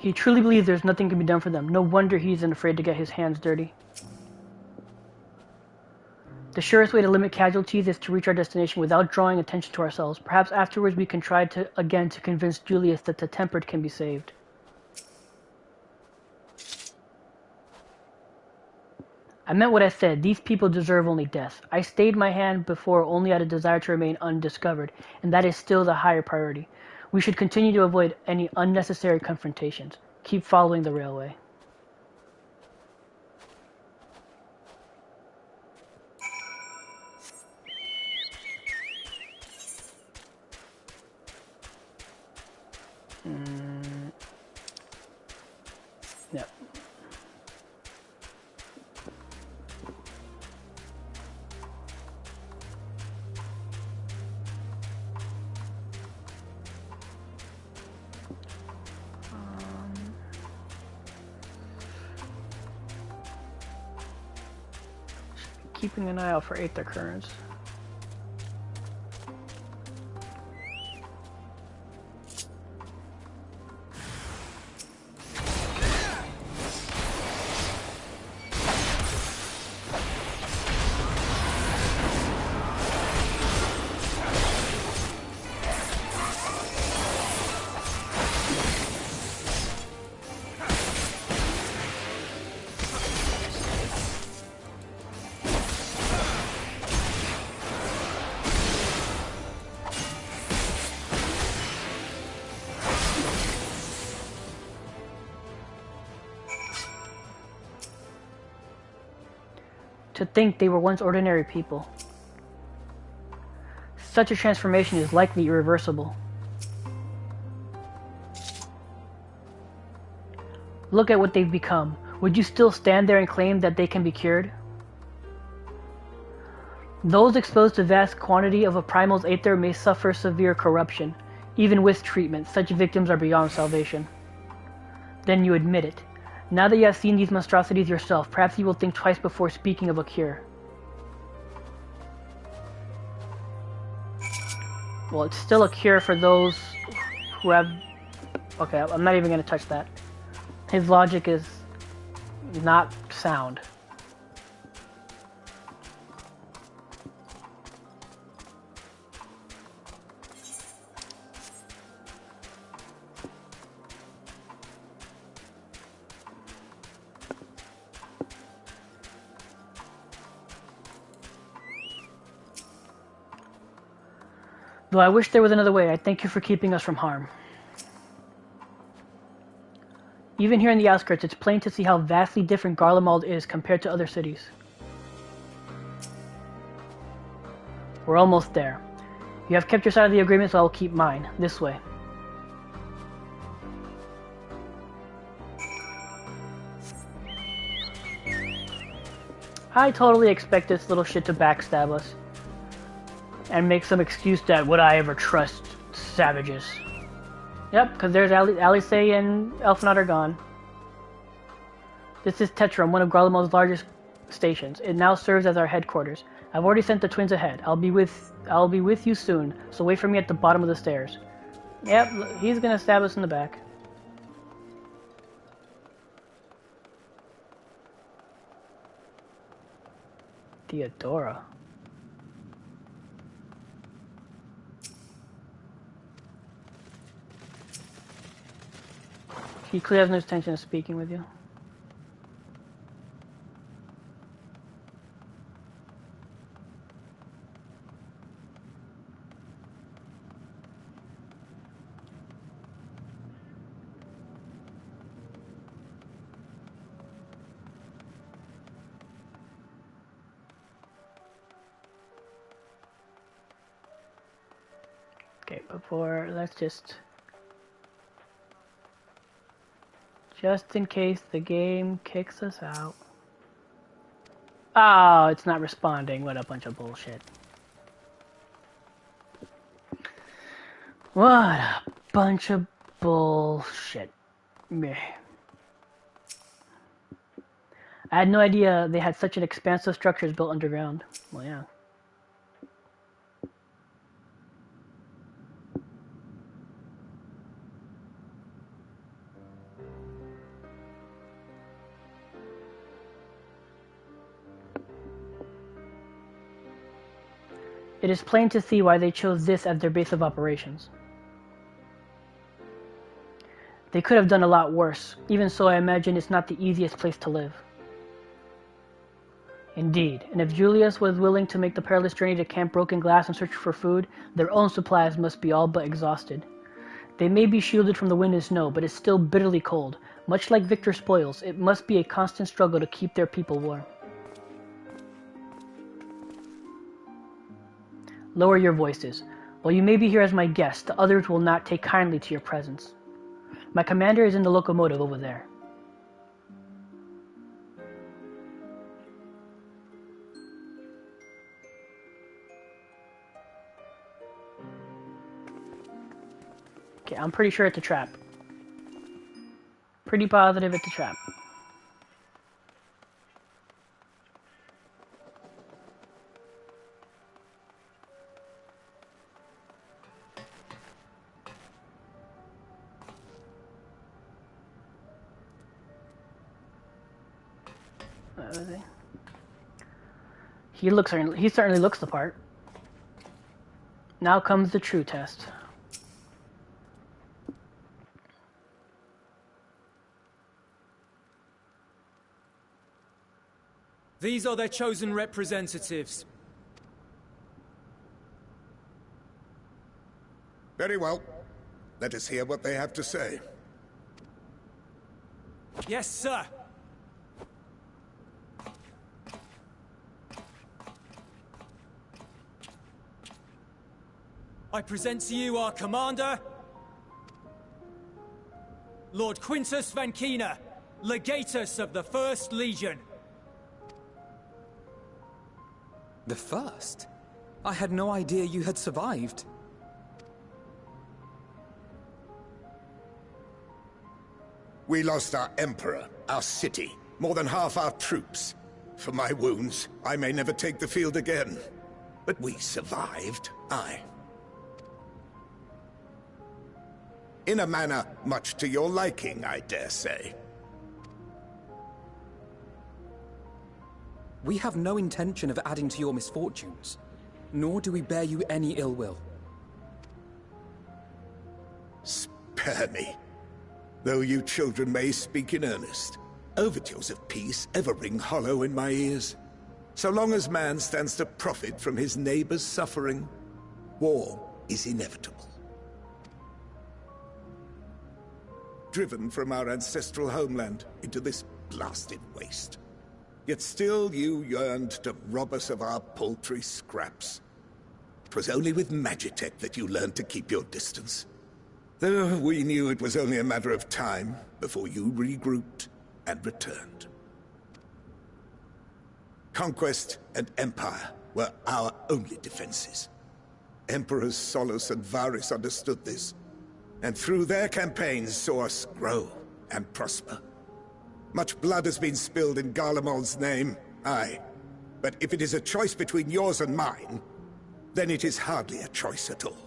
Speaker 3: He truly believes there's nothing can be done for them. No wonder he isn't afraid to get his hands dirty. The surest way to limit casualties is to reach our destination without drawing attention to ourselves. Perhaps afterwards we can try again to convince Julius that the tempered can be saved. I meant what I said. These people deserve only death. I stayed my hand before only out of desire to remain undiscovered, and that is still the higher priority. We should continue to avoid any unnecessary confrontations. Keep following the railway. Yep. Keeping an eye out for Aether currents. To think they were once ordinary people. Such a transformation is likely irreversible. Look at what they've become. Would you still stand there and claim that they can be cured? Those exposed to vast quantity of a primal's aether may suffer severe corruption. Even with treatment, such victims are beyond salvation. Then you admit it. Now that you have seen these monstrosities yourself, perhaps you will think twice before speaking of a cure. Well, it's still a cure for those who have... Okay, I'm not even going to touch that. His logic is not sound. Though I wish there was another way, I thank you for keeping us from harm. Even here in the outskirts, it's plain to see how vastly different Garlemald is compared to other cities. We're almost there. You have kept your side of the agreement, so I will keep mine. This way. I totally expect this little shit to backstab us. And make some excuse that would I ever trust savages. Yep, because there's Alice and Elfnot are gone. This is Tetram, one of Garlemald's largest stations. It now serves as our headquarters. I've already sent the twins ahead. I'll be with you soon, so wait for me at the bottom of the stairs. Yep, he's gonna stab us in the back. Theodora. He clearly has no intention of speaking with you. Okay, let's just in case the game kicks us out. Oh, it's not responding. What a bunch of bullshit. What a bunch of bullshit. Meh. I had no idea they had such an expansive structures built underground. Well, yeah. It is plain to see why they chose this as their base of operations. They could have done a lot worse. Even so, I imagine it's not the easiest place to live. Indeed, and if Julius was willing to make the perilous journey to Camp Broken Glass and search for food, their own supplies must be all but exhausted. They may be shielded from the wind and snow, but it's still bitterly cold. Much like Victor's spoils, it must be a constant struggle to keep their people warm. Lower your voices. While you may be here as my guest, the others will not take kindly to your presence. My commander is in the locomotive over there. Okay, I'm pretty sure it's a trap. Pretty positive it's a trap. He certainly looks the part. Now comes the true test.
Speaker 4: These are their chosen representatives.
Speaker 7: Very well. Let us hear what they have to say.
Speaker 4: Yes, sir. I present to you our commander, Lord Quintus van Kina, Legatus of the First Legion.
Speaker 6: The First? I had no idea you had survived.
Speaker 7: We lost our Emperor, our city, more than half our troops. For my wounds, I may never take the field again. But we survived, aye. In a manner much to your liking, I dare say.
Speaker 6: We have no intention of adding to your misfortunes, nor do we bear you any ill will.
Speaker 7: Spare me. Though you children may speak in earnest, overtures of peace ever ring hollow in my ears. So long as man stands to profit from his neighbor's suffering, war is inevitable. Driven from our ancestral homeland into this blasted waste. Yet still you yearned to rob us of our paltry scraps. 'Twas only with Magitech that you learned to keep your distance. Though we knew it was only a matter of time before you regrouped and returned. Conquest and Empire were our only defenses. Emperors Solus and Varys understood this, and through their campaigns saw us grow and prosper. Much blood has been spilled in Garlemald's name, aye. But if it is a choice between yours and mine, then it is hardly a choice at all.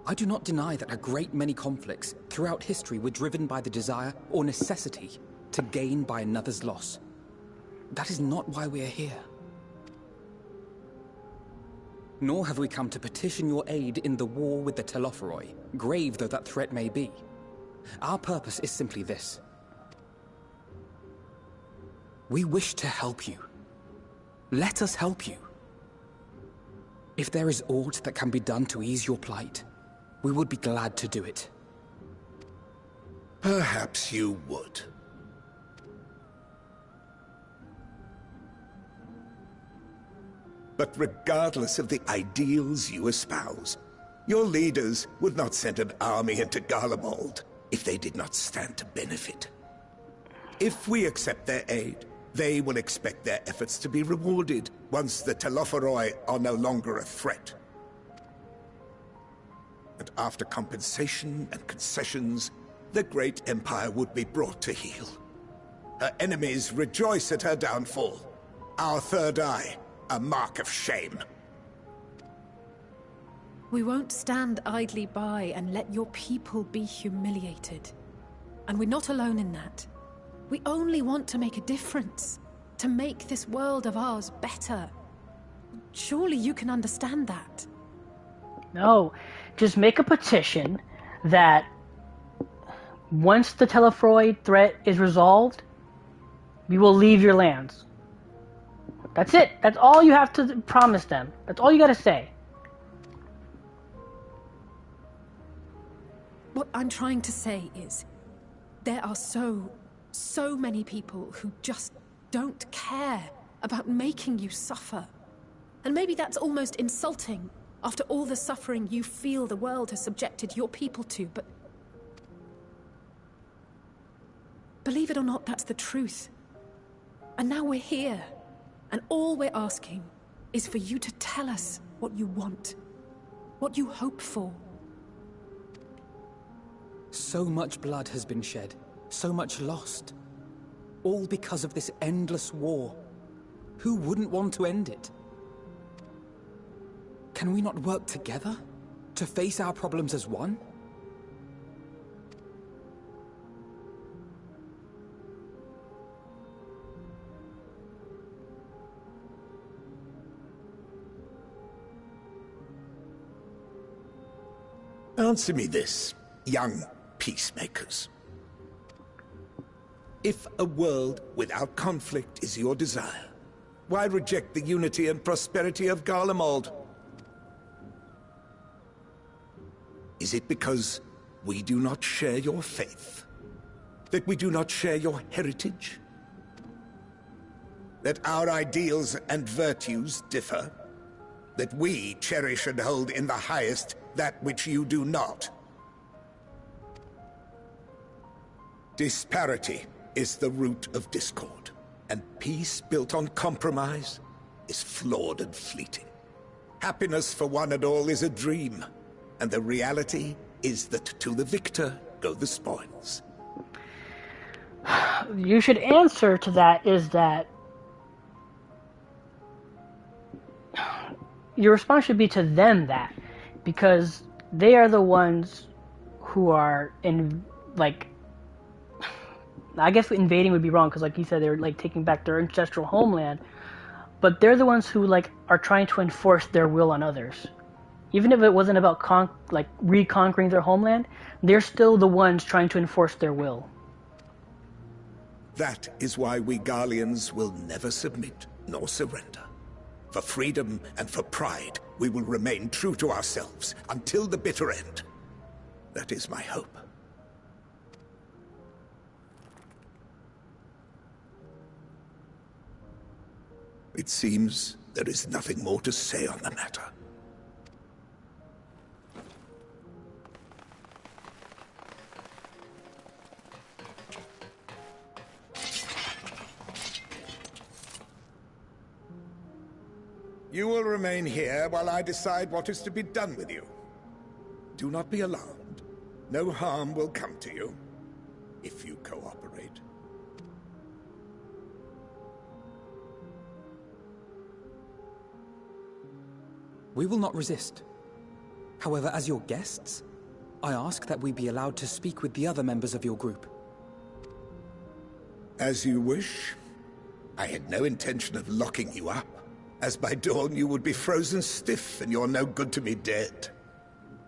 Speaker 6: I do not deny that a great many conflicts throughout history were driven by the desire or necessity to gain by another's loss. That is not why we are here. Nor have we come to petition your aid in the war with the Telophoroi, grave though that threat may be. Our purpose is simply this. We wish to help you. Let us help you. If there is aught that can be done to ease your plight, we would be glad to do it.
Speaker 7: Perhaps you would. But regardless of the ideals you espouse, your leaders would not send an army into Garlemald if they did not stand to benefit. If we accept their aid, they will expect their efforts to be rewarded once the Telophoroi are no longer a threat. And after compensation and concessions, the great empire would be brought to heel. Her enemies rejoice at her downfall. Our third eye, a mark of shame.
Speaker 9: We won't stand idly by and let your people be humiliated. And we're not alone in that. We only want to make a difference. To make this world of ours better. Surely you can understand that.
Speaker 3: No, just make a petition that once the Telophoroi threat is resolved, we will leave your lands. That's it. That's all you have to promise them. That's all you gotta say.
Speaker 9: What I'm trying to say is, there are so many people who just don't care about making you suffer. And maybe that's almost insulting after all the suffering you feel the world has subjected your people to, but believe it or not, that's the truth. And now we're here, and all we're asking is for you to tell us what you want, what you hope for.
Speaker 6: So much blood has been shed, so much lost. All because of this endless war. Who wouldn't want to end it? Can we not work together to face our problems as one?
Speaker 7: Answer me this, young peacemakers. If a world without conflict is your desire, why reject the unity and prosperity of Garlemald? Is it because we do not share your faith? That we do not share your heritage? That our ideals and virtues differ? That we cherish and hold in the highest that which you do not? Disparity is the root of discord, and peace built on compromise is flawed and fleeting. Happiness for one and all is a dream, and the reality is that to the victor go the spoils.
Speaker 3: You should answer to that is that your response should be to them that, because they are the ones who are in, like, I guess invading would be wrong, because like you said, they're like taking back their ancestral homeland, but they're the ones who like are trying to enforce their will on others. Even if it wasn't about reconquering their homeland, they're still the ones trying to enforce their will.
Speaker 7: That is why we Garleans will never submit nor surrender. For freedom and for pride, we will remain true to ourselves until the bitter end. That is my hope. It seems there is nothing more to say on the matter. You will remain here while I decide what is to be done with you. Do not be alarmed. No harm will come to you, if you cooperate.
Speaker 6: We will not resist. However, as your guests, I ask that we be allowed to speak with the other members of your group.
Speaker 7: As you wish. I had no intention of locking you up, as by dawn you would be frozen stiff and you're no good to me dead.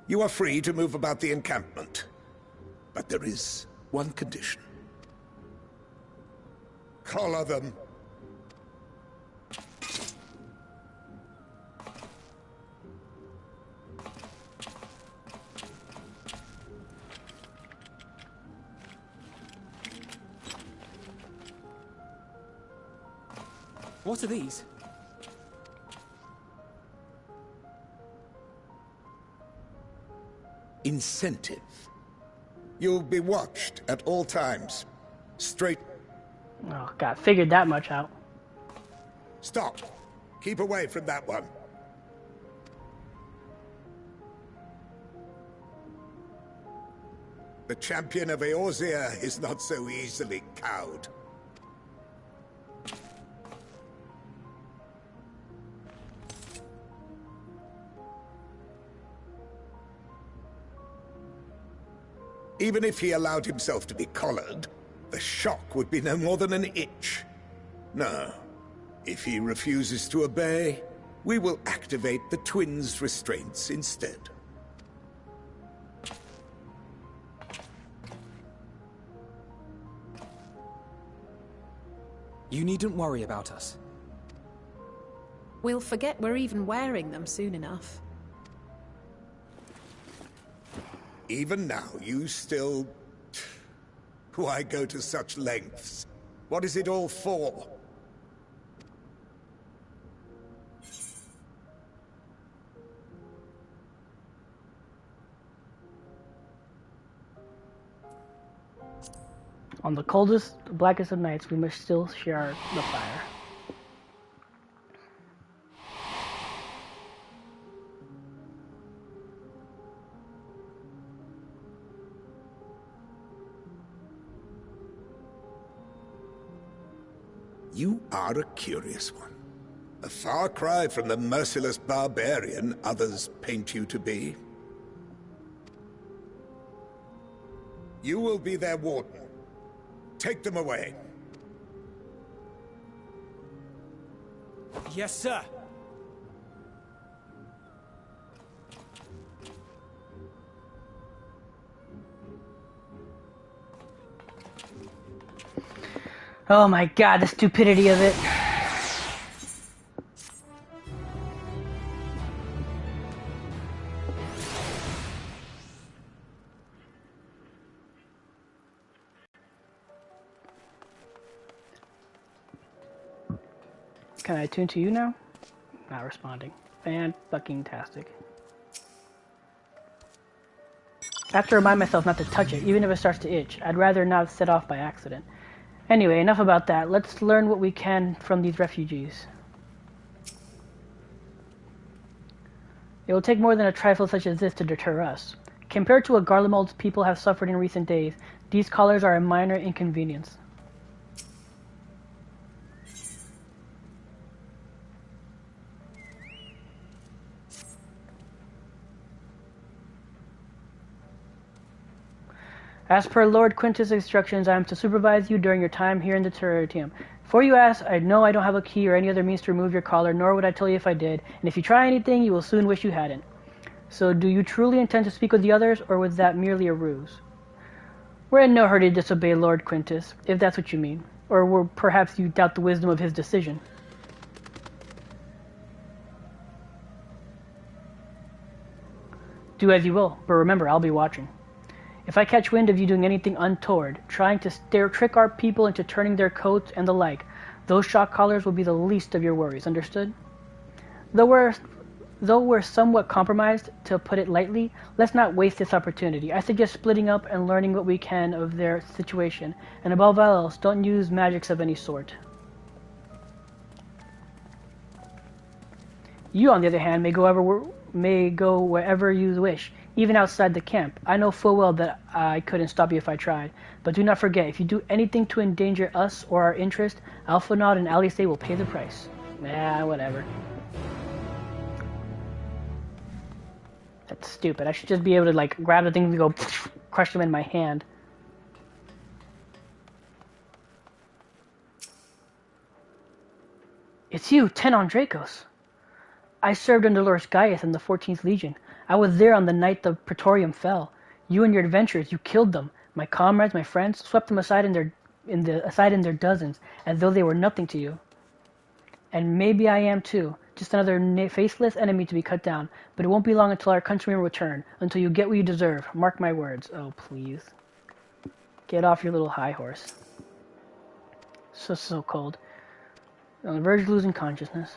Speaker 7: You are free to move about the encampment, but there is one condition. Collar them.
Speaker 6: What are these?
Speaker 7: Incentive. You'll be watched at all times. Straight.
Speaker 3: Oh, God, figured that much out.
Speaker 7: Stop. Keep away from that one. The champion of Eorzea is not so easily cowed. Even if he allowed himself to be collared, the shock would be no more than an itch. No. If he refuses to obey, we will activate the twins' restraints instead.
Speaker 6: You needn't worry about us.
Speaker 9: We'll forget we're even wearing them soon enough.
Speaker 7: Even now, you still... Why go to such lengths? What is it all for?
Speaker 3: On the coldest, blackest of nights, we must still share the fire.
Speaker 7: You are a curious one. A far cry from the merciless barbarian others paint you to be. You will be their warden. Take them away.
Speaker 4: Yes, sir.
Speaker 3: Oh my God, the stupidity of it. Can I attune to you now? Not responding. Fan-fucking-tastic. I have to remind myself not to touch it, even if it starts to itch. I'd rather not set off by accident. Anyway, enough about that. Let's learn what we can from these refugees. It will take more than a trifle such as this to deter us. Compared to what Garlemald's people have suffered in recent days, these callers are a minor inconvenience. As per Lord Quintus' instructions, I am to supervise you during your time here in the Terrarium. Before you ask, I know I don't have a key or any other means to remove your collar, nor would I tell you if I did, and if you try anything, you will soon wish you hadn't. So do you truly intend to speak with the others, or was that merely a ruse? We're in no hurry to disobey Lord Quintus, if that's what you mean. Or perhaps you doubt the wisdom of his decision. Do as you will, but remember, I'll be watching. If I catch wind of you doing anything untoward, trying to trick our people into turning their coats and the like, those shock collars will be the least of your worries, understood? Though we're somewhat compromised, to put it lightly, let's not waste this opportunity. I suggest splitting up and learning what we can of their situation, and above all else, don't use magics of any sort. You, on the other hand, may go wherever you wish, even outside the camp. I know full well that I couldn't stop you if I tried, but do not forget, if you do anything to endanger us or our interest, Alphanod and Alice will pay the price. Nah, whatever. That's stupid. I should just be able to, like, grab the thing and go crush them in my hand. It's you, Tenon Dracos. I served under Lord Gaius in the 14th Legion. I was there on the night the Praetorium fell. You and your adventurers, you killed them. My comrades, my friends, swept them aside in their dozens, as though they were nothing to you. And maybe I am too, just another faceless enemy to be cut down. But it won't be long until our countrymen return, until you get what you deserve. Mark my words. Oh, please. Get off your little high horse. So cold. On the verge of losing consciousness.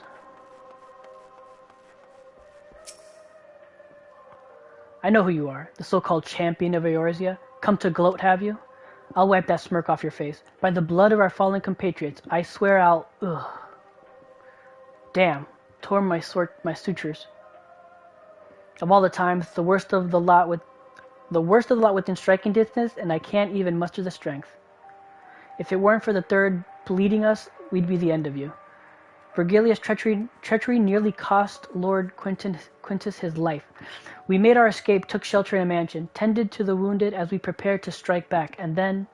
Speaker 3: I know who you are, the so-called champion of Eorzea. Come to gloat, have you? I'll wipe that smirk off your face. By the blood of our fallen compatriots, I swear I'll... Ugh. Damn. Tore my sutures. Of all the times, the worst of the lot within striking distance, and I can't even muster the strength. If it weren't for the third bleeding us, we'd be the end of you. Virgilia's treachery nearly cost Lord Quintus his life. We made our escape, took shelter in a mansion, tended to the wounded as we prepared to strike back, and then...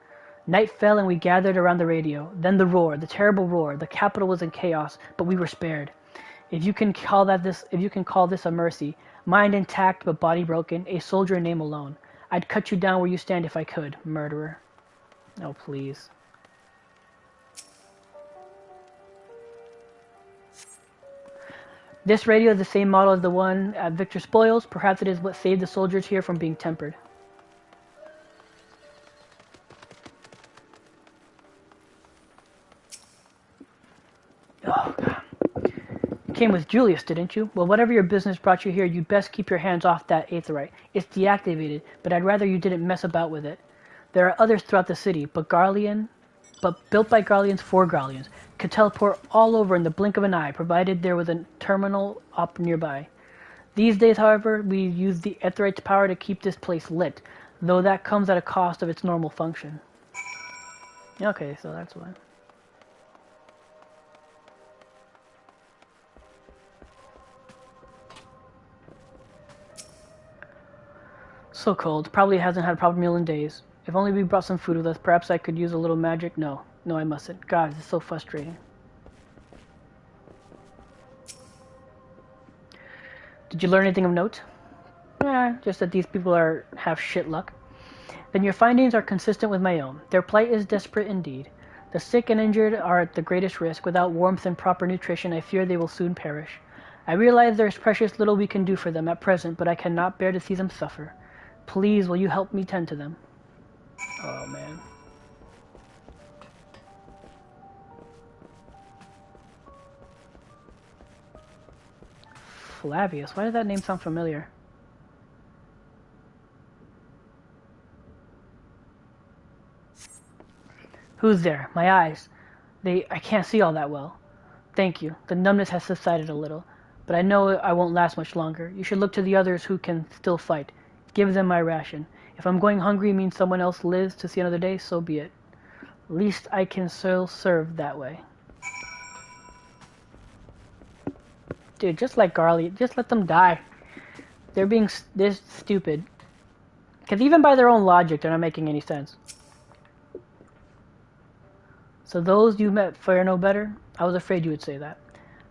Speaker 3: Night fell and we gathered around the radio. Then the roar, the terrible roar. The capital was in chaos, but we were spared. If you can call this a mercy, mind intact but body broken, a soldier in name alone. I'd cut you down where you stand if I could, murderer. Oh, please. This radio is the same model as the one at Victor Spoils. Perhaps it is what saved the soldiers here from being tempered. Oh, God. You came with Julius, didn't you? Well, whatever your business brought you here, you'd best keep your hands off that aetherite. It's deactivated, but I'd rather you didn't mess about with it. There are others throughout the city, but built by Garleans for Garleans, could teleport all over in the blink of an eye, provided there was a terminal up nearby. These days, however, we use the aetherite's power to keep this place lit, though that comes at a cost of its normal function. Okay, so that's why. So cold. Probably hasn't had a proper meal in days. If only we brought some food with us, perhaps I could use a little magic. No, I mustn't. God, this is so frustrating. Did you learn anything of note? Just that these people have shit luck. Then your findings are consistent with my own. Their plight is desperate indeed. The sick and injured are at the greatest risk. Without warmth and proper nutrition, I fear they will soon perish. I realize there is precious little we can do for them at present, but I cannot bear to see them suffer. Please, will you help me tend to them? Oh, man. Flavius. Why did that name sound familiar? Who's there? My eyes. I can't see all that well. Thank you. The numbness has subsided a little, but I know I won't last much longer. You should look to the others who can still fight. Give them my ration. If I'm going hungry means someone else lives to see another day, so be it. At least I can still serve that way. Dude, just like Garly, just let them die. They're stupid. Because even by their own logic, they're not making any sense. So those you met fare no better? I was afraid you would say that.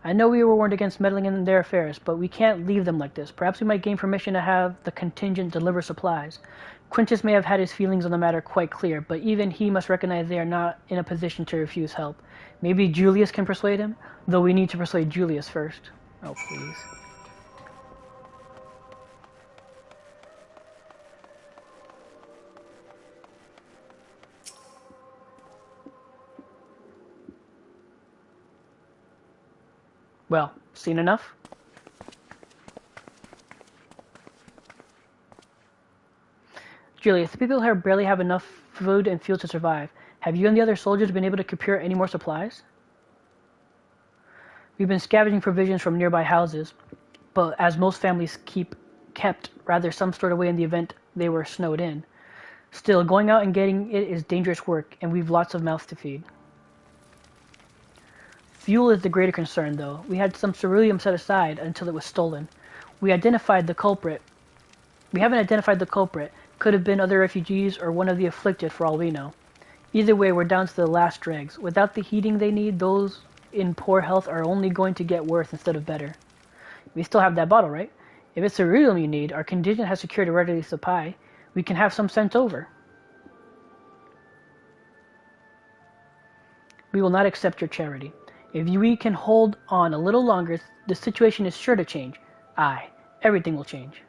Speaker 3: I know we were warned against meddling in their affairs, but we can't leave them like this. Perhaps we might gain permission to have the contingent deliver supplies. Quintus may have had his feelings on the matter quite clear, but even he must recognize they are not in a position to refuse help. Maybe Julius can persuade him? Though we need to persuade Julius first. Oh, please. Well, seen enough? Julius, the people here barely have enough food and fuel to survive. Have you and the other soldiers been able to procure any more supplies? We've been scavenging provisions from nearby houses, but as most families kept rather some stored away in the event they were snowed in. Still, going out and getting it is dangerous work, and we've lots of mouths to feed. Fuel is the greater concern, though. We had some ceruleum set aside until it was stolen. We haven't identified the culprit. Could have been other refugees or one of the afflicted for all we know. Either way, we're down to the last dregs. Without the heating they need, those in poor health are only going to get worse instead of better. We still have that bottle, right? If it's ceruleum you need, our contingent has secured a readily supply. We can have some sent over. We will not accept your charity. If we can hold on a little longer, the situation is sure to change. Aye, everything will change.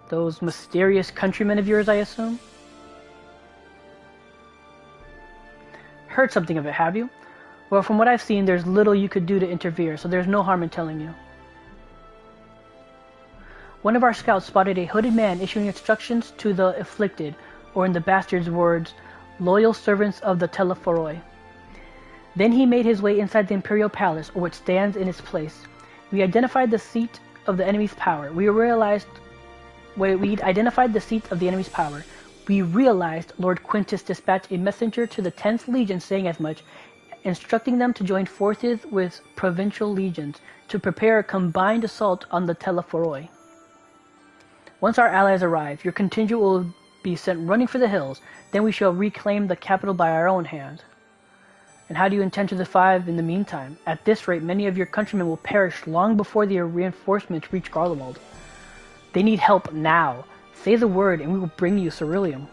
Speaker 3: Those mysterious countrymen of yours, I assume? Heard something of it, have you? Well, from what I've seen, there's little you could do to interfere, so there's no harm in telling you. One of our scouts spotted a hooded man issuing instructions to the afflicted, or in the bastard's words, loyal servants of the Telephoroi. Then he made his way inside the Imperial Palace, or what stands in its place. We identified the seat of the enemy's power. We realized Lord Quintus dispatched a messenger to the 10th Legion saying as much, instructing them to join forces with provincial legions to prepare a combined assault on the Telephoroi. Once our allies arrive, your contingent will be sent running for the hills. Then we shall reclaim the capital by our own hand. And how do you intend to survive in the meantime? At this rate, many of your countrymen will perish long before the reinforcements reach Garlemald. They need help now. Say the word and we will bring you ceruleum.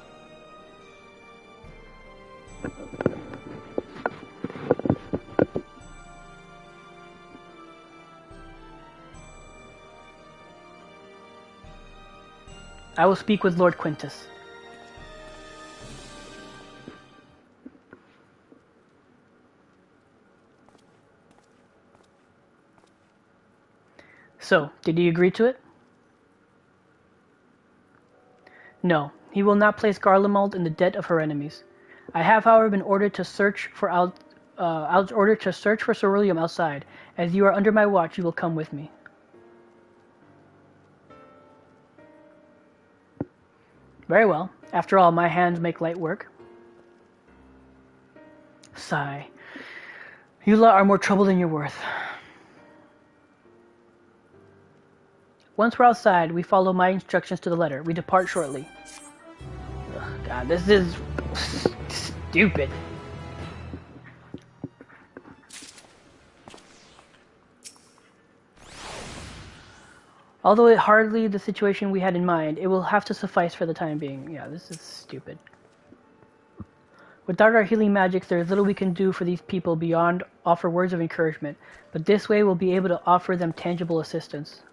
Speaker 3: I will speak with Lord Quintus. So, did he agree to it? No, he will not place Garlemald in the debt of her enemies. I have, however, been ordered to search for ceruleum outside. As you are under my watch, you will come with me. Very well. After all, my hands make light work. Sigh. You lot are more trouble than you're worth. Once we're outside, we follow my instructions to the letter. We depart shortly. Ugh, God, this is stupid. Although it hardly the situation we had in mind, it will have to suffice for the time being. Yeah, this is stupid. Without our healing magics, there is little we can do for these people beyond offer words of encouragement, but this way we'll be able to offer them tangible assistance.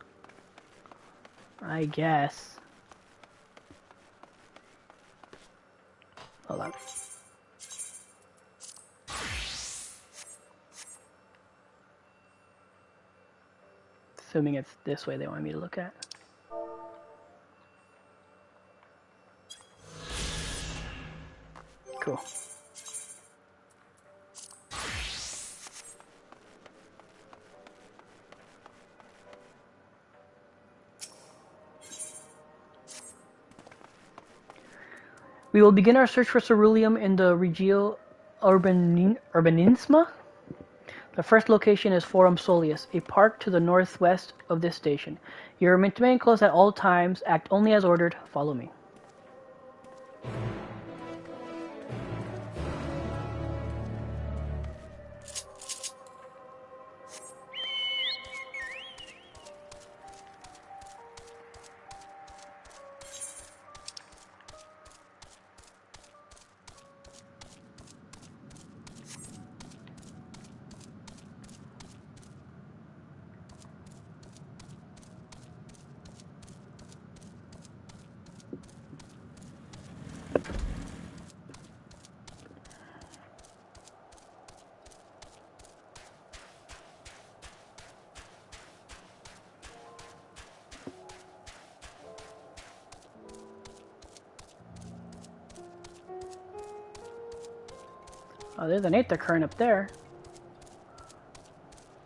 Speaker 3: I guess. Hold on. Assuming it's this way they want me to look at. Cool. We will begin our search for ceruleum in the Regio Urbanisma. The first location is Forum Solius, a park to the northwest of this station. You are meant to remain close at all times. Act only as ordered. Follow me. Oh, there's an Aether current up there.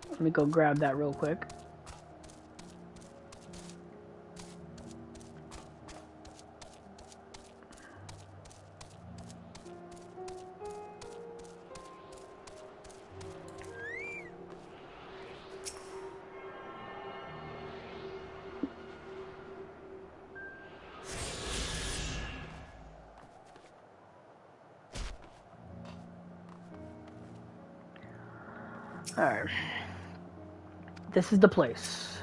Speaker 3: Let me go grab that real quick. Alright. This is the place.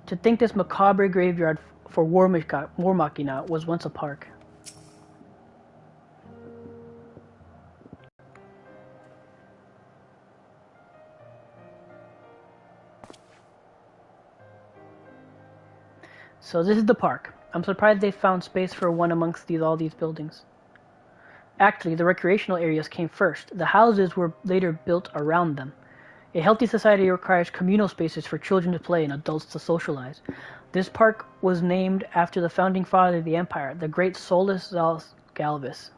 Speaker 3: To think this macabre graveyard for War Machina was once a park. So this is the park. I'm surprised they found space for one amongst all these buildings. Actually, the recreational areas came first. The houses were later built around them. A healthy society requires communal spaces for children to play and adults to socialize. This park was named after the founding father of the empire, the great Solus Galvus.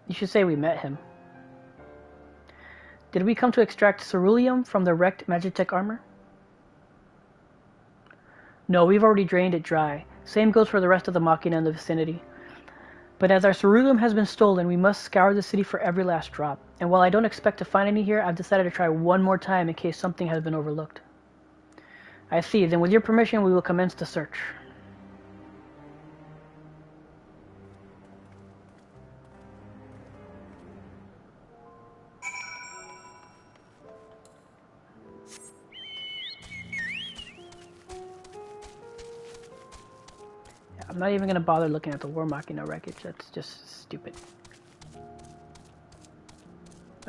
Speaker 3: You should say we met him. Did we come to extract ceruleum from the wrecked Magitech armor? No, we've already drained it dry. Same goes for the rest of the Machina in the vicinity. But as our ceruleum has been stolen, we must scour the city for every last drop. And while I don't expect to find any here, I've decided to try one more time in case something has been overlooked. I see. Then with your permission, we will commence the search. I'm not even going to bother looking at the War Machina wreckage. That's just stupid.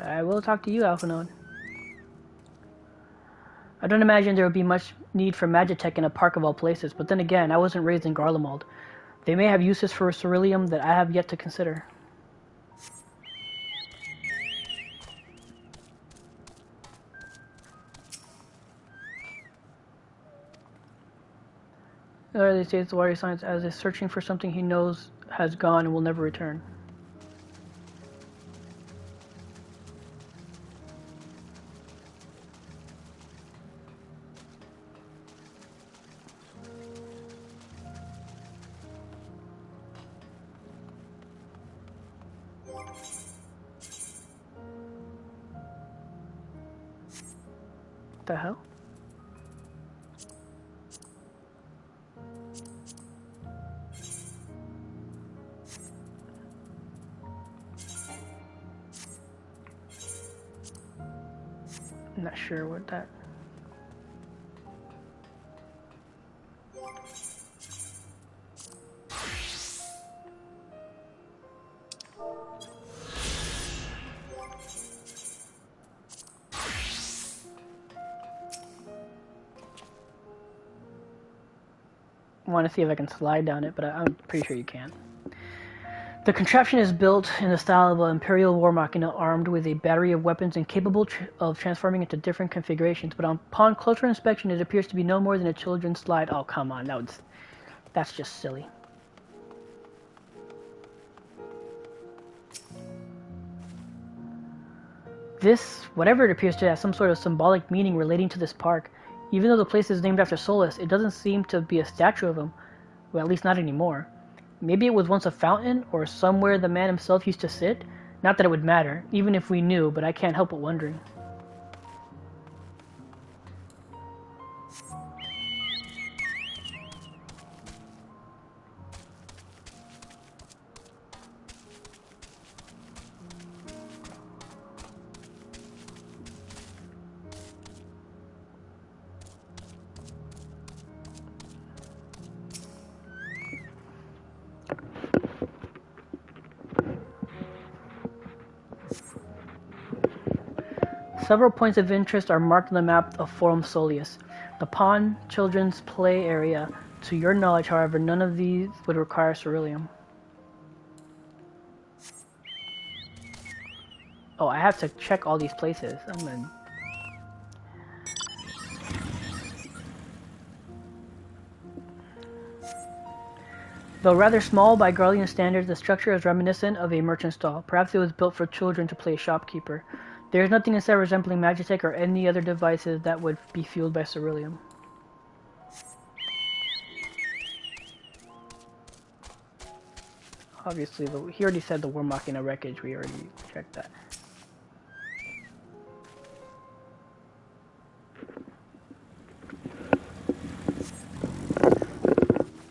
Speaker 3: I will talk to you, Alpha Node. I don't imagine there would be much need for Magitech in a park of all places, but then again, I wasn't raised in Garlemald. They may have uses for ceruleum that I have yet to consider. Early states the warrior science as is searching for something he knows has gone and will never return. What the hell? I'm not sure what that... I want to see if I can slide down it, but I'm pretty sure you can. The contraption is built in the style of an Imperial war machina armed with a battery of weapons and capable of transforming into different configurations, but upon closer inspection it appears to be no more than a children's slide. Oh, come on, that's just silly. This, whatever it appears to have some sort of symbolic meaning relating to this park. Even though the place is named after Solus, it doesn't seem to be a statue of him. Well, at least not anymore. Maybe it was once a fountain, or somewhere the man himself used to sit? Not that it would matter, even if we knew, but I can't help but wondering. Several points of interest are marked on the map of Forum Solius. The pond, children's play area. To your knowledge, however, none of these would require ceruleum. Oh, I have to check all these places. Though rather small by Garlean standards, the structure is reminiscent of a merchant stall. Perhaps it was built for children to play shopkeeper. There is nothing instead resembling Magitech or any other devices that would be fueled by ceruleum. Obviously, he already said the war machina wreckage. We already checked that.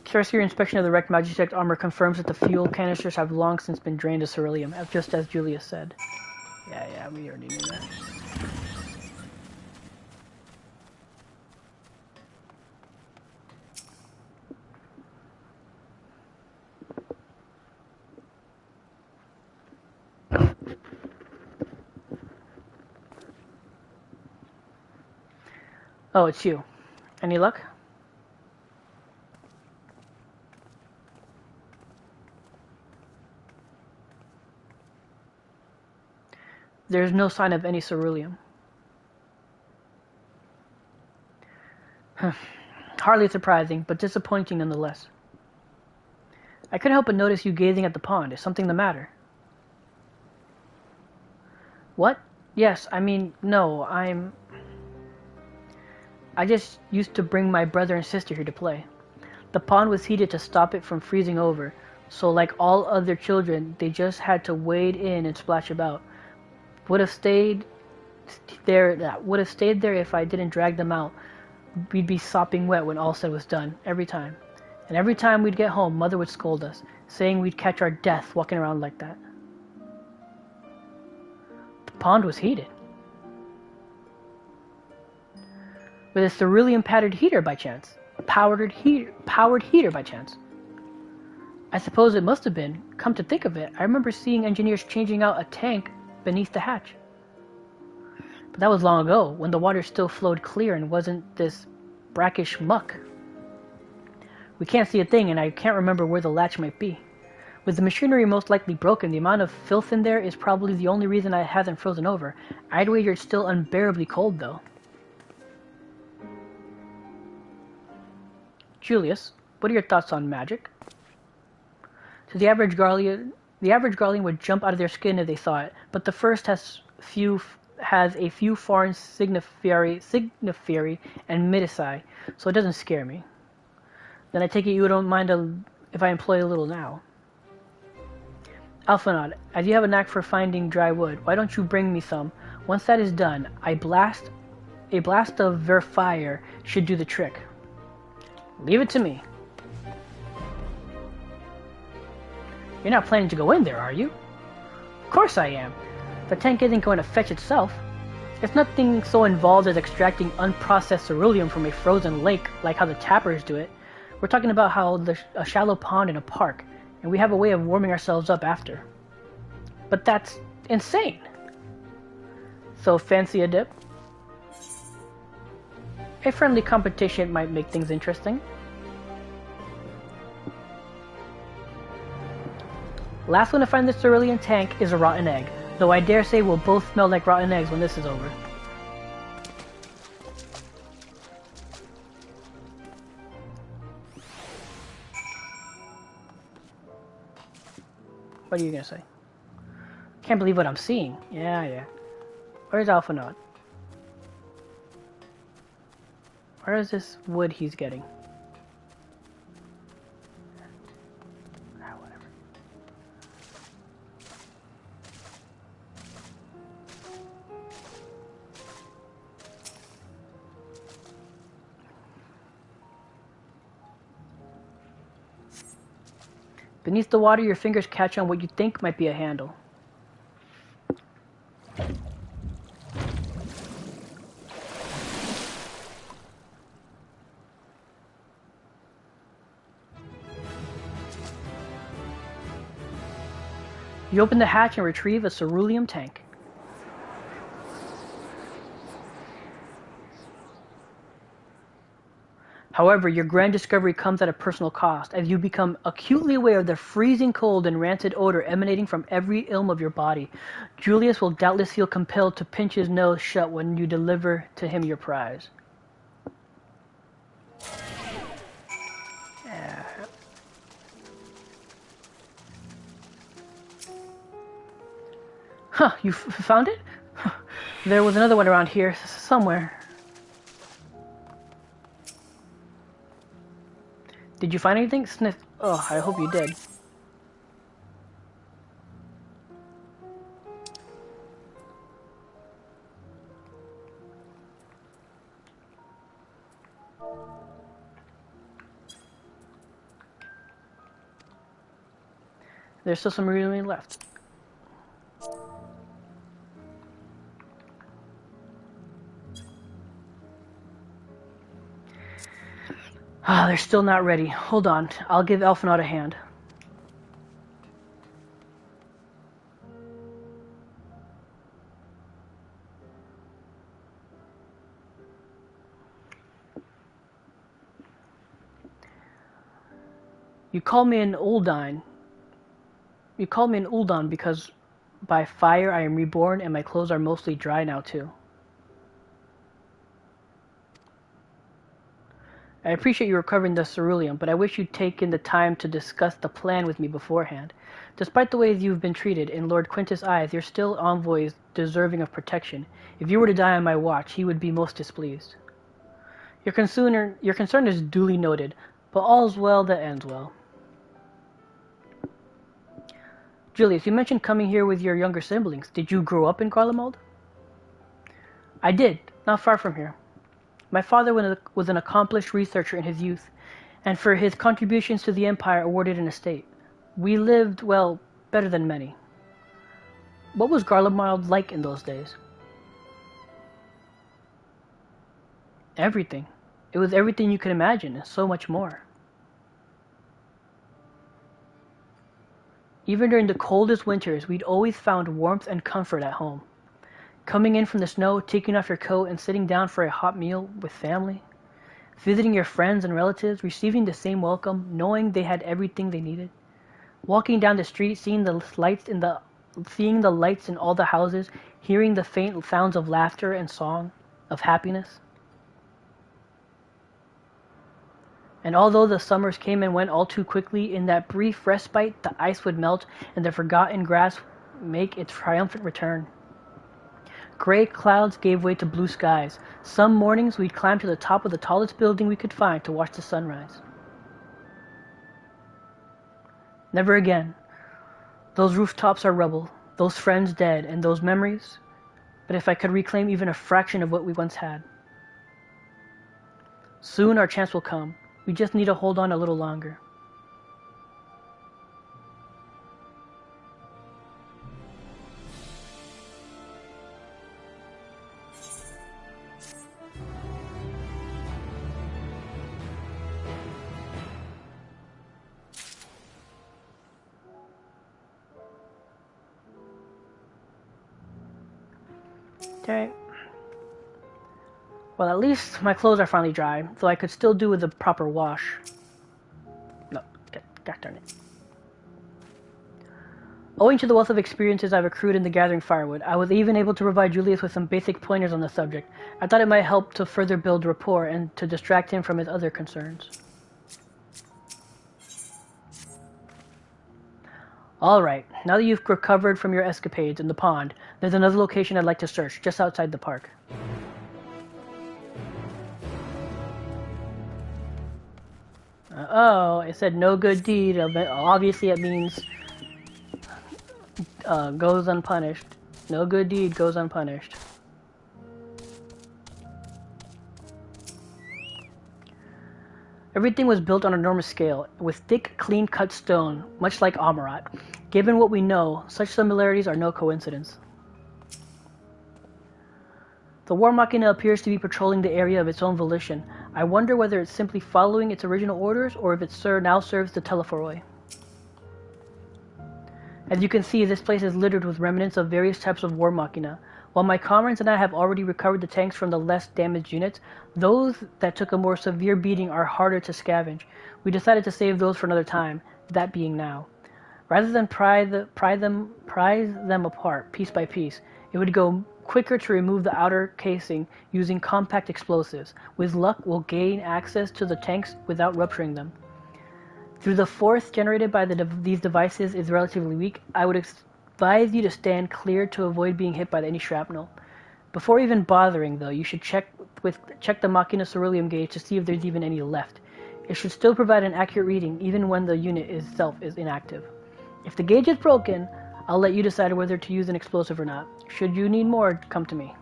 Speaker 3: Cursory inspection of the wrecked Magitech armor confirms that the fuel canisters have long since been drained of ceruleum, just as Julius said. Yeah, we already knew that. Oh, it's you. Any luck? There's no sign of any ceruleum. Hardly surprising, but disappointing nonetheless. I couldn't help but notice you gazing at the pond. Is something the matter? What? Yes, I mean, no, I just used to bring my brother and sister here to play. The pond was heated to stop it from freezing over, so like all other children, they just had to wade in and splash about. Would have stayed there if I didn't drag them out. We'd be sopping wet when all said was done, every time. And every time we'd get home, Mother would scold us, saying we'd catch our death walking around like that. The pond was heated. With a ceruleum-powered heater by chance. Powered heater by chance. I suppose it must have been. Come to think of it, I remember seeing engineers changing out a tank beneath the hatch. But that was long ago, when the water still flowed clear and wasn't this brackish muck. We can't see a thing, and I can't remember where the latch might be. With the machinery most likely broken, the amount of filth in there is probably the only reason it hasn't frozen over. I'd wager it's still unbearably cold, though. Julius, what are your thoughts on magic? To the average Garlean would jump out of their skin if they saw it, but the first has a few foreign signifieri and mytici, so it doesn't scare me. Then I take it you don't mind if I employ a little now. Alphanod, as you have a knack for finding dry wood, why don't you bring me some? Once that is done, a blast of Verfire should do the trick. Leave it to me. You're not planning to go in there, are you? Of course I am. The tank isn't going to fetch itself. It's nothing so involved as extracting unprocessed ceruleum from a frozen lake like how the tappers do it. We're talking about a shallow pond in a park, and we have a way of warming ourselves up after. But that's insane. So fancy a dip? A friendly competition might make things interesting. Last one to find the cerulean tank is a rotten egg, though I dare say we'll both smell like rotten eggs when this is over. What are you gonna say? Can't believe what I'm seeing. Yeah. Where's Alphanaud? Where is this wood he's getting? Whatever. Beneath the water, your fingers catch on what you think might be a handle. You open the hatch and retrieve a cerulean tank. However, your grand discovery comes at a personal cost, as you become acutely aware of the freezing cold and rancid odor emanating from every ilm of your body. Julius will doubtless feel compelled to pinch his nose shut when you deliver to him your prize. Huh, you found it? There was another one around here, somewhere. Did you find anything? Sniff. Oh, I hope you did. There's still some cerulean left. Ah, they're still not ready. Hold on, I'll give Alphanaud a hand. You call me an Uldine. You call me an Uldon because by fire I am reborn and my clothes are mostly dry now too. I appreciate you recovering the ceruleum, but I wish you'd taken the time to discuss the plan with me beforehand. Despite the way you've been treated, in Lord Quintus' eyes, you're still envoys deserving of protection. If you were to die on my watch, he would be most displeased. Your concern is duly noted, but all's well that ends well. Julius, you mentioned coming here with your younger siblings. Did you grow up in Garlemald? I did, not far from here. My father was an accomplished researcher in his youth, and for his contributions to the Empire awarded an estate. We lived, well, better than many. What was Garlemald like in those days? Everything. It was everything you could imagine, and so much more. Even during the coldest winters, we'd always found warmth and comfort at home. Coming in from the snow, taking off your coat, and sitting down for a hot meal with family. Visiting your friends and relatives, receiving the same welcome, knowing they had everything they needed. Walking down the street, seeing the lights in all the houses, hearing the faint sounds of laughter and song, of happiness. And although the summers came and went all too quickly, in that brief respite the ice would melt and the forgotten grass make its triumphant return. Gray clouds gave way to blue skies. Some mornings we'd climb to the top of the tallest building we could find to watch the sunrise. Never again. Those rooftops are rubble, those friends dead, and those memories. But if I could reclaim even a fraction of what we once had. Soon our chance will come. We just need to hold on a little longer. Okay. Well, at least my clothes are finally dry, though I could still do with a proper wash. No, God darn it. Owing to the wealth of experiences I've accrued in the gathering firewood, I was even able to provide Julius with some basic pointers on the subject. I thought it might help to further build rapport and to distract him from his other concerns. Alright, now that you've recovered from your escapades in the pond, there's another location I'd like to search, just outside the park. Oh, it said no good deed. Obviously it means goes unpunished. No good deed goes unpunished. Everything was built on an enormous scale, with thick, clean-cut stone, much like Amarat. Given what we know, such similarities are no coincidence. The War Machina appears to be patrolling the area of its own volition. I wonder whether it's simply following its original orders, or if it now serves the Telephoroi. As you can see, this place is littered with remnants of various types of War Machina. While my comrades and I have already recovered the tanks from the less damaged units, those that took a more severe beating are harder to scavenge. We decided to save those for another time, that being now. Rather than pry them apart piece by piece, it would go quicker to remove the outer casing using compact explosives. With luck, we'll gain access to the tanks without rupturing them. Though the force generated by these devices is relatively weak, I would advise you to stand clear to avoid being hit by any shrapnel. Before even bothering, though, you should check the Machina Ceruleum gauge to see if there's even any left. It should still provide an accurate reading even when the unit itself is inactive. If the gauge is broken, I'll let you decide whether to use an explosive or not. Should you need more, come to me.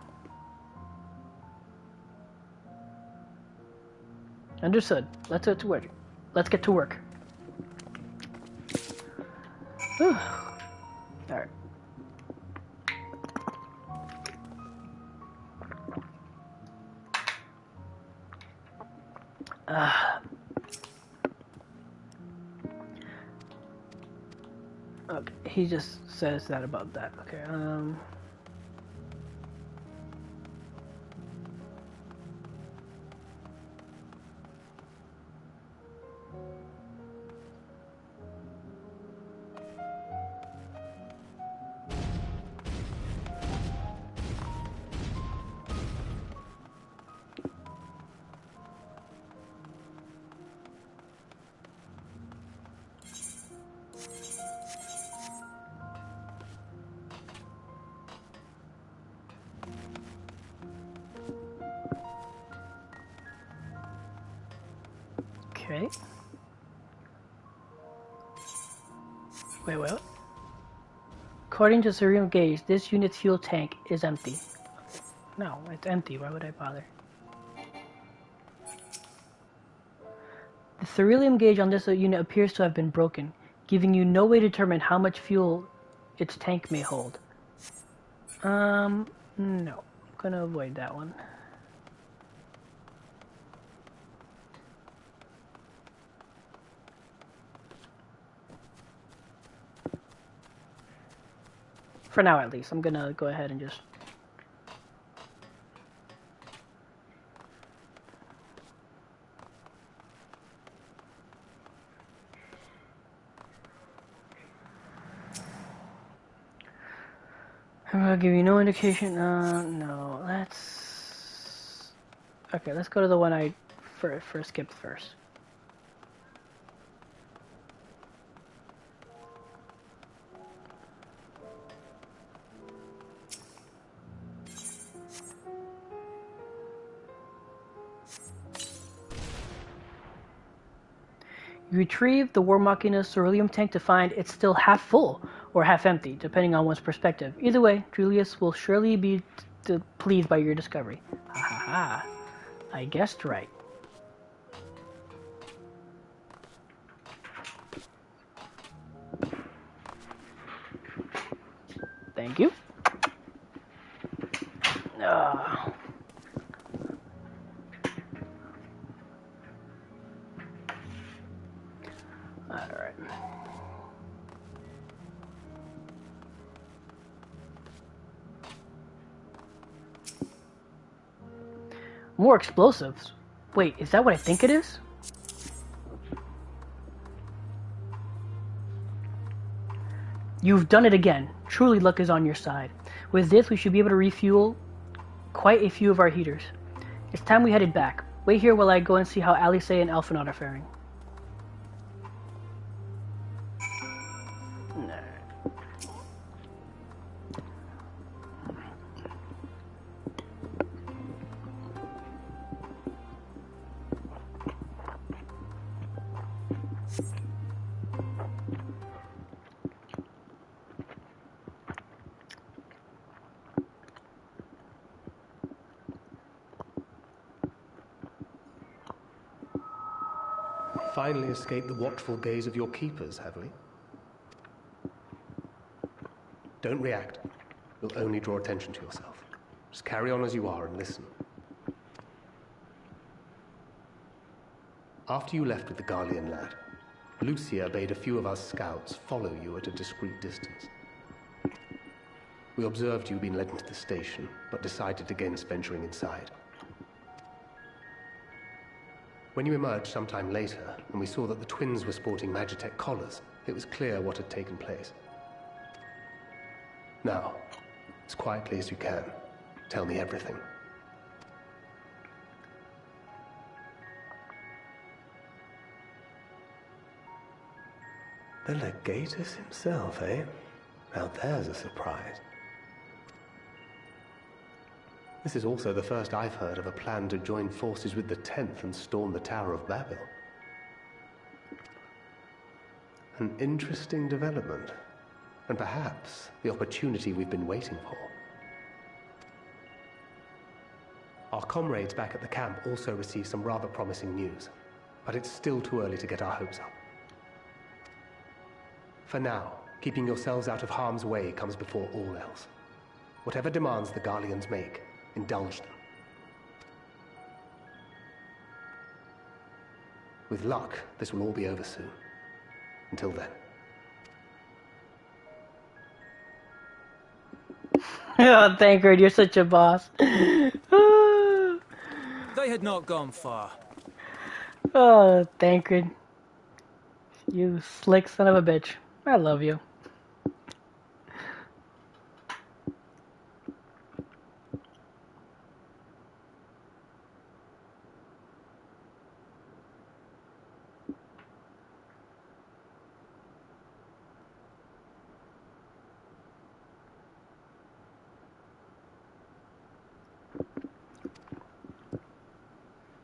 Speaker 3: Understood. Let's get to work. Let's get to work. Whew. Alright. Okay, he just says that about that. Okay, Okay. Wait, what? According to Ceruleum gauge, this unit's fuel tank is empty. No, it's empty. Why would I bother? The Ceruleum gauge on this unit appears to have been broken, giving you no way to determine how much fuel its tank may hold. No. I'm gonna avoid that one. For now, at least. I'm gonna go ahead and just... I'm gonna give you no indication. No. Let's... Okay, let's go to the one I first skipped first. You retrieve the War Machina's Ceruleum tank to find it's still half full or half empty, depending on one's perspective. Either way, Julius will surely be pleased by your discovery. Ha ha ha. I guessed right. Thank you. Alright. More explosives? Wait, is that what I think it is? You've done it again. Truly luck is on your side. With this, we should be able to refuel quite a few of our heaters. It's time we headed back. Wait here while I go and see how Alice and Elfinaud are faring.
Speaker 8: Finally escaped the watchful gaze of your keepers, have we? Don't react. You'll only draw attention to yourself. Just carry on as you are and listen. After you left with the Garlean lad, Lucia bade a few of our scouts follow you at a discreet distance. We observed you being led into the station, but decided against venturing inside. When you emerged sometime later, and we saw that the twins were sporting Magitech collars, it was clear what had taken place. Now, as quietly as you can, tell me everything. The Legatus himself, eh? Now there's a surprise. This is also the first I've heard of a plan to join forces with the 10th and storm the Tower of Babel. An interesting development, and perhaps the opportunity we've been waiting for. Our comrades back at the camp also received some rather promising news, but it's still too early to get our hopes up. For now, keeping yourselves out of harm's way comes before all else. Whatever demands the Garleans make, indulge them. With luck, this will all be over soon. Until then.
Speaker 3: Oh, Thancred, you're such a boss.
Speaker 4: They had not gone far.
Speaker 3: Oh, Thancred. You slick son of a bitch. I love you.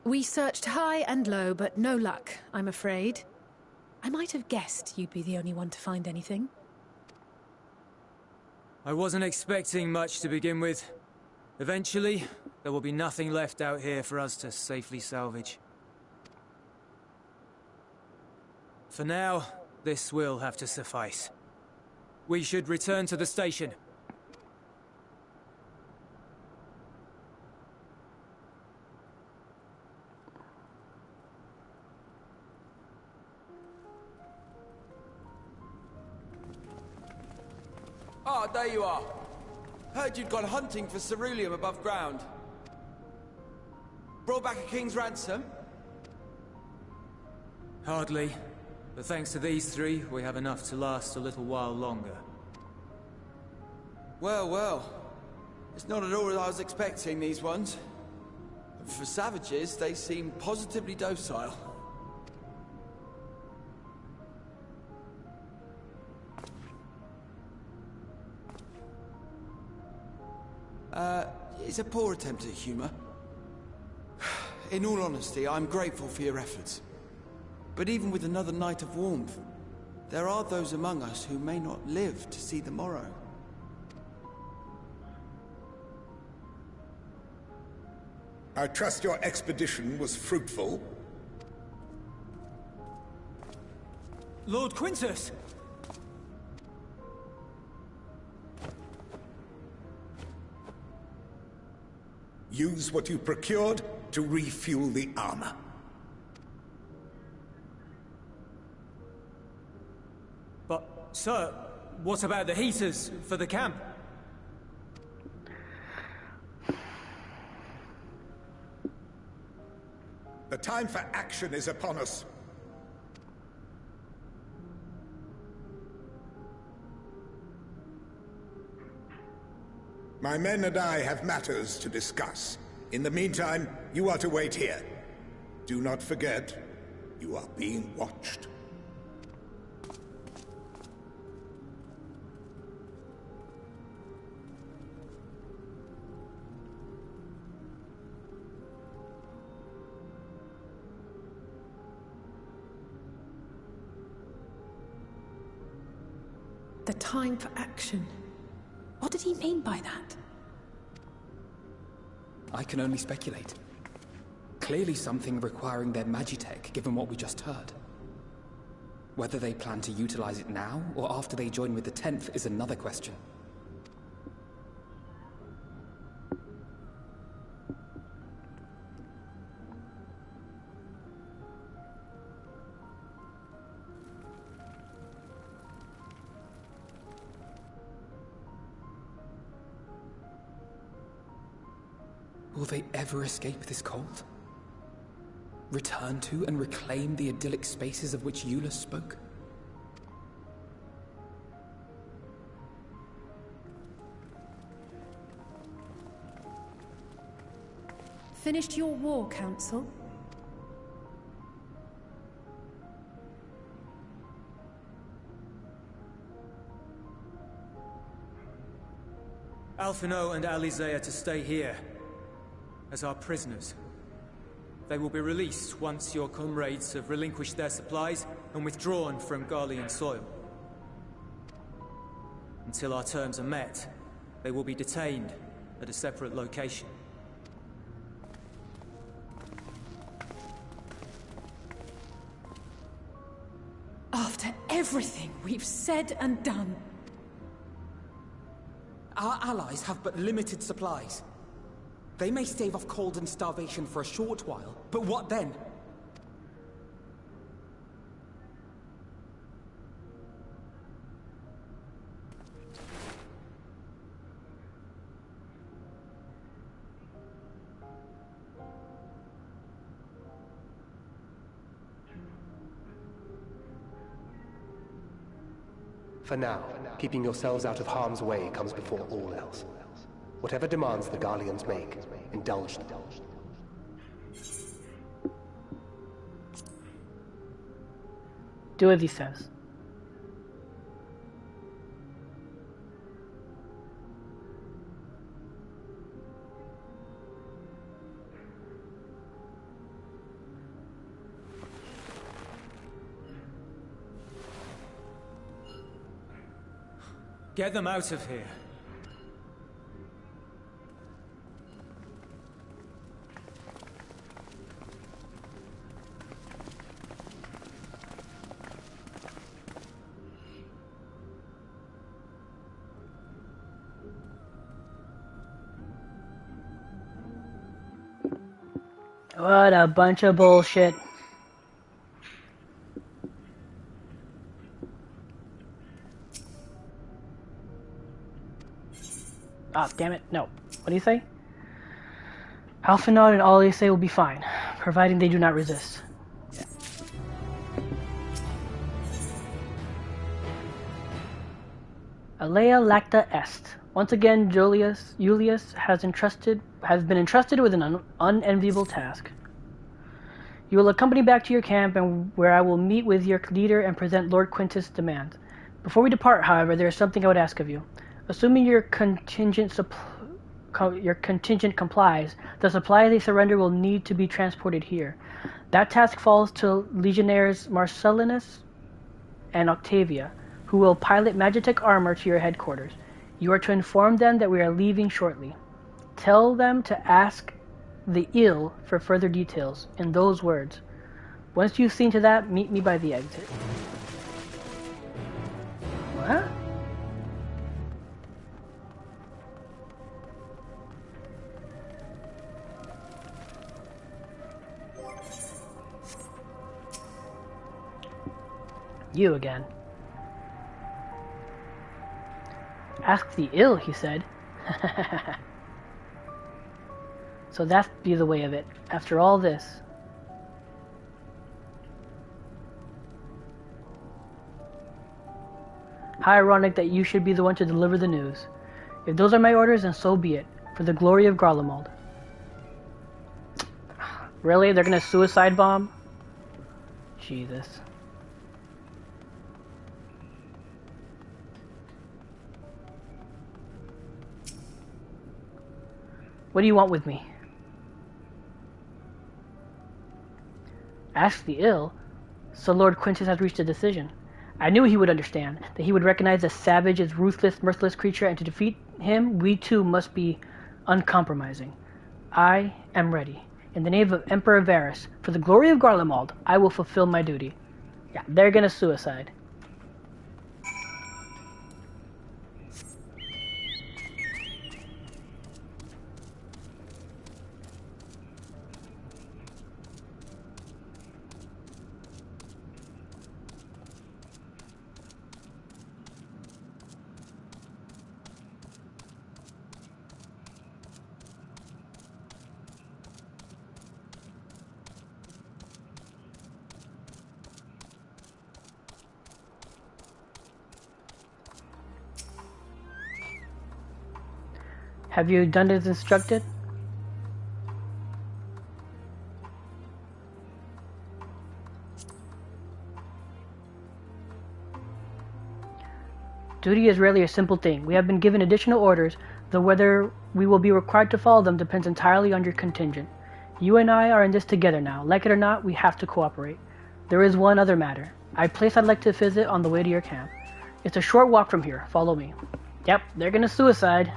Speaker 9: We searched high and low, but no luck, I'm afraid. I might have guessed you'd be the only one to find anything.
Speaker 4: I wasn't expecting much to begin with. Eventually, there will be nothing left out here for us to safely salvage. For now, this will have to suffice. We should return to the station.
Speaker 10: Ah, there you are. Heard you'd gone hunting for ceruleum above ground. Brought back a king's ransom?
Speaker 4: Hardly. But thanks to these three, we have enough to last a little while longer.
Speaker 10: Well, well. It's not at all as I was expecting, these ones. For savages, they seem positively docile. It's a poor attempt at humor. In all honesty, I'm grateful for your efforts. But even with another night of warmth, there are those among us who may not live to see the morrow.
Speaker 7: I trust your expedition was fruitful.
Speaker 4: Lord Quintus!
Speaker 7: Use what you procured to refuel the armor.
Speaker 4: But, sir, what about the heaters for the camp?
Speaker 7: The time for action is upon us. My men and I have matters to discuss. In the meantime, you are to wait here. Do not forget, you are being watched.
Speaker 9: The time for action. What did he mean by that?
Speaker 6: I can only speculate. Clearly something requiring their magitech, given what we just heard. Whether they plan to utilize it now, or after they join with the 10th, is another question. Will they ever escape this cult? Return to and reclaim the idyllic spaces of which Eula spoke?
Speaker 9: Finished your war, Council?
Speaker 4: Alphino and Alize are to stay here as our prisoners. They will be released once your comrades have relinquished their supplies and withdrawn from Garlean soil. Until our terms are met, they will be detained at a separate location.
Speaker 9: After everything we've said and done.
Speaker 6: Our allies have but limited supplies. They may stave off cold and starvation for a short while, but what then?
Speaker 8: For now, keeping yourselves out of harm's way comes before all else. Whatever demands the Garleans make, indulge them.
Speaker 3: Do as he says.
Speaker 4: Get them out of here.
Speaker 3: What a bunch of bullshit. Ah, damn it. No. What do you say? Alphinaud and Alize will be fine, providing they do not resist. Alea lacta est. Once again, Julius has been entrusted with an unenviable task. You will accompany back to your camp, and where I will meet with your leader and present Lord Quintus' demands. Before we depart, however, there is something I would ask of you. Assuming your contingent complies, the supplies they surrender will need to be transported here. That task falls to Legionnaires Marcellinus and Octavia, who will pilot Magitech armor to your headquarters. You are to inform them that we are leaving shortly. Tell them to ask the ill for further details, in those words. Once you've seen to that, meet me by the exit. What? You again. Ask the ill, he said. So that be the way of it. After all this. How ironic that you should be the one to deliver the news. If those are my orders, then so be it. For the glory of Garlemald. Really? They're gonna suicide bomb? Jesus. What do you want with me? Ask the ill. So Lord Quintus has reached a decision. I knew he would understand, that he would recognize a savage as ruthless, merciless creature, and to defeat him, we too must be uncompromising. I am ready. In the name of Emperor Varus, for the glory of Garlemald, I will fulfill my duty. Yeah, they're gonna suicide. Have you done as instructed? Duty is rarely a simple thing. We have been given additional orders, though whether we will be required to follow them depends entirely on your contingent. You and I are in this together now. Like it or not, we have to cooperate. There is one other matter. A place I'd like to visit on the way to your camp. It's a short walk from here. Follow me. Yep, they're gonna suicide.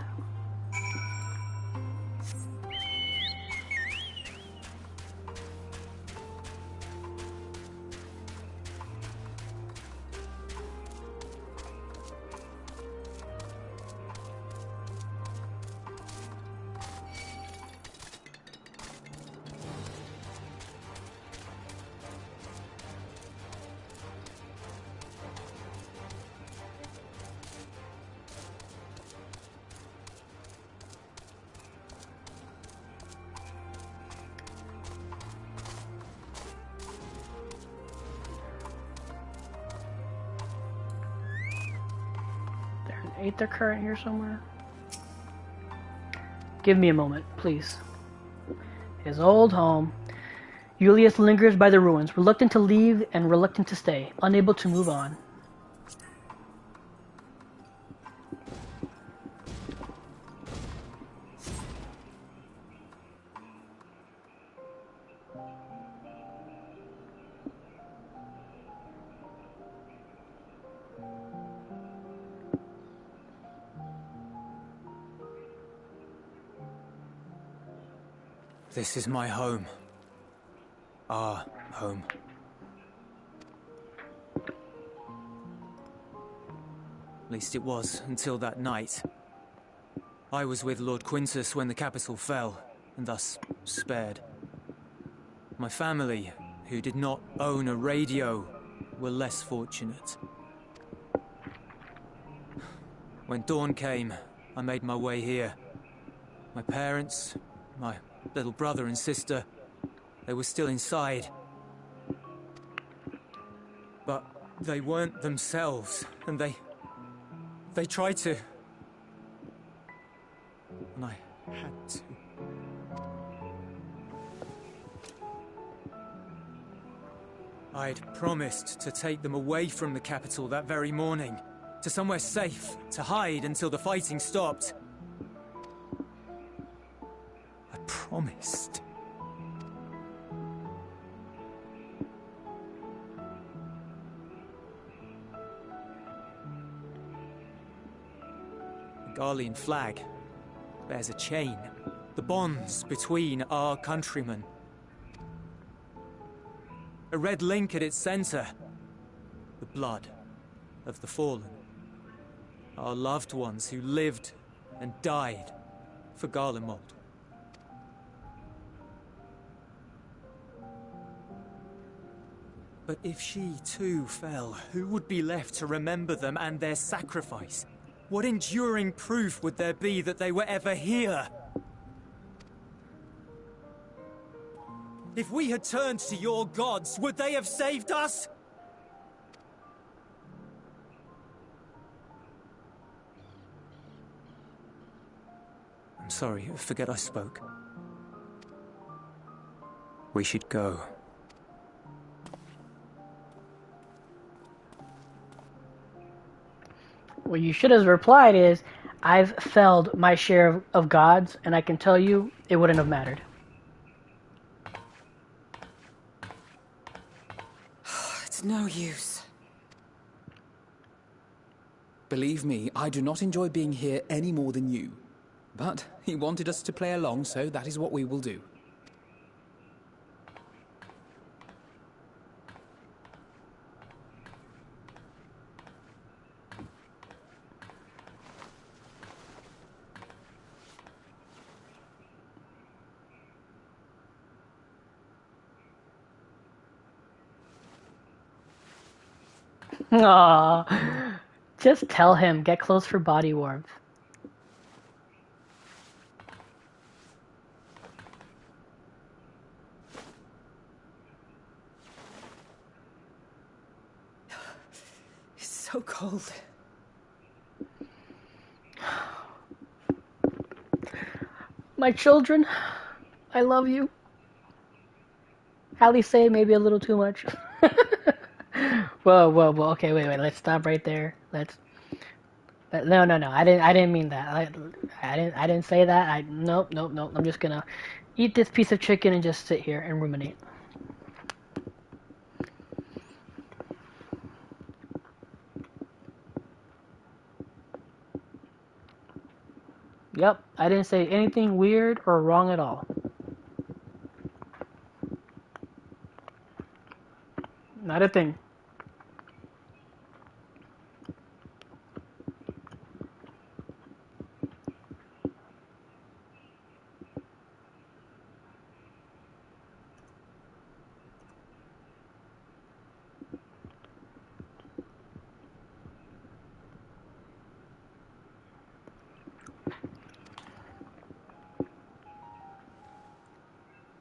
Speaker 3: Ain't there current here somewhere? Give me a moment, please. His old home. Julius lingers by the ruins, reluctant to leave and reluctant to stay, unable to move on.
Speaker 4: This is my home. Our home. At least it was, until that night. I was with Lord Quintus when the capital fell, and thus spared. My family, who did not own a radio, were less fortunate. When dawn came, I made my way here. My parents, my little brother and sister, they were still inside. But they weren't themselves, and they tried to. And I had to. I'd promised to take them away from the capital that very morning, to somewhere safe, to hide until the fighting stopped. I promised. The Garlean flag bears a chain, the bonds between our countrymen. A red link at its center, the blood of the fallen. Our loved ones who lived and died for Garlemald. But if she too fell, who would be left to remember them and their sacrifice? What enduring proof would there be that they were ever here? If we had turned to your gods, would they have saved us?
Speaker 15: Sorry, forget I spoke. We should go.
Speaker 3: What you should have replied is, I've felled my share of gods, and I can tell you, it wouldn't have mattered.
Speaker 2: It's no use.
Speaker 6: Believe me, I do not enjoy being here any more than you. But he wanted us to play along, so that is what we will do.
Speaker 3: Aww. Just tell him, get close for body warmth.
Speaker 2: It's so cold.
Speaker 3: My children, I love you. Hallie say maybe a little too much. Whoa. Okay, wait. Let's stop right there. No. I didn't mean that. I didn't say that. Nope. I'm just gonna eat this piece of chicken and just sit here and ruminate. Yep, I didn't say anything weird or wrong at all. Not a thing.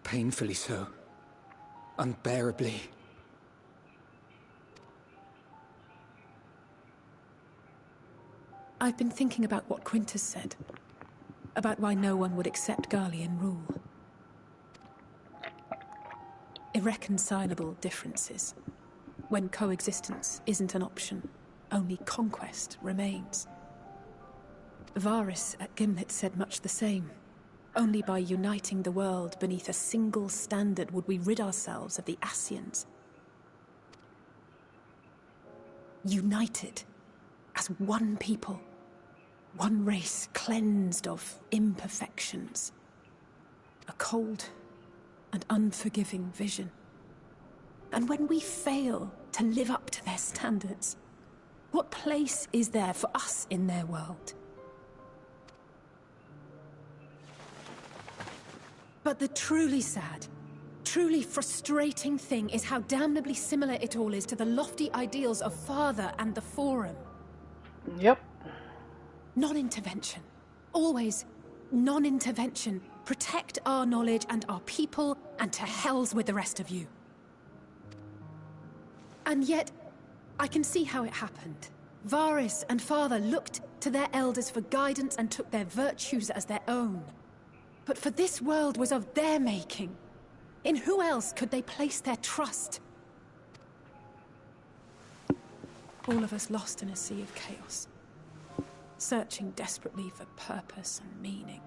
Speaker 6: Painfully so. Unbearably.
Speaker 9: I've been thinking about what Quintus said. About why no one would accept Garlean rule. Irreconcilable differences. When coexistence isn't an option, only conquest remains. Varys at Gimlet said much the same. Only by uniting the world beneath a single standard would we rid ourselves of the Ascians. United as one people. One race cleansed of imperfections. A cold and unforgiving vision. And when we fail to live up to their standards, what place is there for us in their world? But the truly sad, truly frustrating thing is how damnably similar it all is to the lofty ideals of Father and the Forum.
Speaker 3: Yep.
Speaker 9: Non-intervention. Always non-intervention. Protect our knowledge and our people, and to hells with the rest of you. And yet, I can see how it happened. Varys and Father looked to their elders for guidance and took their virtues as their own. But for this world was of their making. In who else could they place their trust? All of us lost in a sea of chaos. Searching desperately for purpose and meaning.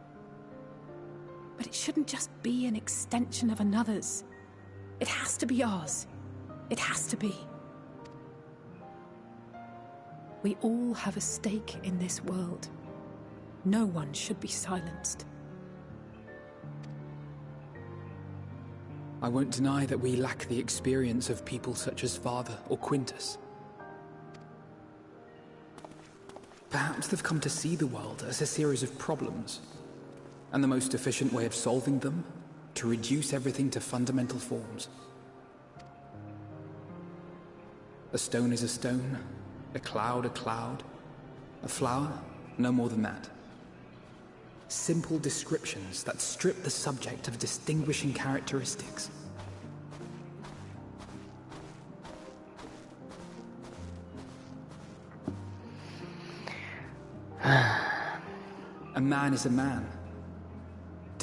Speaker 9: But it shouldn't just be an extension of another's. It has to be ours. It has to be. We all have a stake in this world. No one should be silenced.
Speaker 6: I won't deny that we lack the experience of people such as Father or Quintus. Perhaps they've come to see the world as a series of problems, and the most efficient way of solving them, to reduce everything to fundamental forms. A stone is a stone, a cloud, a flower, no more than that. Simple descriptions that strip the subject of distinguishing characteristics. A man is a man,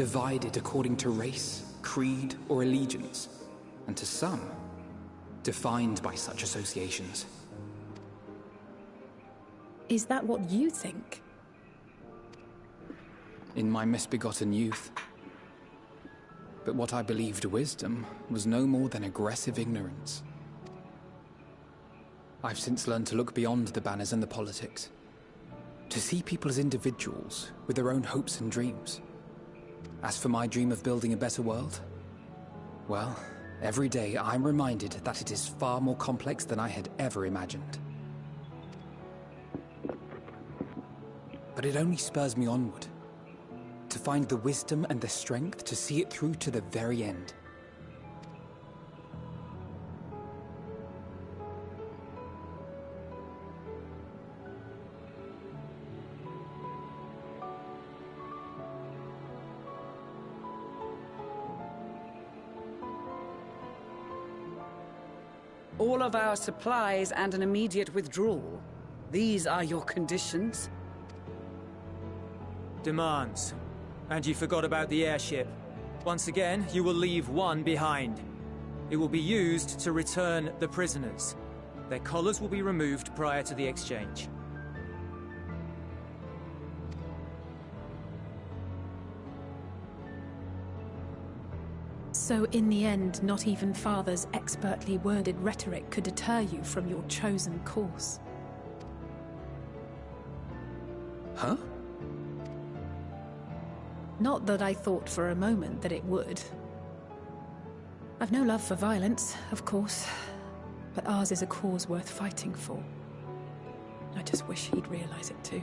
Speaker 6: divided according to race, creed, or allegiance, and to some, defined by such associations.
Speaker 9: Is that what you think?
Speaker 6: In my misbegotten youth. But what I believed wisdom was no more than aggressive ignorance. I've since learned to look beyond the banners and the politics, to see people as individuals with their own hopes and dreams. As for my dream of building a better world, well, every day I'm reminded that it is far more complex than I had ever imagined. But it only spurs me onward, to find the wisdom and the strength to see it through to the very end.
Speaker 14: All of our supplies and an immediate withdrawal. These are your conditions?
Speaker 4: Demands. And you forgot about the airship. Once again, you will leave one behind. It will be used to return the prisoners. Their collars will be removed prior to the exchange.
Speaker 9: So in the end, not even Father's expertly worded rhetoric could deter you from your chosen course.
Speaker 6: Huh?
Speaker 9: Not that I thought for a moment that it would. I've no love for violence, of course, but ours is a cause worth fighting for. I just wish he'd realize it too.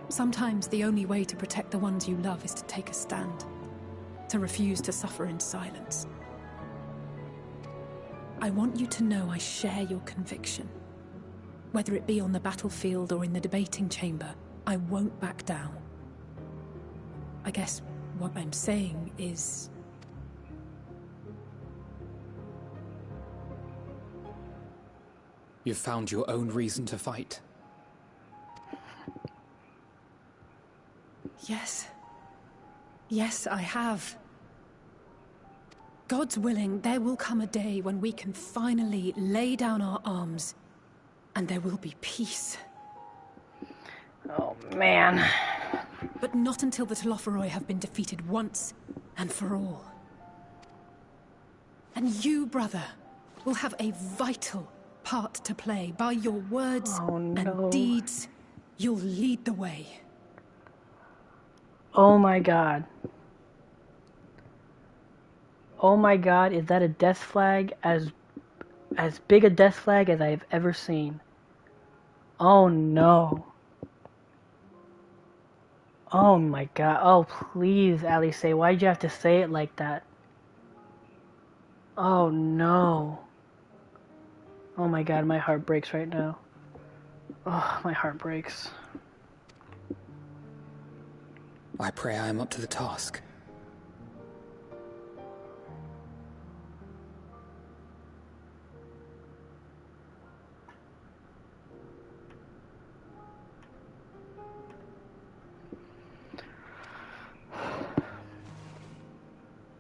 Speaker 9: Sometimes the only way to protect the ones you love is to take a stand. To refuse to suffer in silence. I want you to know I share your conviction. Whether it be on the battlefield or in the debating chamber, I won't back down. I guess what I'm saying is...
Speaker 6: You've found your own reason to fight.
Speaker 9: Yes. Yes, I have. God's willing, there will come a day when we can finally lay down our arms, and there will be peace.
Speaker 3: Oh, man.
Speaker 9: But not until the Telophoroi have been defeated once and for all. And you, brother, will have a vital part to play. By your words and deeds, you'll lead the way.
Speaker 3: Oh my god. Oh my god, is that a death flag as big a death flag as I've ever seen? Oh no. Oh my god. Oh please, Alice, why'd you have to say it like that? Oh no. Oh my god, my heart breaks right now. Oh, my heart breaks.
Speaker 6: I pray I am up to the task.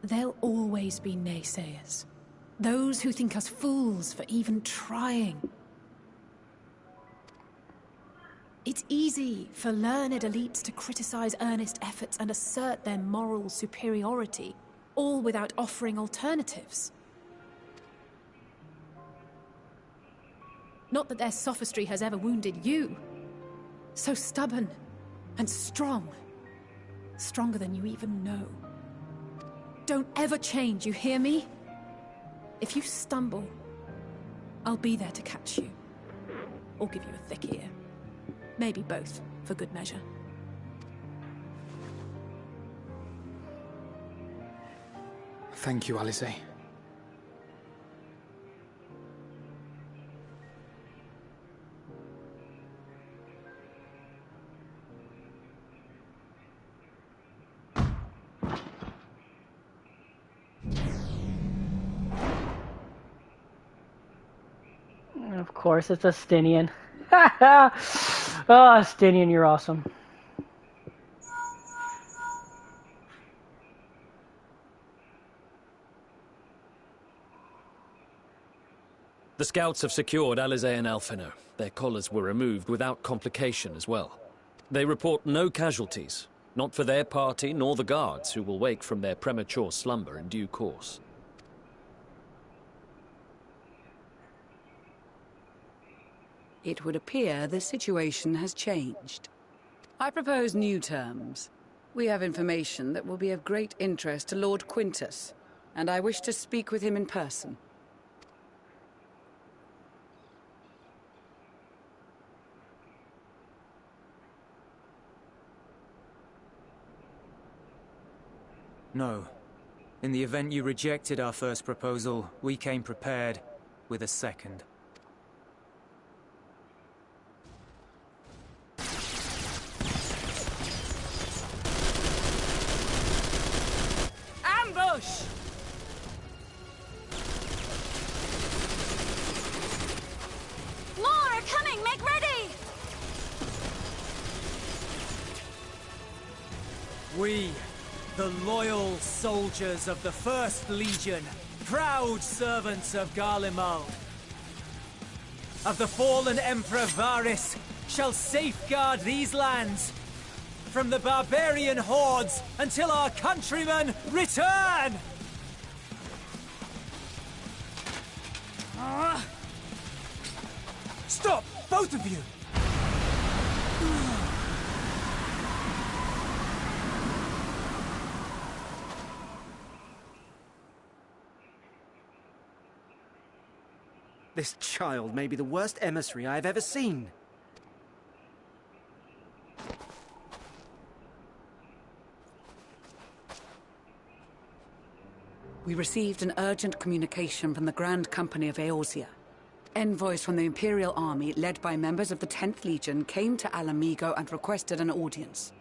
Speaker 9: There'll always be naysayers. Those who think us fools for even trying. It's easy for learned elites to criticize earnest efforts and assert their moral superiority, all without offering alternatives. Not that their sophistry has ever wounded you. So stubborn and strong. Stronger than you even know. Don't ever change, you hear me? If you stumble, I'll be there to catch you. Or give you a thick ear. Maybe both, for good measure.
Speaker 6: Thank you, Alice.
Speaker 3: Of course, it's Astinian. Oh, Astinian, you're awesome.
Speaker 19: The scouts have secured Alizé and Alphino. Their collars were removed without complication as well. They report no casualties, not for their party nor the guards, who will wake from their premature slumber in due course.
Speaker 14: It would appear the situation has changed. I propose new terms. We have information that will be of great interest to Lord Quintus, and I wish to speak with him in person.
Speaker 4: No. In the event you rejected our first proposal, we came prepared with a second.
Speaker 5: Ambush!
Speaker 20: More are coming! Make ready!
Speaker 4: We, the loyal soldiers of the First Legion, proud servants of Garlemald, of the fallen Emperor Varys, shall safeguard these lands from the barbarian hordes until our countrymen return! Stop, both of you!
Speaker 15: This child may be the worst emissary I have ever seen.
Speaker 14: We received an urgent communication from the Grand Company of Eorzea. Envoys from the Imperial Army, led by members of the 10th Legion, came to Alamigo and requested an audience.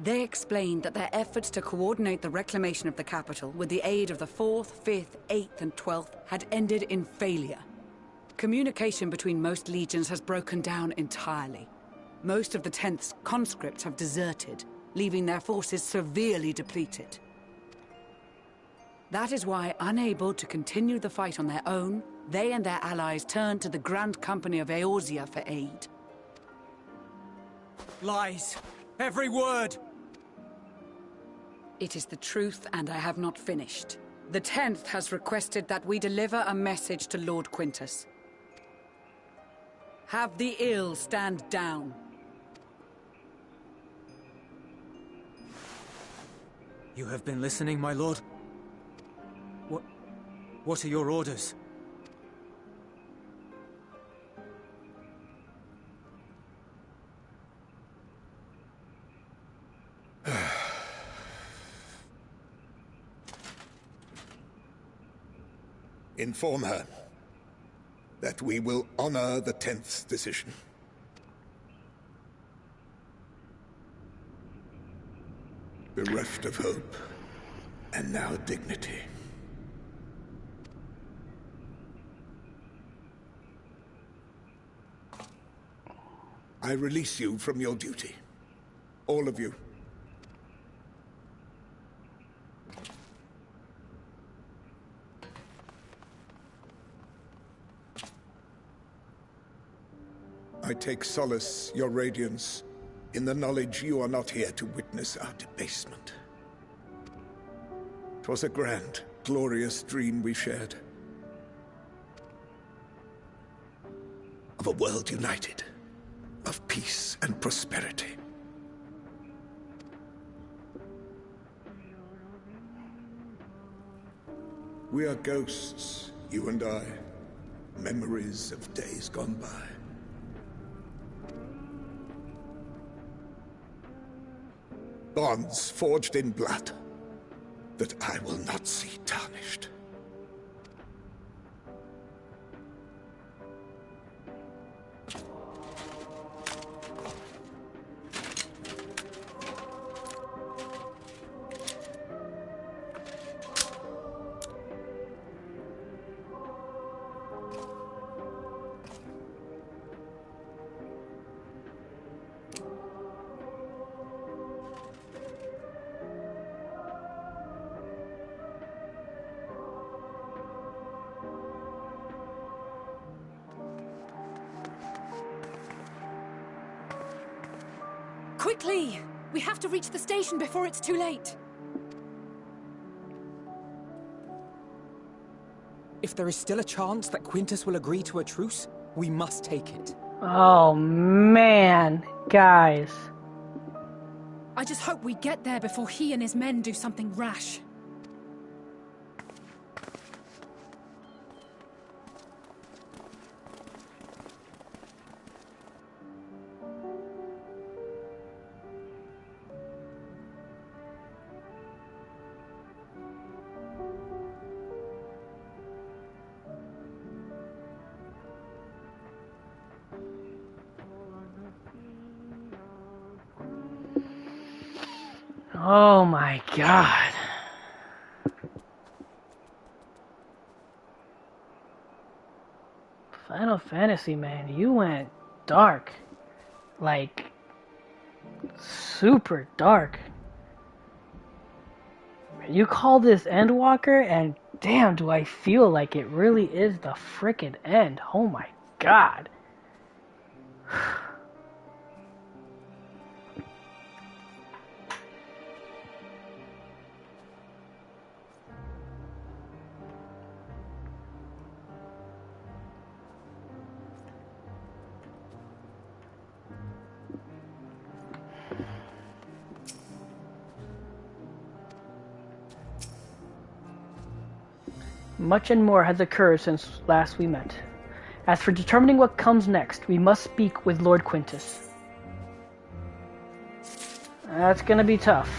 Speaker 14: They explained that their efforts to coordinate the reclamation of the capital with the aid of the 4th, 5th, 8th and 12th had ended in failure. Communication between most legions has broken down entirely. Most of the 10th's conscripts have deserted, leaving their forces severely depleted. That is why, unable to continue the fight on their own, they and their allies turned to the Grand Company of Eorzea for aid.
Speaker 4: Lies! Every word!
Speaker 14: It is the truth, and I have not finished. The 10th has requested that we deliver a message to Lord Quintus. Have the ill stand down.
Speaker 4: You have been listening, my lord? What are your orders?
Speaker 7: Inform her that we will honor the 10th's decision. Bereft of hope, and now dignity. I release you from your duty. All of you. I take solace, your radiance, in the knowledge you are not here to witness our debasement. 'Twas a grand, glorious dream we shared. Of a world united, of peace and prosperity. We are ghosts, you and I, memories of days gone by. Bonds forged in blood that I will not see tarnished.
Speaker 9: Quickly! We have to reach the station before it's too late.
Speaker 6: If there is still a chance that Quintus will agree to a truce, we must take it.
Speaker 3: Oh man, guys.
Speaker 9: I just hope we get there before he and his men do something rash.
Speaker 3: Oh my god. Final Fantasy, man, you went dark. Like, super dark. You call this Endwalker, and damn, do I feel like it really is the frickin' end. Oh my god. Much and more has occurred since last we met. As for determining what comes next, we must speak with Lord Quintus. That's gonna be tough.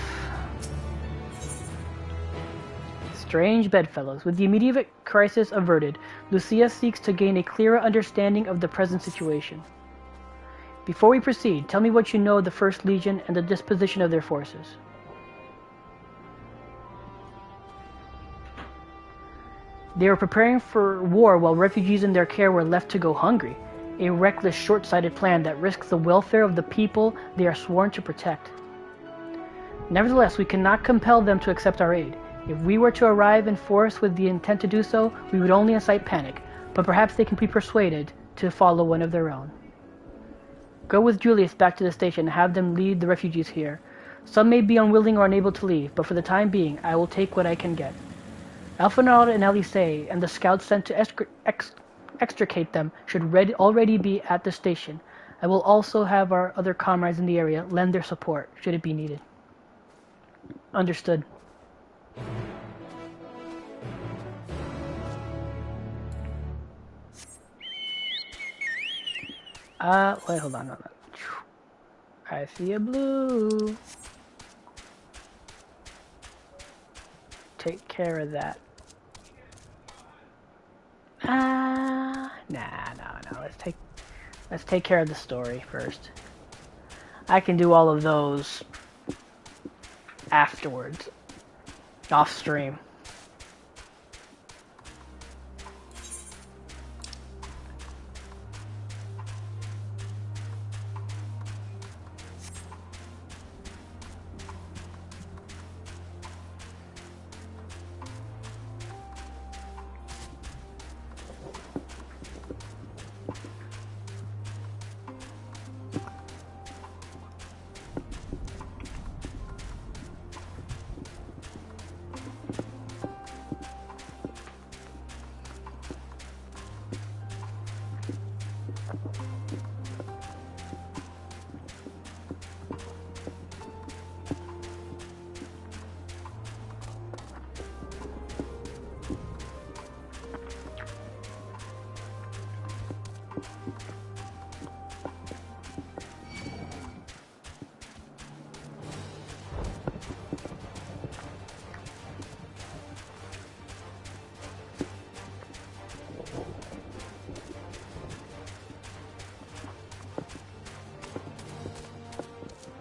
Speaker 3: Strange bedfellows. With the immediate crisis averted, Lucia seeks to gain a clearer understanding of the present situation. Before we proceed, tell me what you know of the First Legion and the disposition of their forces. They were preparing for war while refugees in their care were left to go hungry. A reckless, short-sighted plan that risks the welfare of the people they are sworn to protect. Nevertheless, we cannot compel them to accept our aid. If we were to arrive in force with the intent to do so, we would only incite panic, but perhaps they can be persuaded to follow one of their own. Go with Julius back to the station and have them lead the refugees here. Some may be unwilling or unable to leave, but for the time being, I will take what I can get. Alphonald and Elise and the scouts sent to extricate them should already be at the station. I will also have our other comrades in the area lend their support, should it be needed. Understood. Wait, hold on. I see a blue. Take care of that. No. Let's take care of the story first. I can do all of those afterwards, off stream.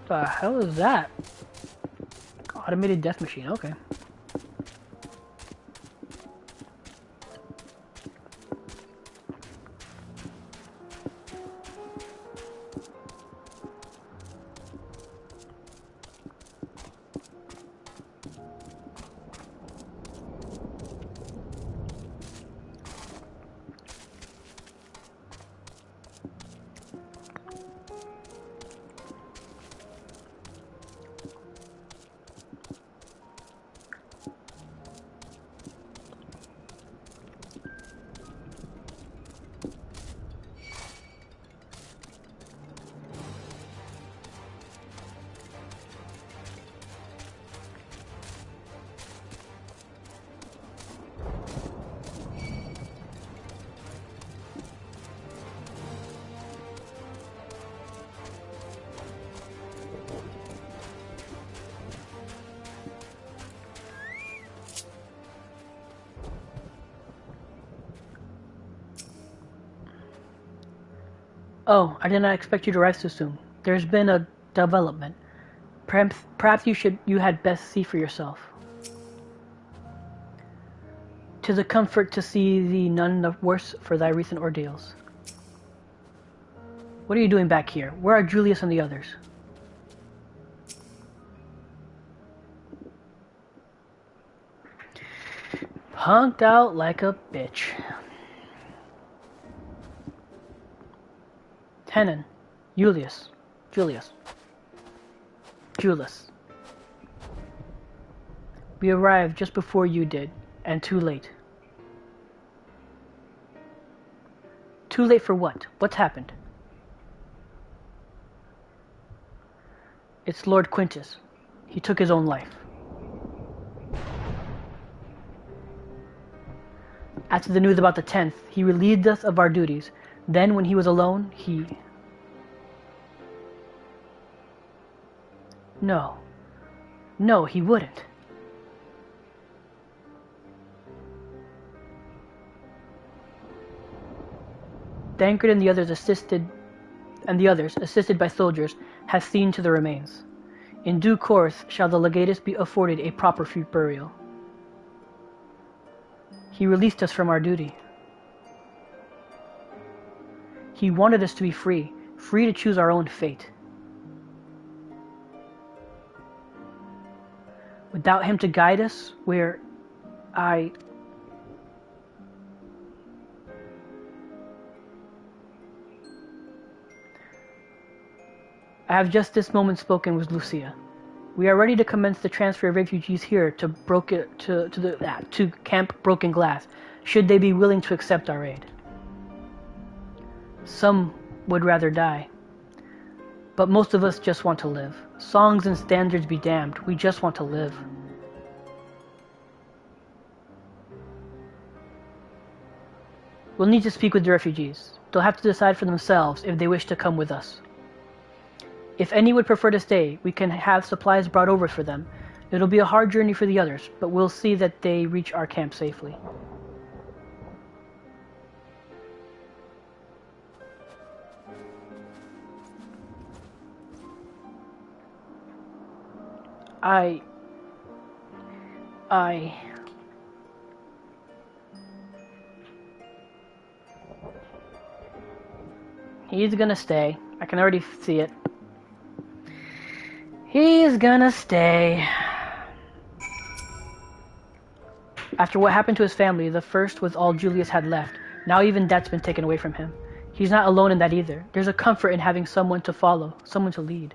Speaker 3: The hell is that? Automated death machine, okay. Oh, I did not expect you to arrive so soon. There's been a development. Perhaps you had best see for yourself. 'Tis a comfort to see thee none the worse for thy recent ordeals. What are you doing back here? Where are Julius and the others? Punked out like a bitch. Tenon, Julius. We arrived just before you did, and too late. Too late for what? What's happened? It's Lord Quintus. He took his own life. After the news about the 10th, he relieved us of our duties. Then, when he was alone, he... No, he wouldn't. Dankard and the others, assisted by soldiers, have seen to the remains. In due course shall the legatus be afforded a proper burial. He released us from our duty. He wanted us to be free to choose our own fate. Without him to guide us, I have just this moment spoken with Lucia. We are ready to commence the transfer of refugees here to Camp Broken Glass, should they be willing to accept our aid. Some would rather die, but most of us just want to live. Songs and standards be damned, we just want to live. We'll need to speak with the refugees. They'll have to decide for themselves if they wish to come with us. If any would prefer to stay, we can have supplies brought over for them. It'll be a hard journey for the others, but we'll see that they reach our camp safely. He's gonna stay. I can already see it. He's gonna stay. After what happened to his family, the first was all Julius had left. Now even that's been taken away from him. He's not alone in that either. There's a comfort in having someone to follow, someone to lead.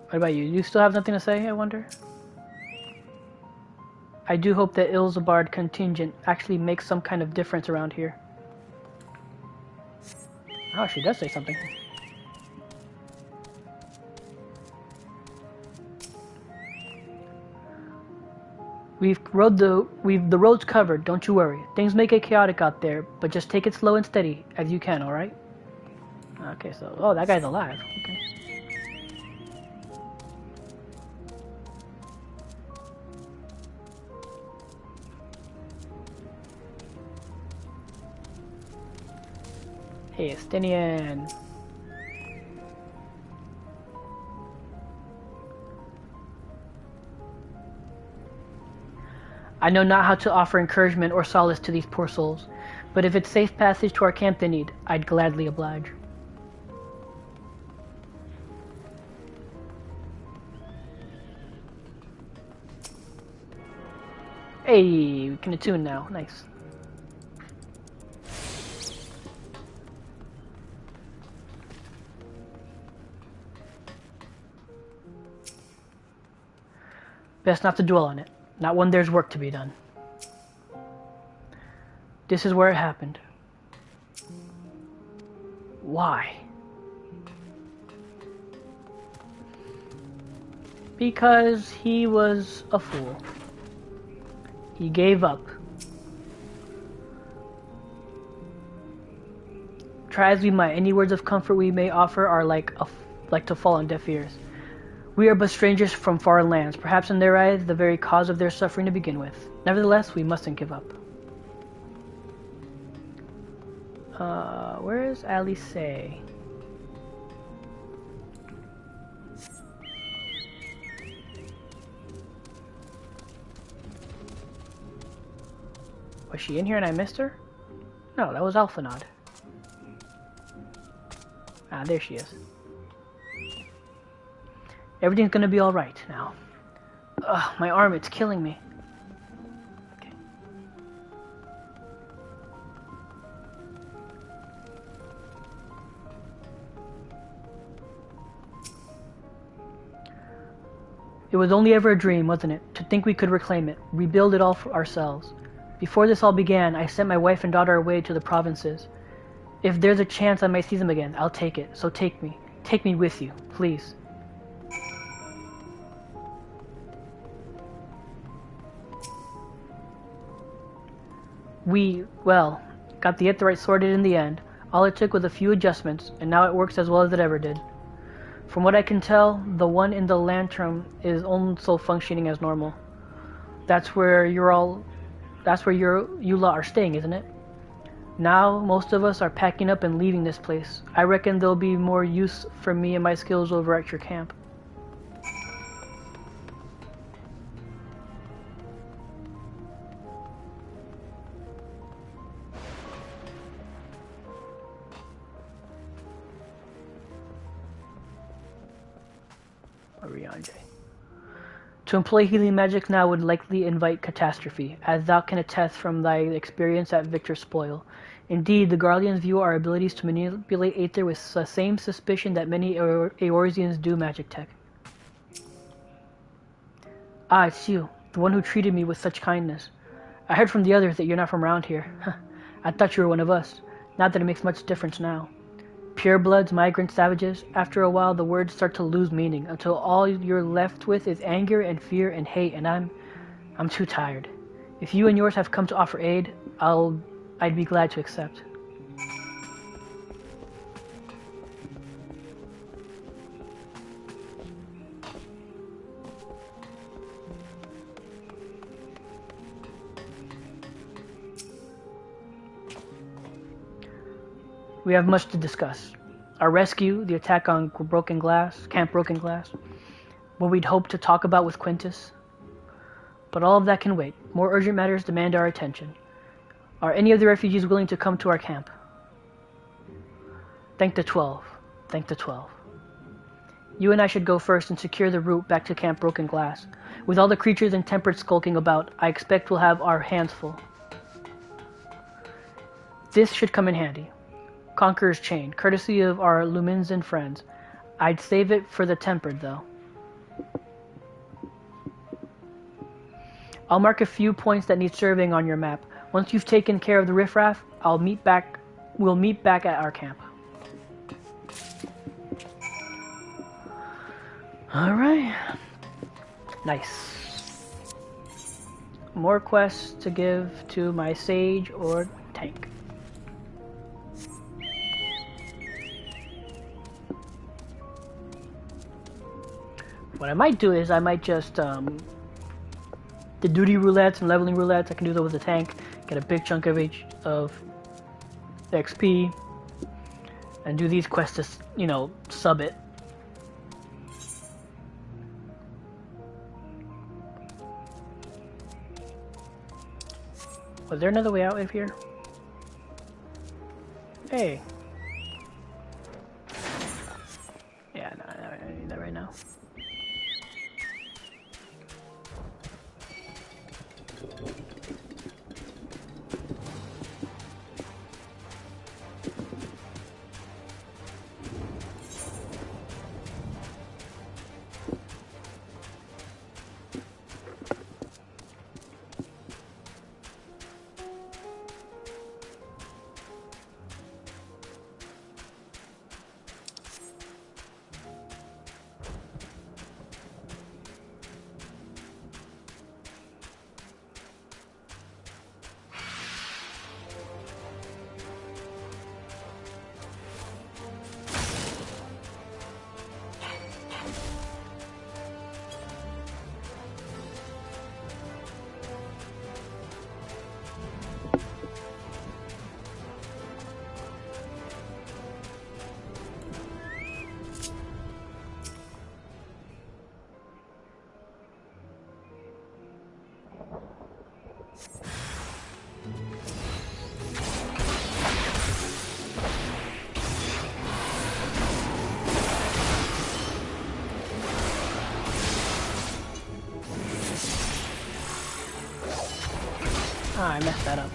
Speaker 3: What about you? You still have nothing to say, I wonder? I do hope that Ilsabard contingent actually makes some kind of difference around here. Oh, she does say something. The roads covered, don't you worry. Things may get chaotic out there, but just take it slow and steady as you can, alright? Okay, so, oh, that guy's alive. Okay. Hey, Estinian. I know not how to offer encouragement or solace to these poor souls, but if it's safe passage to our camp they need, I'd gladly oblige. Hey, we can attune now. Nice. Best not to dwell on it. Not when there's work to be done. This is where it happened. Why? Because he was a fool. He gave up. Try as we might, any words of comfort we may offer are like to fall on deaf ears. We are but strangers from foreign lands, perhaps in their eyes the very cause of their suffering to begin with. Nevertheless, we mustn't give up. Where is Alice? Was she in here and I missed her? No, that was Alphanod. Ah, there she is. Everything's gonna be alright now. Ugh, my arm, it's killing me. Okay. It was only ever a dream, wasn't it? To think we could reclaim it, rebuild it all for ourselves. Before this all began, I sent my wife and daughter away to the provinces. If there's a chance I may see them again, I'll take it. So take me. Take me with you, please. We, well, got the Aetheryte sorted in the end. All it took was a few adjustments, and now it works as well as it ever did. From what I can tell, the one in the Lantrum is also functioning as normal. That's where you lot are staying, isn't it? Now, most of us are packing up and leaving this place. I reckon there'll be more use for me and my skills over at your camp. To employ healing magic now would likely invite catastrophe, as thou can attest from thy experience at Victor's Spoil. Indeed, the Guardians view our abilities to manipulate Aether with the same suspicion that many Eorzeans do magic tech. Ah, it's you, the one who treated me with such kindness. I heard from the others that you're not from around here. I thought you were one of us. Not that it makes much difference now. Purebloods, migrant savages, after a while the words start to lose meaning, until all you're left with is anger and fear and hate, and I'm too tired. If you and yours have come to offer aid, I'd be glad to accept. We have much to discuss. Our rescue, the attack on Camp Broken Glass, what we'd hoped to talk about with Quintus. But all of that can wait. More urgent matters demand our attention. Are any of the refugees willing to come to our camp? Thank the 12. Thank the 12. You and I should go first and secure the route back to Camp Broken Glass. With all the creatures and tempered skulking about, I expect we'll have our hands full. This should come in handy. Conqueror's Chain, courtesy of our Luminzen friends. I'd save it for the tempered, though. I'll mark a few points that need surveying on your map. Once you've taken care of the riffraff, we'll meet back at our camp. Alright. Nice. More quests to give to my sage or tank. What I might do is I might just the duty roulettes and leveling roulettes. I can do that with the tank, get a big chunk of XP, and do these quests to sub it. Was there another way out of here? Hey. Yeah, no, I don't need that right now. Ah, I messed that up.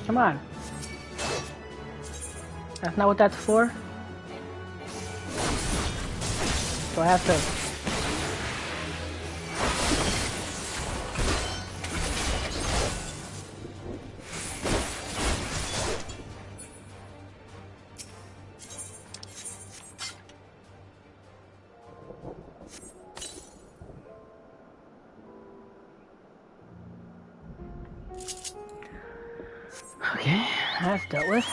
Speaker 3: Come on. That's not what that's for? So I have to... Okay, that's dealt with.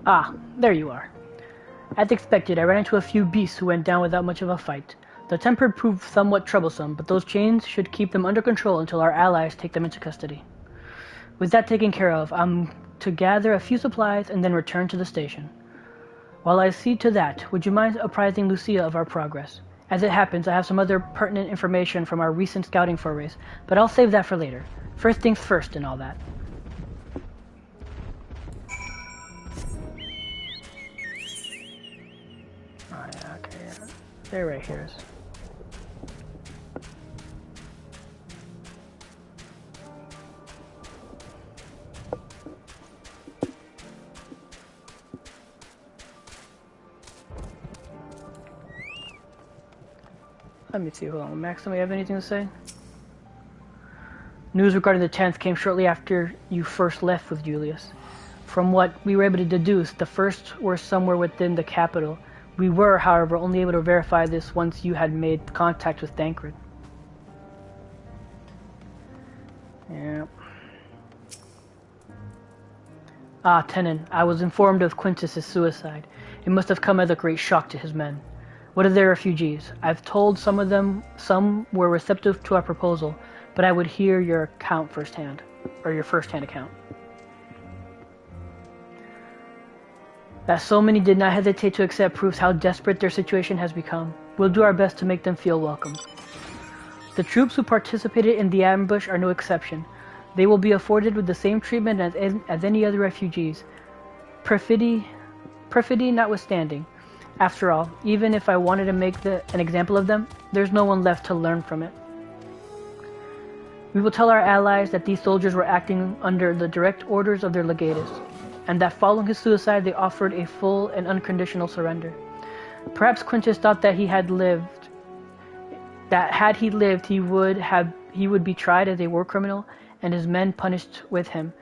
Speaker 3: Ah, there you are. As expected, I ran into a few beasts who went down without much of a fight. The tempered proved somewhat troublesome, but those chains should keep them under control until our allies take them into custody. With that taken care of, I'm to gather a few supplies and then return to the station. While I see to that, would you mind apprising Lucia of our progress? As it happens, I have some other pertinent information from our recent scouting forays, but I'll save that for later. First things first and all that. Oh, yeah, okay, yeah. They're right here. Let me see, hold on. Maxim, you have anything to say? News regarding the 10th came shortly after you first left with Julius. From what we were able to deduce, the first were somewhere within the capital. We were, however, only able to verify this once you had made contact with Thancred. Yeah. Ah, Tenon, I was informed of Quintus's suicide. It must have come as a great shock to his men. What of their refugees? I've told some were receptive to our proposal, but I would hear your account firsthand, or your first-hand account. That so many did not hesitate to accept proves how desperate their situation has become. We'll do our best to make them feel welcome. The troops who participated in the ambush are no exception. They will be afforded with the same treatment as any other refugees. Perfidy notwithstanding. After all, even if I wanted to make an example of them, there's no one left to learn from it. We will tell our allies that these soldiers were acting under the direct orders of their legatus, and that following his suicide they offered a full and unconditional surrender. Perhaps Quintus thought that had he lived he would be tried as a war criminal and his men punished with him.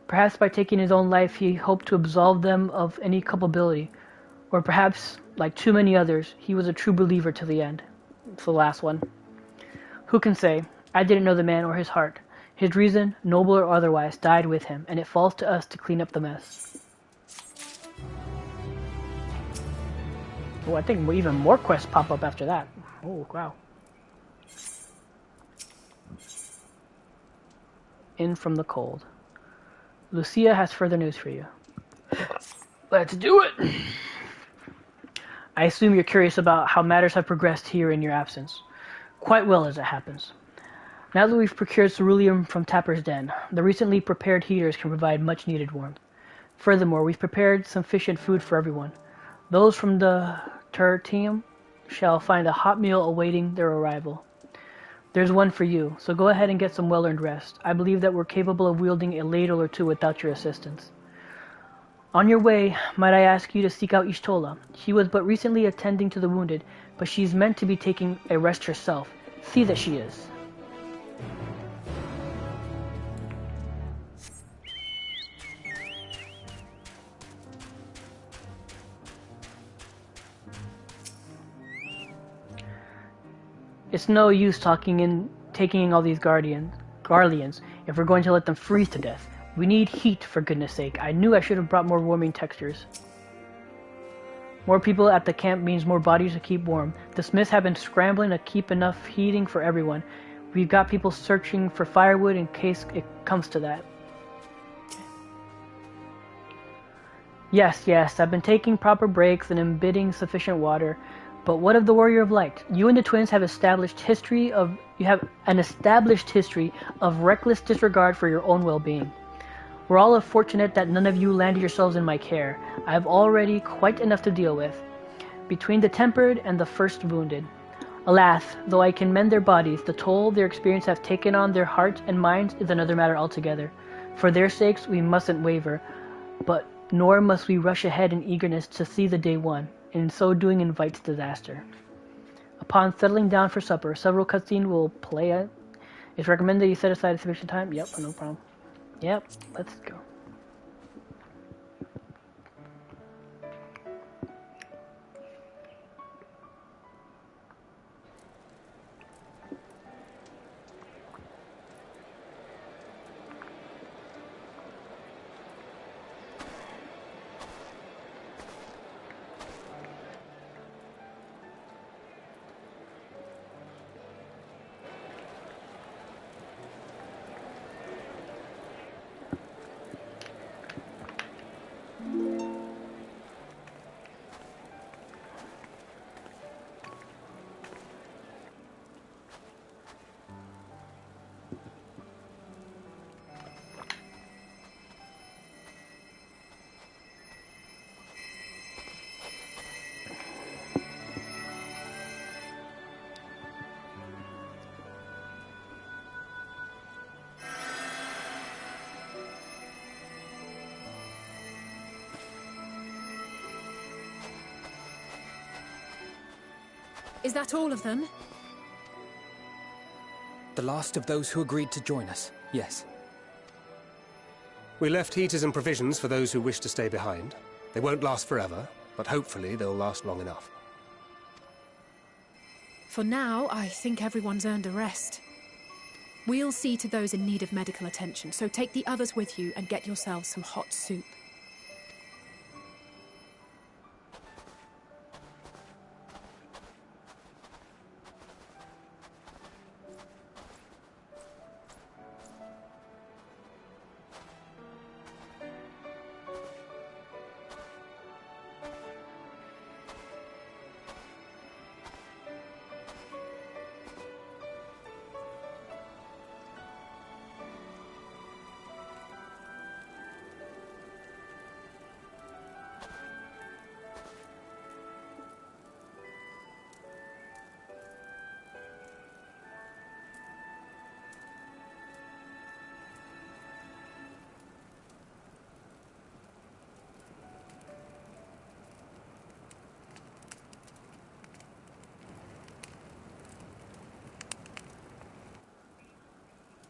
Speaker 3: Perhaps by taking his own life he hoped to absolve them of any culpability. Or perhaps, like too many others, he was a true believer to the end. It's the last one. Who can say? I didn't know the man or his heart. His reason, noble or otherwise, died with him, and it falls to us to clean up the mess. Oh, I think even more quests pop up after that. Oh, wow. In from the cold. Lucia has further news for you. Let's do it! I assume you're curious about how matters have progressed here in your absence. Quite well, as it happens. Now that we've procured ceruleum from Tapper's Den, the recently prepared heaters can provide much-needed warmth. Furthermore, we've prepared sufficient food for everyone. Those from the Tertium shall find a hot meal awaiting their arrival. There's one for you, so go ahead and get some well-earned rest. I believe that we're capable of wielding a ladle or two without your assistance. On your way, might I ask you to seek out Ishtola? She was but recently attending to the wounded, but she's meant to be taking a rest herself. See that she is. It's no use taking in all these Garleans if we're going to let them freeze to death. We need heat, for goodness sake. I knew I should have brought more warming textures. More people at the camp means more bodies to keep warm. The smiths have been scrambling to keep enough heating for everyone. We've got people searching for firewood in case it comes to that. Yes, I've been taking proper breaks and imbibing sufficient water. But what of the Warrior of Light? You and the twins have an established history of reckless disregard for your own well-being. We're all fortunate that none of you landed yourselves in my care. I have already quite enough to deal with, between the tempered and the first wounded. Alas, though I can mend their bodies, the toll their experience have taken on their hearts and minds is another matter altogether. For their sakes we mustn't waver, but nor must we rush ahead in eagerness to see the day won. In so doing invites disaster. Upon settling down for supper, several cutscenes will play out. It's recommended you set aside sufficient time. Yep, no problem. Yep, let's go.
Speaker 9: Is that all of them?
Speaker 6: The last of those who agreed to join us, yes.
Speaker 8: We left heaters and provisions for those who wish to stay behind. They won't last forever, but hopefully they'll last long enough.
Speaker 9: For now, I think everyone's earned a rest. We'll see to those in need of medical attention, so take the others with you and get yourselves some hot soup.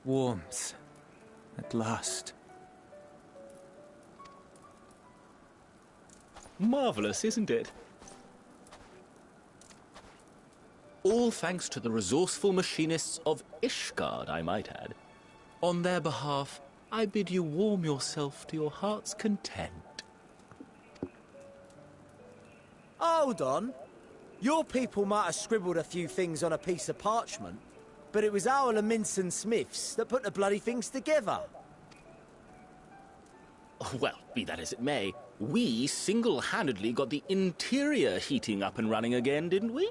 Speaker 15: Warmth. At last.
Speaker 1: Marvelous, isn't it? All thanks to the resourceful machinists of Ishgard, I might add. On their behalf, I bid you warm yourself to your heart's content.
Speaker 16: Hold on. Your people might have scribbled a few things on a piece of parchment, but it was our Leminson Smiths that put the bloody things together.
Speaker 1: Well, be that as it may, we single-handedly got the interior heating up and running again, didn't we?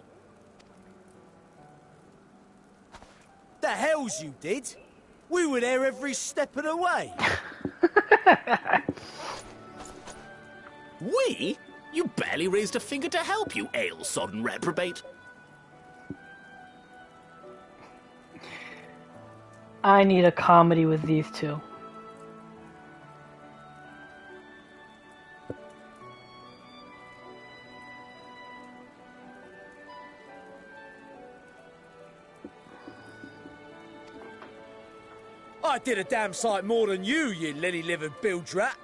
Speaker 16: The hells you did! We were there every step of the way!
Speaker 1: We? You barely raised a finger to help, you ale-sodden reprobate.
Speaker 3: I need a comedy with these two.
Speaker 16: I did a damn sight more than you lily-livered bilge rat.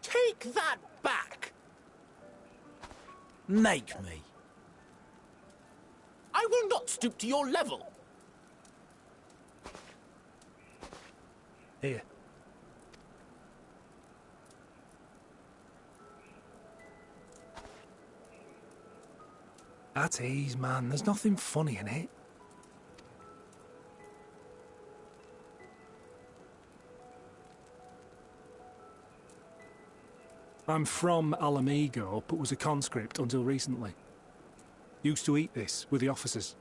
Speaker 1: Take that back!
Speaker 16: Make me.
Speaker 1: I will not stoop to your level.
Speaker 8: Here.
Speaker 6: At ease, man. There's nothing funny in it.
Speaker 13: I'm from Alamigo, but was a conscript until recently. Used to eat this with the officers.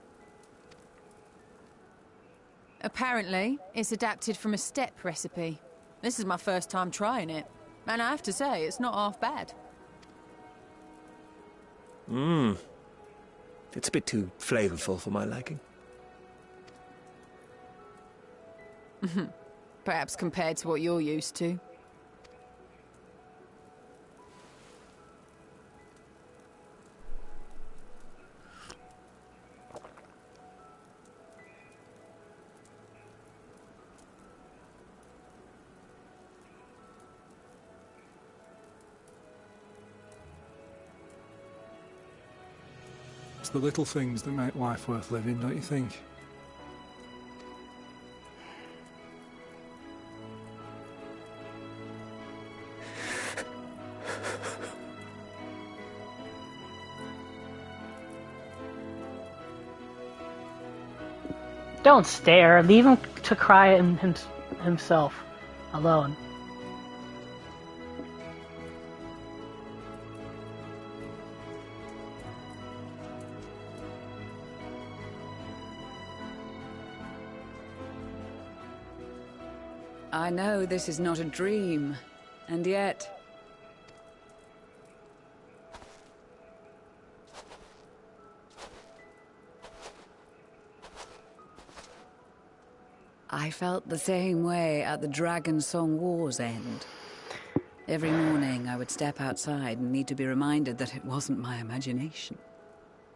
Speaker 5: Apparently, it's adapted from a steppe recipe. This is my first time trying it, and I have to say, it's not half bad.
Speaker 18: It's a bit too flavorful for my liking.
Speaker 5: Perhaps compared to what you're used to.
Speaker 13: It's the little things that make life worth living, don't you think?
Speaker 3: Don't stare. Leave him to cry himself alone.
Speaker 14: I know this is not a dream, and yet... I felt the same way at the Dragon Song War's end. Every morning I would step outside and need to be reminded that it wasn't my imagination,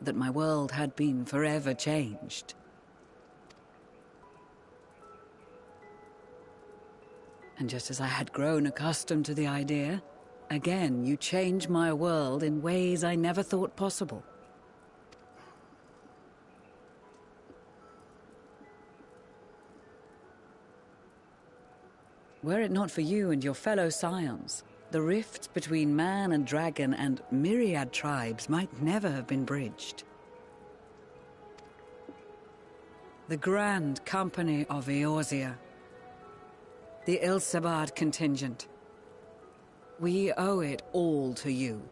Speaker 14: that my world had been forever changed. And just as I had grown accustomed to the idea, again you change my world in ways I never thought possible. Were it not for you and your fellow scions, the rifts between man and dragon and myriad tribes might never have been bridged. The Grand Company of Eorzea. The Ilsabard contingent. We owe it all to you.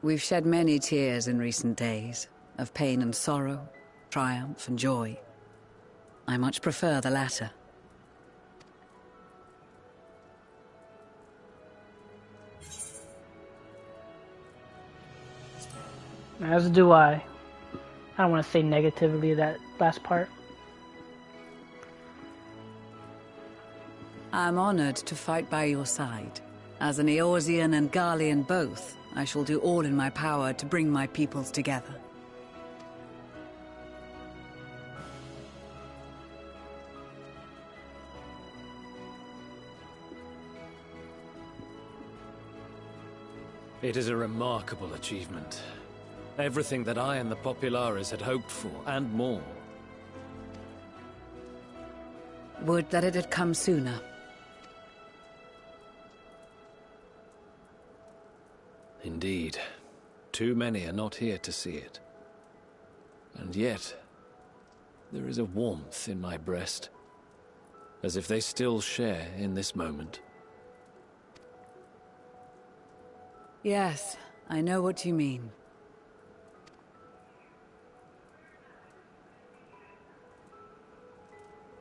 Speaker 14: We've shed many tears in recent days, of pain and sorrow, triumph and joy. I much prefer the latter.
Speaker 3: As do I. I don't want to say negatively that last part.
Speaker 14: I'm honored to fight by your side. As an Eorzean and Garlean both, I shall do all in my power to bring my peoples together.
Speaker 19: It is a remarkable achievement. Everything that I and the Populares had hoped for, and more.
Speaker 14: Would that it had come sooner.
Speaker 19: Indeed. Too many are not here to see it. And yet, there is a warmth in my breast, as if they still share in this moment.
Speaker 14: Yes, I know what you mean.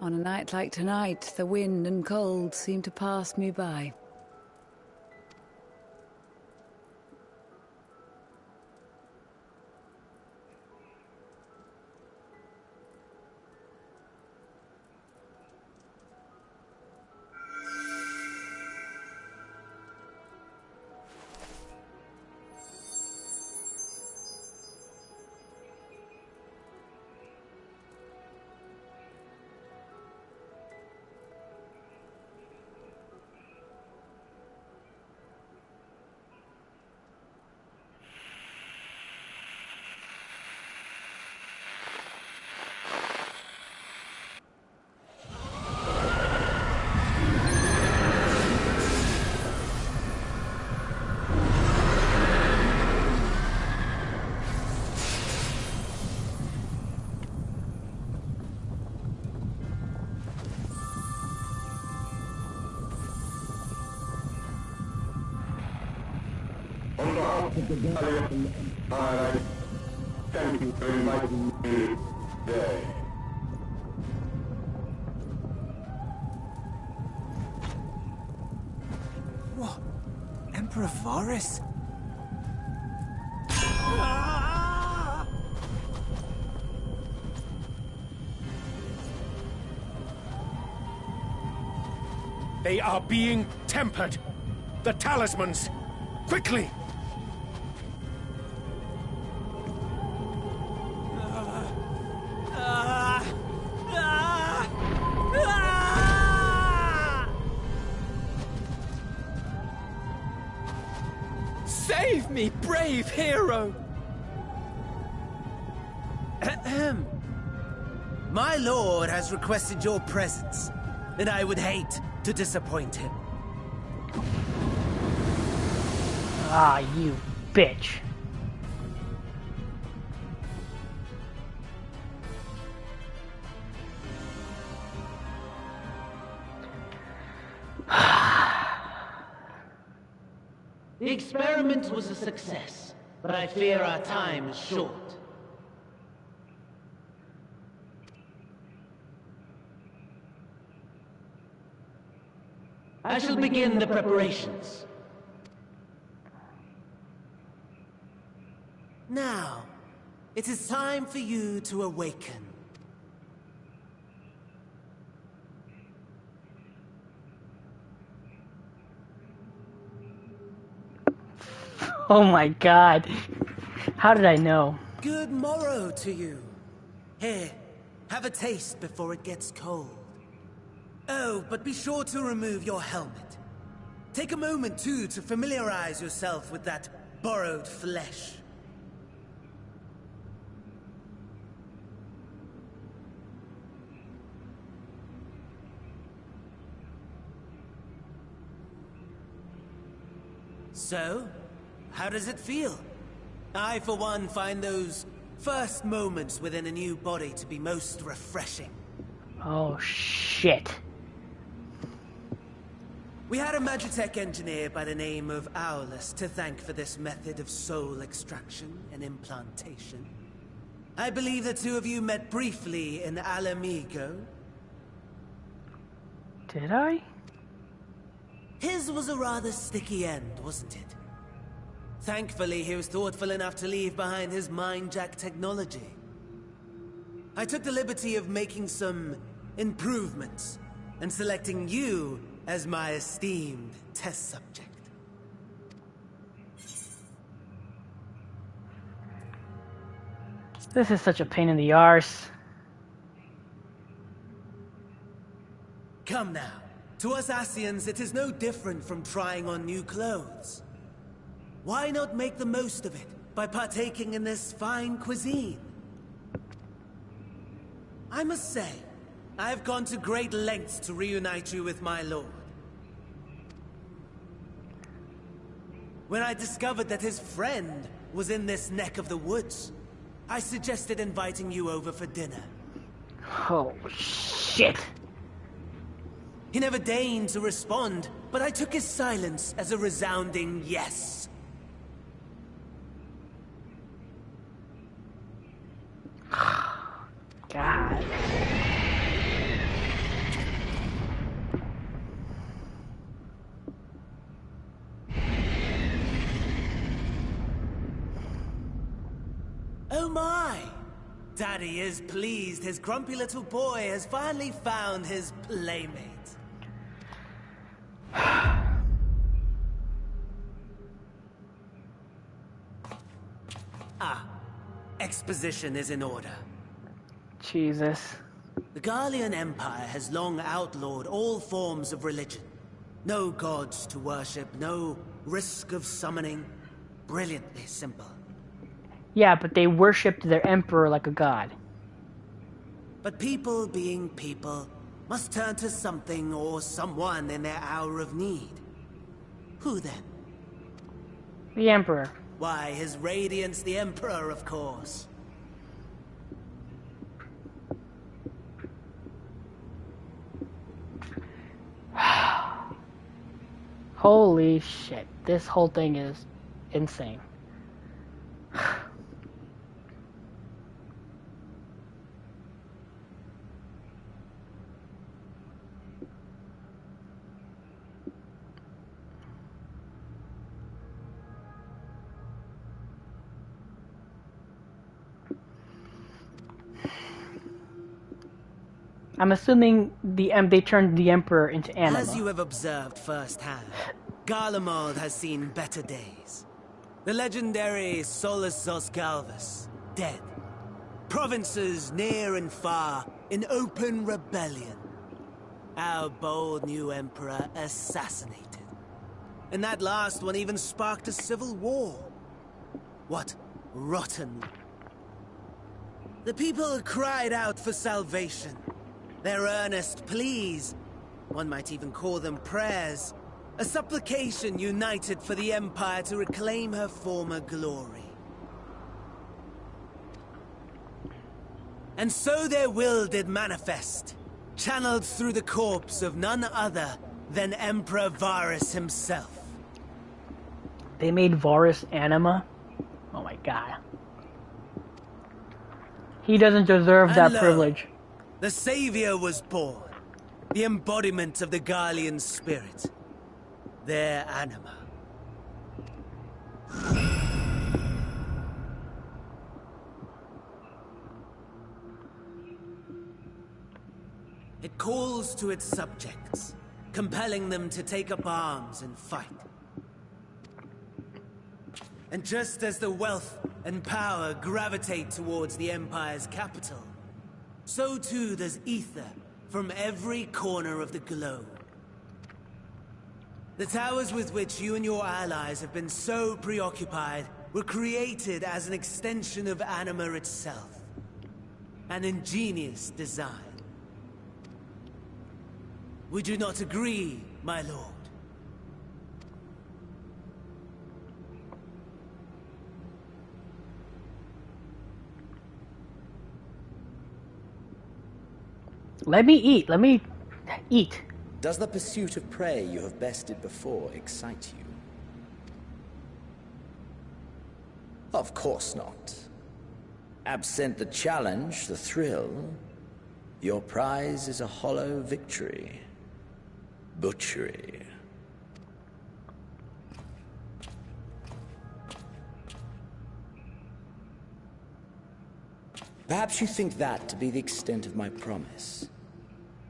Speaker 14: On a night like tonight, the wind and cold seem to pass me by.
Speaker 11: On behalf of the Garlemald, I thank you for inviting me today.
Speaker 16: What? Emperor Varys?
Speaker 8: They are being tempered. The talismans! Quickly!
Speaker 16: Save me, brave hero! Ahem. My lord has requested your presence, and I would hate to disappoint him.
Speaker 3: Ah, you bitch.
Speaker 22: The experiment was a success, but I fear our time is short. I shall begin the preparations. Now, it is time for you to awaken.
Speaker 3: Oh my god. How did I know?
Speaker 22: Good morrow to you. Here,
Speaker 17: Have a taste before it gets cold. Oh, but be sure to remove your helmet. Take a moment, too, to familiarize yourself with that borrowed flesh. So, how does it feel? I, for one, find those first moments within a new body to be most refreshing.
Speaker 3: Oh, shit.
Speaker 17: We had a Magitech engineer by the name of Owlus to thank for this method of soul extraction and implantation. I believe the two of you met briefly in Alamigo.
Speaker 3: Did I?
Speaker 17: His was a rather sticky end, wasn't it? Thankfully, he was thoughtful enough to leave behind his mind-jack technology. I took the liberty of making some improvements and selecting you as my esteemed test subject.
Speaker 3: This is such a pain in the arse.
Speaker 17: Come now. To us Asians, it is no different from trying on new clothes. Why not make the most of it by partaking in this fine cuisine? I must say, I have gone to great lengths to reunite you with my lord. When I discovered that his friend was in this neck of the woods, I suggested inviting you over for dinner.
Speaker 3: Oh, shit.
Speaker 17: He never deigned to respond, but I took his silence as a resounding yes.
Speaker 3: God.
Speaker 17: Oh my! Daddy is pleased his grumpy little boy has finally found his playmate. Exposition is in order.
Speaker 3: Jesus.
Speaker 17: The Garlean Empire has long outlawed all forms of religion. No gods to worship, no risk of summoning. Brilliantly simple.
Speaker 3: Yeah, but they worshipped their emperor like a god.
Speaker 17: But people being people must turn to something or someone in their hour of need. Who then?
Speaker 3: The emperor.
Speaker 17: Why, His Radiance the Emperor, of course.
Speaker 3: Holy shit. This whole thing is insane. I'm assuming they turned the Emperor into Anima.
Speaker 17: As you have observed firsthand, Garlemald has seen better days. The legendary Solus Zosgalvus, dead. Provinces near and far in open rebellion. Our bold new Emperor assassinated. And that last one even sparked a civil war. What rotten... The people cried out for salvation. Their earnest pleas, one might even call them prayers, a supplication united for the Empire to reclaim her former glory. And so their will did manifest, channeled through the corpse of none other than Emperor Varus himself.
Speaker 3: They made Varus Anima? Oh my god. He doesn't deserve that privilege.
Speaker 17: The Savior was born, the embodiment of the Garlean spirit, their anima. It calls to its subjects, compelling them to take up arms and fight. And just as the wealth and power gravitate towards the Empire's capital, so too does ether from every corner of the globe. The towers with which you and your allies have been so preoccupied were created as an extension of anima itself. An ingenious design. Would you not agree, my lord?
Speaker 3: Let me eat. Let me eat.
Speaker 12: Does the pursuit of prey you have bested before excite you? Of course not. Absent the challenge, the thrill, your prize is a hollow victory. Butchery. Perhaps you think that to be the extent of my promise.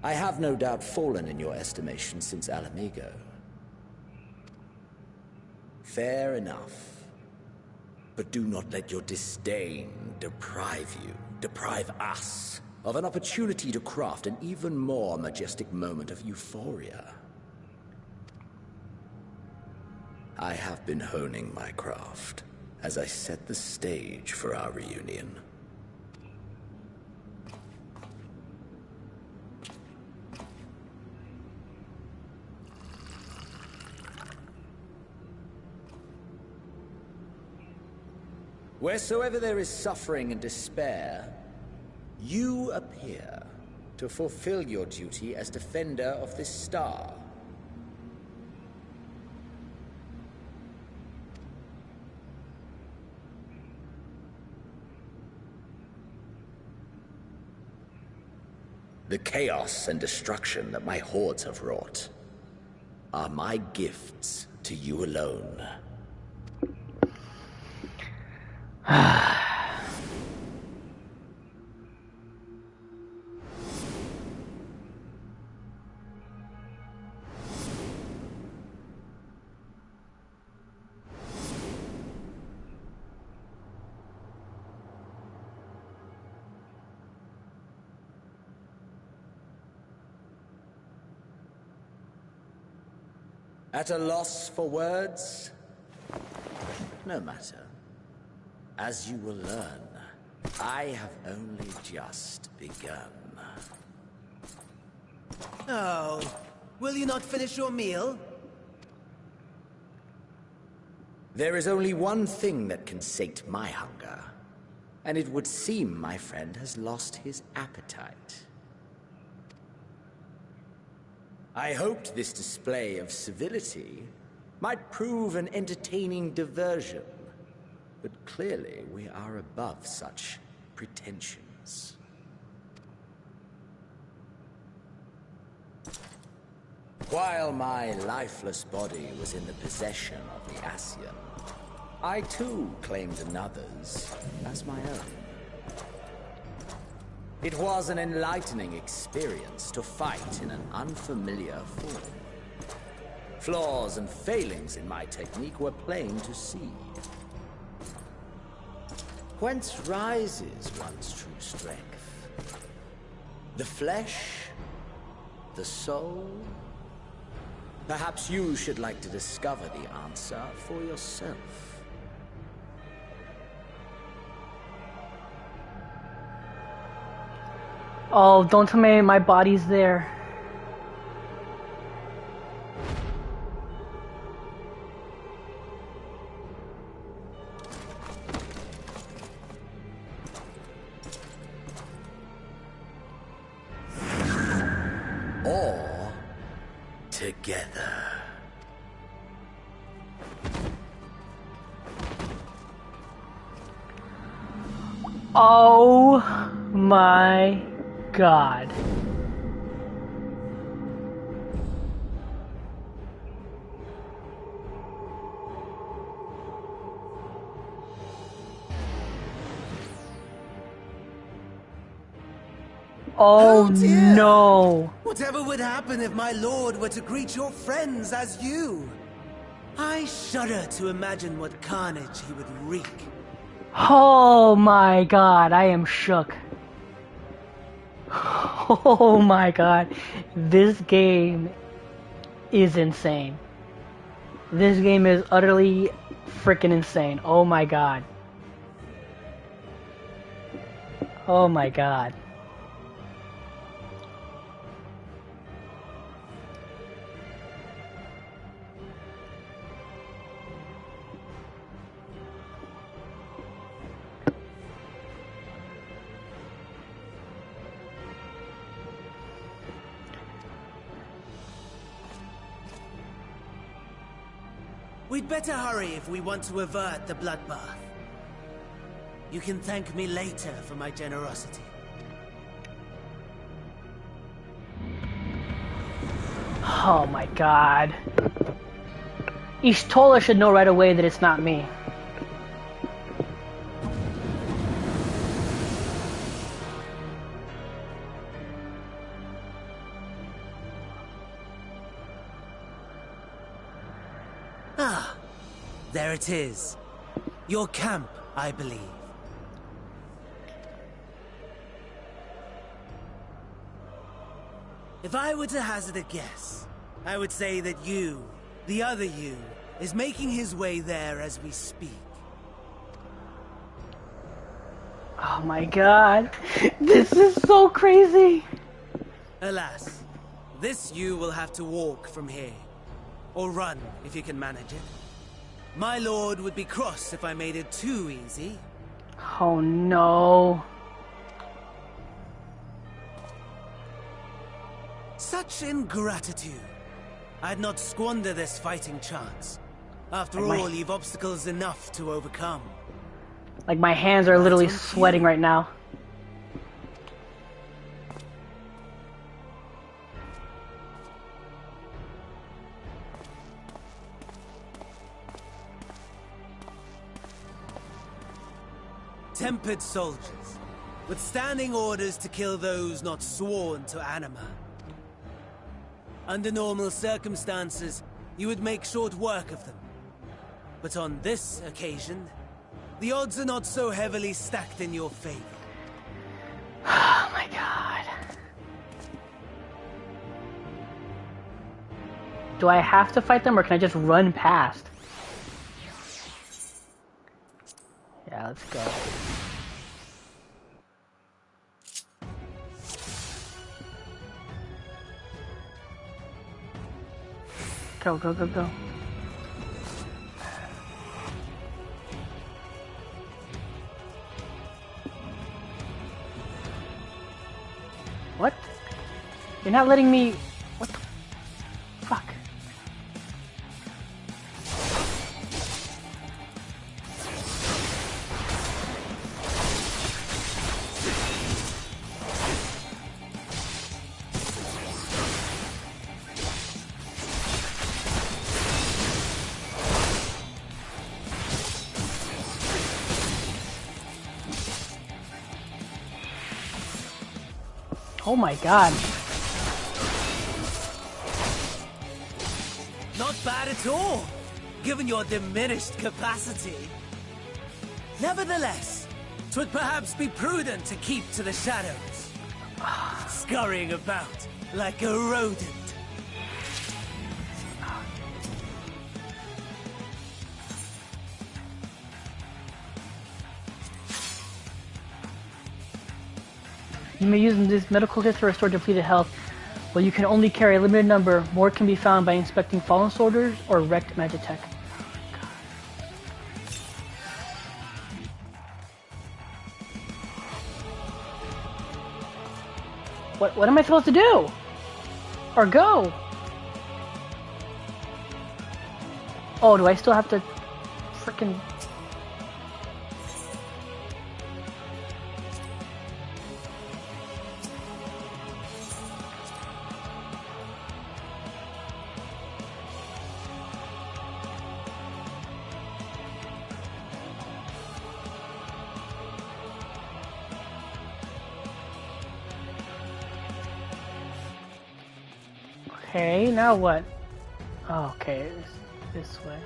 Speaker 12: I have no doubt fallen in your estimation since Alamigo. Fair enough. But do not let your disdain deprive us, of an opportunity to craft an even more majestic moment of euphoria. I have been honing my craft as I set the stage for our reunion. Wheresoever there is suffering and despair, you appear to fulfill your duty as defender of this star. The chaos and destruction that my hordes have wrought are my gifts to you alone. At a loss for words? No matter. As you will learn, I have only just begun.
Speaker 17: Oh, will you not finish your meal?
Speaker 12: There is only one thing that can sate my hunger, and it would seem my friend has lost his appetite. I hoped this display of civility might prove an entertaining diversion. But clearly, we are above such pretensions. While my lifeless body was in the possession of the Ascian, I too claimed another's as my own. It was an enlightening experience to fight in an unfamiliar form. Flaws and failings in my technique were plain to see. Whence rises one's true strength? The flesh? The soul? Perhaps you should like to discover the answer for yourself.
Speaker 3: Oh, don't tell me my body's there.
Speaker 12: Or together.
Speaker 3: Oh my God. Oh
Speaker 17: dear.
Speaker 3: no.
Speaker 17: Whatever would happen if my lord were to greet your friends as you? I shudder to imagine what carnage he would wreak.
Speaker 3: Oh my God, I am shook. Oh my god. This game is insane. This game is utterly freaking insane. Oh my god. Oh my god.
Speaker 17: We'd better hurry if we want to avert the bloodbath. You can thank me later for my generosity.
Speaker 3: Oh my god. Ishtola should know right away that it's not me.
Speaker 17: Ah, there it is. Your camp, I believe. If I were to hazard a guess, I would say that you, the other you, is making his way there as we speak.
Speaker 3: Oh my god. This is so crazy.
Speaker 17: Alas, this you will have to walk from here. Or run, if you can manage it. My lord would be cross if I made it too easy.
Speaker 3: Oh no.
Speaker 17: Such ingratitude. I'd not squander this fighting chance. After
Speaker 3: Like
Speaker 17: all, you've obstacles enough to overcome.
Speaker 3: Like my hands are literally sweating right now.
Speaker 17: Tempered soldiers, with standing orders to kill those not sworn to Anima. Under normal circumstances, you would make short work of them. But on this occasion, the odds are not so heavily stacked in your favor.
Speaker 3: Oh my god. Do I have to fight them or can I just run past? Yeah, let's go. Go, go, go, go. What? You're not letting me... What the... Fuck. Oh my god.
Speaker 17: Not bad at all, given your diminished capacity. Nevertheless, 'twould perhaps be prudent to keep to the shadows. Scurrying about like a rodent.
Speaker 3: You may use this medical kit to restore depleted health, but you can only carry a limited number. More can be found by inspecting fallen soldiers or wrecked Magitech. What am I supposed to do? Or go? Oh, do I still have to frickin'... Okay, now what? Oh, okay, it's this way.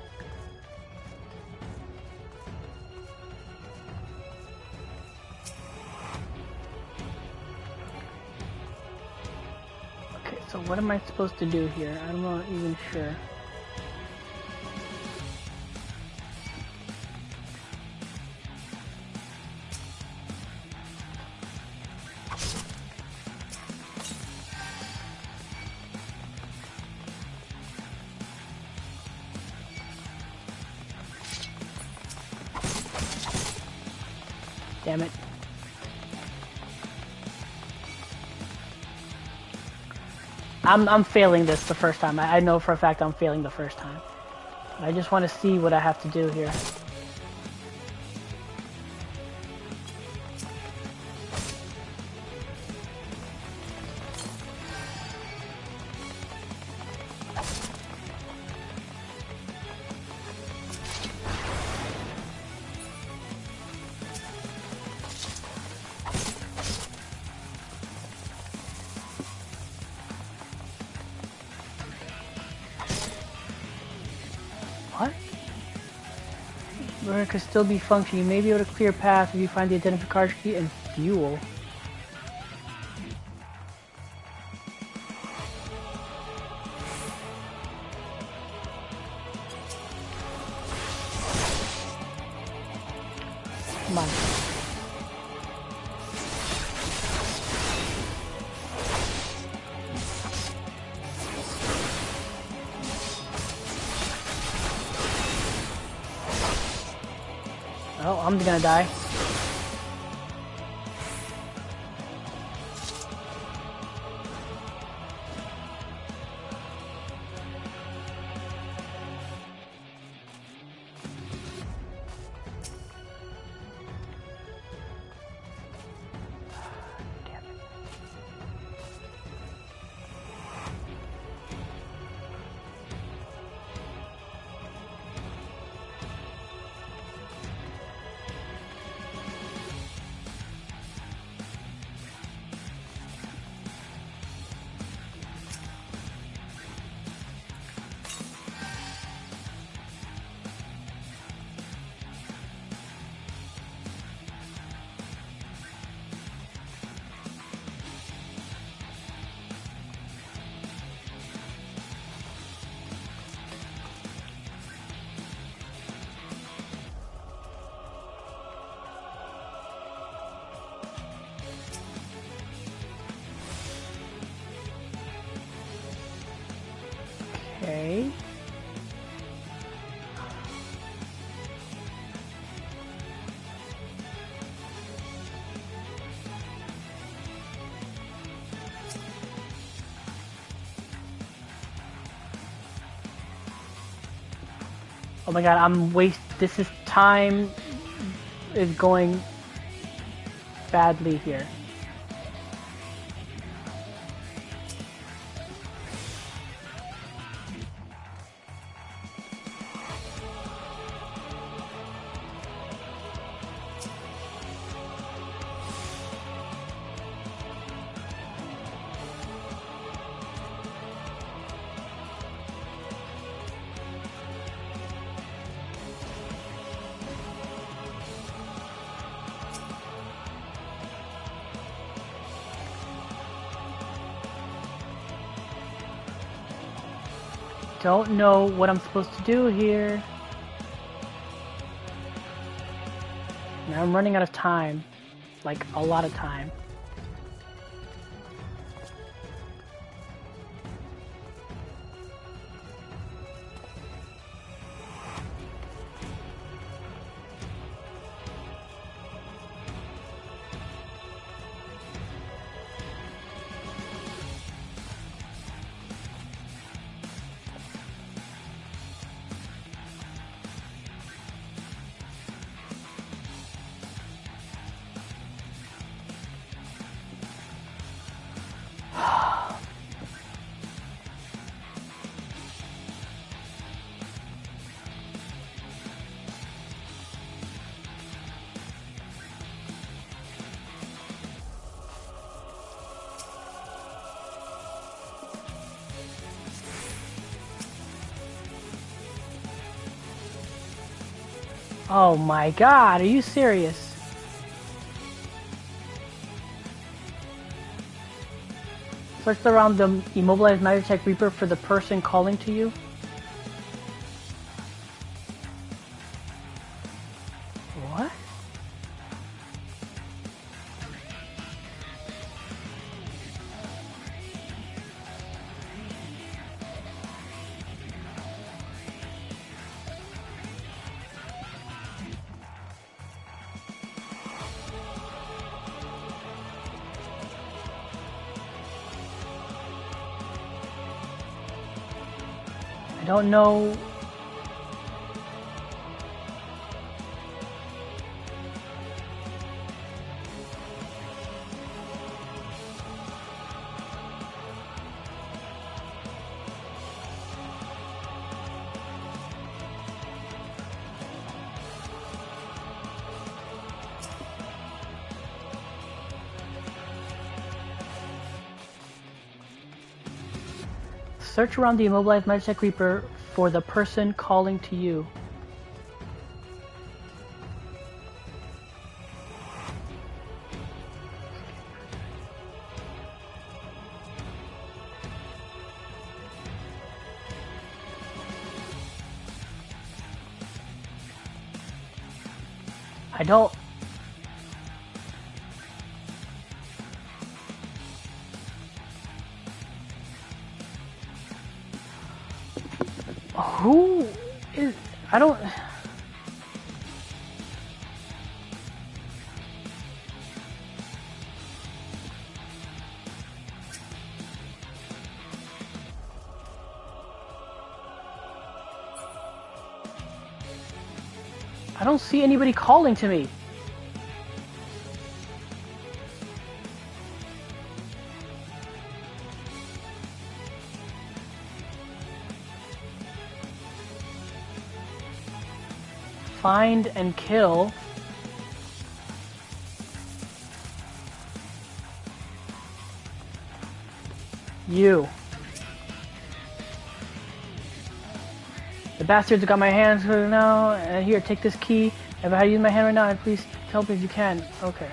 Speaker 3: So what am I supposed to do here? I'm not even sure. Damn it. I'm failing this the first time. I know for a fact I'm failing the first time. I just want to see what I have to do here. What? Where it could still be functioning. You may be able to clear a path if you find the identification key and fuel. Come on. Oh, I'm gonna die. Okay. Oh my god, this is time is going badly here. Don't know what I'm supposed to do here. Now I'm running out of time. Like, a lot of time. Oh my god, are you serious? Search around the immobilized Magitech Reaper for the person calling to you. What? I don't know. Search around the immobilized Magitech Reaper for the person calling to you. I don't... Who is... I don't... I don't see anybody calling to me. Find and kill. You. The bastards got my hands now, and here, take this key. If I had to use my hand right now, please help me if you can. Okay.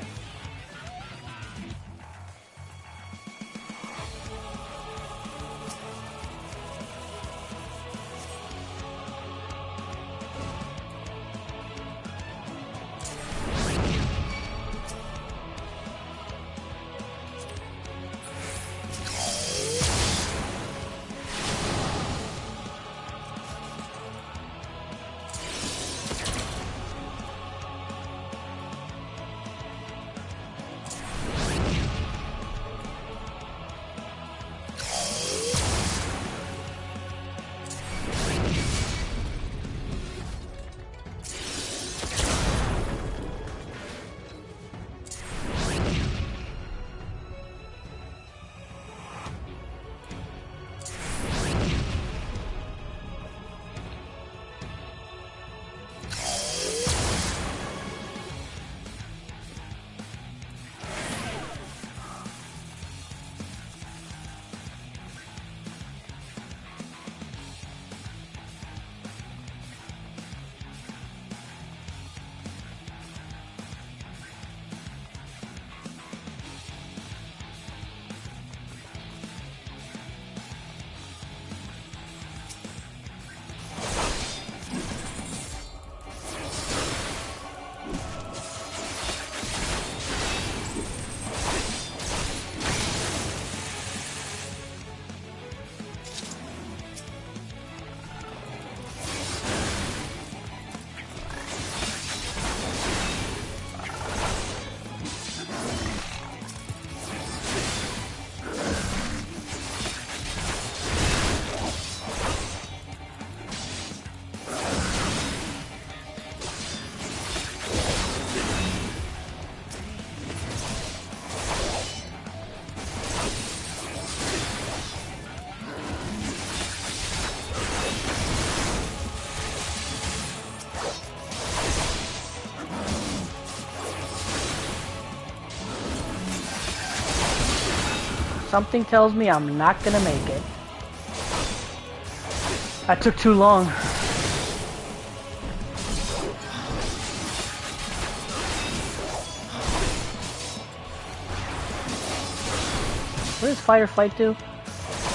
Speaker 3: Something tells me I'm not gonna make it. That took too long. What does fight or flight do?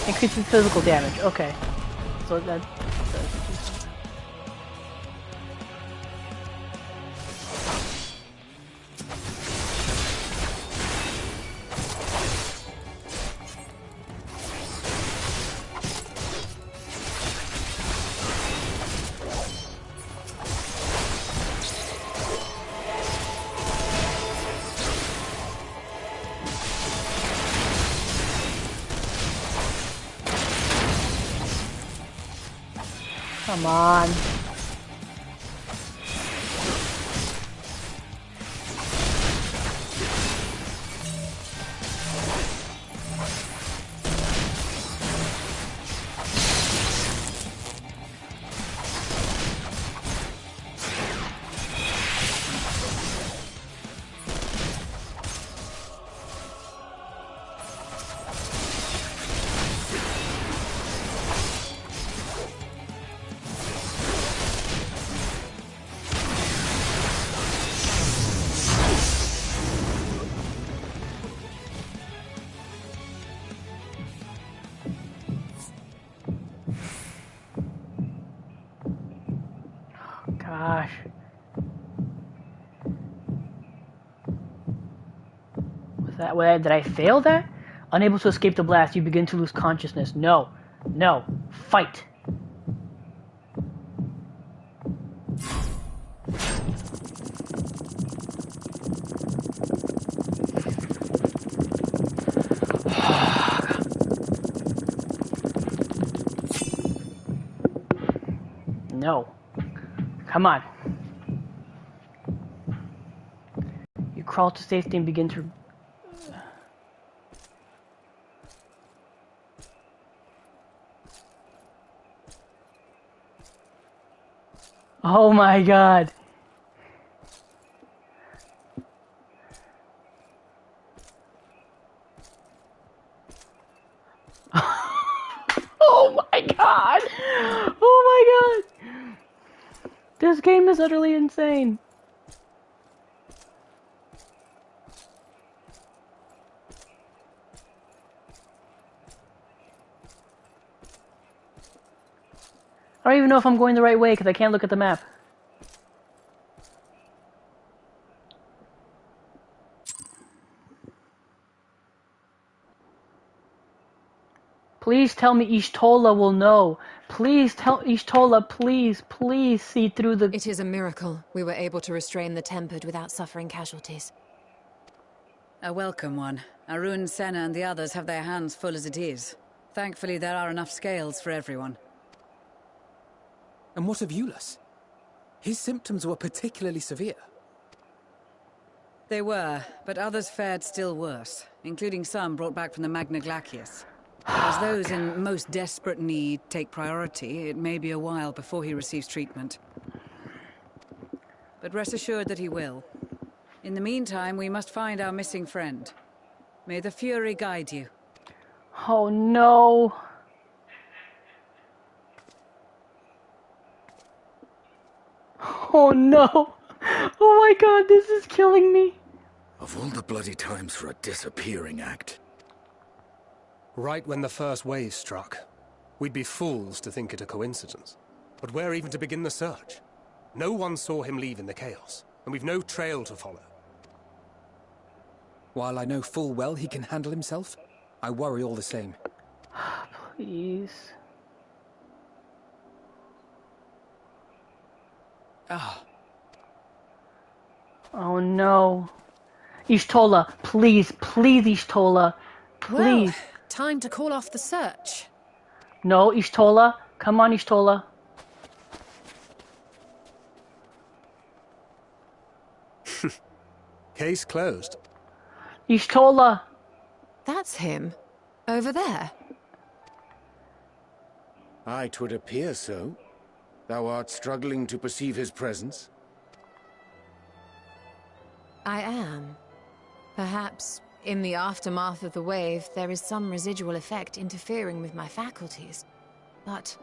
Speaker 3: Increases physical damage. Okay. So that does. Come on. Gosh. Was that way? Did I fail that? Unable to escape the blast, you begin to lose consciousness. No. No. Fight. No. Come on. You crawl to safety and begin to... Oh my god. Oh my god. Oh my god. This game is utterly insane. I don't even know if I'm going the right way because I can't look at the map. Please tell me Ishtola will know. Please tell Ishtola, please see through the...
Speaker 5: It is a miracle we were able to restrain the Tempered without suffering casualties.
Speaker 14: A welcome one. Arun, Senna and the others have their hands full as it is. Thankfully there are enough scales for everyone.
Speaker 6: And what of Eulus? His symptoms were particularly severe.
Speaker 14: They were, but others fared still worse, including some brought back from the Magna Glacius. As those in most desperate need take priority, it may be a while before he receives treatment. But rest assured that he will. In the meantime, we must find our missing friend. May the Fury guide you.
Speaker 3: Oh no. Oh no. Oh my god, this is killing me.
Speaker 10: Of all the bloody times for a disappearing act.
Speaker 8: Right when the first wave struck, we'd be fools to think it a coincidence. But where even to begin the search? No one saw him leave in the chaos, and we've no trail to follow.
Speaker 6: While I know full well he can handle himself, I worry all the same.
Speaker 3: Please.
Speaker 6: Ah.
Speaker 3: Oh no. Ishtola, please, please, Ishtola. Please.
Speaker 9: Well, time to call off the search.
Speaker 3: No, Ishtola. Come on, Ishtola.
Speaker 8: Case closed.
Speaker 3: Ishtola.
Speaker 5: That's him. Over there.
Speaker 10: Aye, 'twould appear so. Thou art struggling to perceive his presence?
Speaker 5: I am. Perhaps, in the aftermath of the wave, there is some residual effect interfering with my faculties. But...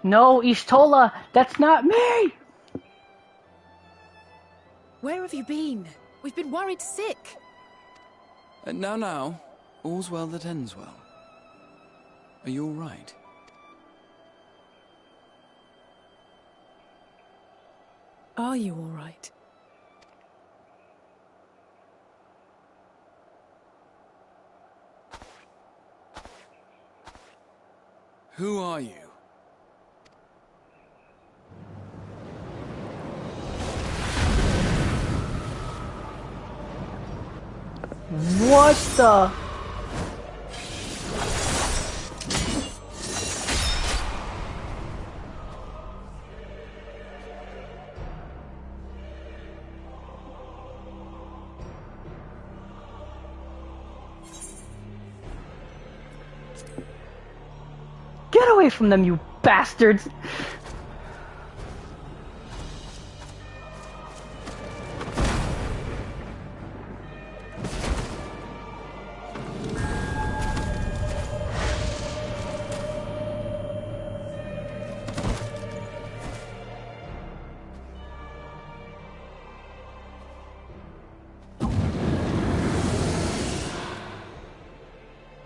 Speaker 3: No, Ishtola, that's not me!
Speaker 9: Where have you been? We've been worried sick.
Speaker 6: Now.
Speaker 2: All's well that ends well. Are you all right?
Speaker 9: Are you all right?
Speaker 2: Who are you?
Speaker 3: What the? Get away from them, you bastards!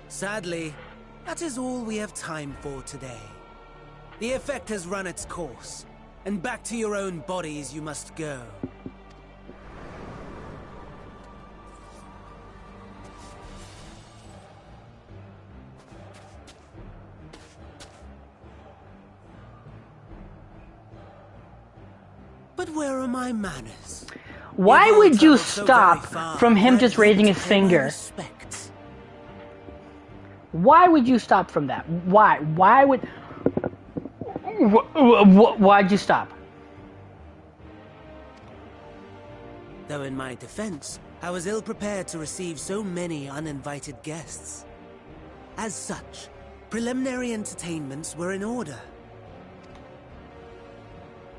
Speaker 17: Sadly, that is all we have time for today. The effect has run its course, and back to your own bodies you must go. But where are my manners?
Speaker 3: Why would you stop from him just raising his finger? Why would you stop from that? Why? Why would... Why'd you stop?
Speaker 17: Though in my defense, I was ill-prepared to receive so many uninvited guests. As such, preliminary entertainments were in order.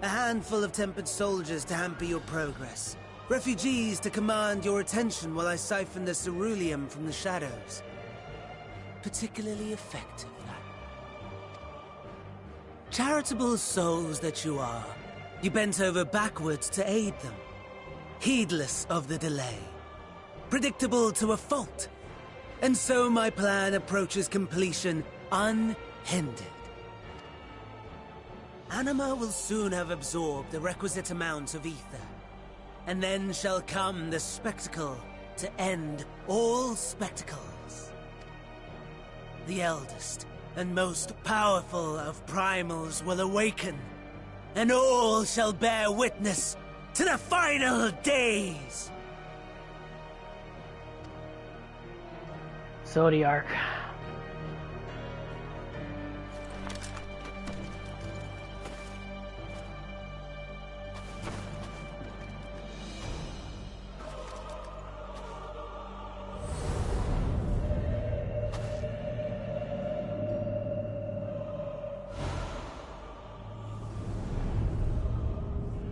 Speaker 17: A handful of tempered soldiers to hamper your progress. Refugees to command your attention while I siphon the ceruleum from the shadows. Particularly effective, that. Charitable souls that you are, you bent over backwards to aid them. Heedless of the delay. Predictable to a fault. And so my plan approaches completion unhindered. Anima will soon have absorbed the requisite amount of ether. And then shall come the spectacle to end all spectacles. The eldest and most powerful of primals will awaken, and all shall bear witness to the final days!
Speaker 3: Zodiac.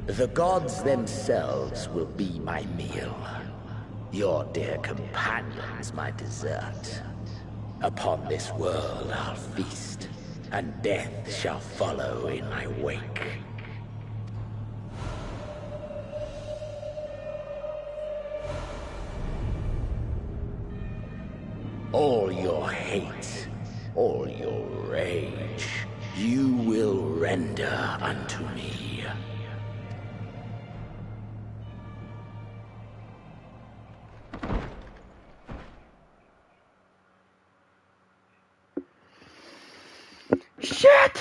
Speaker 12: The gods themselves will be my meal. Your dear companions my dessert. Upon this world I'll feast, and death shall follow in my wake. All your hate, all your rage, you will render unto me.
Speaker 3: Shit!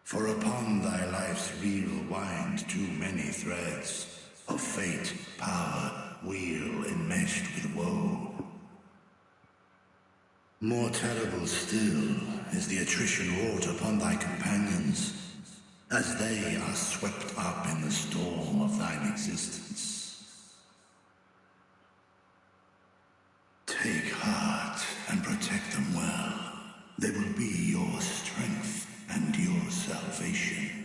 Speaker 21: For upon thy life's reel wind too many threads of fate, power, wheel enmeshed with woe. More terrible still is the attrition wrought upon thy companions, as they are swept up in the storm of thine existence. Take heart and protect them well. They will be your strength and your salvation.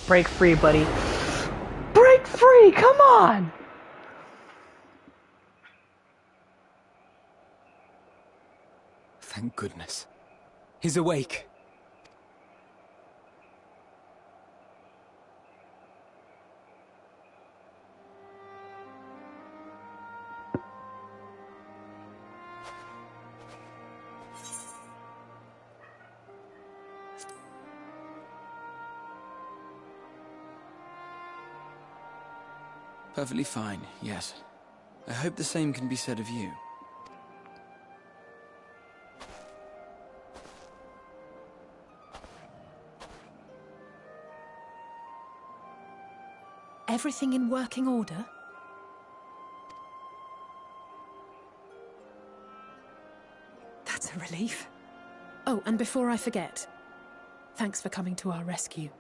Speaker 3: Break free, buddy. Break free! Come on!
Speaker 6: Thank goodness. He's awake.
Speaker 2: Perfectly fine, yes. I hope the same can be said of you.
Speaker 9: Everything in working order? That's a relief. Oh, and before I forget, thanks for coming to our rescue.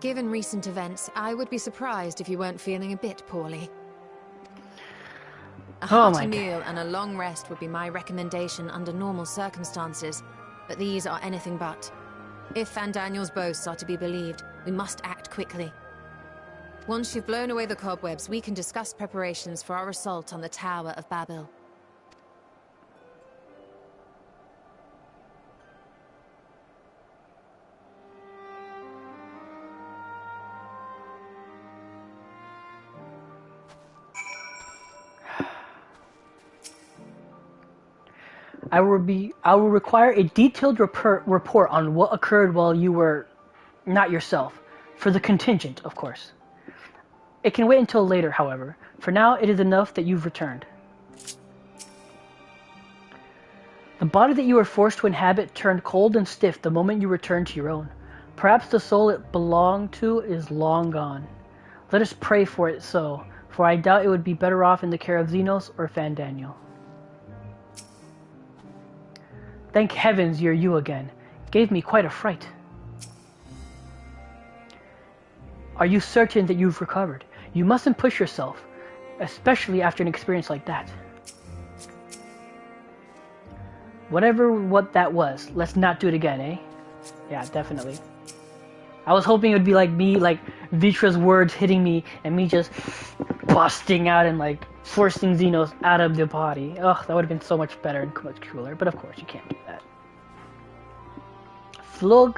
Speaker 5: Given recent events, I would be surprised if you weren't feeling a bit poorly. A hearty meal and a long rest would be my recommendation under normal circumstances, but these are anything but. If Van Daniel's boasts are to be believed, we must act quickly. Once you've blown away the cobwebs, we can discuss preparations for our assault on the Tower of Babel.
Speaker 3: I will require a detailed report on what occurred while you were not yourself, for the contingent, of course. It can wait until later, however. For now, it is enough that you've returned. The body that you were forced to inhabit turned cold and stiff the moment you returned to your own. Perhaps the soul it belonged to is long gone. Let us pray for it so, for I doubt it would be better off in the care of Xenos or Van Daniel. Thank heavens you're you again. Gave me quite a fright. Are you certain that you've recovered? You mustn't push yourself, especially after an experience like that. What that was, let's not do it again, eh? Yeah, definitely. I was hoping it would be like me, like Vitra's words hitting me and me just busting out and like forcing Xenos out of the body. Ugh, that would have been so much better and much cooler, but of course you can't do that. Full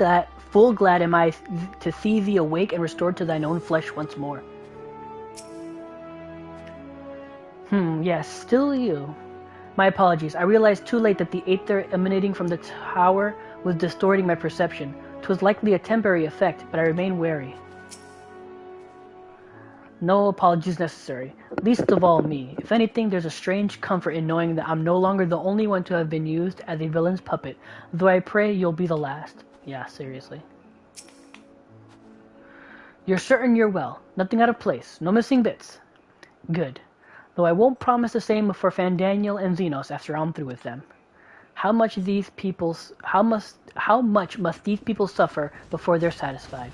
Speaker 3: glad am I to see thee awake and restored to thine own flesh once more. Yes, still you. My apologies. I realized too late that the aether emanating from the tower was distorting my perception. 'Twas likely a temporary effect, but I remain wary. No apologies necessary. Least of all me. If anything, there's a strange comfort in knowing that I'm no longer the only one to have been used as a villain's puppet, though I pray you'll be the last. Yeah, seriously. You're certain you're well. Nothing out of place. No missing bits. Good. Though I won't promise the same for Van Daniel and Xenos after I'm through with them. How much must these people suffer before they're satisfied?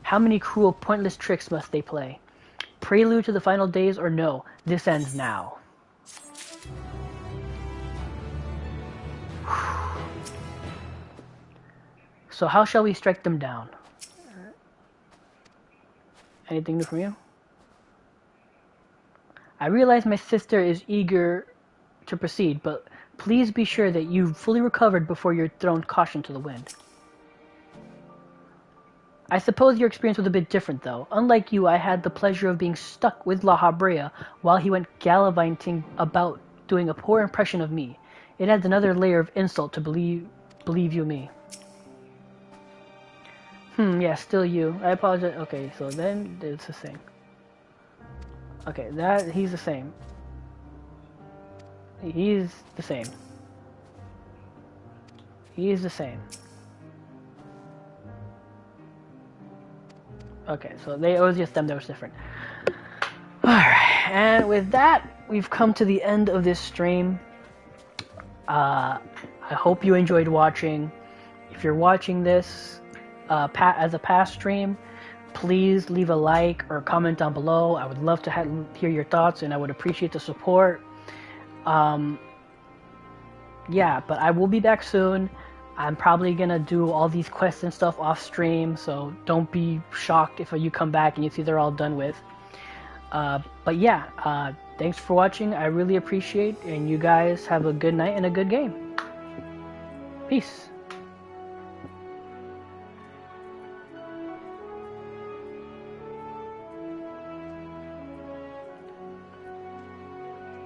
Speaker 3: How many cruel, pointless tricks must they play? Prelude to the final days, or no, this ends now. So how shall we strike them down? Anything new from you? I realize my sister is eager to proceed, but please be sure that you've fully recovered before you're thrown caution to the wind. I suppose your experience was a bit different, though. Unlike you, I had the pleasure of being stuck with La Habrea while he went gallivanting about doing a poor impression of me. It adds another layer of insult to believe you me. Yeah, still you. I apologize. Okay, so then it's the same. Okay, he's the same. He's the same. He's the same. Okay, so it was just them that was different. Alright, and with that, we've come to the end of this stream. I hope you enjoyed watching. If you're watching this as a past stream, please leave a like or comment down below. I would love to hear your thoughts, and I would appreciate the support. Yeah, but I will be back soon. I'm probably gonna do all these quests and stuff off stream, so don't be shocked if you come back and you see they're all done with. But yeah, thanks for watching. I really appreciate it, and you guys have a good night and a good game. Peace.